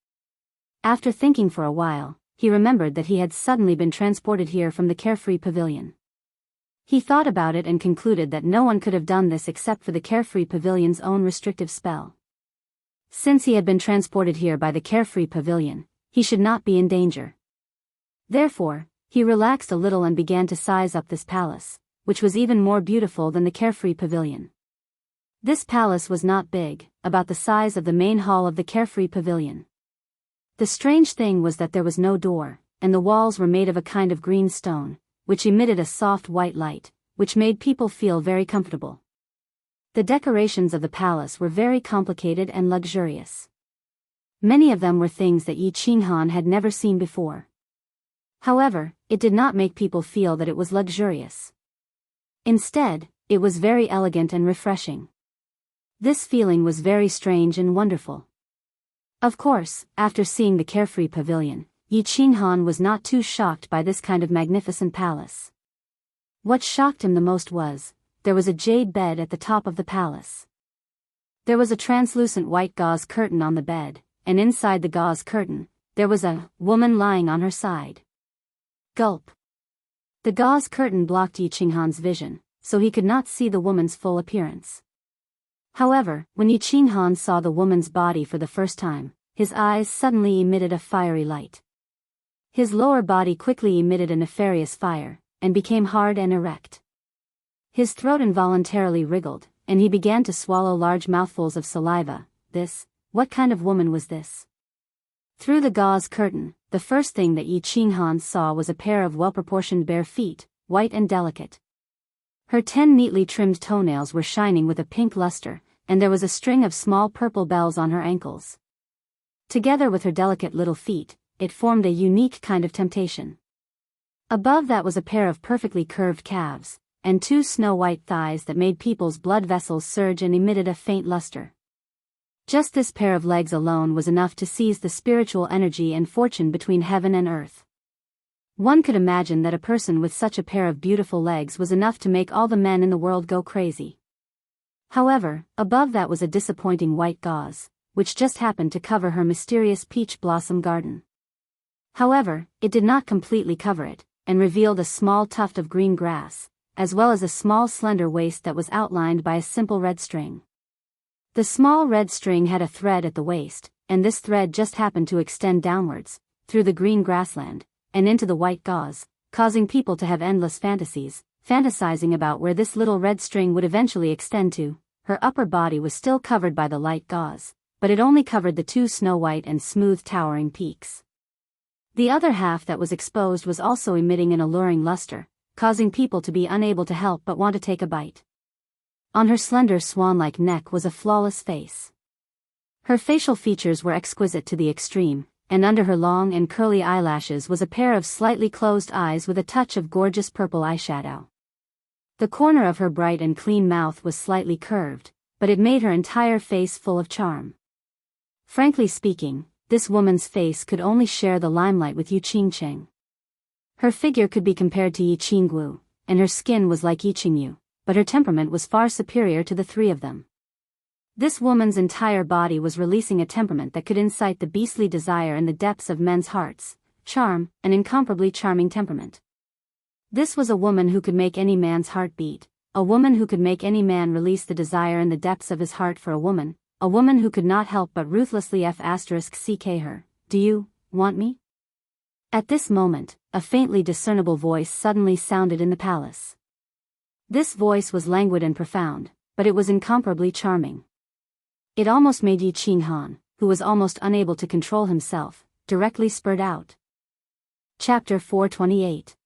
After thinking for a while, he remembered that he had suddenly been transported here from the Carefree Pavilion. He thought about it and concluded that no one could have done this except for the Carefree Pavilion's own restrictive spell. Since he had been transported here by the Carefree Pavilion, he should not be in danger. Therefore, he relaxed a little and began to size up this palace, which was even more beautiful than the Carefree Pavilion. This palace was not big, about the size of the main hall of the Carefree Pavilion. The strange thing was that there was no door, and the walls were made of a kind of green stone, which emitted a soft white light, which made people feel very comfortable. The decorations of the palace were very complicated and luxurious. Many of them were things that Yi Qinghan had never seen before. However, it did not make people feel that it was luxurious. Instead, it was very elegant and refreshing. This feeling was very strange and wonderful. Of course, after seeing the Carefree Pavilion, Yi Qinghan was not too shocked by this kind of magnificent palace. What shocked him the most was, there was a jade bed at the top of the palace. There was a translucent white gauze curtain on the bed, and inside the gauze curtain, there was a woman lying on her side. Gulp. The gauze curtain blocked Yi Qinghan's vision, so he could not see the woman's full appearance. However, when Yi Qinghan saw the woman's body for the first time, his eyes suddenly emitted a fiery light. His lower body quickly emitted a nefarious fire, and became hard and erect. His throat involuntarily wriggled, and he began to swallow large mouthfuls of saliva. What kind of woman was this? Through the gauze curtain, the first thing that Yi Qinghan saw was a pair of well-proportioned bare feet, white and delicate. Her 10 neatly trimmed toenails were shining with a pink luster, and there was a string of small purple bells on her ankles. Together with her delicate little feet, it formed a unique kind of temptation. Above that was a pair of perfectly curved calves, and 2 snow-white thighs that made people's blood vessels surge and emitted a faint luster. Just this pair of legs alone was enough to seize the spiritual energy and fortune between heaven and earth. One could imagine that a person with such a pair of beautiful legs was enough to make all the men in the world go crazy. However, above that was a disappointing white gauze, which just happened to cover her mysterious peach blossom garden. However, it did not completely cover it, and revealed a small tuft of green grass, as well as a small slender waist that was outlined by a simple red string. The small red string had a thread at the waist, and this thread just happened to extend downwards, through the green grassland, and into the white gauze, causing people to have endless fantasies, fantasizing about where this little red string would eventually extend to. Her upper body was still covered by the light gauze, but it only covered the 2 snow-white and smooth towering peaks. The other half that was exposed was also emitting an alluring luster, causing people to be unable to help but want to take a bite. On her slender swan-like neck was a flawless face. Her facial features were exquisite to the extreme, and under her long and curly eyelashes was a pair of slightly closed eyes with a touch of gorgeous purple eyeshadow. The corner of her bright and clean mouth was slightly curved, but it made her entire face full of charm. Frankly speaking, this woman's face could only share the limelight with Yu Qingcheng. Her figure could be compared to Yi Qingguo, and her skin was like Yi Qingyu, but her temperament was far superior to the three of them. This woman's entire body was releasing a temperament that could incite the beastly desire in the depths of men's hearts, charm, an incomparably charming temperament. This was a woman who could make any man's heart beat, a woman who could make any man release the desire in the depths of his heart for a woman who could not help but ruthlessly *ck her. Do you want me? At this moment, a faintly discernible voice suddenly sounded in the palace. This voice was languid and profound, but it was incomparably charming. It almost made Yi Qinghan, who was almost unable to control himself, directly spurt out. Chapter 428.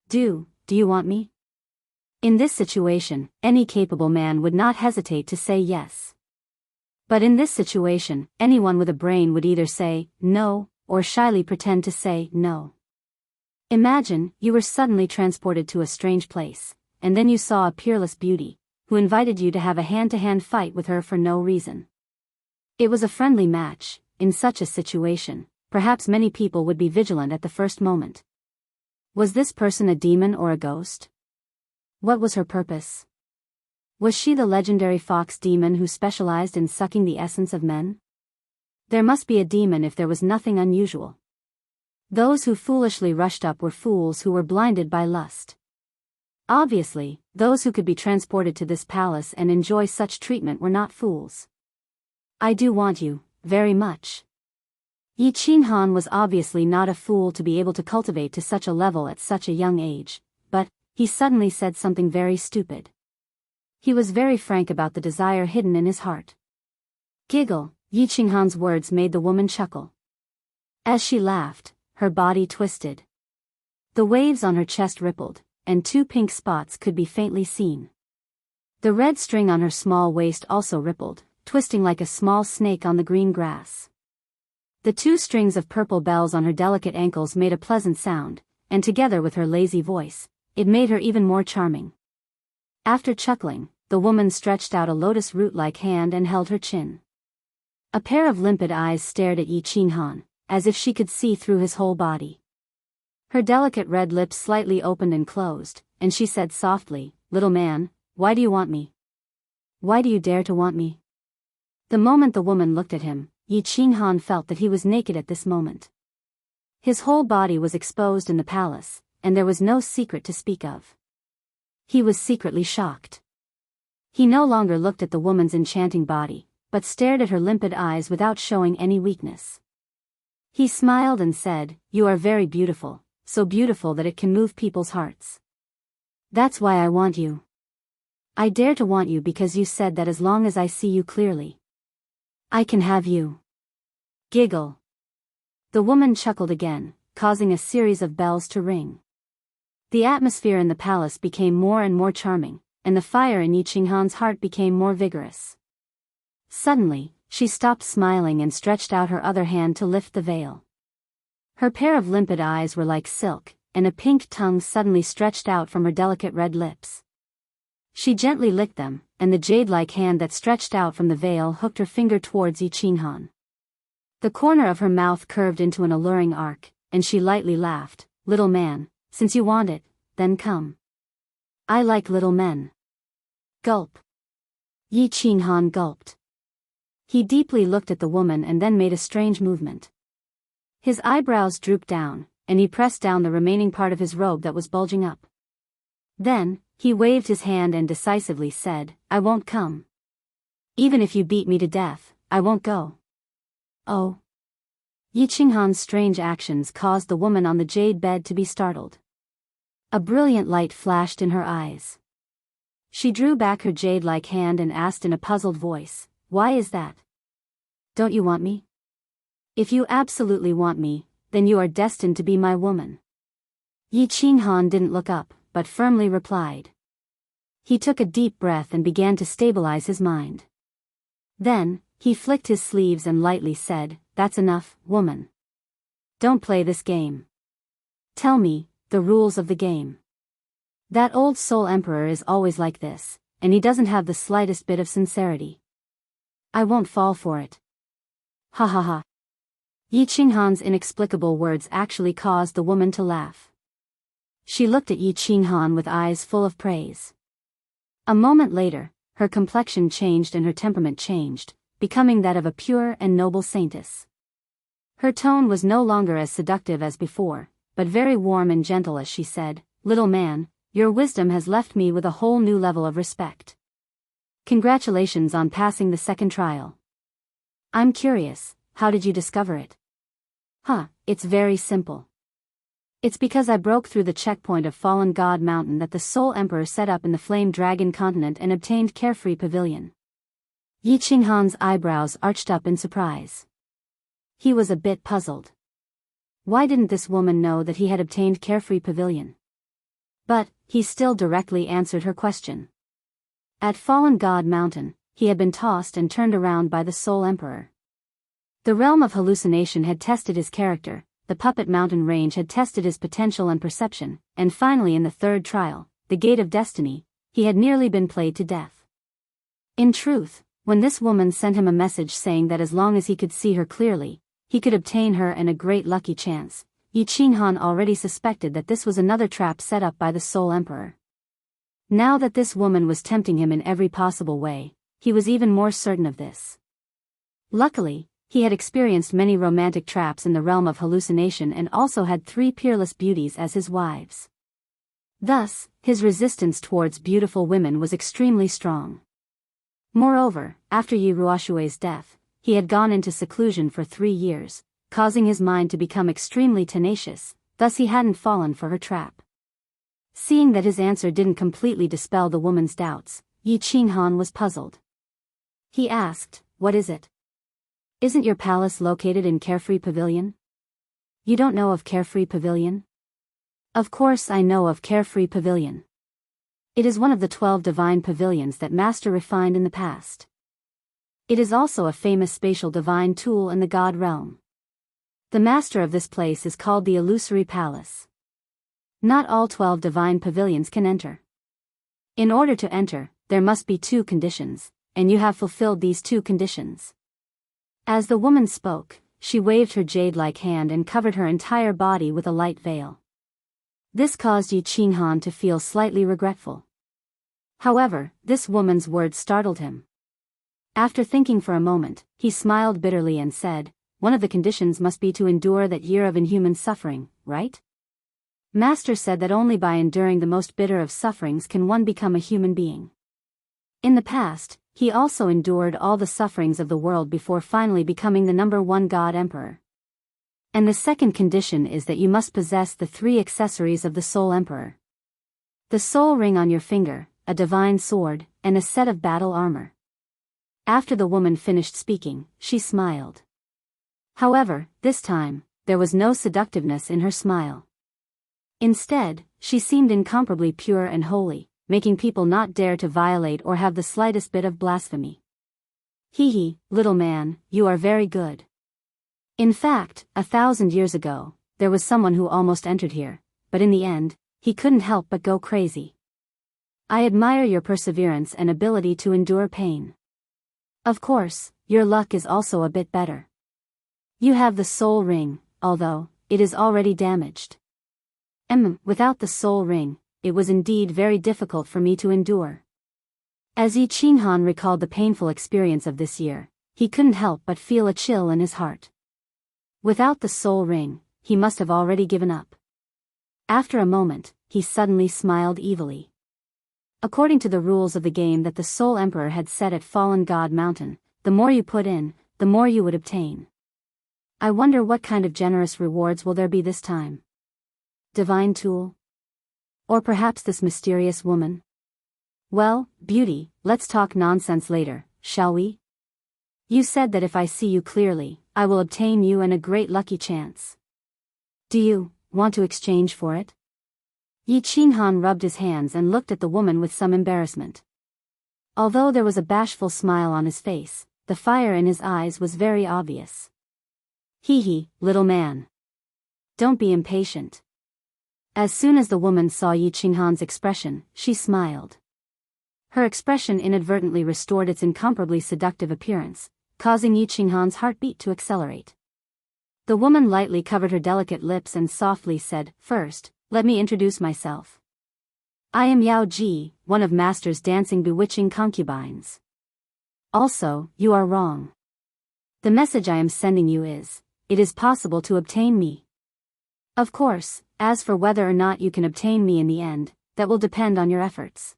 Do you want me? In this situation, any capable man would not hesitate to say yes. But in this situation, anyone with a brain would either say no, or shyly pretend to say no. Imagine, you were suddenly transported to a strange place, and then you saw a peerless beauty, who invited you to have a hand-to-hand fight with her for no reason. It was a friendly match. In such a situation, perhaps many people would be vigilant at the first moment. Was this person a demon or a ghost? What was her purpose? Was she the legendary fox demon who specialized in sucking the essence of men? There must be a demon if there was nothing unusual. Those who foolishly rushed up were fools who were blinded by lust. Obviously, those who could be transported to this palace and enjoy such treatment were not fools. I do want you, very much. Yi Qinghan was obviously not a fool to be able to cultivate to such a level at such a young age, but he suddenly said something very stupid. He was very frank about the desire hidden in his heart. Giggle. Yi Qinghan's words made the woman chuckle. As she laughed, her body twisted. The waves on her chest rippled, and 2 pink spots could be faintly seen. The red string on her small waist also rippled, twisting like a small snake on the green grass. The 2 strings of purple bells on her delicate ankles made a pleasant sound, and together with her lazy voice, it made her even more charming. After chuckling, the woman stretched out a lotus root-like hand and held her chin. A pair of limpid eyes stared at Yi Qinghan, as if she could see through his whole body. Her delicate red lips slightly opened and closed, and she said softly, "Little man, why do you want me? Why do you dare to want me?" The moment the woman looked at him, Yi Qinghan felt that he was naked at this moment. His whole body was exposed in the palace, and there was no secret to speak of. He was secretly shocked. He no longer looked at the woman's enchanting body, but stared at her limpid eyes without showing any weakness. He smiled and said, "You are very beautiful, so beautiful that it can move people's hearts. That's why I want you. I dare to want you because you said that as long as I see you clearly, I can have you." Giggle. The woman chuckled again, causing a series of bells to ring. The atmosphere in the palace became more and more charming, and the fire in Yi Qinghan's heart became more vigorous. Suddenly, she stopped smiling and stretched out her other hand to lift the veil. Her pair of limpid eyes were like silk, and a pink tongue suddenly stretched out from her delicate red lips. She gently licked them, and the jade-like hand that stretched out from the veil hooked her finger towards Yi Qinghan. The corner of her mouth curved into an alluring arc, and she lightly laughed. "Little man, since you want it, then come. I like little men." Gulp. Yi Qinghan gulped. He deeply looked at the woman and then made a strange movement. His eyebrows drooped down, and he pressed down the remaining part of his robe that was bulging up. Then, he waved his hand and decisively said, "I won't come. Even if you beat me to death, I won't go." Oh. Yi Qinghan's strange actions caused the woman on the jade bed to be startled. A brilliant light flashed in her eyes. She drew back her jade-like hand and asked in a puzzled voice, "Why is that? Don't you want me? If you absolutely want me, then you are destined to be my woman." Yi Qinghan didn't look up, but firmly replied. He took a deep breath and began to stabilize his mind. Then, he flicked his sleeves and lightly said, "That's enough, woman. Don't play this game. Tell me the rules of the game." That old soul emperor is always like this, and he doesn't have the slightest bit of sincerity. I won't fall for it. Ha ha ha. Yi Qinghan's inexplicable words actually caused the woman to laugh. She looked at Yi Qinghan with eyes full of praise. A moment later, her complexion changed and her temperament changed, becoming that of a pure and noble saintess. Her tone was no longer as seductive as before, but very warm and gentle as she said, "Little man, your wisdom has left me with a whole new level of respect. Congratulations on passing the second trial. I'm curious, how did you discover it?" It's very simple. It's because I broke through the checkpoint of Fallen God Mountain that the Soul Emperor set up in the Flame Dragon continent and obtained Carefree Pavilion. Yi Qinghan's eyebrows arched up in surprise. He was a bit puzzled. Why didn't this woman know that he had obtained Carefree Pavilion? But, he still directly answered her question. At Fallen God Mountain, he had been tossed and turned around by the Soul Emperor. The realm of hallucination had tested his character, the Puppet Mountain range had tested his potential and perception, and finally in the third trial, the Gate of Destiny, he had nearly been played to death. In truth, when this woman sent him a message saying that as long as he could see her clearly, he could obtain her and a great lucky chance, Yi Qinghan already suspected that this was another trap set up by the Soul Emperor. Now that this woman was tempting him in every possible way, he was even more certain of this. Luckily, he had experienced many romantic traps in the realm of hallucination and also had 3 peerless beauties as his wives. Thus, his resistance towards beautiful women was extremely strong. Moreover, after Yi Ruoshui's death, he had gone into seclusion for 3 years, causing his mind to become extremely tenacious, thus he hadn't fallen for her trap. Seeing that his answer didn't completely dispel the woman's doubts, Yi Qinghan was puzzled. He asked, "What is it? Isn't your palace located in Carefree Pavilion? You don't know of Carefree Pavilion?" "Of course I know of Carefree Pavilion. It is one of the 12 divine pavilions that Master refined in the past. It is also a famous spatial divine tool in the God realm. The master of this place is called the Illusory Palace. Not all 12 divine pavilions can enter. In order to enter, there must be 2 conditions, and you have fulfilled these 2 conditions." As the woman spoke, she waved her jade-like hand and covered her entire body with a light veil. This caused Yi Qinghan to feel slightly regretful. However, this woman's words startled him. After thinking for a moment, he smiled bitterly and said, "One of the conditions must be to endure that year of inhuman suffering, right? Master said that only by enduring the most bitter of sufferings can one become a human being. In the past, he also endured all the sufferings of the world before finally becoming the #1 God Emperor. And the second condition is that you must possess the 3 accessories of the Soul Emperor. The soul ring on your finger, a divine sword, and a set of battle armor." After the woman finished speaking, she smiled. However, this time, there was no seductiveness in her smile. Instead, she seemed incomparably pure and holy, making people not dare to violate or have the slightest bit of blasphemy. "Hee, little man, you are very good. In fact, 1,000 years ago, there was someone who almost entered here, but in the end, he couldn't help but go crazy. I admire your perseverance and ability to endure pain. Of course, your luck is also a bit better. You have the soul ring, although it is already damaged. Without the soul ring, it was indeed very difficult for me to endure." As Yi Qinghan recalled the painful experience of this year, he couldn't help but feel a chill in his heart. Without the soul ring, he must have already given up. After a moment, he suddenly smiled evilly. According to the rules of the game that the Soul Emperor had set at Fallen God Mountain, the more you put in, the more you would obtain. I wonder what kind of generous rewards will there be this time? Divine tool? Or perhaps this mysterious woman? Well, beauty, let's talk nonsense later, shall we? You said that if I see you clearly, I will obtain you and a great lucky chance. Do you want to exchange for it? Yi Qinghan rubbed his hands and looked at the woman with some embarrassment. Although there was a bashful smile on his face, the fire in his eyes was very obvious. Hee, little man. Don't be impatient. As soon as the woman saw Yi Qinghan's expression, she smiled. Her expression inadvertently restored its incomparably seductive appearance, causing Yi Qinghan's heartbeat to accelerate. The woman lightly covered her delicate lips and softly said, "First, let me introduce myself. I am Yao Ji, one of Master's dancing bewitching concubines. Also, you are wrong. The message I am sending you is, it is possible to obtain me. Of course, as for whether or not you can obtain me in the end, that will depend on your efforts.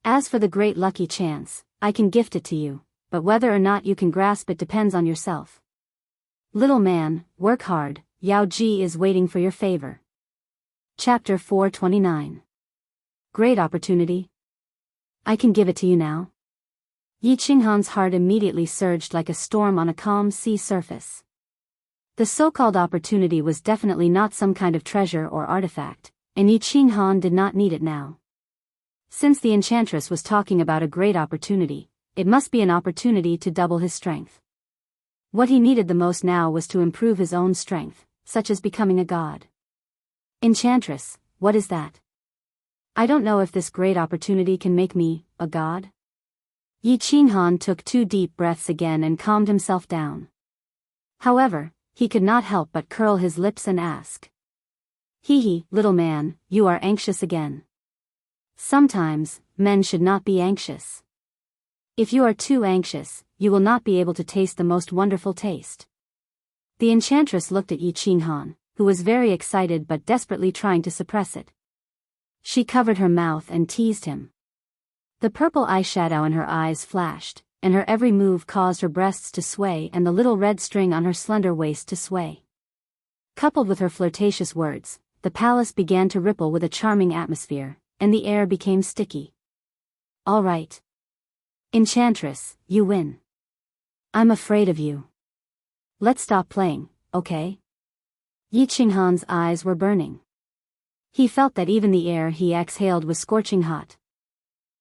As for the great lucky chance, I can gift it to you, but whether or not you can grasp it depends on yourself. Little man, work hard, Yao Ji is waiting for your favor." Chapter 429. Great opportunity. I can give it to you now. Yi Qinghan's heart immediately surged like a storm on a calm sea surface. The so-called opportunity was definitely not some kind of treasure or artifact, and Yi Qinghan did not need it now. Since the enchantress was talking about a great opportunity, it must be an opportunity to double his strength. What he needed the most now was to improve his own strength, such as becoming a god. Enchantress, what is that? I don't know if this great opportunity can make me a god. Yi Qinghan took 2 deep breaths again and calmed himself down. However, he could not help but curl his lips and ask. Hee, little man, you are anxious again. Sometimes, men should not be anxious. If you are too anxious, you will not be able to taste the most wonderful taste. The enchantress looked at Yi Qinghan, who was very excited but desperately trying to suppress it. She covered her mouth and teased him. The purple eyeshadow in her eyes flashed, and her every move caused her breasts to sway and the little red string on her slender waist to sway. Coupled with her flirtatious words, the palace began to ripple with a charming atmosphere, and the air became sticky. All right. Enchantress, you win. I'm afraid of you. Let's stop playing, okay? Yi Qinghan's eyes were burning. He felt that even the air he exhaled was scorching hot.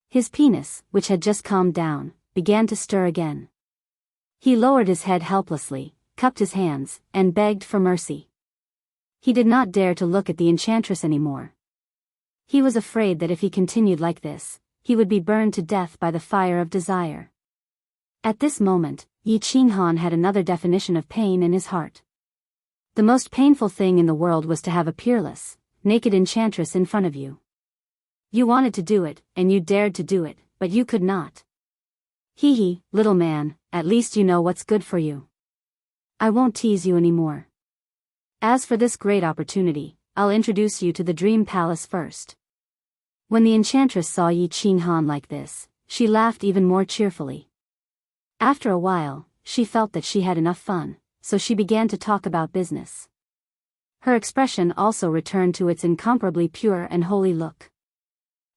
His penis, which had just calmed down, began to stir again. He lowered his head helplessly, cupped his hands, and begged for mercy. He did not dare to look at the enchantress anymore. He was afraid that if he continued like this, he would be burned to death by the fire of desire. At this moment, Yi Qinghan had another definition of pain in his heart. The most painful thing in the world was to have a peerless, naked enchantress in front of you. You wanted to do it, and you dared to do it, but you could not. Hee, little man, at least you know what's good for you. I won't tease you anymore. As for this great opportunity, I'll introduce you to the Dream Palace first. When the enchantress saw Yi Qinghan like this, she laughed even more cheerfully. After a while, she felt that she had enough fun, so she began to talk about business. Her expression also returned to its incomparably pure and holy look.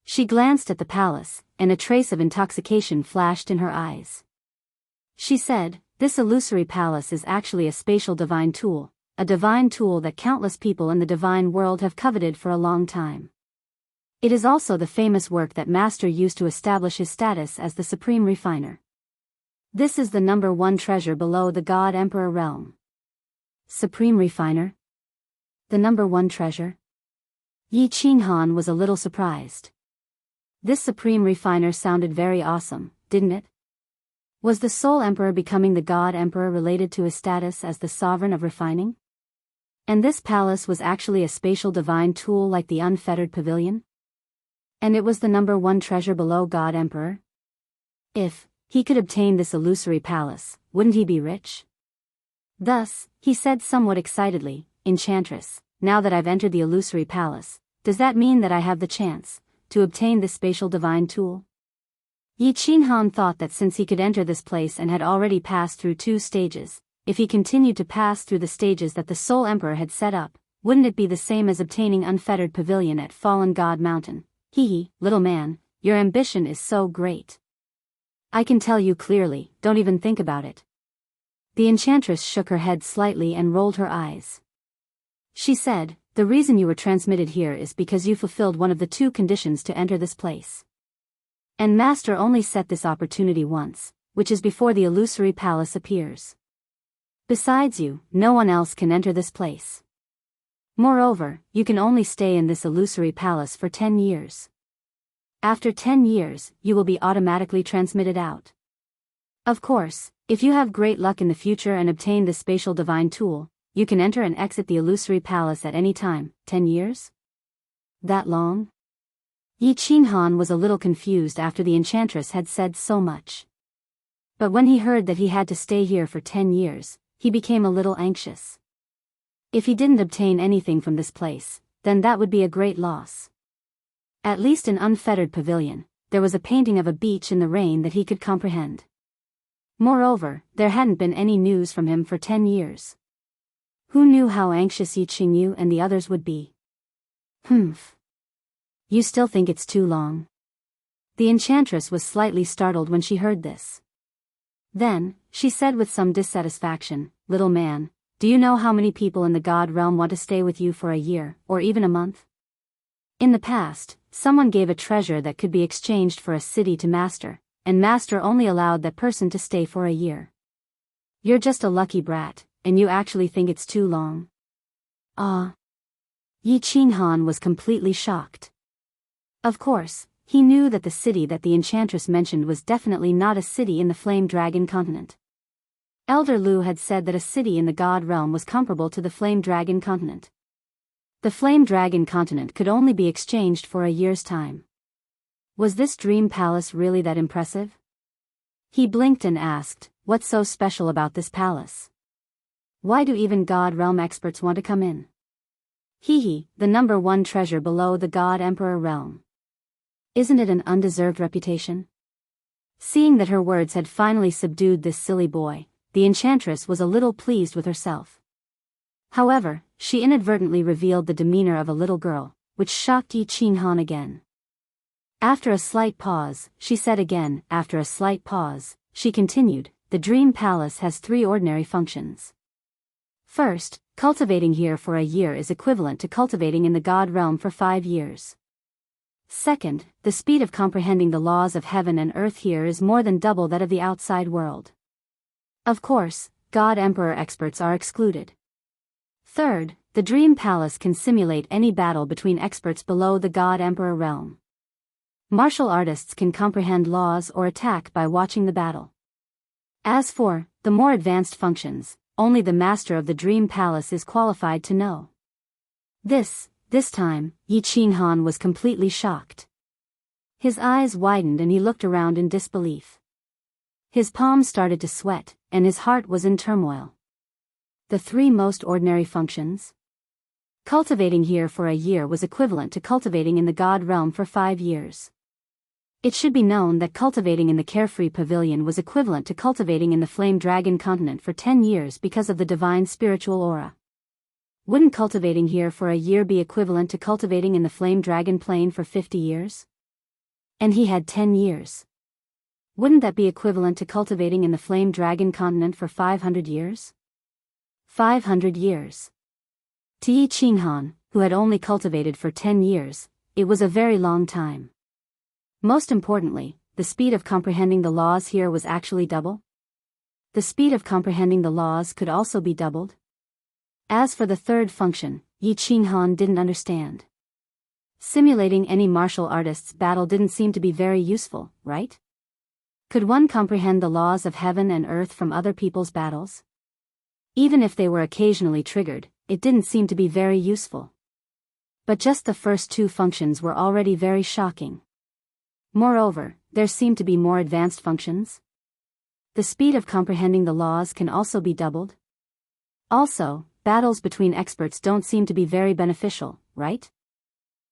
She glanced at the palace, and a trace of intoxication flashed in her eyes. She said, "This illusory palace is actually a spatial divine tool, a divine tool that countless people in the divine world have coveted for a long time. It is also the famous work that Master used to establish his status as the supreme refiner. This is the #1 treasure below the God Emperor realm." Supreme refiner? The #1 treasure? Yi Qinghan was a little surprised. This supreme refiner sounded very awesome, didn't it? Was the Soul Emperor becoming the God Emperor related to his status as the sovereign of refining? And this palace was actually a spatial divine tool like the unfettered pavilion? And it was the #1 treasure below God Emperor? If he could obtain this illusory palace, wouldn't he be rich? Thus, he said somewhat excitedly, "Enchantress, now that I've entered the illusory palace, does that mean that I have the chance to obtain this spatial divine tool?" Yi Qinghan thought that since he could enter this place and had already passed through 2 stages, if he continued to pass through the stages that the Soul Emperor had set up, wouldn't it be the same as obtaining unfettered pavilion at Fallen God Mountain? Hee, little man, your ambition is so great. I can tell you clearly, don't even think about it. The enchantress shook her head slightly and rolled her eyes. She said, The reason you were transmitted here is because you fulfilled one of the two conditions to enter this place. And Master only set this opportunity once, which is before the illusory palace appears. Besides you, no one else can enter this place. Moreover, you can only stay in this illusory palace for 10 years. After 10 years, you will be automatically transmitted out. Of course, if you have great luck in the future and obtain this spatial divine tool, you can enter and exit the illusory palace at any time. 10 years? That long? Yi Qinghan was a little confused after the enchantress had said so much. But when he heard that he had to stay here for 10 years, he became a little anxious. If he didn't obtain anything from this place, then that would be a great loss. At least in Unfettered Pavilion, there was a painting of a beach in the rain that he could comprehend. Moreover, there hadn't been any news from him for 10 years. Who knew how anxious Yi Qingyu and the others would be? Humph. You still think it's too long? The enchantress was slightly startled when she heard this. Then, she said with some dissatisfaction, "Little man, do you know how many people in the God realm want to stay with you for a year, or even a month? In the past, someone gave a treasure that could be exchanged for a city to Master, and Master only allowed that person to stay for a year. You're just a lucky brat, and you actually think it's too long?" Ah. Yi Qinghan was completely shocked. Of course, he knew that the city that the enchantress mentioned was definitely not a city in the Flame Dragon continent. Elder Lu had said that a city in the God realm was comparable to the Flame Dragon continent. The Flame Dragon continent could only be exchanged for a year's time. Was this dream palace really that impressive? He blinked and asked, "What's so special about this palace? Why do even God realm experts want to come in?" "Hehe, the number one treasure below the God Emperor realm. Isn't it an undeserved reputation?" Seeing that her words had finally subdued this silly boy, the enchantress was a little pleased with herself. However, she inadvertently revealed the demeanor of a little girl, which shocked Yi Qinghan again. After a slight pause, she said again. After a slight pause, she continued, "The dream palace has 3 ordinary functions. First, cultivating here for a year is equivalent to cultivating in the God realm for 5 years. Second, the speed of comprehending the laws of heaven and earth here is more than double that of the outside world. Of course, God Emperor experts are excluded. Third, the Dream Palace can simulate any battle between experts below the God Emperor realm. Martial artists can comprehend laws or attack by watching the battle. As for the more advanced functions, only the master of the Dream Palace is qualified to know." This time, Yi Qinghan was completely shocked. His eyes widened and he looked around in disbelief. His palms started to sweat, and his heart was in turmoil. The 3 most ordinary functions? Cultivating here for a year was equivalent to cultivating in the God realm for 5 years. It should be known that cultivating in the Carefree Pavilion was equivalent to cultivating in the Flame Dragon continent for 10 years because of the divine spiritual aura. Wouldn't cultivating here for a year be equivalent to cultivating in the Flame Dragon plane for 50 years? And he had 10 years. Wouldn't that be equivalent to cultivating in the Flame Dragon continent for 500 years? 500 years. To Yi Qinghan, who had only cultivated for 10 years, it was a very long time. Most importantly, the speed of comprehending the laws here was actually double. The speed of comprehending the laws could also be doubled. As for the third function, Yi Qinghan didn't understand. Simulating any martial artist's battle didn't seem to be very useful, right? Could one comprehend the laws of heaven and earth from other people's battles? Even if they were occasionally triggered, it didn't seem to be very useful. But just the first 2 functions were already very shocking. Moreover, there seemed to be more advanced functions. The speed of comprehending the laws can also be doubled. Also, battles between experts don't seem to be very beneficial, right?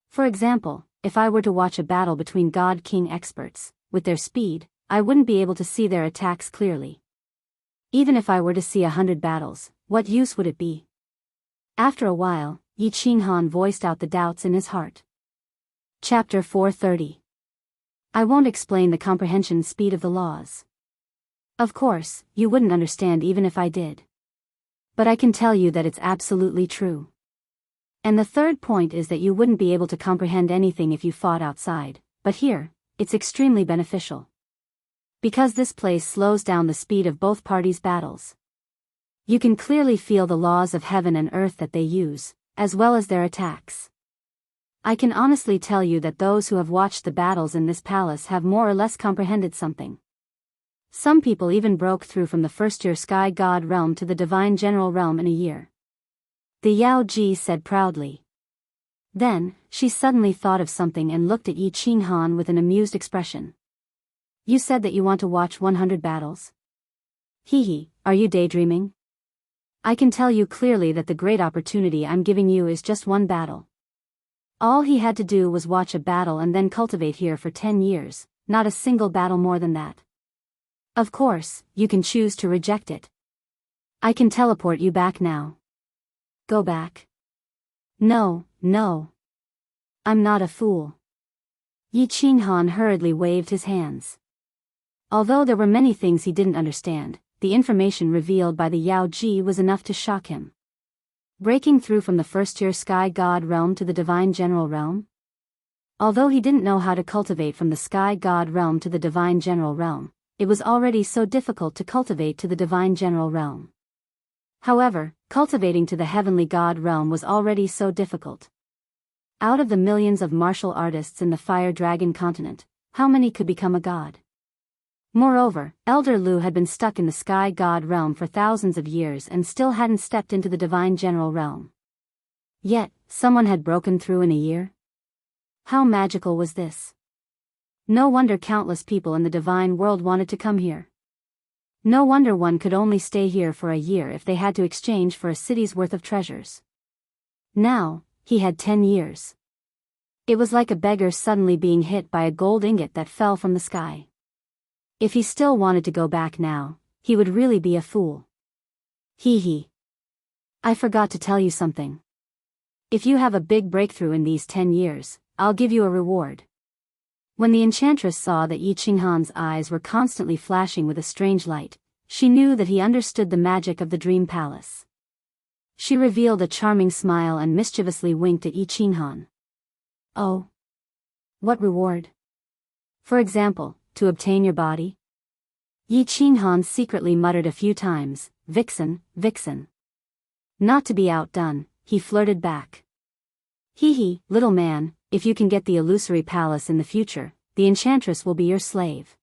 For example, if I were to watch a battle between God King experts, with their speed, I wouldn't be able to see their attacks clearly. Even if I were to see 100 battles, what use would it be? After a while, Yi Qinghan voiced out the doubts in his heart. Chapter 430. I won't explain the comprehension speed of the laws. Of course, you wouldn't understand even if I did. But I can tell you that it's absolutely true. And the third point is that you wouldn't be able to comprehend anything if you fought outside, but here, it's extremely beneficial. Because this place slows down the speed of both parties' battles. You can clearly feel the laws of heaven and earth that they use, as well as their attacks. I can honestly tell you that those who have watched the battles in this palace have more or less comprehended something. Some people even broke through from the first-tier sky god realm to the divine general realm in a year. The Yao Ji said proudly. Then, she suddenly thought of something and looked at Yi Qinghan with an amused expression. You said that you want to watch 100 battles? Hee, are you daydreaming? I can tell you clearly that the great opportunity I'm giving you is just one battle. All he had to do was watch a battle and then cultivate here for 10 years, not a single battle more than that. Of course, you can choose to reject it. I can teleport you back now. Go back. No. I'm not a fool. Yi Qinghan hurriedly waved his hands. Although there were many things he didn't understand, the information revealed by the Yao Ji was enough to shock him. Breaking through from the first-tier sky god realm to the divine general realm? Although he didn't know how to cultivate from the sky god realm to the divine general realm, it was already so difficult to cultivate to the divine general realm. However, cultivating to the heavenly god realm was already so difficult. Out of the millions of martial artists in the Fire Dragon continent, how many could become a god? Moreover, Elder Lu had been stuck in the sky god realm for thousands of years and still hadn't stepped into the divine general realm. Yet, someone had broken through in a year? How magical was this? No wonder countless people in the divine world wanted to come here. No wonder one could only stay here for a year if they had to exchange for a city's worth of treasures. Now, he had 10 years. It was like a beggar suddenly being hit by a gold ingot that fell from the sky. If he still wanted to go back now, he would really be a fool. Hee. I forgot to tell you something. If you have a big breakthrough in these 10 years, I'll give you a reward. When the enchantress saw that Yi Qinghan's eyes were constantly flashing with a strange light, she knew that he understood the magic of the dream palace. She revealed a charming smile and mischievously winked at Yi Qinghan. Oh. What reward? For example, to obtain your body? Yi Qinghan secretly muttered a few times, Vixen. Not to be outdone, he flirted back. Hee, little man, if you can get the illusory palace in the future, the enchantress will be your slave.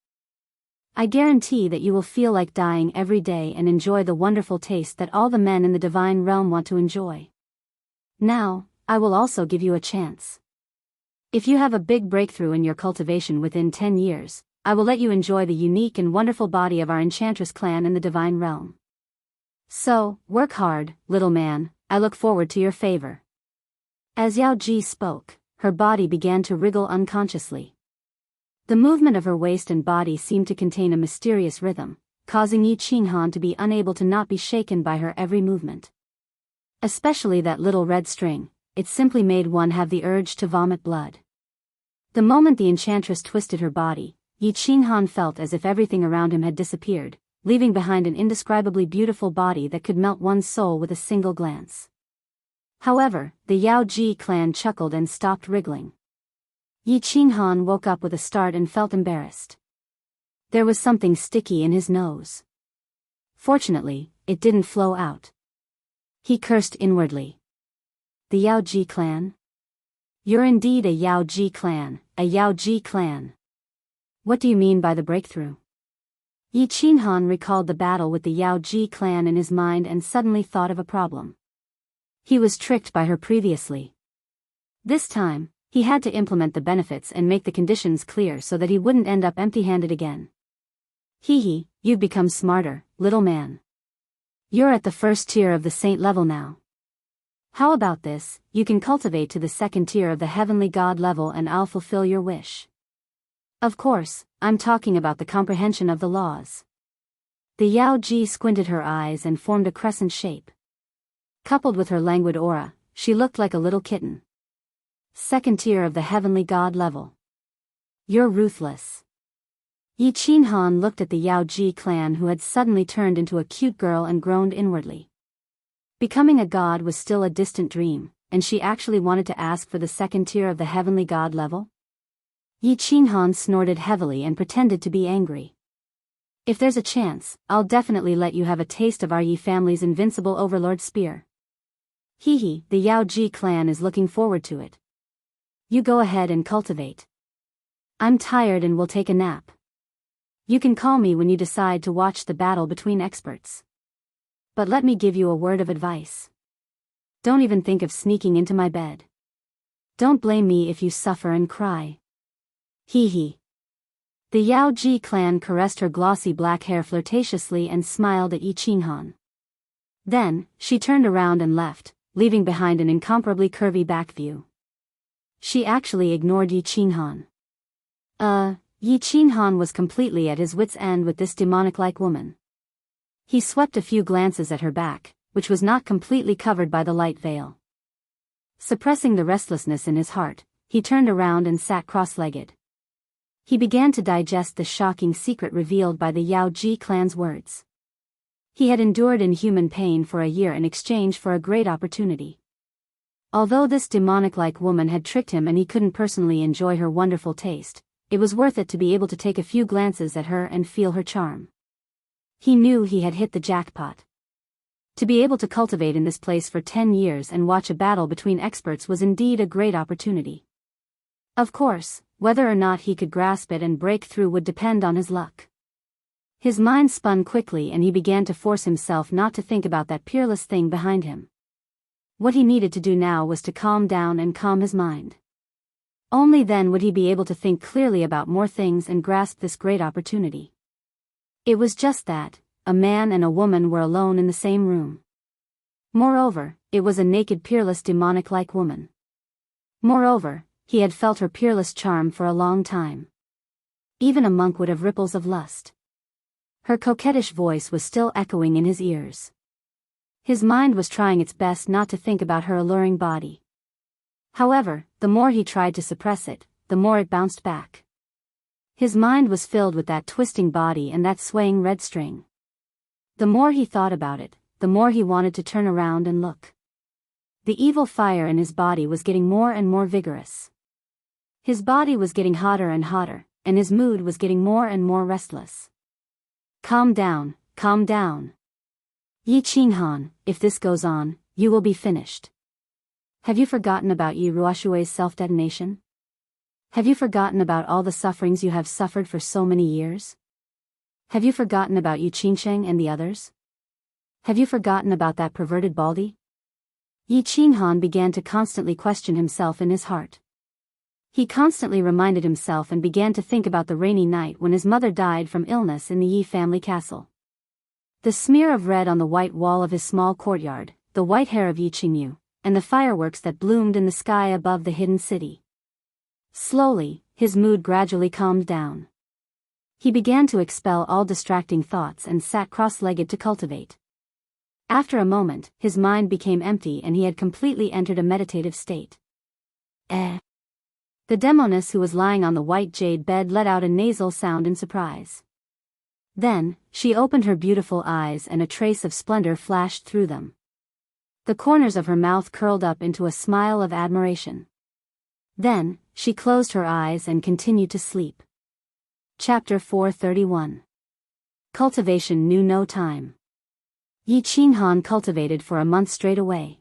I guarantee that you will feel like dying every day and enjoy the wonderful taste that all the men in the divine realm want to enjoy. Now, I will also give you a chance. If you have a big breakthrough in your cultivation within 10 years, I will let you enjoy the unique and wonderful body of our enchantress clan in the divine realm. So, work hard, little man, I look forward to your favor. As Yao Ji spoke, her body began to wriggle unconsciously. The movement of her waist and body seemed to contain a mysterious rhythm, causing Yi Qinghan to be unable to not be shaken by her every movement. Especially that little red string, it simply made one have the urge to vomit blood. The moment the enchantress twisted her body, Yi Qinghan felt as if everything around him had disappeared, leaving behind an indescribably beautiful body that could melt one's soul with a single glance. However, the Yao Ji clan chuckled and stopped wriggling. Yi Qinghan woke up with a start and felt embarrassed. There was something sticky in his nose. Fortunately, it didn't flow out. He cursed inwardly. The Yao Ji clan? You're indeed a Yao Ji clan, a Yao Ji clan. What do you mean by the breakthrough? Yi Qinghan recalled the battle with the Yao Ji clan in his mind and suddenly thought of a problem. He was tricked by her previously. This time, he had to implement the benefits and make the conditions clear so that he wouldn't end up empty-handed again. Hee, you've become smarter, little man. You're at the first tier of the saint level now. How about this, you can cultivate to the second tier of the heavenly god level and I'll fulfill your wish. Of course, I'm talking about the comprehension of the laws. The Yao Ji squinted her eyes and formed a crescent shape. Coupled with her languid aura, she looked like a little kitten. Second tier of the heavenly god level. You're ruthless. Yi Qinghan looked at the Yao Ji clan who had suddenly turned into a cute girl and groaned inwardly. Becoming a god was still a distant dream, and she actually wanted to ask for the second tier of the heavenly god level? Yi Qinghan snorted heavily and pretended to be angry. If there's a chance, I'll definitely let you have a taste of our Yi family's invincible overlord spear. Hee, the Yao Ji clan is looking forward to it. You go ahead and cultivate. I'm tired and will take a nap. You can call me when you decide to watch the battle between experts. But let me give you a word of advice. Don't even think of sneaking into my bed. Don't blame me if you suffer and cry. Hee. The Yao Ji clan caressed her glossy black hair flirtatiously and smiled at Yi Qinghan. Then, she turned around and left, leaving behind an incomparably curvy back view. She actually ignored Yi Qinghan. Yi Qinghan was completely at his wits' end with this demonic-like woman. He swept a few glances at her back, which was not completely covered by the light veil. Suppressing the restlessness in his heart, he turned around and sat cross-legged. He began to digest the shocking secret revealed by the Yao Ji clan's words. He had endured inhuman pain for a year in exchange for a great opportunity. Although this demonic-like woman had tricked him and he couldn't personally enjoy her wonderful taste, it was worth it to be able to take a few glances at her and feel her charm. He knew he had hit the jackpot. To be able to cultivate in this place for 10 years and watch a battle between experts was indeed a great opportunity. Of course, whether or not he could grasp it and break through would depend on his luck. His mind spun quickly and he began to force himself not to think about that peerless thing behind him. What he needed to do now was to calm down and calm his mind. Only then would he be able to think clearly about more things and grasp this great opportunity. It was just that, a man and a woman were alone in the same room. Moreover, it was a naked peerless demonic-like woman. Moreover, he had felt her peerless charm for a long time. Even a monk would have ripples of lust. Her coquettish voice was still echoing in his ears. His mind was trying its best not to think about her alluring body. However, the more he tried to suppress it, the more it bounced back. His mind was filled with that twisting body and that swaying red string. The more he thought about it, the more he wanted to turn around and look. The evil fire in his body was getting more and more vigorous. His body was getting hotter and hotter, and his mood was getting more and more restless. Calm down, calm down. Yi Qinghan, if this goes on, you will be finished. Have you forgotten about Yi Ruoshui's self-detonation? Have you forgotten about all the sufferings you have suffered for so many years? Have you forgotten about Yu Qingsheng and the others? Have you forgotten about that perverted baldy? Yi Qinghan began to constantly question himself in his heart. He constantly reminded himself and began to think about the rainy night when his mother died from illness in the Yi family castle. The smear of red on the white wall of his small courtyard, the white hair of Yi Qingyu, and the fireworks that bloomed in the sky above the hidden city. Slowly, his mood gradually calmed down. He began to expel all distracting thoughts and sat cross-legged to cultivate. After a moment, his mind became empty and he had completely entered a meditative state. The demoness who was lying on the white jade bed let out a nasal sound in surprise. Then, she opened her beautiful eyes and a trace of splendor flashed through them. The corners of her mouth curled up into a smile of admiration. Then, she closed her eyes and continued to sleep. Chapter 431. Cultivation knew no time. Yi Qinghan cultivated for a month straight away.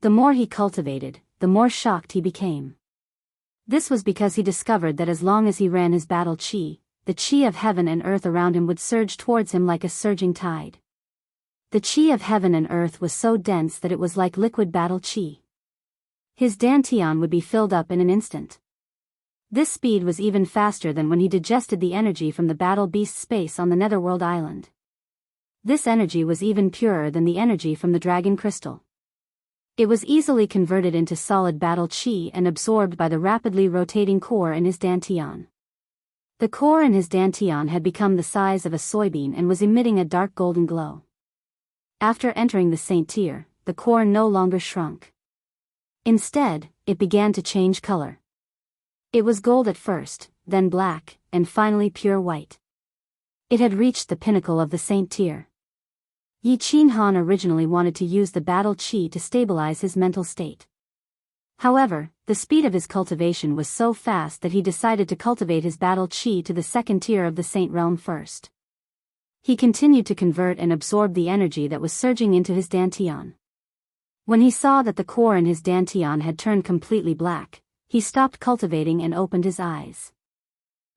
The more he cultivated, the more shocked he became. This was because he discovered that as long as he ran his battle chi, the chi of heaven and earth around him would surge towards him like a surging tide. The chi of heaven and earth was so dense that it was like liquid battle chi. His dantian would be filled up in an instant. This speed was even faster than when he digested the energy from the battle beast space on the Netherworld Island. This energy was even purer than the energy from the dragon crystal. It was easily converted into solid battle chi and absorbed by the rapidly rotating core in his dantian. The core in his dantian had become the size of a soybean and was emitting a dark golden glow. After entering the Saint tier, the core no longer shrunk. Instead, it began to change color. It was gold at first, then black, and finally pure white. It had reached the pinnacle of the Saint tier. Yi Qinghan originally wanted to use the battle chi to stabilize his mental state. However, the speed of his cultivation was so fast that he decided to cultivate his battle chi to the second tier of the Saint Realm first. He continued to convert and absorb the energy that was surging into his dantian. When he saw that the core in his dantian had turned completely black, he stopped cultivating and opened his eyes.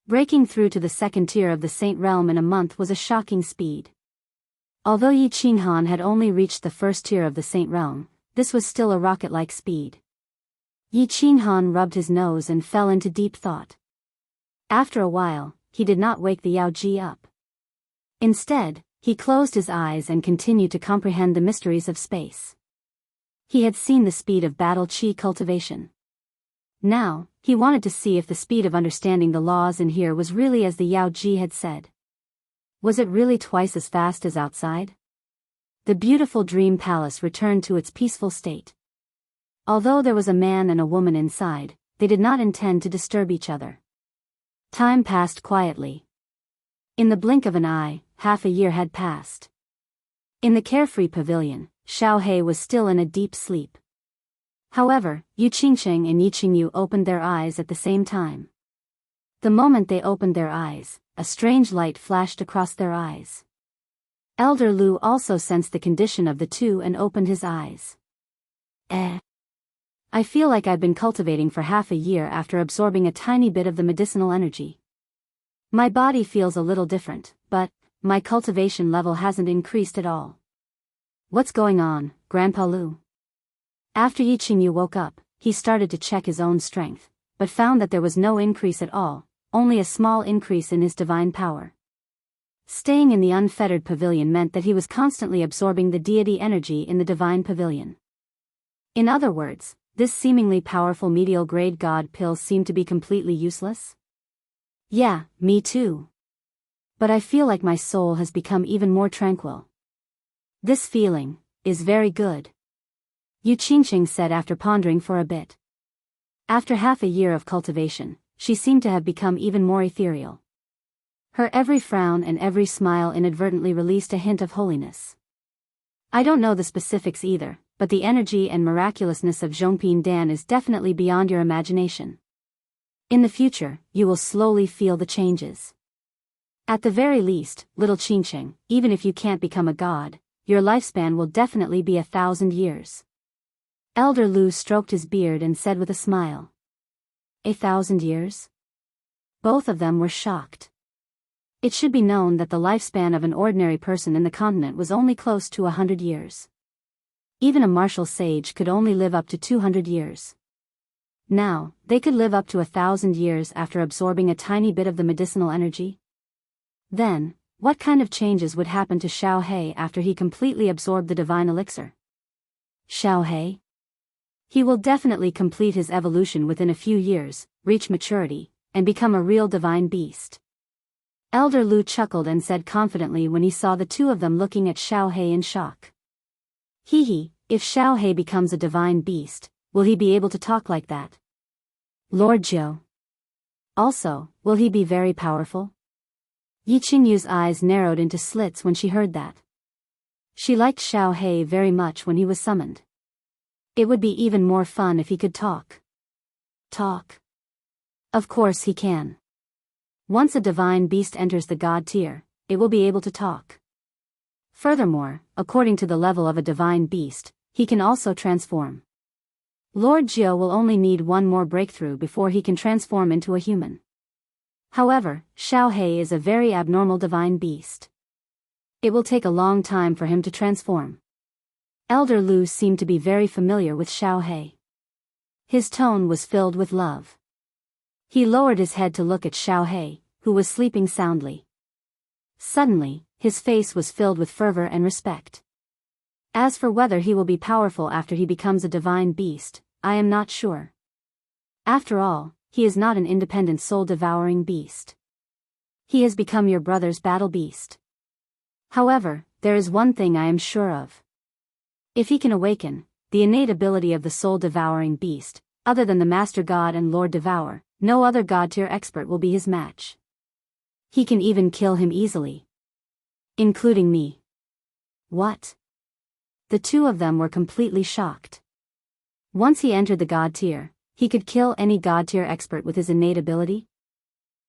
Breaking through to the second tier of the Saint Realm in a month was a shocking speed. Although Yi Qinghan had only reached the first tier of the Saint Realm, this was still a rocket-like speed. Yi Qinghan rubbed his nose and fell into deep thought. After a while, he did not wake the Yao Ji up. Instead, he closed his eyes and continued to comprehend the mysteries of space. He had seen the speed of battle chi cultivation. Now, he wanted to see if the speed of understanding the laws in here was really as the Yao Ji had said. Was it really twice as fast as outside? The beautiful dream palace returned to its peaceful state. Although there was a man and a woman inside, they did not intend to disturb each other. Time passed quietly. In the blink of an eye, half a year had passed. In the carefree pavilion, Xiaohei was still in a deep sleep. However, Yu Qingcheng and Yi Qingyu opened their eyes at the same time. The moment they opened their eyes, a strange light flashed across their eyes. Elder Lu also sensed the condition of the two and opened his eyes. I feel like I've been cultivating for half a year after absorbing a tiny bit of the medicinal energy. My body feels a little different, but my cultivation level hasn't increased at all. What's going on, Grandpa Lu? After Yi Qingyu woke up, he started to check his own strength, but found that there was no increase at all, only a small increase in his divine power. Staying in the unfettered pavilion meant that he was constantly absorbing the deity energy in the divine pavilion. In other words, this seemingly powerful medial-grade god pill seemed to be completely useless? Yeah, me too. But I feel like my soul has become even more tranquil. This feeling is very good, Yu Qingqing said after pondering for a bit. After half a year of cultivation, she seemed to have become even more ethereal. Her every frown and every smile inadvertently released a hint of holiness. I don't know the specifics either, but the energy and miraculousness of Zhongping Dan is definitely beyond your imagination. In the future, you will slowly feel the changes. At the very least, little Qingqing, even if you can't become a god, your lifespan will definitely be 1,000 years. Elder Lu stroked his beard and said with a smile. 1,000 years? Both of them were shocked. It should be known that the lifespan of an ordinary person in the continent was only close to 100 years. Even a martial sage could only live up to 200 years. Now, they could live up to 1,000 years after absorbing a tiny bit of the medicinal energy? Then, what kind of changes would happen to Xiaohei after he completely absorbed the divine elixir? Xiaohei? He will definitely complete his evolution within a few years, reach maturity, and become a real divine beast. Elder Lu chuckled and said confidently when he saw the two of them looking at Xiaohei in shock. If Xiaohei becomes a divine beast, will he be able to talk like that? Lord Jiu. Also, will he be very powerful? Yi Qingyu's eyes narrowed into slits when she heard that. She liked Xiaohei very much when he was summoned. It would be even more fun if he could talk. Talk? Of course he can. Once a divine beast enters the god tier, it will be able to talk. Furthermore, according to the level of a divine beast, he can also transform. Lord Jiu will only need one more breakthrough before he can transform into a human. However, Xiaohei is a very abnormal divine beast. It will take a long time for him to transform. Elder Lu seemed to be very familiar with Xiaohei. His tone was filled with love. He lowered his head to look at Xiaohei, who was sleeping soundly. Suddenly, his face was filled with fervor and respect. As for whether he will be powerful after he becomes a divine beast, I am not sure. After all, he is not an independent soul-devouring beast. He has become your brother's battle beast. However, there is one thing I am sure of. If he can awaken the innate ability of the soul-devouring beast, other than the Master God and Lord Devour, no other god-tier expert will be his match. He can even kill him easily. Including me. What? The two of them were completely shocked. Once he entered the God tier, he could kill any God tier expert with his innate ability.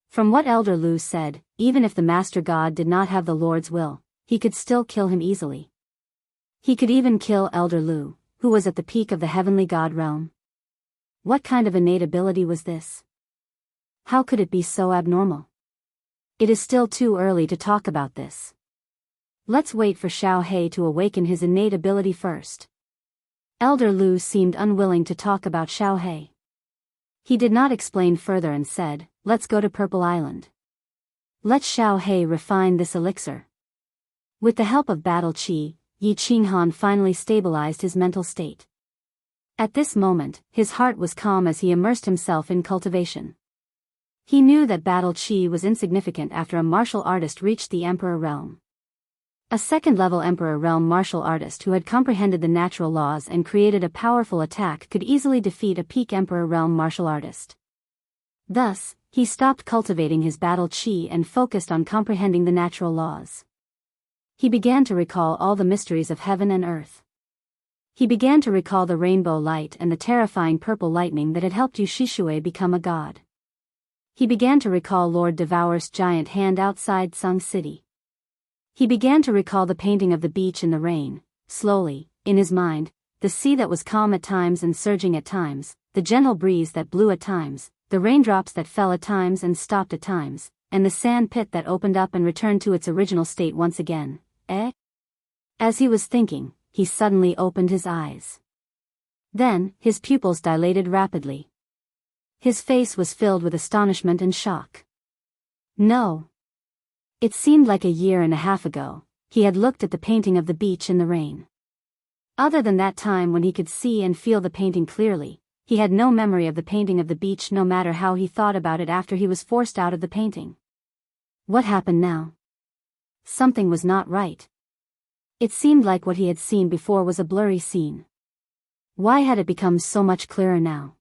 From what Elder Lu said, even if the Master God did not have the Lord's will, he could still kill him easily. He could even kill Elder Lu, who was at the peak of the heavenly God realm. What kind of innate ability was this? How could it be so abnormal? It is still too early to talk about this. Let's wait for Xiao He to awaken his innate ability first. Elder Lu seemed unwilling to talk about Xiao He. He did not explain further and said, "Let's go to Purple Island. Let Xiao He refine this elixir." With the help of battle qi, Yi Qinghan finally stabilized his mental state. At this moment, his heart was calm as he immersed himself in cultivation. He knew that battle qi was insignificant after a martial artist reached the Emperor realm. A second-level Emperor realm martial artist who had comprehended the natural laws and created a powerful attack could easily defeat a peak Emperor realm martial artist. Thus, he stopped cultivating his battle qi and focused on comprehending the natural laws. He began to recall all the mysteries of heaven and earth. He began to recall the rainbow light and the terrifying purple lightning that had helped Yu Shishue become a god. He began to recall Lord Devour's giant hand outside Sung City. He began to recall the painting of the beach in the rain, slowly, in his mind, the sea that was calm at times and surging at times, the gentle breeze that blew at times, the raindrops that fell at times and stopped at times, and the sand pit that opened up and returned to its original state once again. As he was thinking, he suddenly opened his eyes. Then, his pupils dilated rapidly. His face was filled with astonishment and shock. No. It seemed like a year and a half ago, he had looked at the painting of the beach in the rain. Other than that time when he could see and feel the painting clearly, he had no memory of the painting of the beach no matter how he thought about it after he was forced out of the painting. What happened now? Something was not right. It seemed like what he had seen before was a blurry scene. Why had it become so much clearer now?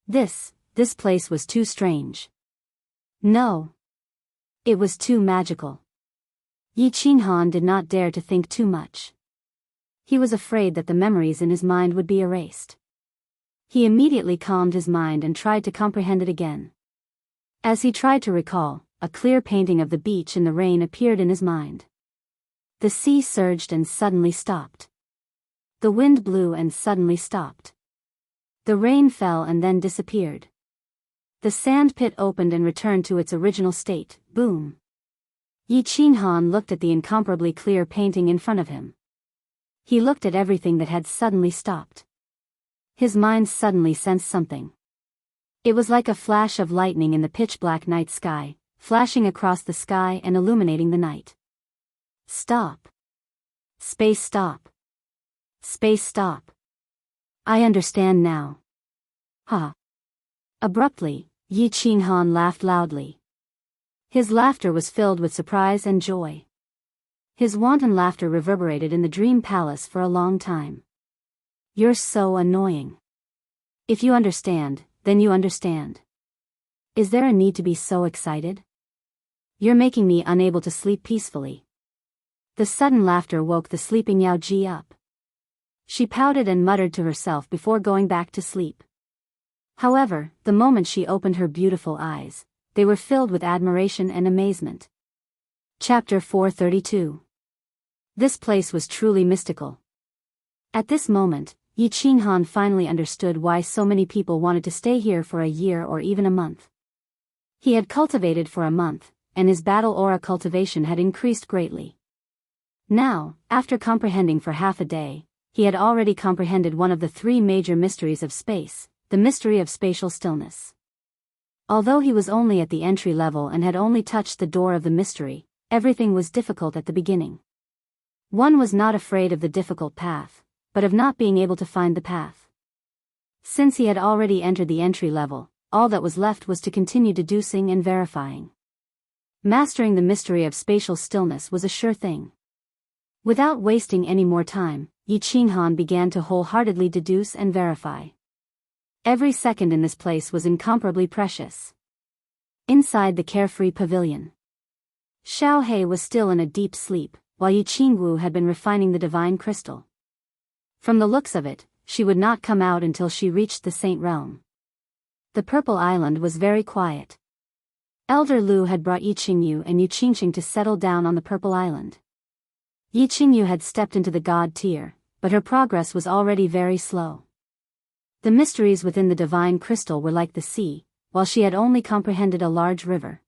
This place was too strange. No. It was too magical. Yi Qinghan did not dare to think too much. He was afraid that the memories in his mind would be erased. He immediately calmed his mind and tried to comprehend it again. As he tried to recall, a clear painting of the beach in the rain appeared in his mind. The sea surged and suddenly stopped. The wind blew and suddenly stopped. The rain fell and then disappeared. The sand pit opened and returned to its original state, boom. Yi Qinghan looked at the incomparably clear painting in front of him. He looked at everything that had suddenly stopped. His mind suddenly sensed something. It was like a flash of lightning in the pitch-black night sky, flashing across the sky and illuminating the night. Stop. Space stop. Space stop. I understand now. Ha. Abruptly, Yi Qinghan laughed loudly. His laughter was filled with surprise and joy. His wanton laughter reverberated in the dream palace for a long time. You're so annoying. If you understand, then you understand. Is there a need to be so excited? You're making me unable to sleep peacefully. The sudden laughter woke the sleeping Yao Ji up. She pouted and muttered to herself before going back to sleep. However, the moment she opened her beautiful eyes, they were filled with admiration and amazement. Chapter 432. This place was truly mystical. At this moment, Yi Qinghan finally understood why so many people wanted to stay here for a year or even a month. He had cultivated for a month, and his battle aura cultivation had increased greatly. Now, after comprehending for half a day, he had already comprehended one of the three major mysteries of space, the mystery of spatial stillness. Although he was only at the entry level and had only touched the door of the mystery, everything was difficult at the beginning. One was not afraid of the difficult path, but of not being able to find the path. Since he had already entered the entry level, all that was left was to continue deducing and verifying. Mastering the mystery of spatial stillness was a sure thing. Without wasting any more time, Yi Qinghan began to wholeheartedly deduce and verify. Every second in this place was incomparably precious. Inside the carefree pavilion, Xiao He was still in a deep sleep, while Yi Qingwu had been refining the divine crystal. From the looks of it, she would not come out until she reached the Saint Realm. The Purple Island was very quiet. Elder Lu had brought Yi Qingyu and Yu Qingqing to settle down on the Purple Island. Yi Qingyu had stepped into the god tier, but her progress was already very slow. The mysteries within the divine crystal were like the sea, while she had only comprehended a large river.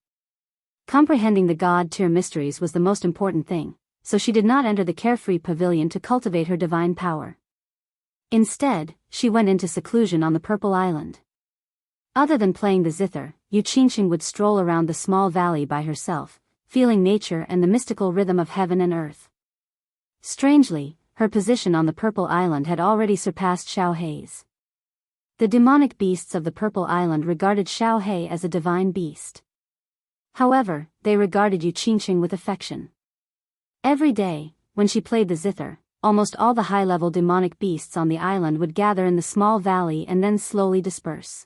Comprehending the god tier mysteries was the most important thing, so she did not enter the carefree pavilion to cultivate her divine power. Instead, she went into seclusion on the Purple Island. Other than playing the zither, Yu Qingqing would stroll around the small valley by herself, feeling nature and the mystical rhythm of heaven and earth. Strangely, her position on the Purple Island had already surpassed Xiao Hei's. The demonic beasts of the Purple Island regarded Xiao Hei as a divine beast. However, they regarded Yu Qingqing with affection. Every day, when she played the zither, almost all the high-level demonic beasts on the island would gather in the small valley and then slowly disperse.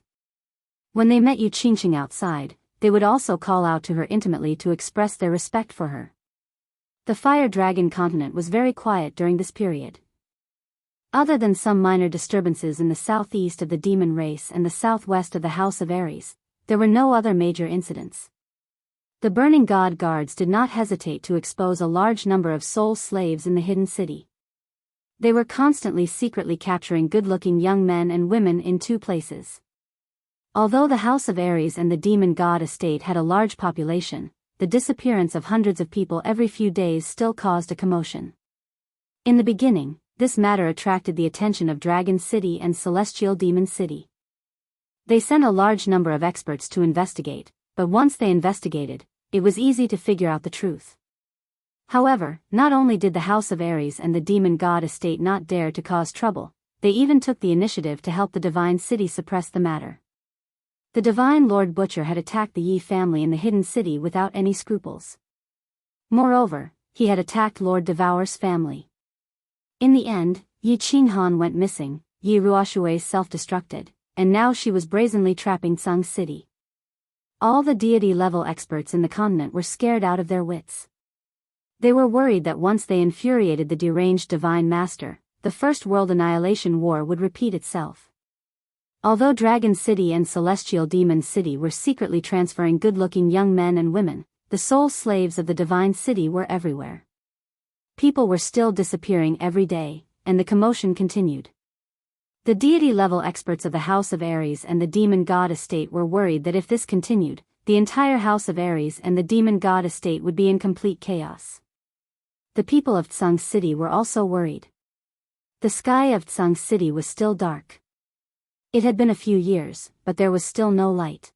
When they met Yu Qingqing outside, they would also call out to her intimately to express their respect for her. The Fire Dragon continent was very quiet during this period. Other than some minor disturbances in the southeast of the demon race and the southwest of the House of Ares, there were no other major incidents. The Burning God guards did not hesitate to expose a large number of soul slaves in the hidden city. They were constantly secretly capturing good-looking young men and women in two places. Although the House of Ares and the Demon God estate had a large population, the disappearance of hundreds of people every few days still caused a commotion. In the beginning, this matter attracted the attention of Dragon City and Celestial Demon City. They sent a large number of experts to investigate, but once they investigated, it was easy to figure out the truth. However, not only did the House of Ares and the Demon God estate not dare to cause trouble, they even took the initiative to help the Divine City suppress the matter. The Divine Lord Butcher had attacked the Yi family in the hidden city without any scruples. Moreover, he had attacked Lord Devour's family. In the end, Yi Qinghan went missing, Yi Ruoshui self-destructed, and now she was brazenly trapping Tsang City. All the deity-level experts in the continent were scared out of their wits. They were worried that once they infuriated the deranged Divine Master, the First World Annihilation War would repeat itself. Although Dragon City and Celestial Demon City were secretly transferring good-looking young men and women, the soul slaves of the Divine City were everywhere. People were still disappearing every day, and the commotion continued. The deity-level experts of the House of Ares and the Demon God estate were worried that if this continued, the entire House of Ares and the Demon God estate would be in complete chaos. The people of Tsang City were also worried. The sky of Tsang City was still dark. It had been a few years, but there was still no light.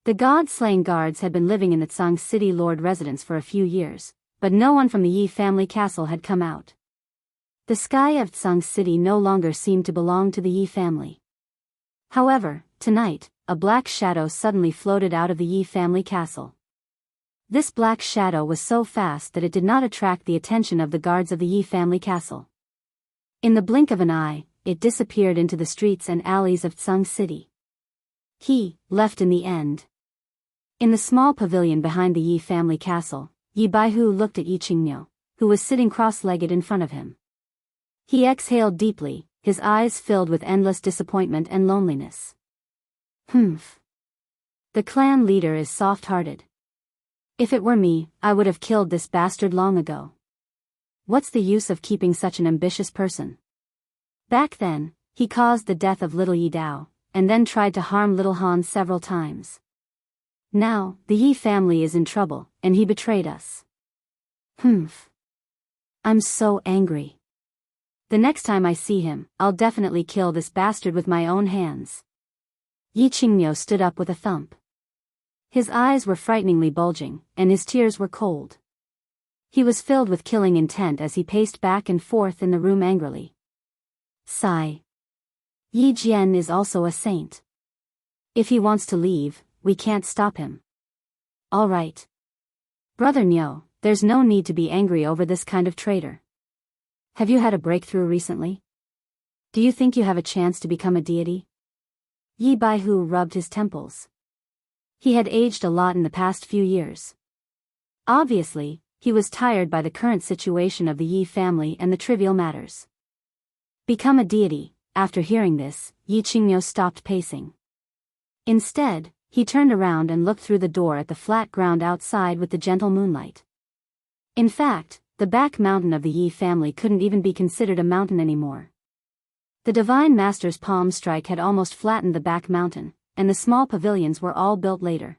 The god-slaying guards had been living in the Tsang City Lord residence for a few years, but no one from the Yi family castle had come out. The sky of Tsang City no longer seemed to belong to the Yi family. However, tonight, a black shadow suddenly floated out of the Yi family castle. This black shadow was so fast that it did not attract the attention of the guards of the Yi family castle. In the blink of an eye, it disappeared into the streets and alleys of Tsang City. He left in the end. In the small pavilion behind the Yi family castle, Yi Baihu looked at Yi Qingmyo, who was sitting cross-legged in front of him. He exhaled deeply, his eyes filled with endless disappointment and loneliness. Humph. The clan leader is soft-hearted. If it were me, I would have killed this bastard long ago. What's the use of keeping such an ambitious person? Back then, he caused the death of little Yi Dao, and then tried to harm little Han several times. Now, the Yi family is in trouble, and he betrayed us. Humph. I'm so angry. The next time I see him, I'll definitely kill this bastard with my own hands. Yi Qingmyo stood up with a thump. His eyes were frighteningly bulging, and his tears were cold. He was filled with killing intent as he paced back and forth in the room angrily. Sigh. Yi Jian is also a saint. If he wants to leave, we can't stop him. All right. Brother Nyo, there's no need to be angry over this kind of traitor. Have you had a breakthrough recently? Do you think you have a chance to become a deity? Yi Baihu rubbed his temples. He had aged a lot in the past few years. Obviously, he was tired by the current situation of the Yi family and the trivial matters. Become a deity, After hearing this, Yi Qingyo stopped pacing. Instead, he turned around and looked through the door at the flat ground outside with the gentle moonlight. In fact, the back mountain of the Yi family couldn't even be considered a mountain anymore. The Divine Master's palm strike had almost flattened the back mountain, and the small pavilions were all built later.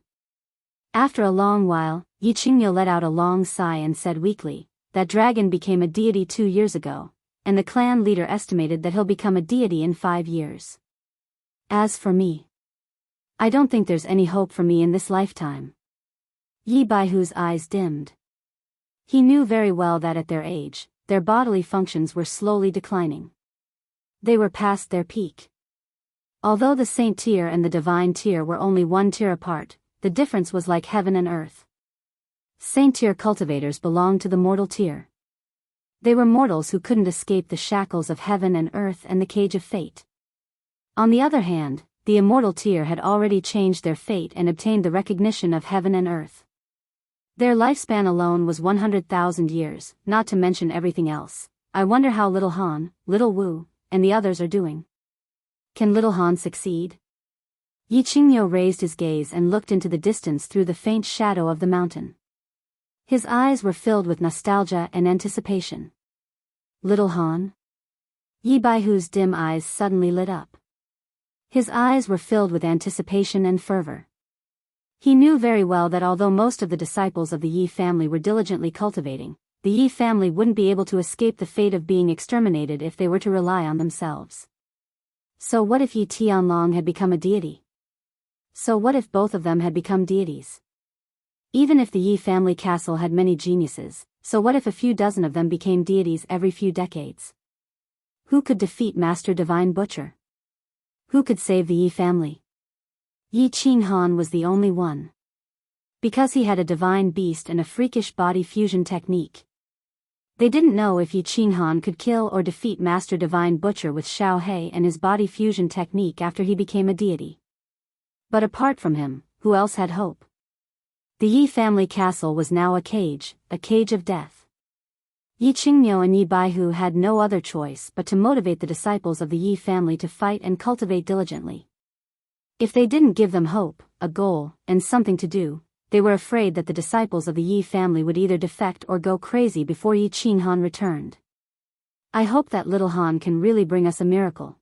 After a long while, Yi Qingyo let out a long sigh and said weakly, "That dragon became a deity 2 years ago, and the clan leader estimated that he'll become a deity in 5 years. As for me, I don't think there's any hope for me in this lifetime." Yi Baihu's eyes dimmed. He knew very well that at their age, their bodily functions were slowly declining. They were past their peak. Although the saint tier and the divine tier were only 1 tier apart, the difference was like heaven and earth. Saint tier cultivators belonged to the mortal tier. They were mortals who couldn't escape the shackles of heaven and earth and the cage of fate. On the other hand, the immortal tier had already changed their fate and obtained the recognition of heaven and earth. Their lifespan alone was 100,000 years, not to mention everything else. I wonder how little Han, little Wu, and the others are doing. Can little Han succeed? Yi Qingyo raised his gaze and looked into the distance through the faint shadow of the mountain. His eyes were filled with nostalgia and anticipation. Little Han? Yi Baihu's dim eyes suddenly lit up. His eyes were filled with anticipation and fervor. He knew very well that although most of the disciples of the Yi family were diligently cultivating, the Yi family wouldn't be able to escape the fate of being exterminated if they were to rely on themselves. So what if Yi Tianlong had become a deity? So what if both of them had become deities? Even if the Yi family castle had many geniuses, so what if a few dozen of them became deities every few decades? Who could defeat Master Divine Butcher? Who could save the Yi family? Yi Qinghan was the only one. Because he had a divine beast and a freakish body fusion technique. They didn't know if Yi Qinghan could kill or defeat Master Divine Butcher with Xiao He and his body fusion technique after he became a deity. But apart from him, who else had hope? The Yi family castle was now a cage of death. Yi Qingyo and Yi Baihu had no other choice but to motivate the disciples of the Yi family to fight and cultivate diligently. If they didn't give them hope, a goal, and something to do, they were afraid that the disciples of the Yi family would either defect or go crazy before Yi Qinghan returned. I hope that little Han can really bring us a miracle.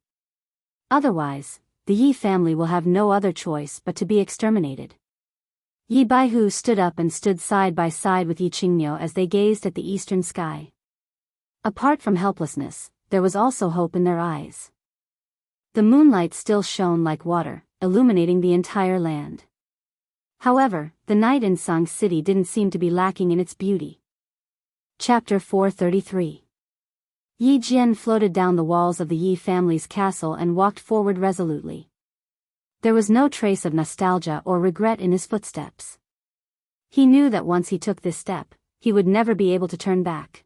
Otherwise, the Yi family will have no other choice but to be exterminated. Yi Baihu stood up and stood side by side with Yi Qingyo as they gazed at the eastern sky. Apart from helplessness, there was also hope in their eyes. The moonlight still shone like water, illuminating the entire land. However, the night in Song City didn't seem to be lacking in its beauty. Chapter 433. Yi Jian floated down the walls of the Yi family's castle and walked forward resolutely. There was no trace of nostalgia or regret in his footsteps. He knew that once he took this step, he would never be able to turn back.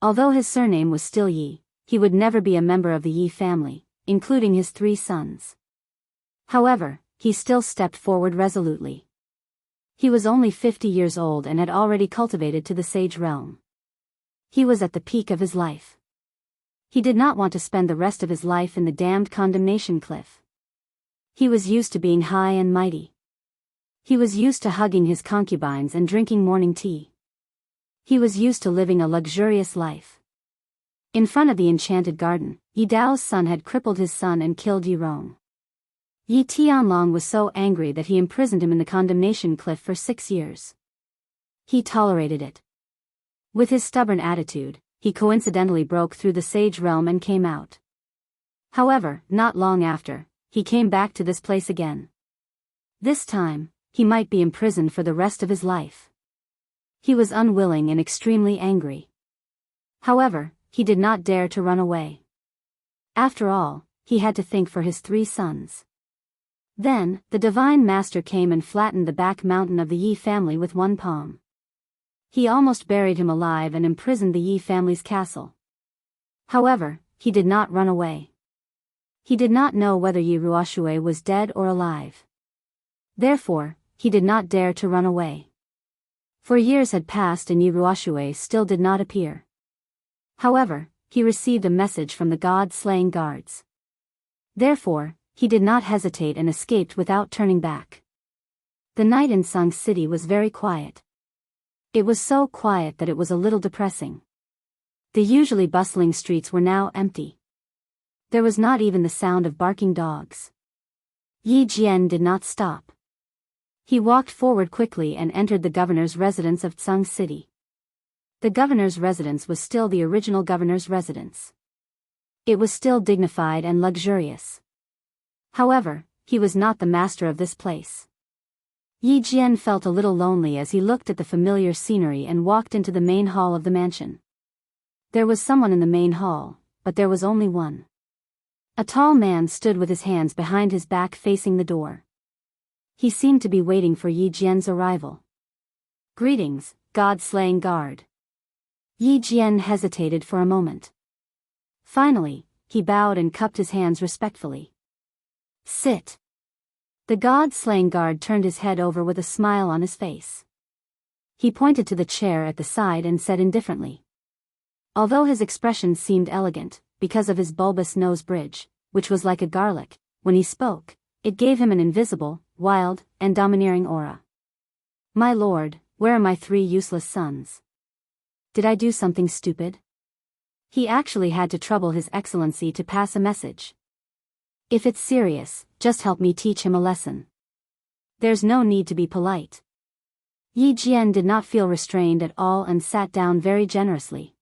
Although his surname was still Yi, he would never be a member of the Yi family, including his 3 sons. However, he still stepped forward resolutely. He was only 50 years old and had already cultivated to the sage realm. He was at the peak of his life. He did not want to spend the rest of his life in the damned condemnation cliff. He was used to being high and mighty. He was used to hugging his concubines and drinking morning tea. He was used to living a luxurious life. In front of the enchanted garden, Yi Dao's son had crippled his son and killed Yi Rong. Yi Tianlong was so angry that he imprisoned him in the condemnation cliff for 6 years. He tolerated it. With his stubborn attitude, he coincidentally broke through the sage realm and came out. However, not long after, he came back to this place again. This time, he might be imprisoned for the rest of his life. He was unwilling and extremely angry. However, he did not dare to run away. After all, he had to think for his 3 sons. Then, the Divine Master came and flattened the back mountain of the Yi family with one palm. He almost buried him alive and imprisoned the Yi family's castle. However, he did not run away. He did not know whether Yi Ruoxue was dead or alive. Therefore, he did not dare to run away. For years had passed and Yi Ruoxue still did not appear. However, he received a message from the god-slaying guards. Therefore, he did not hesitate and escaped without turning back. The night in Sung City was very quiet. It was so quiet that it was a little depressing. The usually bustling streets were now empty. There was not even the sound of barking dogs. Yi Jian did not stop. He walked forward quickly and entered the governor's residence of Tsung City. The governor's residence was still the original governor's residence. It was still dignified and luxurious. However, he was not the master of this place. Yi Jian felt a little lonely as he looked at the familiar scenery and walked into the main hall of the mansion. There was someone in the main hall, but there was only one. A tall man stood with his hands behind his back facing the door. He seemed to be waiting for Yi Jian's arrival. "Greetings, god-slaying guard." Yi Jian hesitated for a moment. Finally, he bowed and cupped his hands respectfully. "Sit." The god-slaying guard turned his head over with a smile on his face. He pointed to the chair at the side and said indifferently. Although his expression seemed elegant, because of his bulbous nose bridge, which was like a garlic, when he spoke, it gave him an invisible, wild, and domineering aura. "My lord, where are my 3 useless sons? Did I do something stupid?" He actually had to trouble His Excellency to pass a message. "If it's serious, just help me teach him a lesson. There's no need to be polite." Yi Jian did not feel restrained at all and sat down very generously.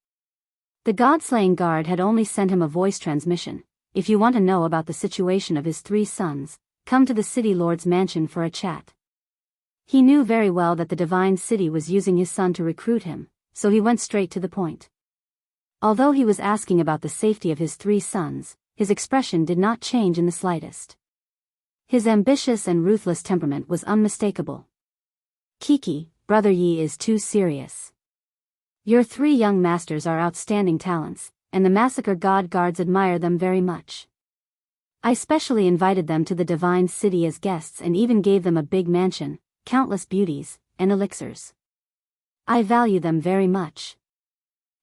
The god-slaying guard had only sent him a voice transmission. "If you want to know about the situation of his 3 sons, come to the city lord's mansion for a chat." He knew very well that the divine city was using his son to recruit him, so he went straight to the point. Although he was asking about the safety of his 3 sons, his expression did not change in the slightest. His ambitious and ruthless temperament was unmistakable. "Kiki, brother Yi is too serious. Your 3 young masters are outstanding talents, and the massacre god guards admire them very much. I specially invited them to the divine city as guests and even gave them a big mansion, countless beauties, and elixirs. I value them very much."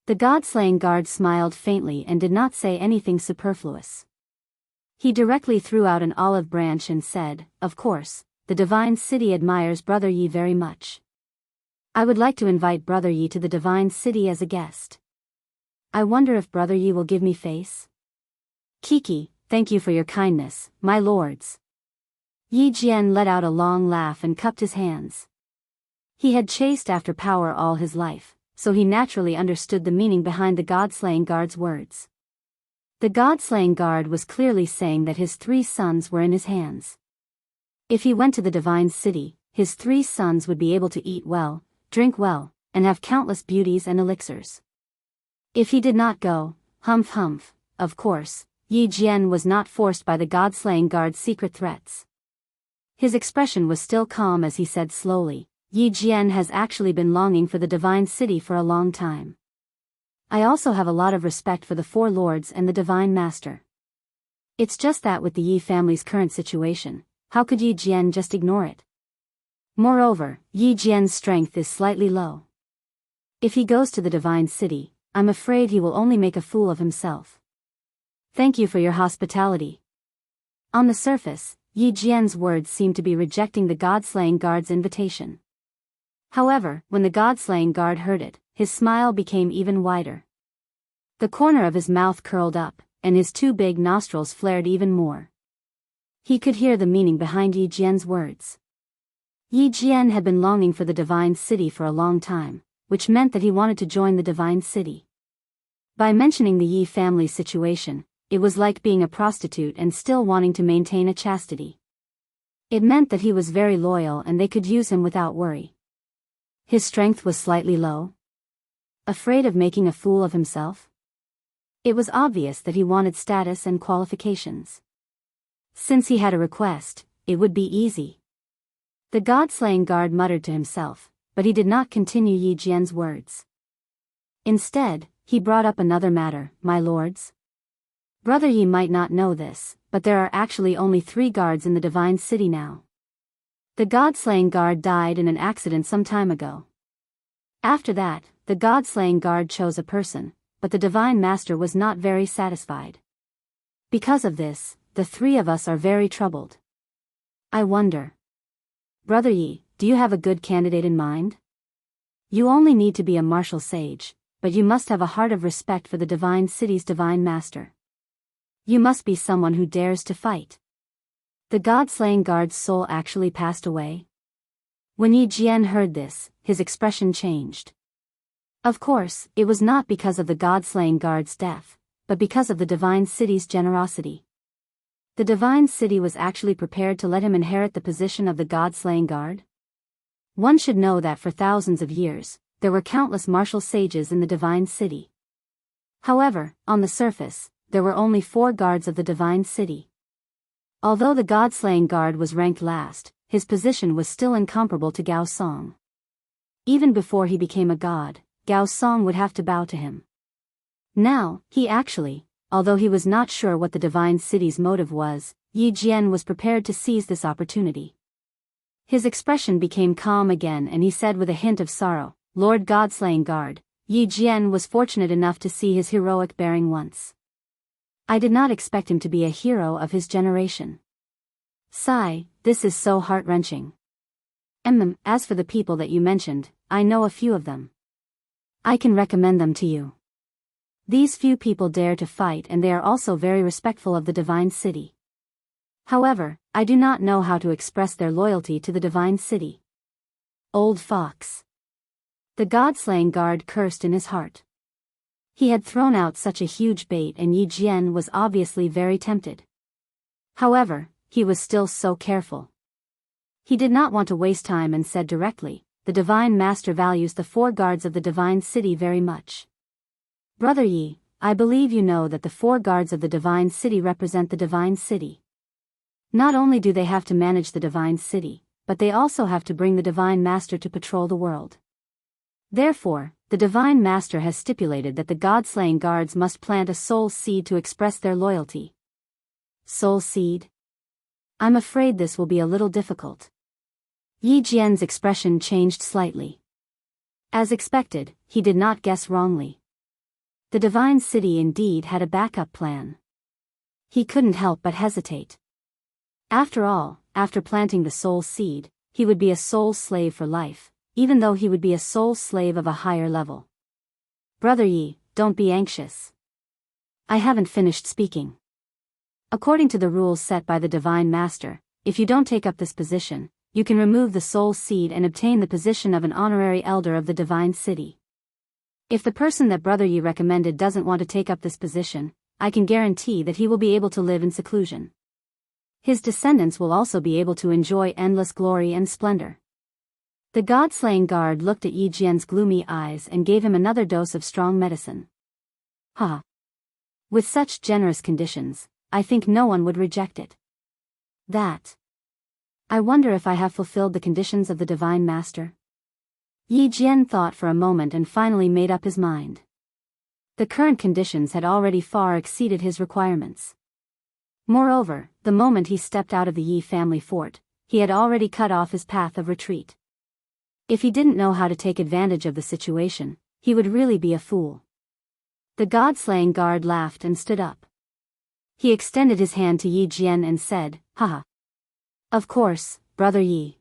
The god-slaying guard smiled faintly and did not say anything superfluous. He directly threw out an olive branch and said, "Of course, the divine city admires brother Yi very much. I would like to invite brother Yi to the divine city as a guest. I wonder if brother Yi will give me face?" "Kiki, thank you for your kindness, my lords." Yi Jian let out a long laugh and cupped his hands. He had chased after power all his life, so he naturally understood the meaning behind the god-slaying guard's words. The god-slaying guard was clearly saying that his 3 sons were in his hands. If he went to the divine city, his 3 sons would be able to eat well, drink well, and have countless beauties and elixirs. If he did not go, humph humph, of course, Yi Jian was not forced by the god-slaying guard's secret threats. His expression was still calm as he said slowly, "Yi Jian has actually been longing for the divine city for a long time. I also have a lot of respect for the 4 lords and the divine master. It's just that with the Yi family's current situation, how could Yi Jian just ignore it? Moreover, Yi Jian's strength is slightly low. If he goes to the divine city, I'm afraid he will only make a fool of himself. Thank you for your hospitality." On the surface, Yi Jian's words seemed to be rejecting the god-slaying guard's invitation. However, when the god-slaying guard heard it, his smile became even wider. The corner of his mouth curled up, and his 2 big nostrils flared even more. He could hear the meaning behind Yi Jian's words. Yi Jian had been longing for the divine city for a long time, which meant that he wanted to join the divine city. By mentioning the Yi family's situation, it was like being a prostitute and still wanting to maintain a chastity. It meant that he was very loyal and they could use him without worry. His strength was slightly low. Afraid of making a fool of himself? It was obvious that he wanted status and qualifications. Since he had a request, it would be easy. The god-slaying guard muttered to himself, but he did not continue Yi Jian's words. Instead, he brought up another matter, "My lords. Brother Yi might not know this, but there are actually only 3 guards in the divine city now. The god-slaying guard died in an accident some time ago. After that, the god-slaying guard chose a person, but the Divine Master was not very satisfied. Because of this, the three of us are very troubled. I wonder. Brother Yi, do you have a good candidate in mind? You only need to be a martial sage, but you must have a heart of respect for the Divine City's Divine Master. You must be someone who dares to fight. The god-slaying guard's soul actually passed away. When Yi Jian heard this, his expression changed. Of course, it was not because of the god-slaying guard's death, but because of the Divine City's generosity. The Divine City was actually prepared to let him inherit the position of the god-slaying guard. One should know that for thousands of years, there were countless martial sages in the Divine City. However, on the surface, there were only 4 guards of the Divine City. Although the god-slaying guard was ranked last, his position was still incomparable to Gao Song. Even before he became a god, Gao Song would have to bow to him. Now, although he was not sure what the Divine City's motive was, Yi Jian was prepared to seize this opportunity. His expression became calm again and he said with a hint of sorrow, "Lord God-slaying guard, Yi Jian was fortunate enough to see his heroic bearing once. I did not expect him to be a hero of his generation. Sigh, this is so heart-wrenching. As for the people that you mentioned, I know a few of them. I can recommend them to you. These few people dare to fight and they are also very respectful of the Divine City. However, I do not know how to express their loyalty to the Divine City." Old fox. The god-slaying guard cursed in his heart. He had thrown out such a huge bait and Yi Jian was obviously very tempted. However, he was still so careful. He did not want to waste time and said directly, "The Divine Master values the 4 guards of the Divine City very much. Brother Yi, I believe you know that the 4 guards of the Divine City represent the Divine City. Not only do they have to manage the Divine City, but they also have to bring the Divine Master to patrol the world. Therefore, the Divine Master has stipulated that the god-slaying guards must plant a soul seed to express their loyalty." Soul seed? I'm afraid this will be a little difficult. Yi Jian's expression changed slightly. As expected, he did not guess wrongly. The Divine City indeed had a backup plan. He couldn't help but hesitate. After all, after planting the soul seed, he would be a soul slave for life, even though he would be a soul slave of a higher level. Brother Yi, don't be anxious. I haven't finished speaking. According to the rules set by the Divine Master, if you don't take up this position, you can remove the soul seed and obtain the position of an honorary elder of the Divine City. If the person that Brother Yi recommended doesn't want to take up this position, I can guarantee that he will be able to live in seclusion. His descendants will also be able to enjoy endless glory and splendor." The god-slaying guard looked at Yi Jian's gloomy eyes and gave him another dose of strong medicine. "Ha! With such generous conditions, I think no one would reject it. I wonder if I have fulfilled the conditions of the Divine Master?" Yi Jian thought for a moment and finally made up his mind. The current conditions had already far exceeded his requirements. Moreover, the moment he stepped out of the Yi family fort, he had already cut off his path of retreat. If he didn't know how to take advantage of the situation, he would really be a fool. The god-slaying guard laughed and stood up. He extended his hand to Yi Jian and said, "Haha. Of course, Brother Yi.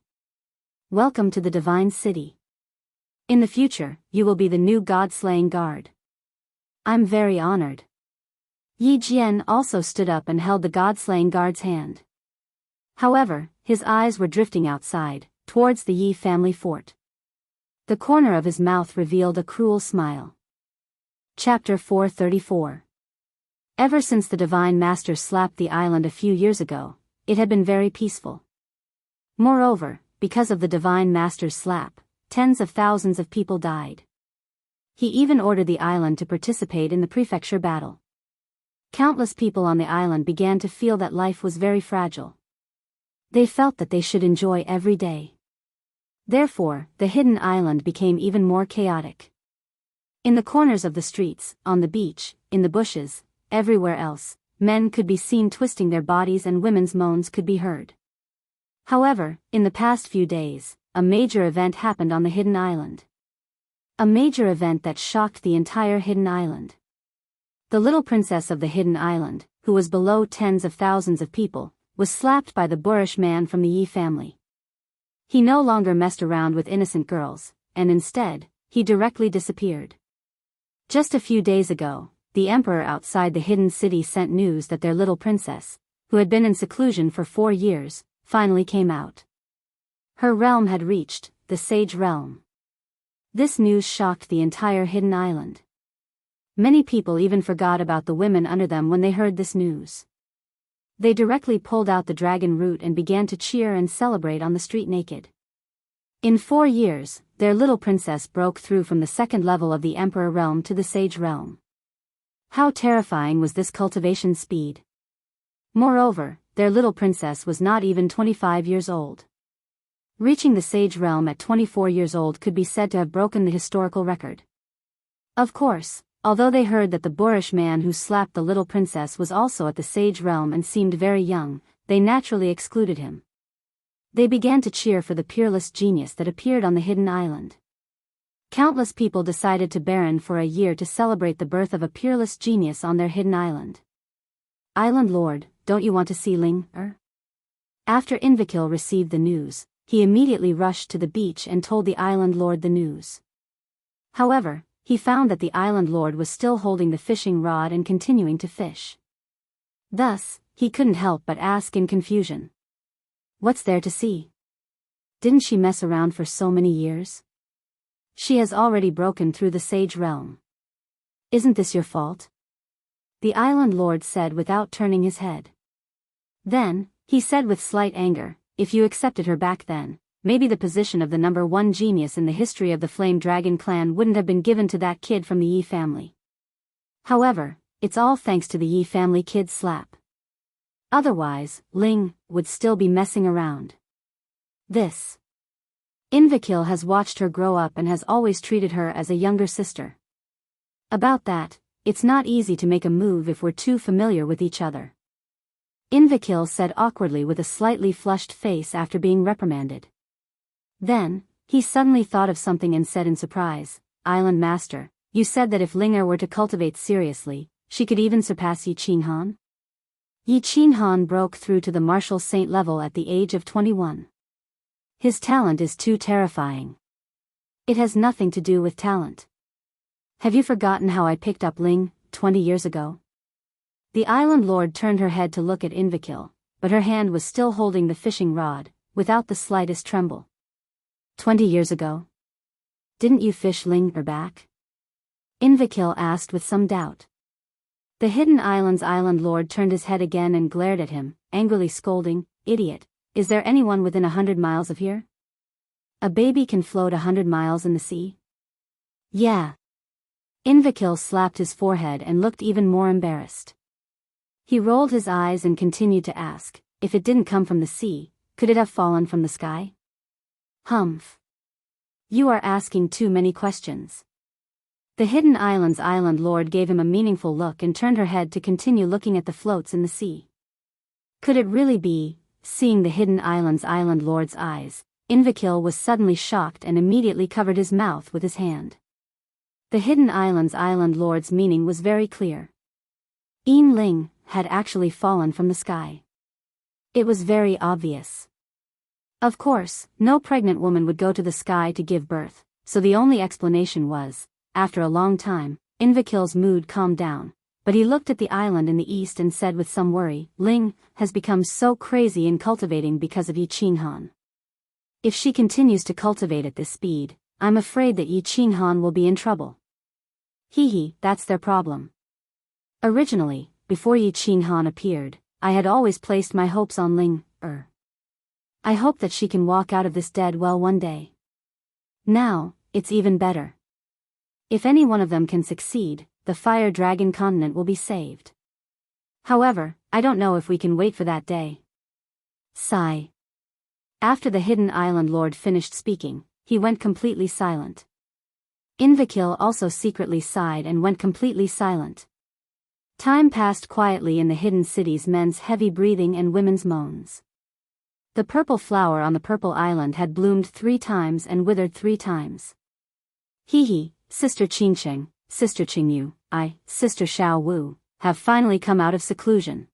Welcome to the Divine City. In the future, you will be the new god-slaying guard. I'm very honored." Yi Jian also stood up and held the god-slaying guard's hand. However, his eyes were drifting outside, towards the Yi family fort. The corner of his mouth revealed a cruel smile. Chapter 434. Ever since the Divine Master slapped the island a few years ago, it had been very peaceful. Moreover, because of the Divine Master's slap, tens of thousands of people died. He even ordered the island to participate in the prefecture battle. Countless people on the island began to feel that life was very fragile. They felt that they should enjoy every day. Therefore, the hidden island became even more chaotic. In the corners of the streets, on the beach, in the bushes, everywhere else, men could be seen twisting their bodies and women's moans could be heard. However, in the past few days, a major event happened on the hidden island. A major event that shocked the entire hidden island. The little princess of the hidden island, who was below tens of thousands of people, was slapped by the boorish man from the Yi family. He no longer messed around with innocent girls, and instead, he directly disappeared. Just a few days ago, the emperor outside the hidden city sent news that their little princess, who had been in seclusion for 4 years, finally came out. Her realm had reached the Sage Realm. This news shocked the entire hidden island. Many people even forgot about the women under them when they heard this news. They directly pulled out the dragon root and began to cheer and celebrate on the street naked. In 4 years, their little princess broke through from the second level of the Emperor realm to the Sage realm. How terrifying was this cultivation speed! Moreover, their little princess was not even 25 years old. Reaching the Sage realm at 24 years old could be said to have broken the historical record. Of course, although they heard that the boorish man who slapped the little princess was also at the Sage realm and seemed very young, they naturally excluded him. They began to cheer for the peerless genius that appeared on the hidden island. Countless people decided to barren for a year to celebrate the birth of a peerless genius on their hidden island. Island Lord, don't you want to see Ling? After Invikil received the news, he immediately rushed to the beach and told the Island Lord the news. However, he found that the Island Lord was still holding the fishing rod and continuing to fish. Thus, he couldn't help but ask in confusion. What's there to see? Didn't she mess around for so many years? She has already broken through the Sage realm. Isn't this your fault? The Island Lord said without turning his head. Then, he said with slight anger, if you accepted her back then, maybe the position of the #1 genius in the history of the Flame Dragon clan wouldn't have been given to that kid from the Yi family. However, it's all thanks to the Yi family kid's slap. Otherwise, Ling would still be messing around. This. Invikil has watched her grow up and has always treated her as a younger sister. About that, it's not easy to make a move if we're too familiar with each other. Invikil said awkwardly with a slightly flushed face after being reprimanded. Then, he suddenly thought of something and said in surprise, Island Master, you said that if Linger were to cultivate seriously, she could even surpass Yi Qinghan? Yi Qinghan broke through to the martial saint level at the age of 21. His talent is too terrifying. It has nothing to do with talent. Have you forgotten how I picked up Ling, 20 years ago? The Island Lord turned her head to look at Invikil, but her hand was still holding the fishing rod, without the slightest tremble. 20 years ago? Didn't you fish Ling back? Invikil asked with some doubt. The hidden island's Island Lord turned his head again and glared at him, angrily scolding, Idiot, is there anyone within 100 miles of here? A baby can float 100 miles in the sea? Yeah. Invikil slapped his forehead and looked even more embarrassed. He rolled his eyes and continued to ask, if it didn't come from the sea, could it have fallen from the sky? Humph. You are asking too many questions. The hidden island's Island Lord gave him a meaningful look and turned her head to continue looking at the floats in the sea. Could it really be? Seeing the hidden island's Island Lord's eyes, Invikil was suddenly shocked and immediately covered his mouth with his hand. The hidden island's Island Lord's meaning was very clear. Yin Ling had actually fallen from the sky. It was very obvious. Of course, no pregnant woman would go to the sky to give birth, so the only explanation was, after a long time, Invikil's mood calmed down, but he looked at the island in the east and said with some worry, Ling has become so crazy in cultivating because of Yi Qinghan. If she continues to cultivate at this speed, I'm afraid that Yi Qinghan will be in trouble. That's their problem. Originally, before Yi Qinghan appeared, I had always placed my hopes on Ling. I hope that she can walk out of this dead well one day. Now, it's even better. If any one of them can succeed, the Fire Dragon continent will be saved. However, I don't know if we can wait for that day. Sigh. After the hidden Island Lord finished speaking, he went completely silent. Invikil also secretly sighed and went completely silent. Time passed quietly in the hidden city's men's heavy breathing and women's moans. The purple flower on the purple island had bloomed 3 times and withered 3 times. Sister Qingsheng, Sister Qingyu, Sister Xiao Wu, have finally come out of seclusion.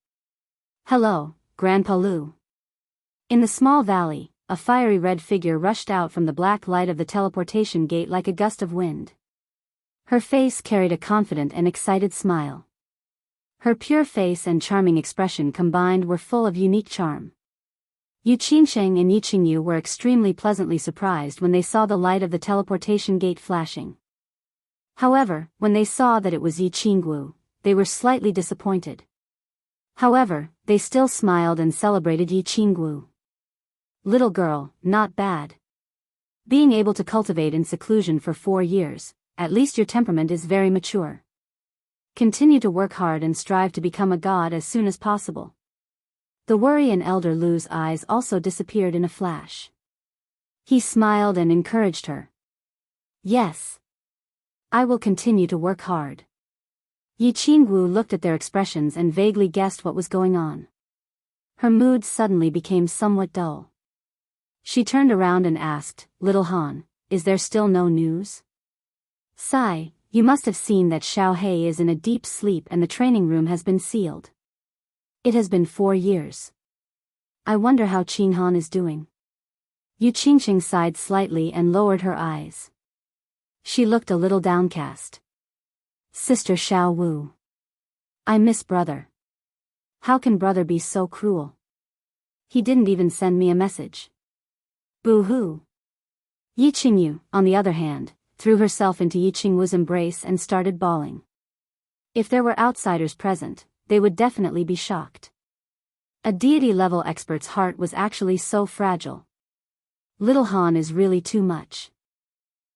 Hello, Grandpa Lu. In the small valley, a fiery red figure rushed out from the black light of the teleportation gate like a gust of wind. Her face carried a confident and excited smile. Her pure face and charming expression combined were full of unique charm. Yu Qingsheng and Yi Qingyu were extremely pleasantly surprised when they saw the light of the teleportation gate flashing. However, when they saw that it was Yi Qingwu, they were slightly disappointed. However, they still smiled and celebrated Yi Qingwu. Little girl, not bad. Being able to cultivate in seclusion for 4 years, at least your temperament is very mature. Continue to work hard and strive to become a god as soon as possible. The worry in Elder Lu's eyes also disappeared in a flash. He smiled and encouraged her. Yes. I will continue to work hard. Yi Qingwu looked at their expressions and vaguely guessed what was going on. Her mood suddenly became somewhat dull. She turned around and asked, Little Han, is there still no news? Sai, you must have seen that Xiao Hei is in a deep sleep and the training room has been sealed. It has been 4 years. I wonder how Qing Han is doing. Yu Qingxing sighed slightly and lowered her eyes. She looked a little downcast. Sister Xiao Wu. I miss brother. How can brother be so cruel? He didn't even send me a message. Boo-hoo. Yi Qingyu, on the other hand, threw herself into Yi Qingwu's embrace and started bawling. If there were outsiders present, they would definitely be shocked. A deity-level expert's heart was actually so fragile. Little Han is really too much.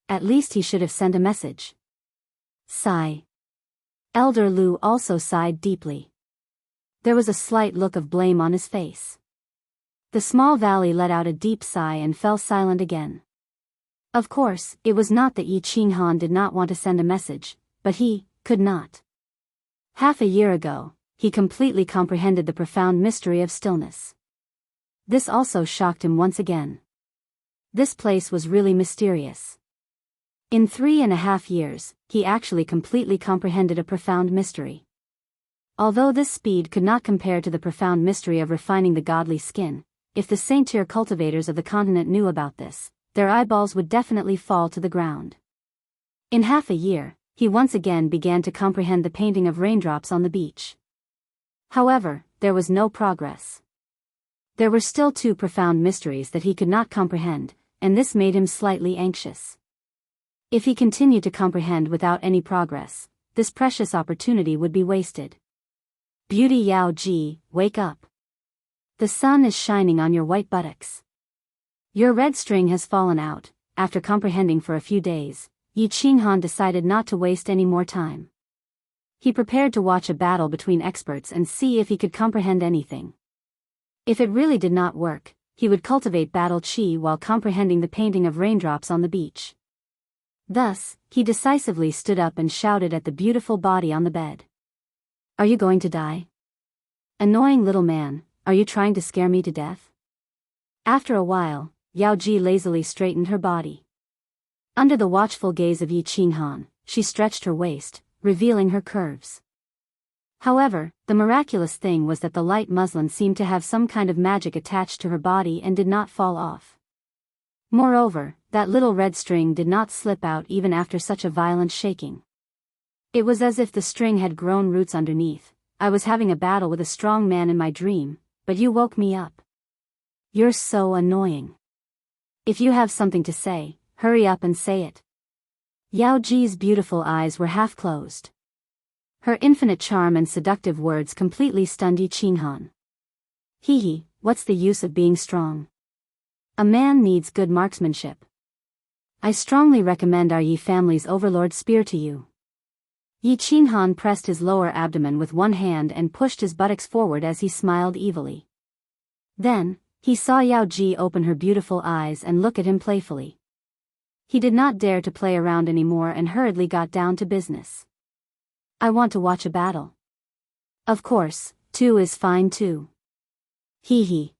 At least he should have sent a message. Sigh. Elder Lu also sighed deeply. There was a slight look of blame on his face. The small valley let out a deep sigh and fell silent again. Of course, it was not that Yi Qinghan did not want to send a message, but he could not. Half a year ago, he completely comprehended the profound mystery of stillness. This also shocked him once again. This place was really mysterious. In 3.5 years, he actually completely comprehended a profound mystery. Although this speed could not compare to the profound mystery of refining the godly skin, if the saint-tier cultivators of the continent knew about this, their eyeballs would definitely fall to the ground. In half a year, he once again began to comprehend the painting of raindrops on the beach. However, there was no progress. There were still 2 profound mysteries that he could not comprehend, and this made him slightly anxious. If he continued to comprehend without any progress, this precious opportunity would be wasted. Beauty Yao Ji, wake up. The sun is shining on your white buttocks. Your red string has fallen out. After comprehending for a few days, Yi Qinghan decided not to waste any more time. He prepared to watch a battle between experts and see if he could comprehend anything. If it really did not work, he would cultivate battle qi while comprehending the painting of raindrops on the beach. Thus, he decisively stood up and shouted at the beautiful body on the bed. Are you going to die? Annoying little man, are you trying to scare me to death? After a while, Yao Ji lazily straightened her body. Under the watchful gaze of Yi Qinghan, she stretched her waist, revealing her curves. However, the miraculous thing was that the light muslin seemed to have some kind of magic attached to her body and did not fall off. Moreover, that little red string did not slip out even after such a violent shaking. It was as if the string had grown roots underneath. I was having a battle with a strong man in my dream, but you woke me up. You're so annoying. If you have something to say, hurry up and say it. Yao Ji's beautiful eyes were half closed. Her infinite charm and seductive words completely stunned Yi Qinghan. Hee, what's the use of being strong? A man needs good marksmanship. I strongly recommend our Yi family's overlord spear to you. Yi Qinghan pressed his lower abdomen with one hand and pushed his buttocks forward as he smiled evilly. Then, he saw Yao Ji open her beautiful eyes and look at him playfully. He did not dare to play around anymore and hurriedly got down to business. I want to watch a battle. Of course, 2 is fine too. Hee.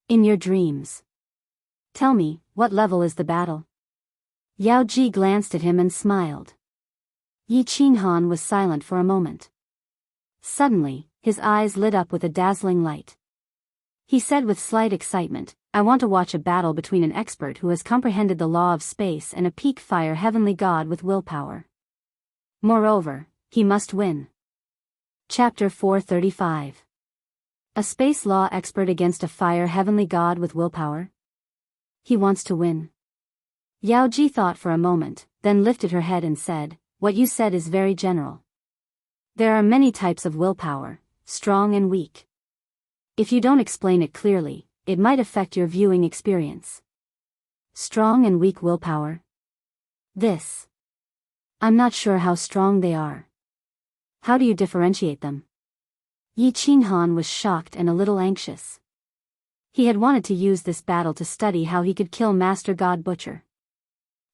In your dreams. Tell me, what level is the battle? Yao Ji glanced at him and smiled. Yi Qinghan was silent for a moment. Suddenly, his eyes lit up with a dazzling light. He said with slight excitement, I want to watch a battle between an expert who has comprehended the law of space and a peak fire heavenly god with willpower. Moreover, he must win. Chapter 435. A space law expert against a fire heavenly god with willpower? He wants to win. Yao Ji thought for a moment, then lifted her head and said, what you said is very general. There are many types of willpower, strong and weak. If you don't explain it clearly, it might affect your viewing experience. Strong and weak willpower? I'm not sure how strong they are. How do you differentiate them? Yi Qinghan was shocked and a little anxious. He had wanted to use this battle to study how he could kill Master God Butcher.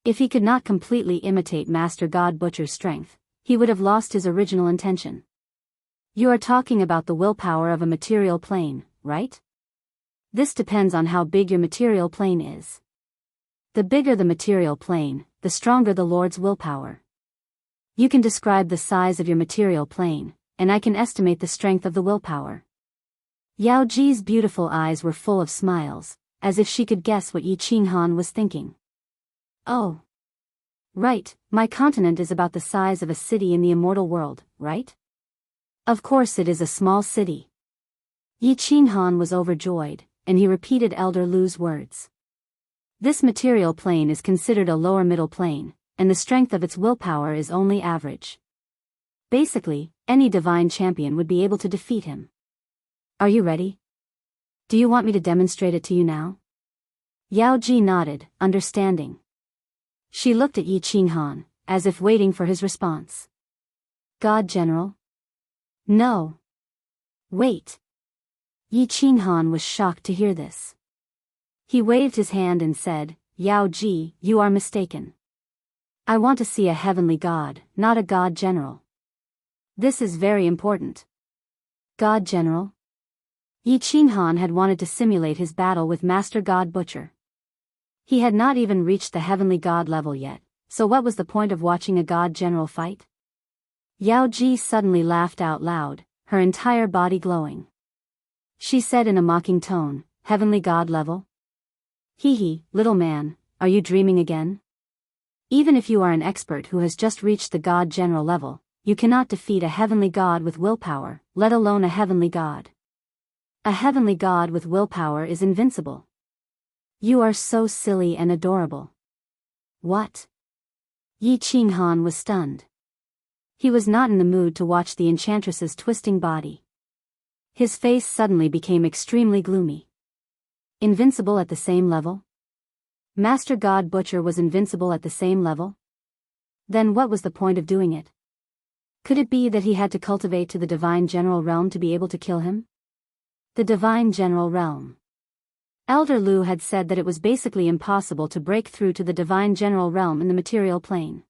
If he could not completely imitate Master God Butcher's strength, he would have lost his original intention. You are talking about the willpower of a material plane, right? This depends on how big your material plane is. The bigger the material plane, the stronger the Lord's willpower. You can describe the size of your material plane, and I can estimate the strength of the willpower. Yao Ji's beautiful eyes were full of smiles, as if she could guess what Yi Qinghan was thinking. Oh. Right, my continent is about the size of a city in the immortal world, right? Of course it is a small city. Yi Qinghan was overjoyed, and he repeated Elder Lu's words. This material plane is considered a lower middle plane, and the strength of its willpower is only average. Basically, any divine champion would be able to defeat him. Are you ready? Do you want me to demonstrate it to you now? Yao Ji nodded, understanding. She looked at Yi Qinghan, as if waiting for his response. God General? No. Wait. Yi Qinghan was shocked to hear this. He waved his hand and said, Yao Ji, you are mistaken. I want to see a heavenly god, not a god general. This is very important. God General? Yi Qinghan had wanted to simulate his battle with Master God Butcher. He had not even reached the heavenly god level yet, so what was the point of watching a god general fight? Yao Ji suddenly laughed out loud, her entire body glowing. She said in a mocking tone, heavenly god level? Hee, little man, are you dreaming again? Even if you are an expert who has just reached the god general level, you cannot defeat a heavenly god with willpower, let alone a heavenly god. A heavenly god with willpower is invincible. You are so silly and adorable. What? Yi Qinghan was stunned. He was not in the mood to watch the enchantress's twisting body. His face suddenly became extremely gloomy. Invincible at the same level? Master God Butcher was invincible at the same level? Then what was the point of doing it? Could it be that he had to cultivate to the Divine General Realm to be able to kill him? The Divine General Realm. Elder Lu had said that it was basically impossible to break through to the Divine General Realm in the material plane.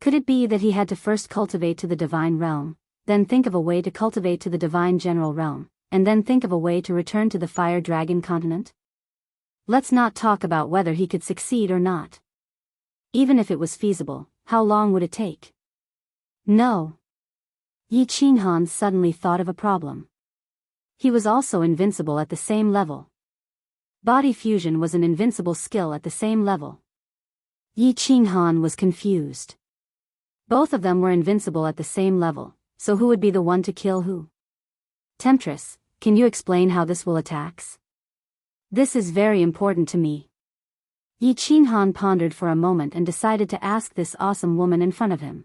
Could it be that he had to first cultivate to the Divine Realm, then think of a way to cultivate to the Divine General Realm, and then think of a way to return to the Fire Dragon continent? Let's not talk about whether he could succeed or not. Even if it was feasible, how long would it take? No. Yi Qinghan suddenly thought of a problem. He was also invincible at the same level. Body fusion was an invincible skill at the same level. Yi Qinghan was confused. Both of them were invincible at the same level, so who would be the one to kill who? Temptress, can you explain how this will attacks? This is very important to me. Yi Qinghan pondered for a moment and decided to ask this awesome woman in front of him.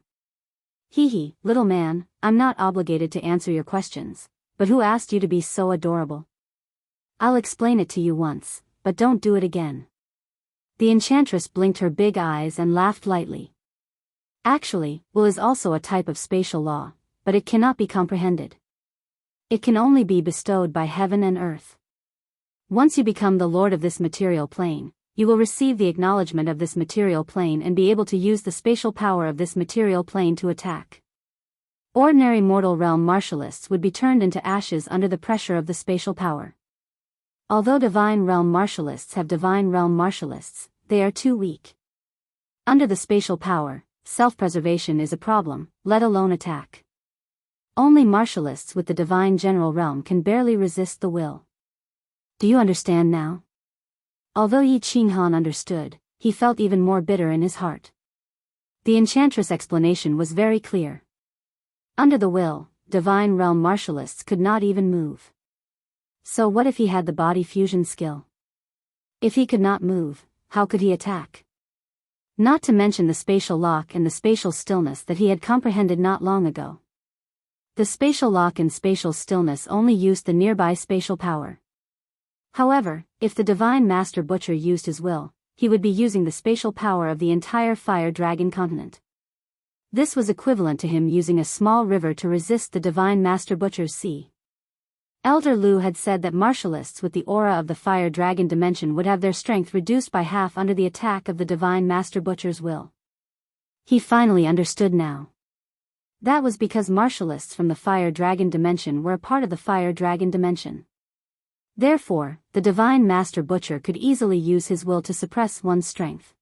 Hee, little man, I'm not obligated to answer your questions, but who asked you to be so adorable? I'll explain it to you once, but don't do it again. The enchantress blinked her big eyes and laughed lightly. Actually, will is also a type of spatial law, but it cannot be comprehended. It can only be bestowed by heaven and earth. Once you become the lord of this material plane, you will receive the acknowledgement of this material plane and be able to use the spatial power of this material plane to attack. Ordinary mortal realm martialists would be turned into ashes under the pressure of the spatial power. Although divine realm martialists have divine realm martialists, they are too weak. Under the spatial power, self-preservation is a problem, let alone attack. Only martialists with the divine general realm can barely resist the will. Do you understand now? Although Yi Qinghan understood, he felt even more bitter in his heart. The enchantress' explanation was very clear. Under the will, divine realm martialists could not even move. So what if he had the body fusion skill? If he could not move, how could he attack? Not to mention the spatial lock and the spatial stillness that he had comprehended not long ago. The spatial lock and spatial stillness only used the nearby spatial power. However, if the divine master butcher used his will, he would be using the spatial power of the entire fire dragon continent. This was equivalent to him using a small river to resist the divine master butcher's sea. Elder Lu had said that martialists with the aura of the fire dragon dimension would have their strength reduced by half under the attack of the divine master butcher's will. He finally understood now. That was because martialists from the fire dragon dimension were a part of the fire dragon dimension. Therefore, the divine master butcher could easily use his will to suppress one's strength.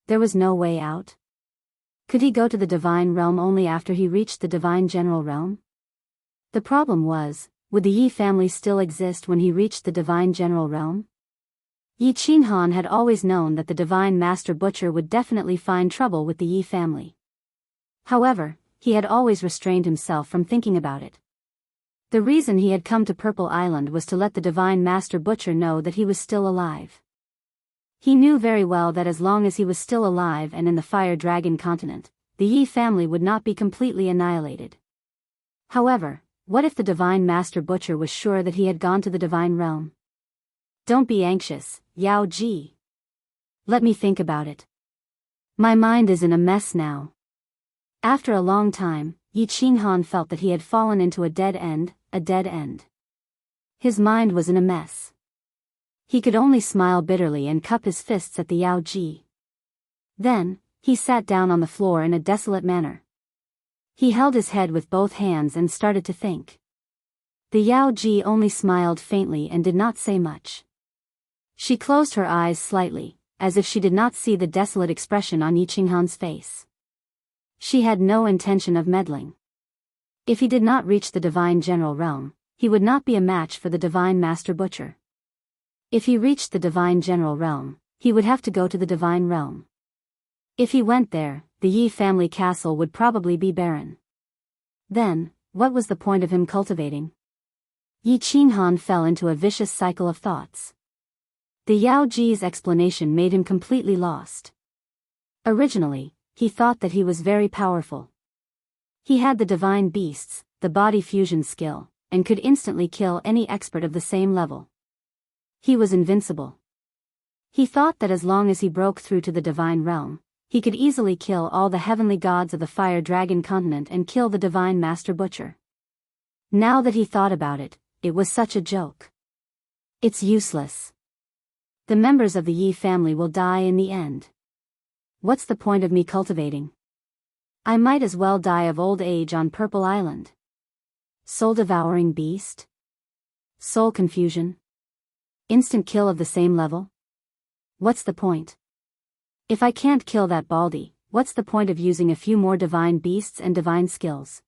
There was no way out. Could he go to the divine realm only after he reached the divine general realm? The problem was, would the Yi family still exist when he reached the divine general realm? Yi Qinghan had always known that the divine master butcher would definitely find trouble with the Yi family. However, he had always restrained himself from thinking about it. The reason he had come to Purple Island was to let the divine master butcher know that he was still alive. He knew very well that as long as he was still alive and in the fire dragon continent, the Yi family would not be completely annihilated. However, what if the divine master butcher was sure that he had gone to the divine realm? Don't be anxious, Yao Ji. Let me think about it. My mind is in a mess now. After a long time, Yi Qinghan felt that he had fallen into a dead end. His mind was in a mess. He could only smile bitterly and cup his fists at the Yao Ji. Then, he sat down on the floor in a desolate manner. He held his head with both hands and started to think. The Yao Ji only smiled faintly and did not say much. She closed her eyes slightly, as if she did not see the desolate expression on Yi Qinghan's face. She had no intention of meddling. If he did not reach the divine general realm, he would not be a match for the divine master butcher. If he reached the divine general realm, he would have to go to the divine realm. If he went there, the Yi family castle would probably be barren. Then, what was the point of him cultivating? Yi Qinghan fell into a vicious cycle of thoughts. The Yao Ji's explanation made him completely lost. Originally, he thought that he was very powerful. He had the divine beasts, the body fusion skill, and could instantly kill any expert of the same level. He was invincible. He thought that as long as he broke through to the divine realm, he could easily kill all the heavenly gods of the fire dragon continent and kill the divine master butcher. Now that he thought about it, it was such a joke. It's useless. The members of the Yi family will die in the end. What's the point of me cultivating? I might as well die of old age on Purple Island. Soul-devouring beast? Soul confusion? Instant kill of the same level? What's the point? If I can't kill that Baldy, what's the point of using a few more divine beasts and divine skills?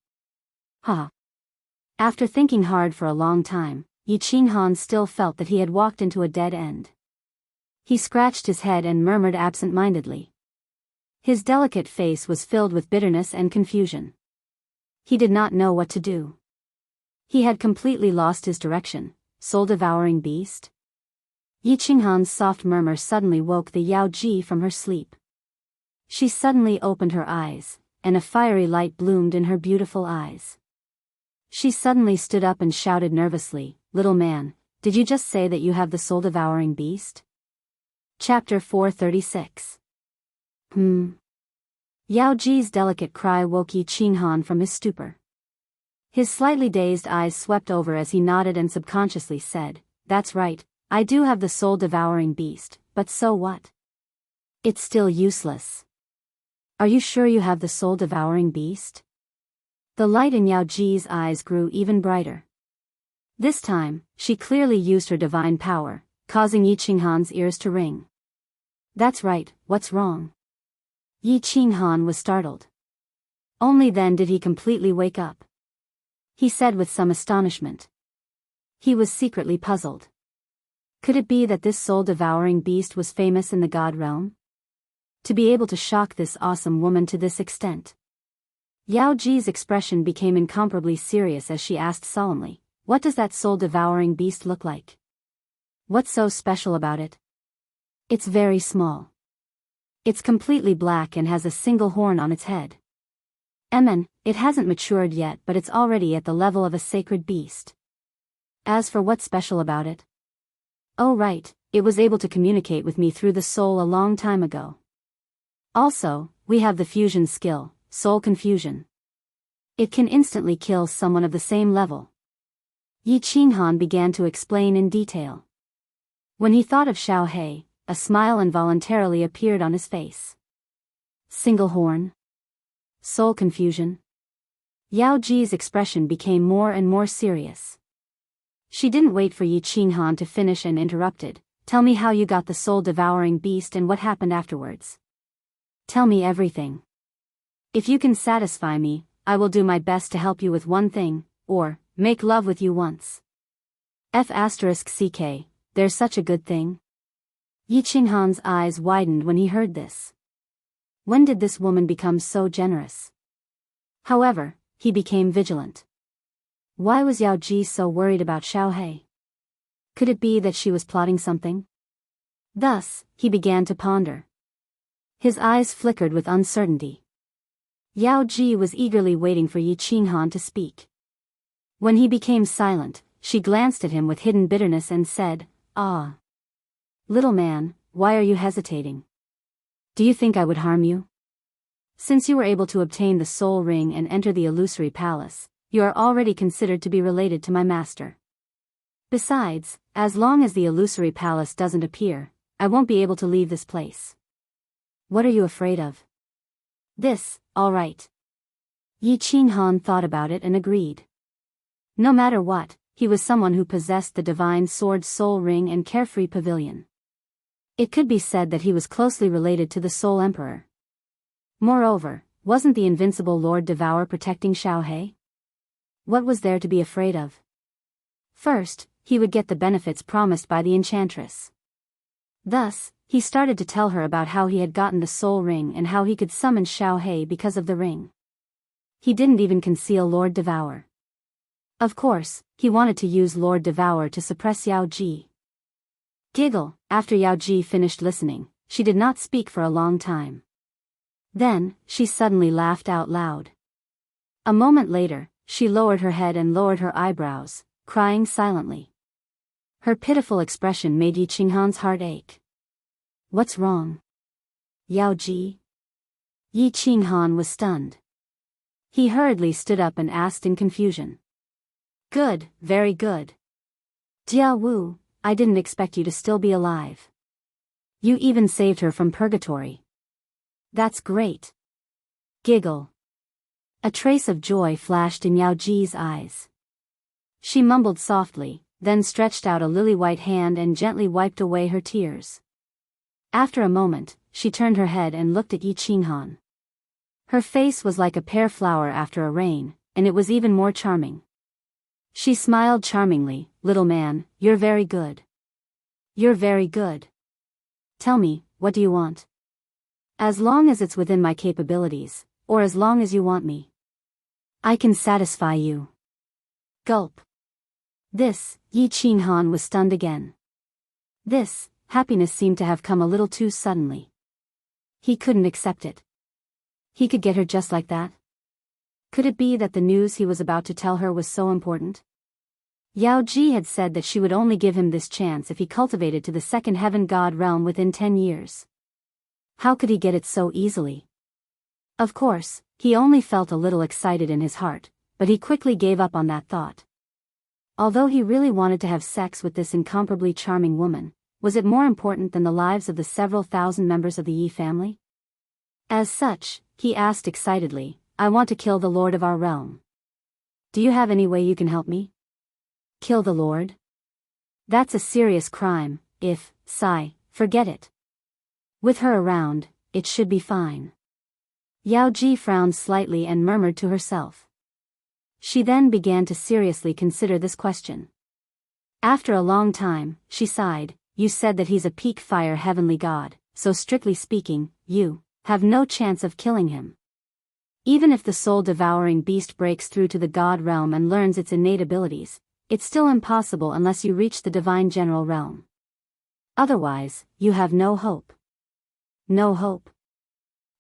After thinking hard for a long time, Yi Qinghan still felt that he had walked into a dead end. He scratched his head and murmured absent-mindedly. His delicate face was filled with bitterness and confusion. He did not know what to do. He had completely lost his direction. Soul-devouring beast? Yi Qinghan's soft murmur suddenly woke the Yao Ji from her sleep. She suddenly opened her eyes, and a fiery light bloomed in her beautiful eyes. She suddenly stood up and shouted nervously, "Little man, did you just say that you have the soul-devouring beast?" Chapter 436. Yao Ji's delicate cry woke Yi Qinghan from his stupor. His slightly dazed eyes swept over as he nodded and subconsciously said, "That's right, I do have the soul-devouring beast, but so what? It's still useless." "Are you sure you have the soul-devouring beast?" The light in Yao Ji's eyes grew even brighter. This time, she clearly used her divine power, causing Yi Qinghan's ears to ring. "That's right, what's wrong?" Yi Qinghan was startled. Only then did he completely wake up. He said with some astonishment. He was secretly puzzled. Could it be that this soul-devouring beast was famous in the god realm? To be able to shock this awesome woman to this extent. Yao Ji's expression became incomparably serious as she asked solemnly, "What does that soul-devouring beast look like? What's so special about it?" "It's very small. It's completely black and has a single horn on its head. It hasn't matured yet, but it's already at the level of a sacred beast. As for what's special about it? Oh right, it was able to communicate with me through the soul a long time ago. Also, we have the fusion skill, soul confusion. It can instantly kill someone of the same level." Yi Qinghan began to explain in detail. When he thought of Xiao He, a smile involuntarily appeared on his face. Single horn? Soul confusion? Yao Ji's expression became more and more serious. She didn't wait for Yi Qinghan to finish and interrupted. "Tell me how you got the soul-devouring beast and what happened afterwards. Tell me everything. If you can satisfy me, I will do my best to help you with one thing, or make love with you once." *CK, there's such a good thing? Yi Qinghan's eyes widened when he heard this. When did this woman become so generous? However, he became vigilant. Why was Yao Ji so worried about Xiao He? Could it be that she was plotting something? Thus, he began to ponder. His eyes flickered with uncertainty. Yao Ji was eagerly waiting for Yi Qinghan to speak. When he became silent, she glanced at him with hidden bitterness and said, "Ah. Little man, why are you hesitating? Do you think I would harm you? Since you were able to obtain the soul ring and enter the illusory palace, you are already considered to be related to my master. Besides, as long as the illusory palace doesn't appear, I won't be able to leave this place. What are you afraid of?" "This, all right." Yi Qinghan thought about it and agreed. No matter what, he was someone who possessed the divine sword soul ring and carefree pavilion. It could be said that he was closely related to the Soul Emperor. Moreover, wasn't the invincible Lord Devourer protecting Xiao He? What was there to be afraid of? First, he would get the benefits promised by the enchantress. Thus, he started to tell her about how he had gotten the soul ring and how he could summon Xiao He because of the ring. He didn't even conceal Lord Devourer. Of course, he wanted to use Lord Devourer to suppress Yao Ji. Giggle. After Yao Ji finished listening, she did not speak for a long time. Then, she suddenly laughed out loud. A moment later, she lowered her head and lowered her eyebrows, crying silently. Her pitiful expression made Yi Qinghan's heart ache. What's wrong? Yao Ji? Yi Qinghan was stunned. He hurriedly stood up and asked in confusion. Good, very good. Jia Wu, I didn't expect you to still be alive. You even saved her from purgatory. That's great. Giggle. A trace of joy flashed in Yao Ji's eyes. She mumbled softly, then stretched out a lily-white hand and gently wiped away her tears. After a moment, she turned her head and looked at Yi Qinghan. Her face was like a pear flower after a rain, and it was even more charming. She smiled charmingly. Little man, you're very good. You're very good. Tell me, what do you want? As long as it's within my capabilities, or as long as you want me. I can satisfy you. Gulp. This, Yi Qinghan was stunned again. This, happiness seemed to have come a little too suddenly. He couldn't accept it. He could get her just like that? Could it be that the news he was about to tell her was so important? Yao Ji had said that she would only give him this chance if he cultivated to the second heaven god realm within 10 years. How could he get it so easily? Of course, he only felt a little excited in his heart, but he quickly gave up on that thought. Although he really wanted to have sex with this incomparably charming woman, was it more important than the lives of the several thousand members of the Yi family? As such, he asked excitedly, I want to kill the lord of our realm. Do you have any way you can help me? Kill the lord? That's a serious crime. Forget it. With her around, it should be fine. Yao Ji frowned slightly and murmured to herself. She then began to seriously consider this question. After a long time, she sighed. You said that he's a peak fire heavenly god, so strictly speaking, you have no chance of killing him. Even if the soul-devouring beast breaks through to the god realm and learns its innate abilities, it's still impossible unless you reach the divine general realm. Otherwise, you have no hope. No hope.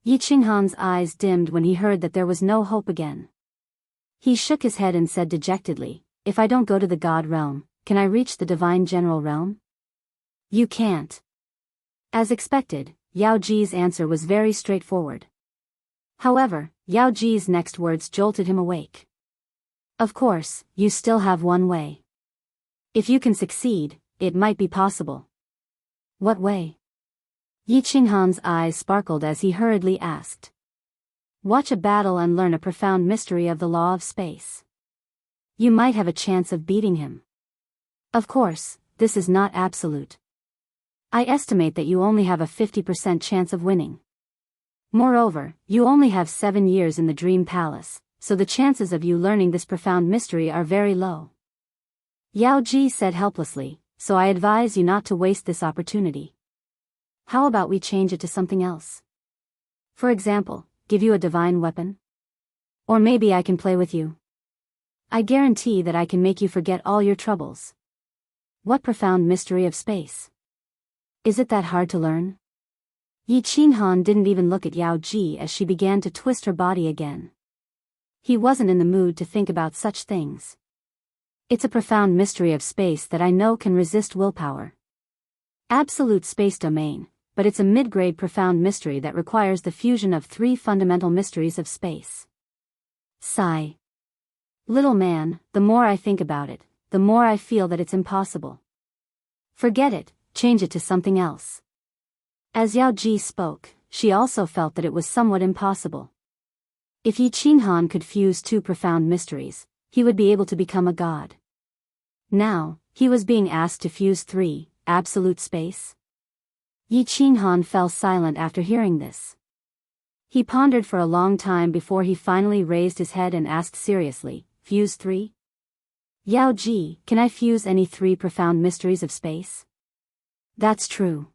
Yi Qinghan's eyes dimmed when he heard that there was no hope again. He shook his head and said dejectedly, if I don't go to the god realm, can I reach the divine general realm? You can't. As expected, Yao Ji's answer was very straightforward. However, Yao Ji's next words jolted him awake. Of course, you still have one way. If you can succeed, it might be possible. What way? Yi Qinghan's eyes sparkled as he hurriedly asked. Watch a battle and learn a profound mystery of the law of space. You might have a chance of beating him. Of course, this is not absolute. I estimate that you only have a 50% chance of winning. Moreover, you only have 7 years in the Dream Palace, so the chances of you learning this profound mystery are very low. Yao Ji said helplessly, so I advise you not to waste this opportunity. How about we change it to something else? For example, give you a divine weapon? Or maybe I can play with you. I guarantee that I can make you forget all your troubles. What profound mystery of space? Is it that hard to learn? Yi Qinghan didn't even look at Yao Ji as she began to twist her body again. He wasn't in the mood to think about such things. It's a profound mystery of space that I know can resist willpower. Absolute space domain, but it's a mid-grade profound mystery that requires the fusion of 3 fundamental mysteries of space. Sigh. Little man, the more I think about it, the more I feel that it's impossible. Forget it, change it to something else. As Yao Ji spoke, she also felt that it was somewhat impossible. If Yi Qinghan could fuse 2 profound mysteries, he would be able to become a god. Now, he was being asked to fuse 3, absolute space. Yi Qinghan fell silent after hearing this. He pondered for a long time before he finally raised his head and asked seriously, fuse 3? Yao Ji, can I fuse any 3 profound mysteries of space? That's true.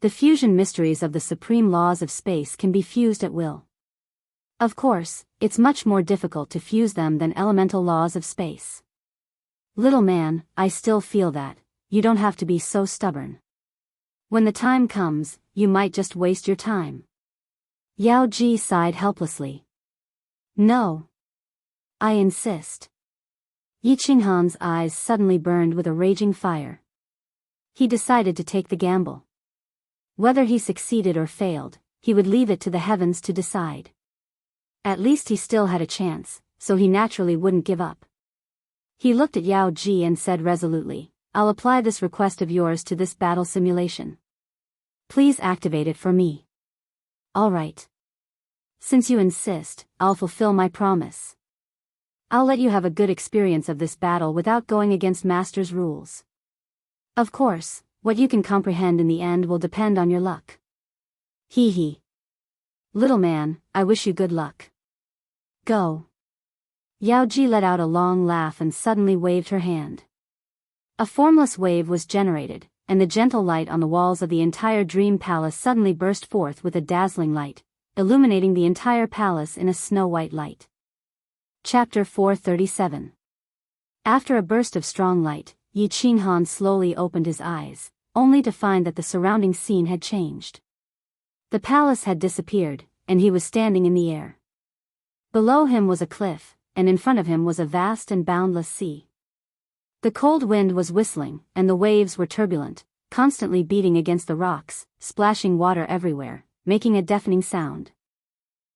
The fusion mysteries of the supreme laws of space can be fused at will. Of course, it's much more difficult to fuse them than elemental laws of space. Little man, I still feel that, you don't have to be so stubborn. When the time comes, you might just waste your time. Yao Ji sighed helplessly. No. I insist. Yi Qinghan's eyes suddenly burned with a raging fire. He decided to take the gamble. Whether he succeeded or failed, he would leave it to the heavens to decide. At least he still had a chance, so he naturally wouldn't give up. He looked at Yao Ji and said resolutely, I'll apply this request of yours to this battle simulation. Please activate it for me. All right. Since you insist, I'll fulfill my promise. I'll let you have a good experience of this battle without going against Master's rules. Of course, what you can comprehend in the end will depend on your luck. Hee hee. Little man, I wish you good luck. Go. Yao Ji let out a long laugh and suddenly waved her hand. A formless wave was generated, and the gentle light on the walls of the entire dream palace suddenly burst forth with a dazzling light, illuminating the entire palace in a snow-white light. Chapter 437. After a burst of strong light, Yi Qinghan slowly opened his eyes, only to find that the surrounding scene had changed. The palace had disappeared, and he was standing in the air. Below him was a cliff, and in front of him was a vast and boundless sea. The cold wind was whistling, and the waves were turbulent, constantly beating against the rocks, splashing water everywhere, making a deafening sound.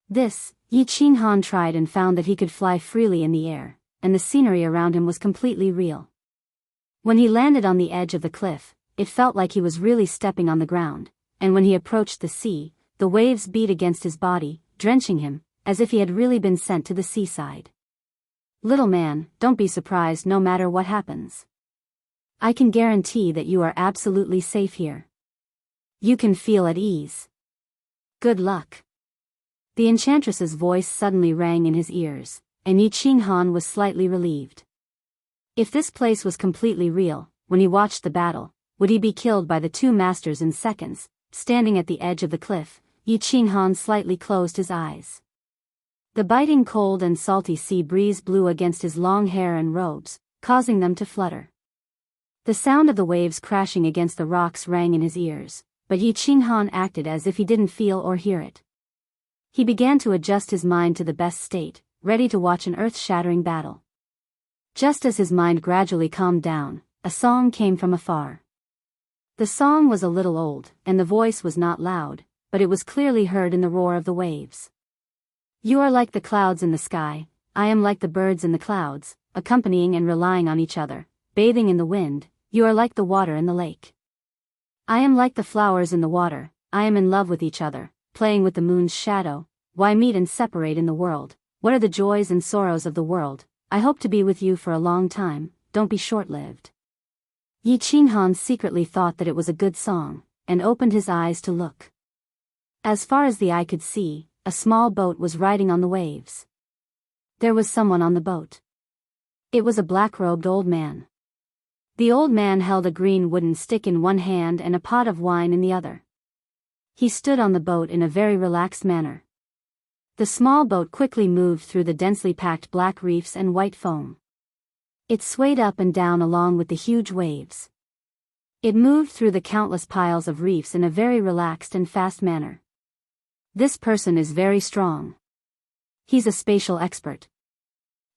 This, Yi Qinghan tried and found that he could fly freely in the air, and the scenery around him was completely real. When he landed on the edge of the cliff, it felt like he was really stepping on the ground, and when he approached the sea, the waves beat against his body, drenching him, as if he had really been sent to the seaside. Little man, don't be surprised no matter what happens. I can guarantee that you are absolutely safe here. You can feel at ease. Good luck. The enchantress's voice suddenly rang in his ears, and Yi Qinghan was slightly relieved. If this place was completely real, when he watched the battle, would he be killed by the two masters in seconds? Standing at the edge of the cliff, Yi Qinghan slightly closed his eyes. The biting cold and salty sea breeze blew against his long hair and robes, causing them to flutter. The sound of the waves crashing against the rocks rang in his ears, but Yi Qinghan acted as if he didn't feel or hear it. He began to adjust his mind to the best state, ready to watch an earth-shattering battle. Just as his mind gradually calmed down, a song came from afar. The song was a little old, and the voice was not loud, but it was clearly heard in the roar of the waves. You are like the clouds in the sky, I am like the birds in the clouds, accompanying and relying on each other, bathing in the wind, you are like the water in the lake. I am like the flowers in the water, I am in love with each other, playing with the moon's shadow, why meet and separate in the world, what are the joys and sorrows of the world, I hope to be with you for a long time, don't be short-lived. Yi Qinghan secretly thought that it was a good song, and opened his eyes to look. As far as the eye could see, a small boat was riding on the waves. There was someone on the boat. It was a black-robed old man. The old man held a green wooden stick in one hand and a pot of wine in the other. He stood on the boat in a very relaxed manner. The small boat quickly moved through the densely packed black reefs and white foam. It swayed up and down along with the huge waves. It moved through the countless piles of reefs in a very relaxed and fast manner. This person is very strong. He's a spatial expert.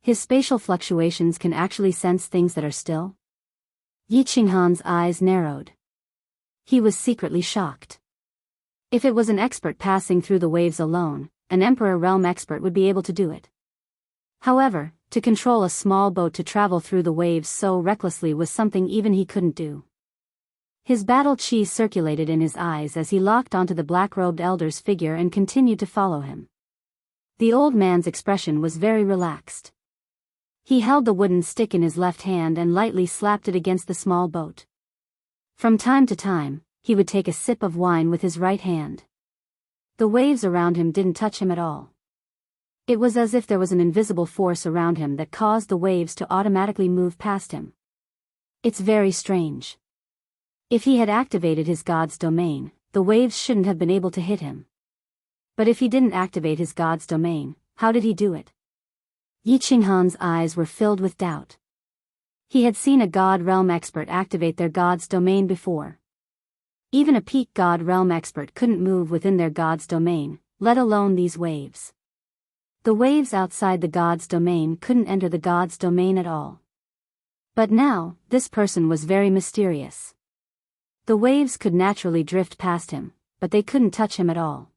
His spatial fluctuations can actually sense things that are still. Yi Qinghan's eyes narrowed. He was secretly shocked. If it was an expert passing through the waves alone, an Emperor Realm expert would be able to do it. However, to control a small boat to travel through the waves so recklessly was something even he couldn't do. His battle chi circulated in his eyes as he locked onto the black-robed elder's figure and continued to follow him. The old man's expression was very relaxed. He held the wooden stick in his left hand and lightly slapped it against the small boat. From time to time, he would take a sip of wine with his right hand. The waves around him didn't touch him at all. It was as if there was an invisible force around him that caused the waves to automatically move past him. It's very strange. If he had activated his god's domain, the waves shouldn't have been able to hit him. But if he didn't activate his god's domain, how did he do it? Yi Qinghan's eyes were filled with doubt. He had seen a God Realm expert activate their god's domain before. Even a peak God Realm expert couldn't move within their god's domain, let alone these waves. The waves outside the god's domain couldn't enter the god's domain at all. But now, this person was very mysterious. The waves could naturally drift past him, but they couldn't touch him at all.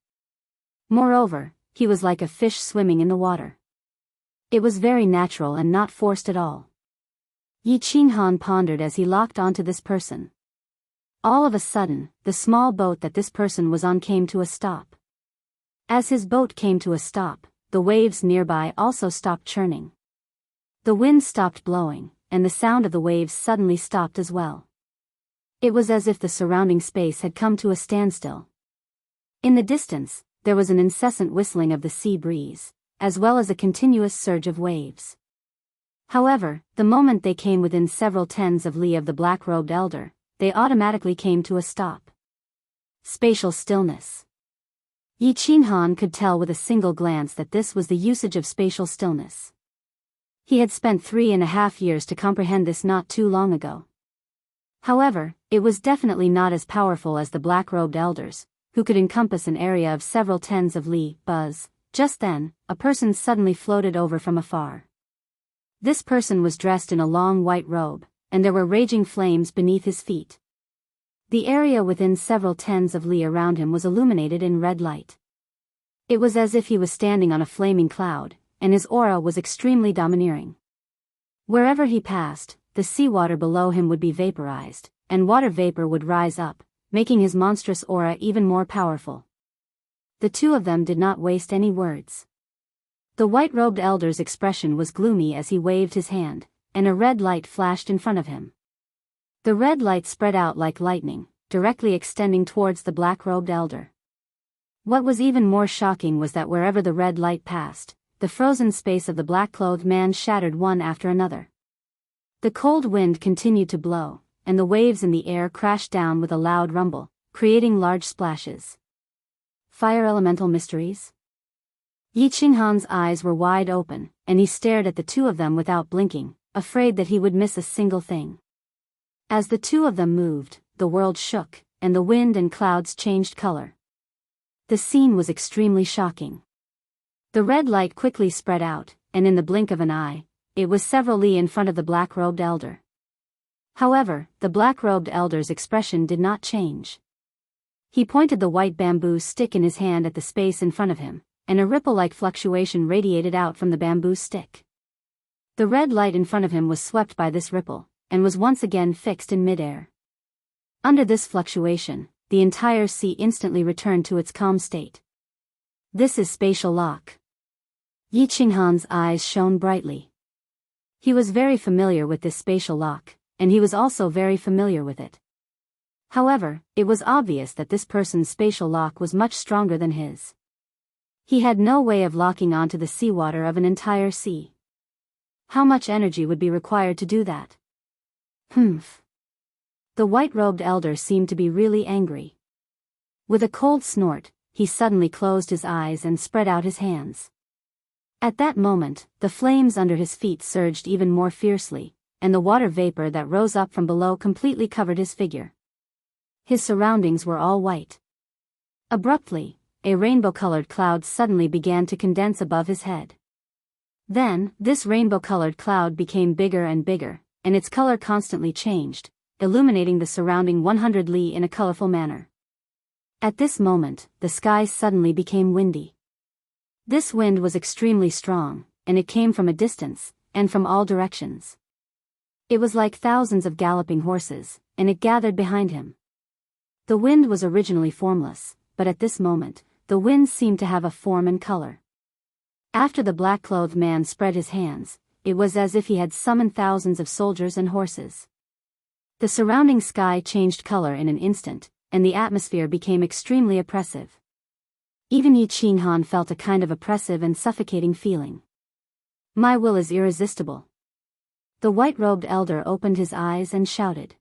Moreover, he was like a fish swimming in the water. It was very natural and not forced at all. Yi Qinghan pondered as he locked onto this person. All of a sudden, the small boat that this person was on came to a stop. As his boat came to a stop, the waves nearby also stopped churning. The wind stopped blowing, and the sound of the waves suddenly stopped as well. It was as if the surrounding space had come to a standstill. In the distance, there was an incessant whistling of the sea breeze, as well as a continuous surge of waves. However, the moment they came within several tens of li of the black-robed elder, they automatically came to a stop. Spatial stillness. Yi Qinghan could tell with a single glance that this was the usage of spatial stillness. He had spent 3.5 years to comprehend this not too long ago. However, it was definitely not as powerful as the black-robed elders, who could encompass an area of several tens of li. Buzz. Just then, a person suddenly floated over from afar. This person was dressed in a long white robe, and there were raging flames beneath his feet. The area within several tens of li around him was illuminated in red light. It was as if he was standing on a flaming cloud, and his aura was extremely domineering. Wherever he passed, the seawater below him would be vaporized, and water vapor would rise up, making his monstrous aura even more powerful. The two of them did not waste any words. The white-robed elder's expression was gloomy as he waved his hand, and a red light flashed in front of him. The red light spread out like lightning, directly extending towards the black-robed elder. What was even more shocking was that wherever the red light passed, the frozen space of the black-clothed man shattered one after another. The cold wind continued to blow, and the waves in the air crashed down with a loud rumble, creating large splashes. Fire elemental mysteries? Yi Qinghan's eyes were wide open, and he stared at the two of them without blinking, afraid that he would miss a single thing. As the two of them moved, the world shook, and the wind and clouds changed color. The scene was extremely shocking. The red light quickly spread out, and in the blink of an eye, it was several li in front of the black-robed elder. However, the black-robed elder's expression did not change. He pointed the white bamboo stick in his hand at the space in front of him, and a ripple-like fluctuation radiated out from the bamboo stick. The red light in front of him was swept by this ripple, and was once again fixed in midair. Under this fluctuation, the entire sea instantly returned to its calm state. This is spatial lock. Yi Qinghan's eyes shone brightly. He was very familiar with this spatial lock, and he was also very familiar with it. However, it was obvious that this person's spatial lock was much stronger than his. He had no way of locking onto the seawater of an entire sea. How much energy would be required to do that? Humph. The white-robed elder seemed to be really angry. With a cold snort, he suddenly closed his eyes and spread out his hands. At that moment, the flames under his feet surged even more fiercely, and the water vapor that rose up from below completely covered his figure. His surroundings were all white. Abruptly, a rainbow-colored cloud suddenly began to condense above his head. Then, this rainbow-colored cloud became bigger and bigger, and its color constantly changed, illuminating the surrounding 100 li in a colorful manner. At this moment, the sky suddenly became windy. This wind was extremely strong, and it came from a distance, and from all directions. It was like thousands of galloping horses, and it gathered behind him. The wind was originally formless, but at this moment, the wind seemed to have a form and color. After the black-clothed man spread his hands, it was as if he had summoned thousands of soldiers and horses. The surrounding sky changed color in an instant, and the atmosphere became extremely oppressive. Even Yi Qinghan felt a kind of oppressive and suffocating feeling. My will is irresistible. The white-robed elder opened his eyes and shouted.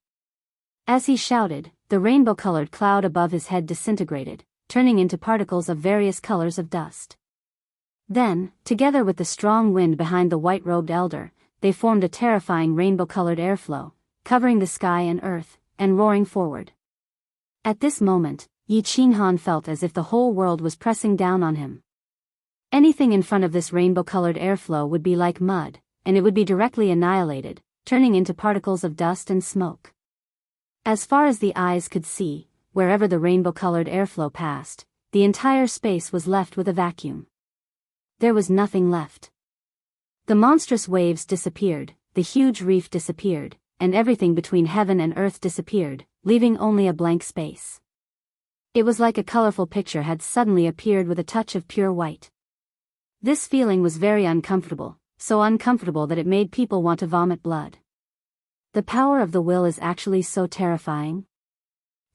As he shouted, the rainbow-colored cloud above his head disintegrated, turning into particles of various colors of dust. Then, together with the strong wind behind the white-robed elder, they formed a terrifying rainbow-colored airflow, covering the sky and earth, and roaring forward. At this moment, Yi Qinghan felt as if the whole world was pressing down on him. Anything in front of this rainbow-colored airflow would be like mud, and it would be directly annihilated, turning into particles of dust and smoke. As far as the eyes could see, wherever the rainbow-colored airflow passed, the entire space was left with a vacuum. There was nothing left. The monstrous waves disappeared, the huge reef disappeared, and everything between heaven and earth disappeared, leaving only a blank space. It was like a colorful picture had suddenly appeared with a touch of pure white. This feeling was very uncomfortable, so uncomfortable that it made people want to vomit blood. The power of the will is actually so terrifying.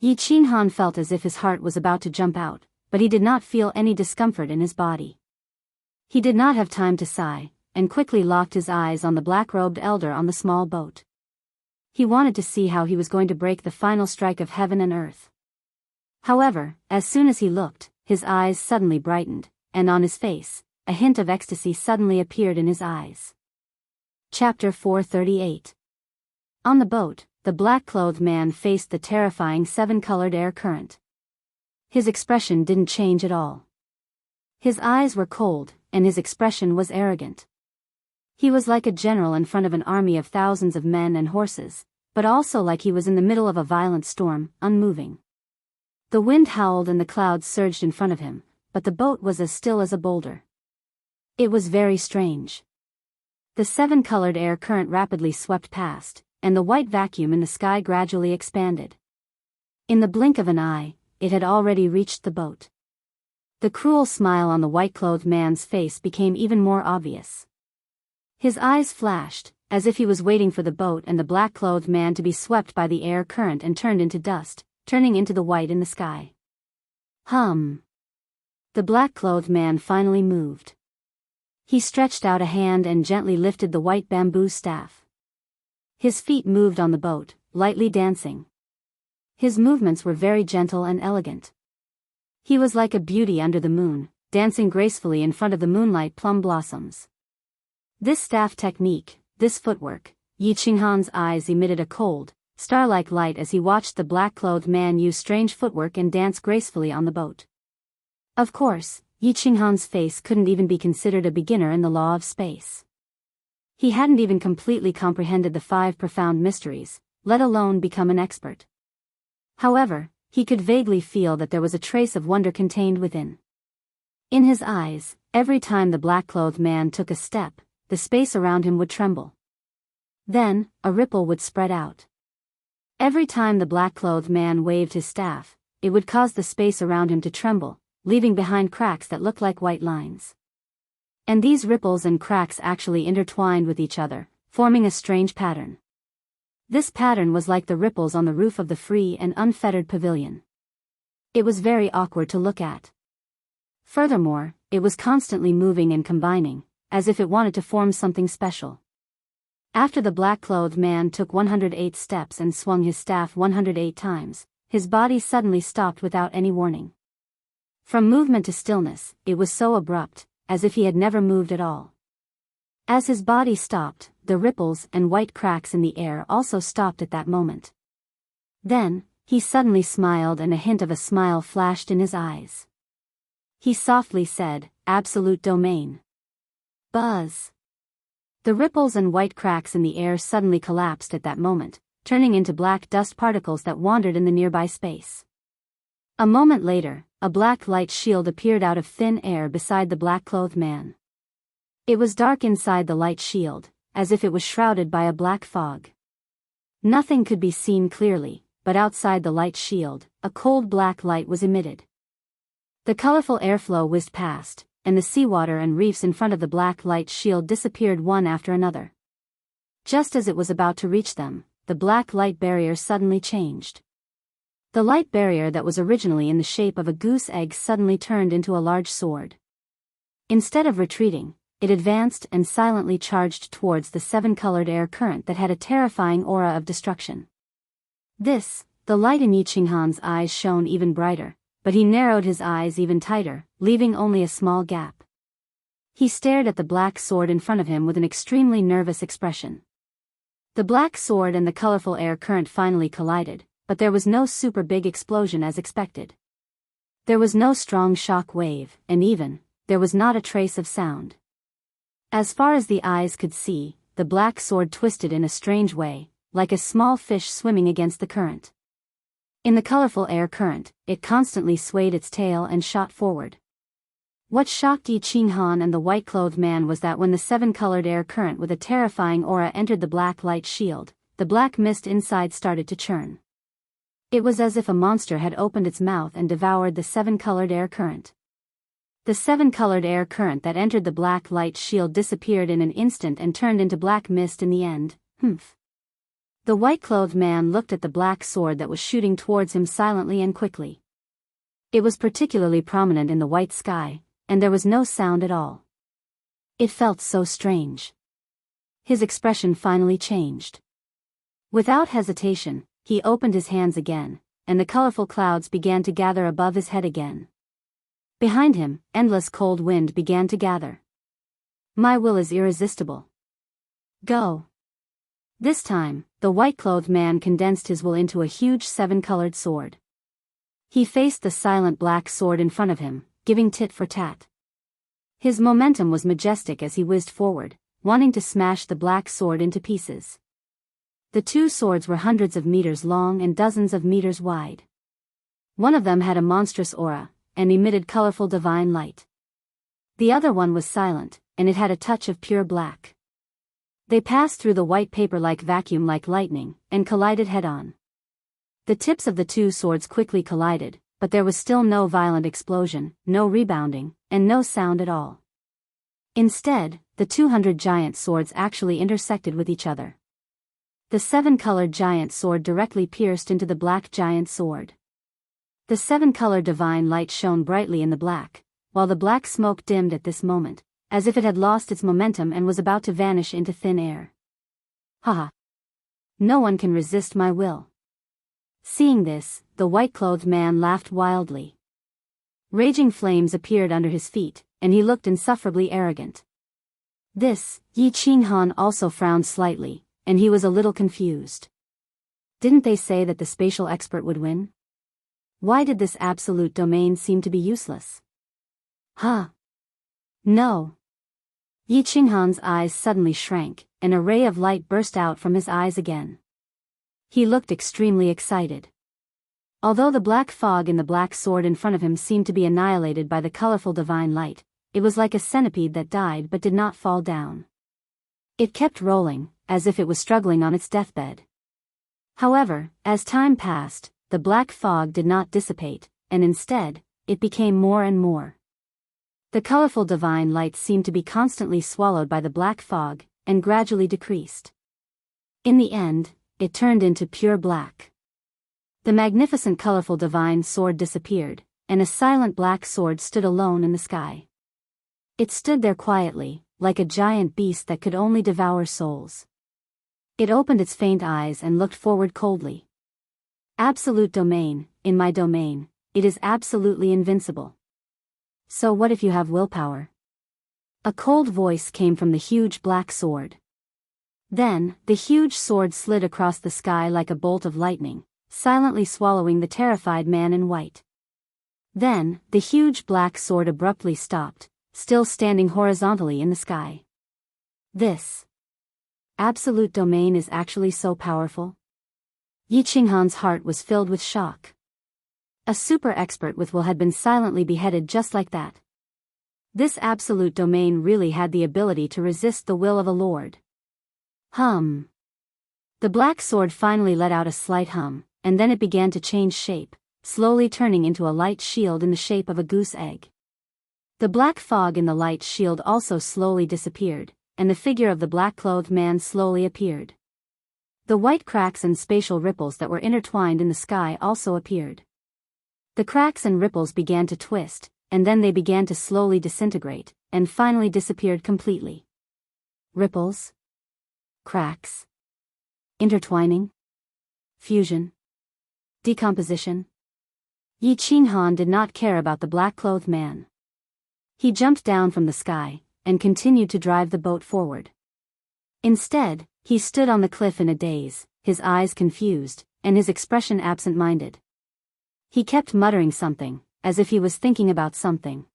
Yi Qinghan felt as if his heart was about to jump out, but he did not feel any discomfort in his body. He did not have time to sigh, and quickly locked his eyes on the black-robed elder on the small boat. He wanted to see how he was going to break the final strike of heaven and earth. However, as soon as he looked, his eyes suddenly brightened, and on his face, a hint of ecstasy suddenly appeared in his eyes. Chapter 438. On the boat, the black-clothed man faced the terrifying seven-colored air current. His expression didn't change at all. His eyes were cold, and his expression was arrogant. He was like a general in front of an army of thousands of men and horses, but also like he was in the middle of a violent storm, unmoving. The wind howled and the clouds surged in front of him, but the boat was as still as a boulder. It was very strange. The seven-colored air current rapidly swept past, and the white vacuum in the sky gradually expanded. In the blink of an eye, it had already reached the boat. The cruel smile on the white-clothed man's face became even more obvious. His eyes flashed, as if he was waiting for the boat and the black-clothed man to be swept by the air current and turned into dust, turning into the white in the sky. The black-clothed man finally moved. He stretched out a hand and gently lifted the white bamboo staff. His feet moved on the boat, lightly dancing. His movements were very gentle and elegant. He was like a beauty under the moon, dancing gracefully in front of the moonlight plum blossoms. This staff technique, this footwork, Yi Qinghan's eyes emitted a cold, star-like light as he watched the black-clothed man use strange footwork and dance gracefully on the boat. Of course, Yi Qinghan's face couldn't even be considered a beginner in the law of space. He hadn't even completely comprehended the 5 profound mysteries, let alone become an expert. However, he could vaguely feel that there was a trace of wonder contained within. In his eyes, every time the black-clothed man took a step, the space around him would tremble. Then, a ripple would spread out. Every time the black-clothed man waved his staff, it would cause the space around him to tremble, leaving behind cracks that looked like white lines. And these ripples and cracks actually intertwined with each other, forming a strange pattern. This pattern was like the ripples on the roof of the free and unfettered pavilion. It was very awkward to look at. Furthermore, it was constantly moving and combining, as if it wanted to form something special. After the black-clothed man took 108 steps and swung his staff 108 times, his body suddenly stopped without any warning. From movement to stillness, it was so abrupt, as if he had never moved at all. As his body stopped, the ripples and white cracks in the air also stopped at that moment. Then, he suddenly smiled and a hint of a smile flashed in his eyes. He softly said, "Absolute domain." Buzz. The ripples and white cracks in the air suddenly collapsed at that moment, turning into black dust particles that wandered in the nearby space. A moment later, a black light shield appeared out of thin air beside the black-clothed man. It was dark inside the light shield, as if it was shrouded by a black fog. Nothing could be seen clearly, but outside the light shield, a cold black light was emitted. The colorful airflow whizzed past, and the seawater and reefs in front of the black light shield disappeared one after another. Just as it was about to reach them, the black light barrier suddenly changed. The light barrier that was originally in the shape of a goose egg suddenly turned into a large sword. Instead of retreating, it advanced and silently charged towards the 7-colored air current that had a terrifying aura of destruction. The light in Yi Qinghan's eyes shone even brighter, but he narrowed his eyes even tighter, leaving only a small gap. He stared at the black sword in front of him with an extremely nervous expression. The black sword and the colorful air current finally collided, but there was no super big explosion as expected. There was no strong shock wave, and there was not a trace of sound. As far as the eyes could see, the black sword twisted in a strange way, like a small fish swimming against the current. In the colorful air current, it constantly swayed its tail and shot forward. What shocked Yi Qinghan and the white-clothed man was that when the 7-colored air current with a terrifying aura entered the black light shield, the black mist inside started to churn. It was as if a monster had opened its mouth and devoured the 7-colored air current. The 7-colored air current that entered the black light shield disappeared in an instant and turned into black mist in the end. The white-clothed man looked at the black sword that was shooting towards him silently and quickly. It was particularly prominent in the white sky, and there was no sound at all. It felt so strange. His expression finally changed. Without hesitation, he opened his hands again, and the colorful clouds began to gather above his head again. Behind him, endless cold wind began to gather. My will is irresistible. Go. This time, the white-clothed man condensed his will into a huge 7-colored sword. He faced the silent black sword in front of him, giving tit for tat. His momentum was majestic as he whizzed forward, wanting to smash the black sword into pieces. The two swords were hundreds of meters long and dozens of meters wide. One of them had a monstrous aura, and emitted colorful divine light. The other one was silent, and it had a touch of pure black. They passed through the white paper-like vacuum like lightning, and collided head-on. The tips of the two swords quickly collided, but there was still no violent explosion, no rebounding, and no sound at all. Instead, the 200 giant swords actually intersected with each other. The 7-colored giant sword directly pierced into the black giant sword. The 7-color divine light shone brightly in the black, while the black smoke dimmed at this moment, as if it had lost its momentum and was about to vanish into thin air. Haha! No one can resist my will. Seeing this, the white-clothed man laughed wildly. Raging flames appeared under his feet, and he looked insufferably arrogant. This, Yi Qinghan also frowned slightly, and he was a little confused. Didn't they say that the spatial expert would win? Why did this absolute domain seem to be useless? Huh? No. Yi Qinghan's eyes suddenly shrank, and a ray of light burst out from his eyes again. He looked extremely excited. Although the black fog in the black sword in front of him seemed to be annihilated by the colorful divine light, it was like a centipede that died but did not fall down. It kept rolling, as if it was struggling on its deathbed. However, as time passed, the black fog did not dissipate, and instead, it became more and more. The colorful divine light seemed to be constantly swallowed by the black fog, and gradually decreased. In the end, it turned into pure black. The magnificent colorful divine sword disappeared, and a silent black sword stood alone in the sky. It stood there quietly, like a giant beast that could only devour souls. It opened its faint eyes and looked forward coldly. Absolute domain, in my domain, it is absolutely invincible. So what if you have willpower? A cold voice came from the huge black sword. Then, the huge sword slid across the sky like a bolt of lightning, silently swallowing the terrified man in white. Then, the huge black sword abruptly stopped, still standing horizontally in the sky. This absolute domain is actually so powerful? Yi Qinghan's heart was filled with shock. A super expert with will had been silently beheaded just like that. This absolute domain really had the ability to resist the will of a lord. Hum. The black sword finally let out a slight hum, and then it began to change shape, slowly turning into a light shield in the shape of a goose egg. The black fog in the light shield also slowly disappeared, and the figure of the black-clothed man slowly appeared. The white cracks and spatial ripples that were intertwined in the sky also appeared. The cracks and ripples began to twist, and then they began to slowly disintegrate, and finally disappeared completely. Ripples? Cracks? Intertwining? Fusion? Decomposition? Yi Qinghan did not care about the black-clothed man. He jumped down from the sky, and continued to drive the boat forward. Instead, he stood on the cliff in a daze, his eyes confused, and his expression absent-minded. He kept muttering something, as if he was thinking about something.